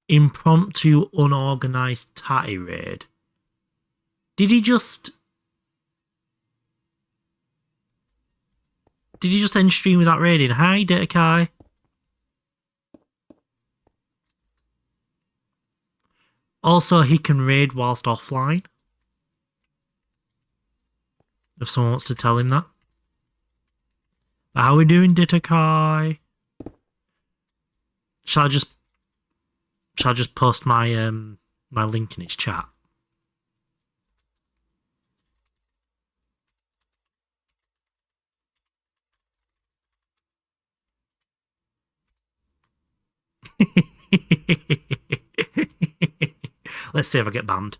Impromptu unorganized tatty raid. Did he just end stream without raiding? Hi, Data Kai. Also, he can raid whilst offline. If someone wants to tell him that. But how are we doing, Data Kai? Shall I just post my my link in his chat? Let's see if I get banned.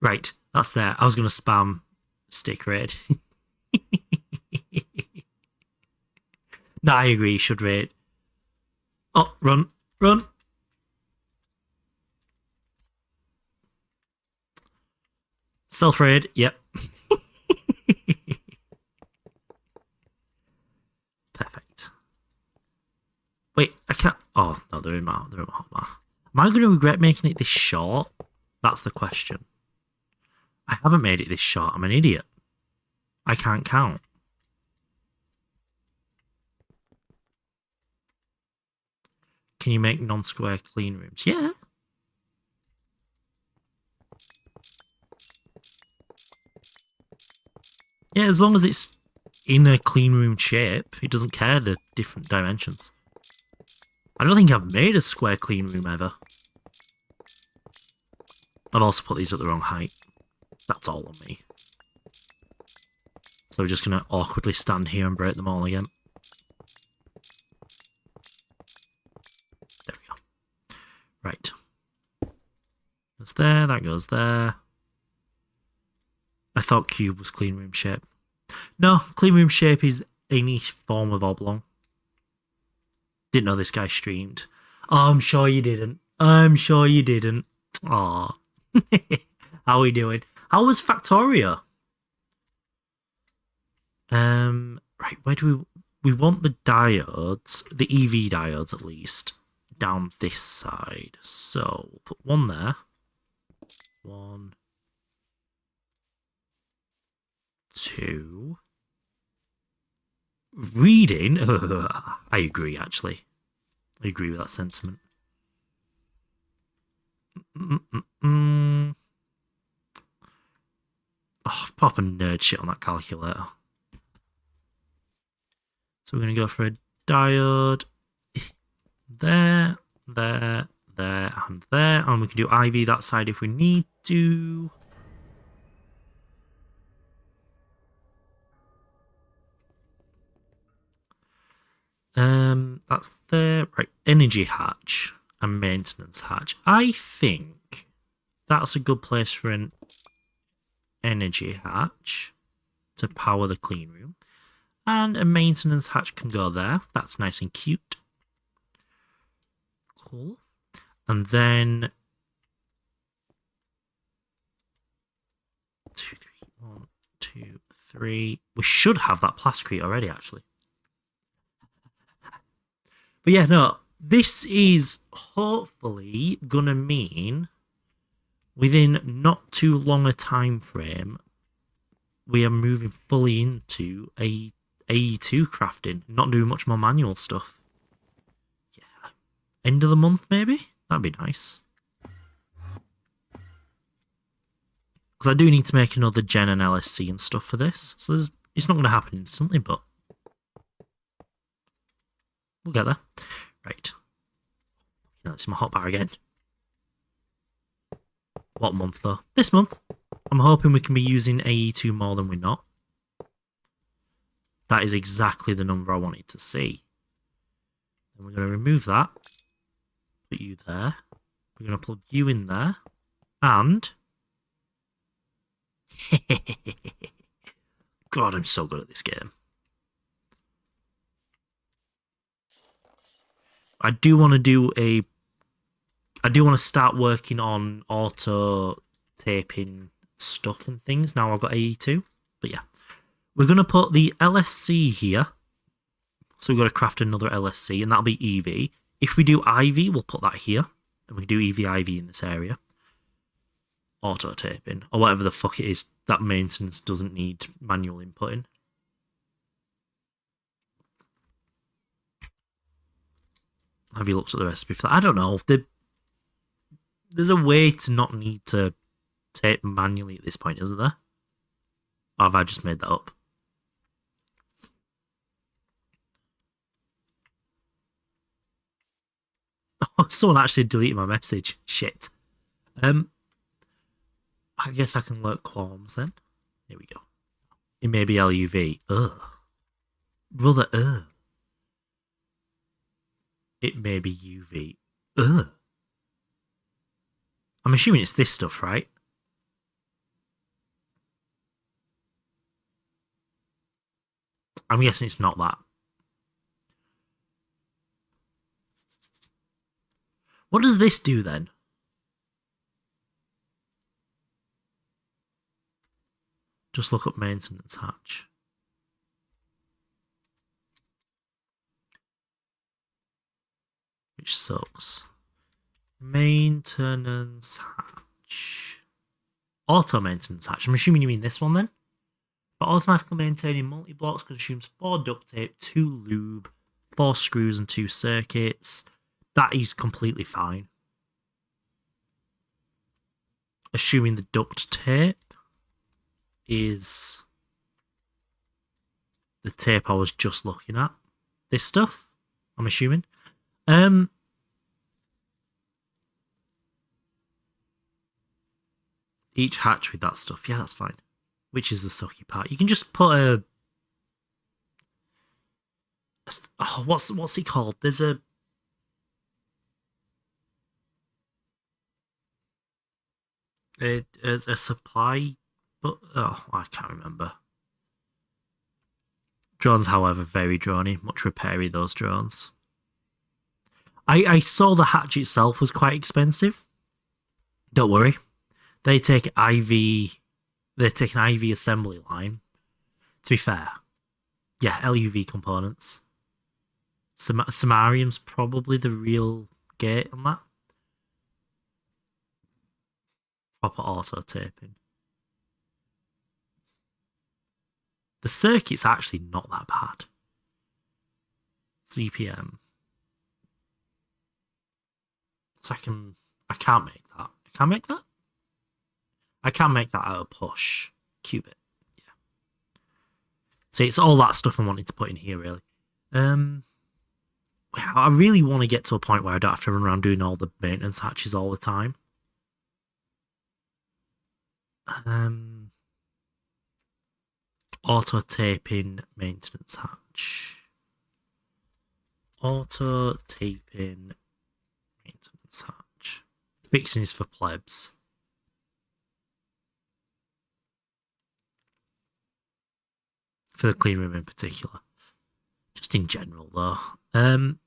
Right, that's there. I was going to spam stick raid. No, I agree, you should raid. Oh, run, run. Self-raid, yep. Perfect. Wait, I can't... Oh, no, they're in my hotbar. Am I going to regret making it this short? That's the question. I haven't made it this short. I'm an idiot. I can't count. Can you make non-square clean rooms? Yeah. Yeah, as long as it's in a clean room shape, it doesn't care the different dimensions. I don't think I've made a square clean room ever. I've also put these at the wrong height. That's all on me. So we're just going to awkwardly stand here and break them all again. Right. That's there, that goes there. I thought cube was clean room shape. No, clean room shape is any form of oblong. Didn't know this guy streamed. Oh, I'm sure you didn't. I'm sure you didn't. Aw. How are we doing? How was Factoria? Right, where do we want the diodes, the EV diodes at least, down this side. So we'll put one there. 1, 2. Reading? I agree, actually. I agree with that sentiment. Oh, proper nerd shit on that calculator. So we're going to go for a diode there, there, there, and there. And we can do IV that side if we need to. That's there. Right, energy hatch and maintenance hatch. I think that's a good place for an energy hatch to power the clean room. And a maintenance hatch can go there. That's nice and cute. Cool. And then 2, 3, 1, 2, 3. We should have that plasticrete already, actually. But yeah, no, this is hopefully gonna mean within not too long a time frame, we are moving fully into a AE2 crafting, not doing much more manual stuff. Yeah, end of the month maybe? That'd be nice. Because I do need to make another gen and LSC and stuff for this, so it's not going to happen instantly, but we'll get there. Right. No, it's my hotbar again. What month though? This month. I'm hoping we can be using AE2 more than we're not. That is exactly the number I wanted to see. And we're going to remove that. Put you there. We're going to plug you in there. And... God, I'm so good at this game. I do want to start working on auto taping stuff and things now I've got AE2. But yeah. We're going to put the LSC here. So we've got to craft another LSC, and that'll be EV. If we do IV, we'll put that here. And we do EV/IV in this area. Auto taping, or whatever the fuck it is that maintenance doesn't need manual inputting. Have you looked at the recipe for that? I don't know. There's a way to not need to tape manually at this point, isn't there? Or have I just made that up? Oh, someone actually deleted my message. Shit. I guess I can lurk qualms then. Here we go. It may be LUV. Ugh. Brother, ugh. It may be UV. Ugh. I'm assuming it's this stuff, right? I'm guessing it's not that. What does this do then? Just look up maintenance hatch. Which sucks. Maintenance hatch. Auto maintenance hatch. I'm assuming you mean this one then? For automatically maintaining multi-blocks consumes 4 duct tape, 2 lube, 4 screws and 2 circuits. That is completely fine. Assuming the duct tape is the tape I was just looking at. This stuff, I'm assuming. Each hatch with that stuff. Yeah, that's fine. Which is the sucky part. You can just put a... Oh, what's it called? There's a... a supply, but oh, I can't remember. Drones, however, very drony, much repairy those drones. I saw the hatch itself was quite expensive. Don't worry, they take an IV assembly line. To be fair, yeah, LUV components. Samarium's probably the real gate on that. Proper auto taping. The circuit's actually not that bad. CPM. So I can't make that. I can't make that? I can make that out of push. Qubit. Yeah. See, it's all that stuff I wanted to put in here, really. I really want to get to a point where I don't have to run around doing all the maintenance hatches all the time. Auto taping maintenance hatch. Auto taping maintenance hatch. Fixing is for plebs. For the clean room in particular. Just in general, though.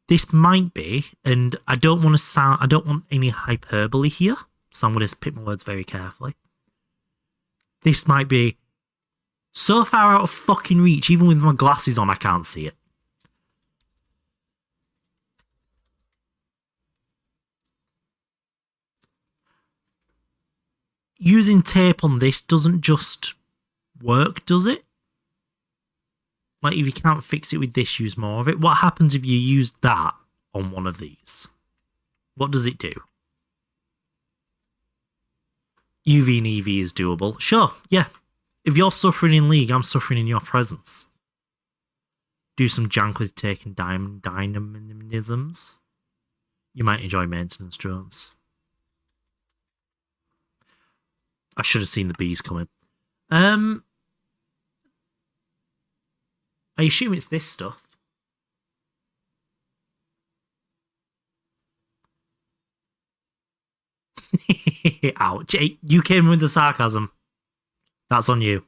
This might be, and I don't want any hyperbole here, so I'm going to pick my words very carefully. This might be so far out of fucking reach, even with my glasses on, I can't see it. Using tape on this doesn't just work, does it? Like, if you can't fix it with this, use more of it. What happens if you use that on one of these? What does it do? UV and EV is doable. Sure, yeah. If you're suffering in League, I'm suffering in your presence. Do some jank with taking dynamisms. You might enjoy maintenance drones. I should have seen the bees coming. I assume it's this stuff. Ouch. Hey, you came with the sarcasm. That's on you.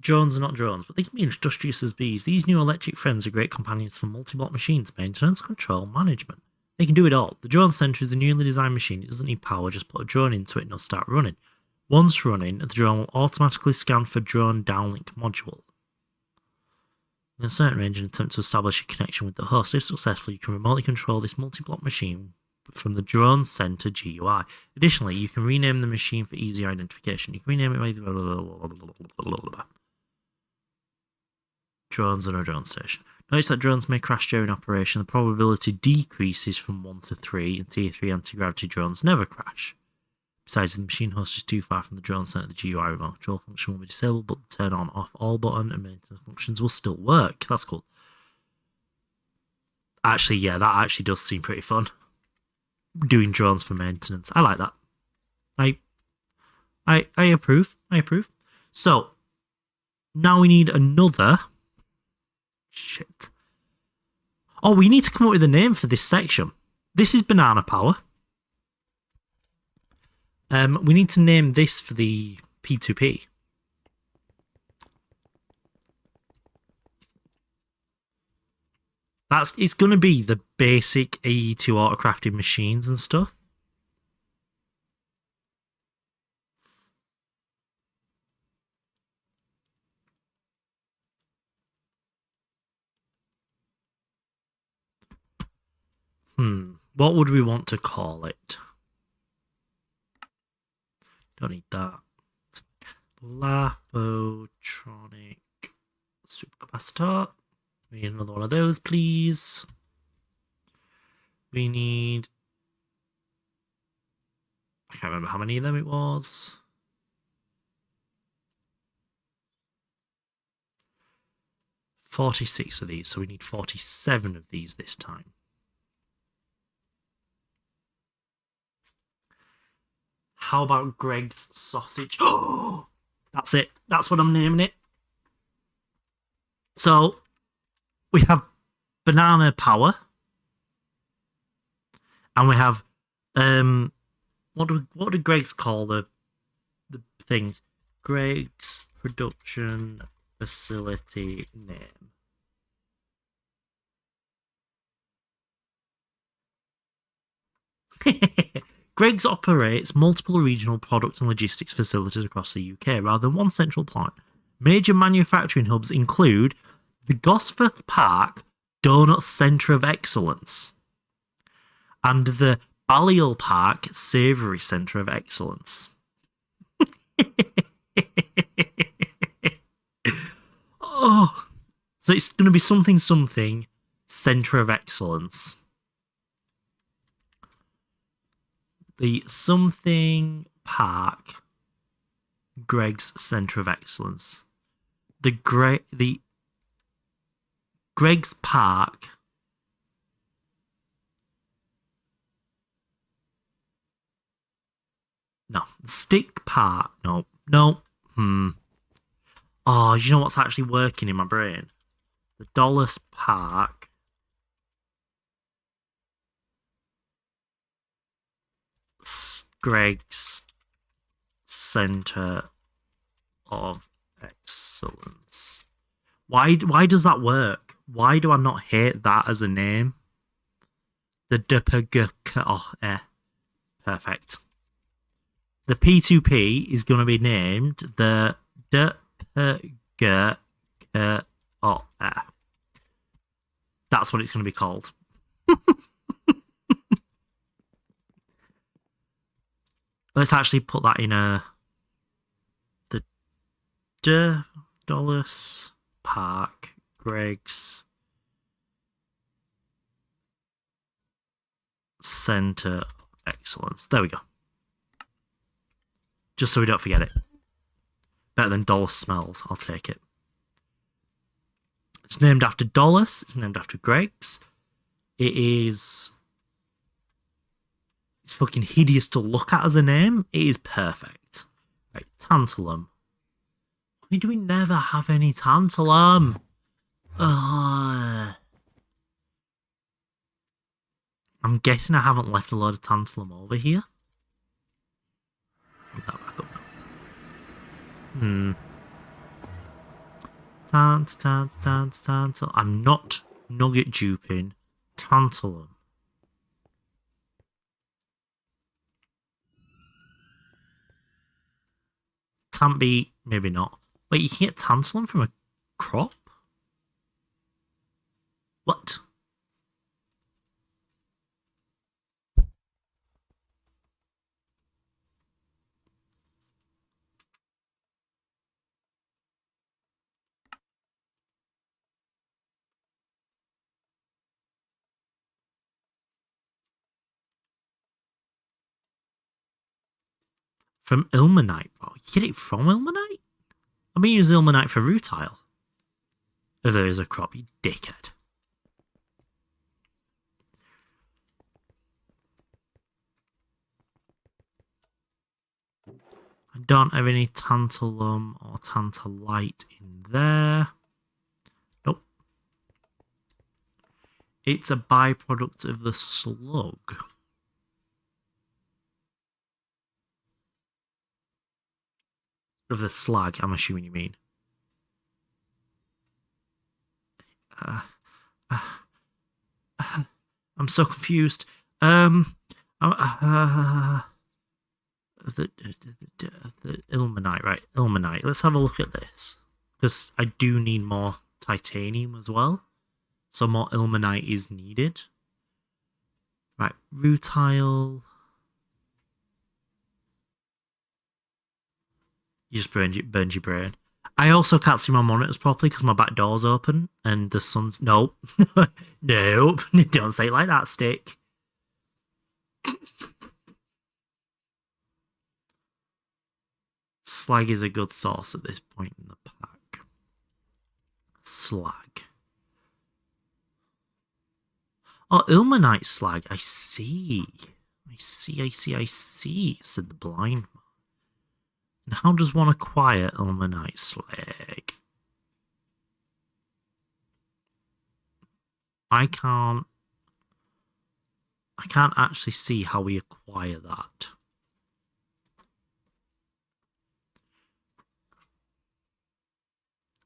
Drones are not drones, but they can be industrious as bees. These new electric friends are great companions for multi-block machines, maintenance, control, management. They can do it all. The Drone Center is a newly designed machine. It doesn't need power, just put a drone into it and it'll start running. Once running, the drone will automatically scan for drone downlink module. In a certain range and attempt to establish a connection with the host. If successful, you can remotely control this multi-block machine from the Drone Center GUI. Additionally, you can rename the machine for easier identification. You can rename it by drones on a drone station. Notice that drones may crash during operation. The probability decreases from 1 to 3, and Tier 3 anti-gravity drones never crash. Besides, if the machine host is too far from the drone center, the GUI remote control function will be disabled, but the turn on off all button and maintenance functions will still work. That's cool. Actually, yeah, that actually does seem pretty fun. Doing drones for maintenance. I like that. I approve. I approve. So, now we need another... Shit. Oh, we need to come up with a name for this section. This is banana power. We need to name this for the P2P. It's going to be the basic AE2 autocrafted machines and stuff. What would we want to call it? Don't need that. Lapotronic supercapacitor. We need another one of those, please. We need... I can't remember how many of them it was. $46 of these, so we need 47 of these this time. How about Greg's sausage? Oh, that's it. That's what I'm naming it. So we have banana power, and we have what do Greg's call the things? Greg's production facility name. Greg's operates multiple regional product and logistics facilities across the UK rather than one central point. Major manufacturing hubs include the Gosforth Park Donut Centre of Excellence and the Balliol Park Savoury Centre of Excellence. Oh, so it's going to be something Centre of Excellence. The something park, Greg's Centre of Excellence. The Greg's Park. No, the Stick Park. No. Oh, you know what's actually working in my brain? The Dollis Park. Greg's Centre of Excellence. Why does that work? Why do I not hate that as a name? The perfect. The P2P is going to be named the That's what it's going to be called. Let's actually put that in the Dollis Park Greg's Centre of Excellence. There we go. Just so we don't forget it. Better than Dollis Smells. I'll take it. It's named after Dollis. It's named after Greg's. It's fucking hideous to look at as a name. It is perfect. Right, tantalum. Why do we never have any tantalum? I'm guessing I haven't left a load of tantalum over here. Put that back up now. Tantalum. I'm not nugget duping. Tantalum. Tampy, maybe not. Wait, you can get tantalum from a crop? What? From ilmenite, bro. You get it from ilmenite? I mean, use ilmenite for rutile. If there is a crop, you dickhead. I don't have any tantalum or tantalite in there. Nope. It's a byproduct of the slug. Of the slag, I'm assuming you mean. I'm so confused. The ilmenite, right? Ilmenite. Let's have a look at this. Because I do need more titanium as well. So more ilmenite is needed. Right, rutile. You just burned your brain. I also can't see my monitors properly because my back door's open and the sun's... Nope. Nope. Don't say it like that, Stick. Slag is a good source at this point in the pack. Slag. Oh, ilmenite slag. I see. I see, said the blind man. And how does one acquire ilmenite slag? I can't actually see how we acquire that.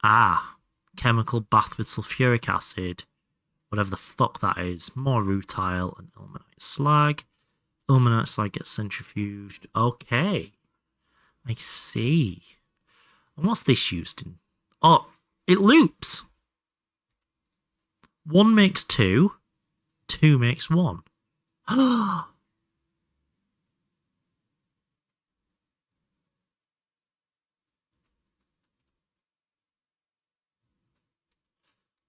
Ah, chemical bath with sulfuric acid, whatever the fuck that is, more rutile and ilmenite slag. Ilmenite slag gets centrifuged. Okay, I see. And what's this used in? Oh, it loops. 1 makes 2, 2 makes 1.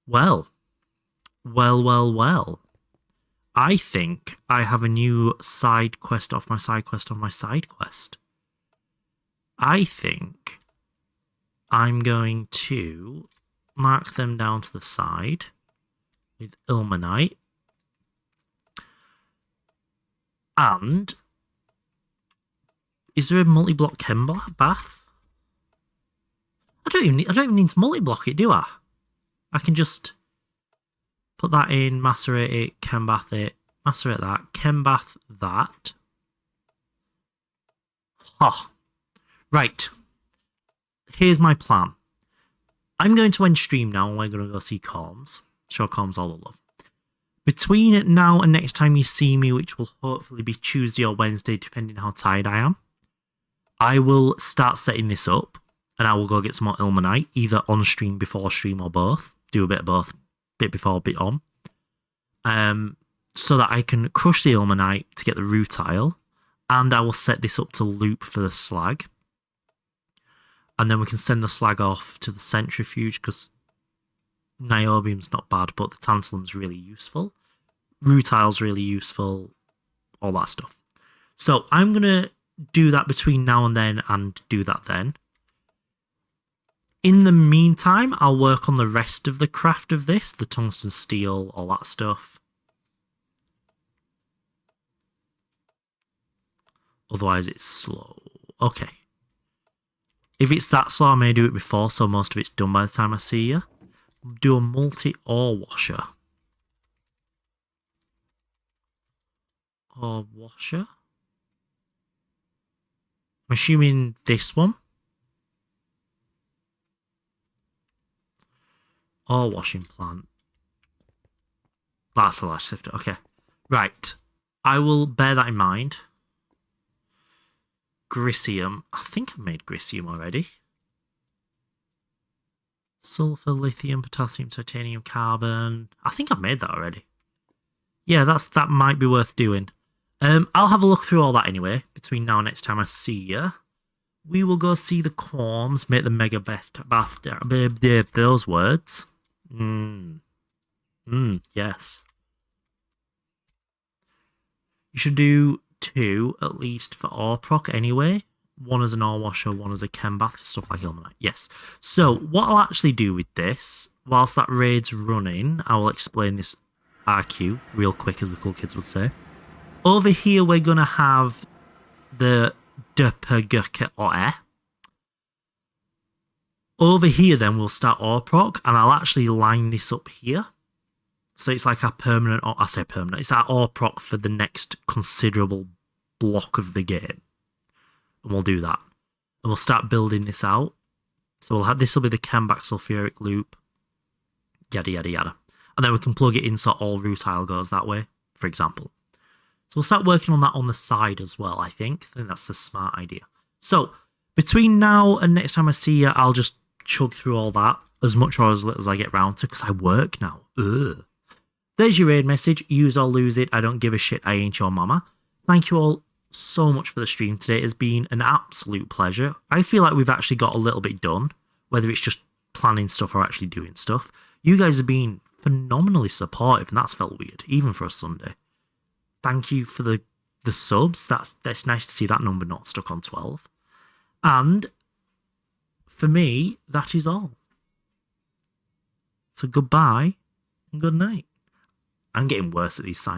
Well. I think I have a new side quest off my side quest on my side quest. I think I'm going to mark them down to the side with ilmenite. And is there a multi-block chem bath? I don't even need to multi-block it, do I? I can just put that in, macerate it, chem bath it, macerate that, chem bath that. Oh, right. Here's my plan. I'm going to end stream now and we're going to go see Corms. Show Corms all the love. Between now and next time you see me, which will hopefully be Tuesday or Wednesday, depending how tired I am, I will start setting this up and I will go get some more ilmenite, either on stream, before stream, or both. Do a bit of both, bit before, bit on. So that I can crush the ilmenite to get the rutile, and I will set this up to loop for the slag. And then we can send the slag off to the centrifuge, because niobium's not bad, but the tantalum's really useful. Rutile's really useful, all that stuff. So I'm going to do that between now and then and do that then. In the meantime, I'll work on the rest of the craft of this, the tungsten steel, all that stuff. Otherwise, it's slow. Okay. If it's that slow, I may do it before, so most of it's done by the time I see you. Do a multi-ore washer. Ore washer? I'm assuming this one. Ore washing plant. That's the lash sifter. Okay. Right. I will bear that in mind. Grisium. I think I've made grisium already. Sulfur, lithium, potassium, titanium, carbon. I think I've made that already. Yeah, that might be worth doing. I'll have a look through all that anyway, between now and next time I see you. We will go see the Corms, make the mega bath, those words. Yes. You should do 2 at least for ore proc anyway. 1 as an ore washer, 1 as a chem bath, stuff like ilmenite. Yes. So what I'll actually do with this, whilst that raid's running, I will explain this RQ real quick, as the cool kids would say. Over here, we're going to have the DPGK ore. Over here, then, we'll start ore proc, and I'll actually line this up here. So it's like our permanent, or I say permanent, it's our ore proc for the next considerable block of the game. And we'll do that. And we'll start building this out. So we'll have, this will be the Chemback sulfuric loop. Yada, yada, yada. And then we can plug it in so all rutile goes that way, for example. So we'll start working on that on the side as well, I think. I think that's a smart idea. So between now and next time I see you, I'll just chug through all that, as much or as little as I get round to, because I work now. Ugh. There's your raid message. Use or lose it. I don't give a shit. I ain't your mama. Thank you all so much for the stream today. It has been an absolute pleasure. I feel like we've actually got a little bit done, whether it's just planning stuff or actually doing stuff. You guys have been phenomenally supportive, and that's felt weird, even for a Sunday. Thank you for the subs. That's nice to see that number not stuck on 12. And for me, that is all. So goodbye and good night. I'm getting worse at these signs.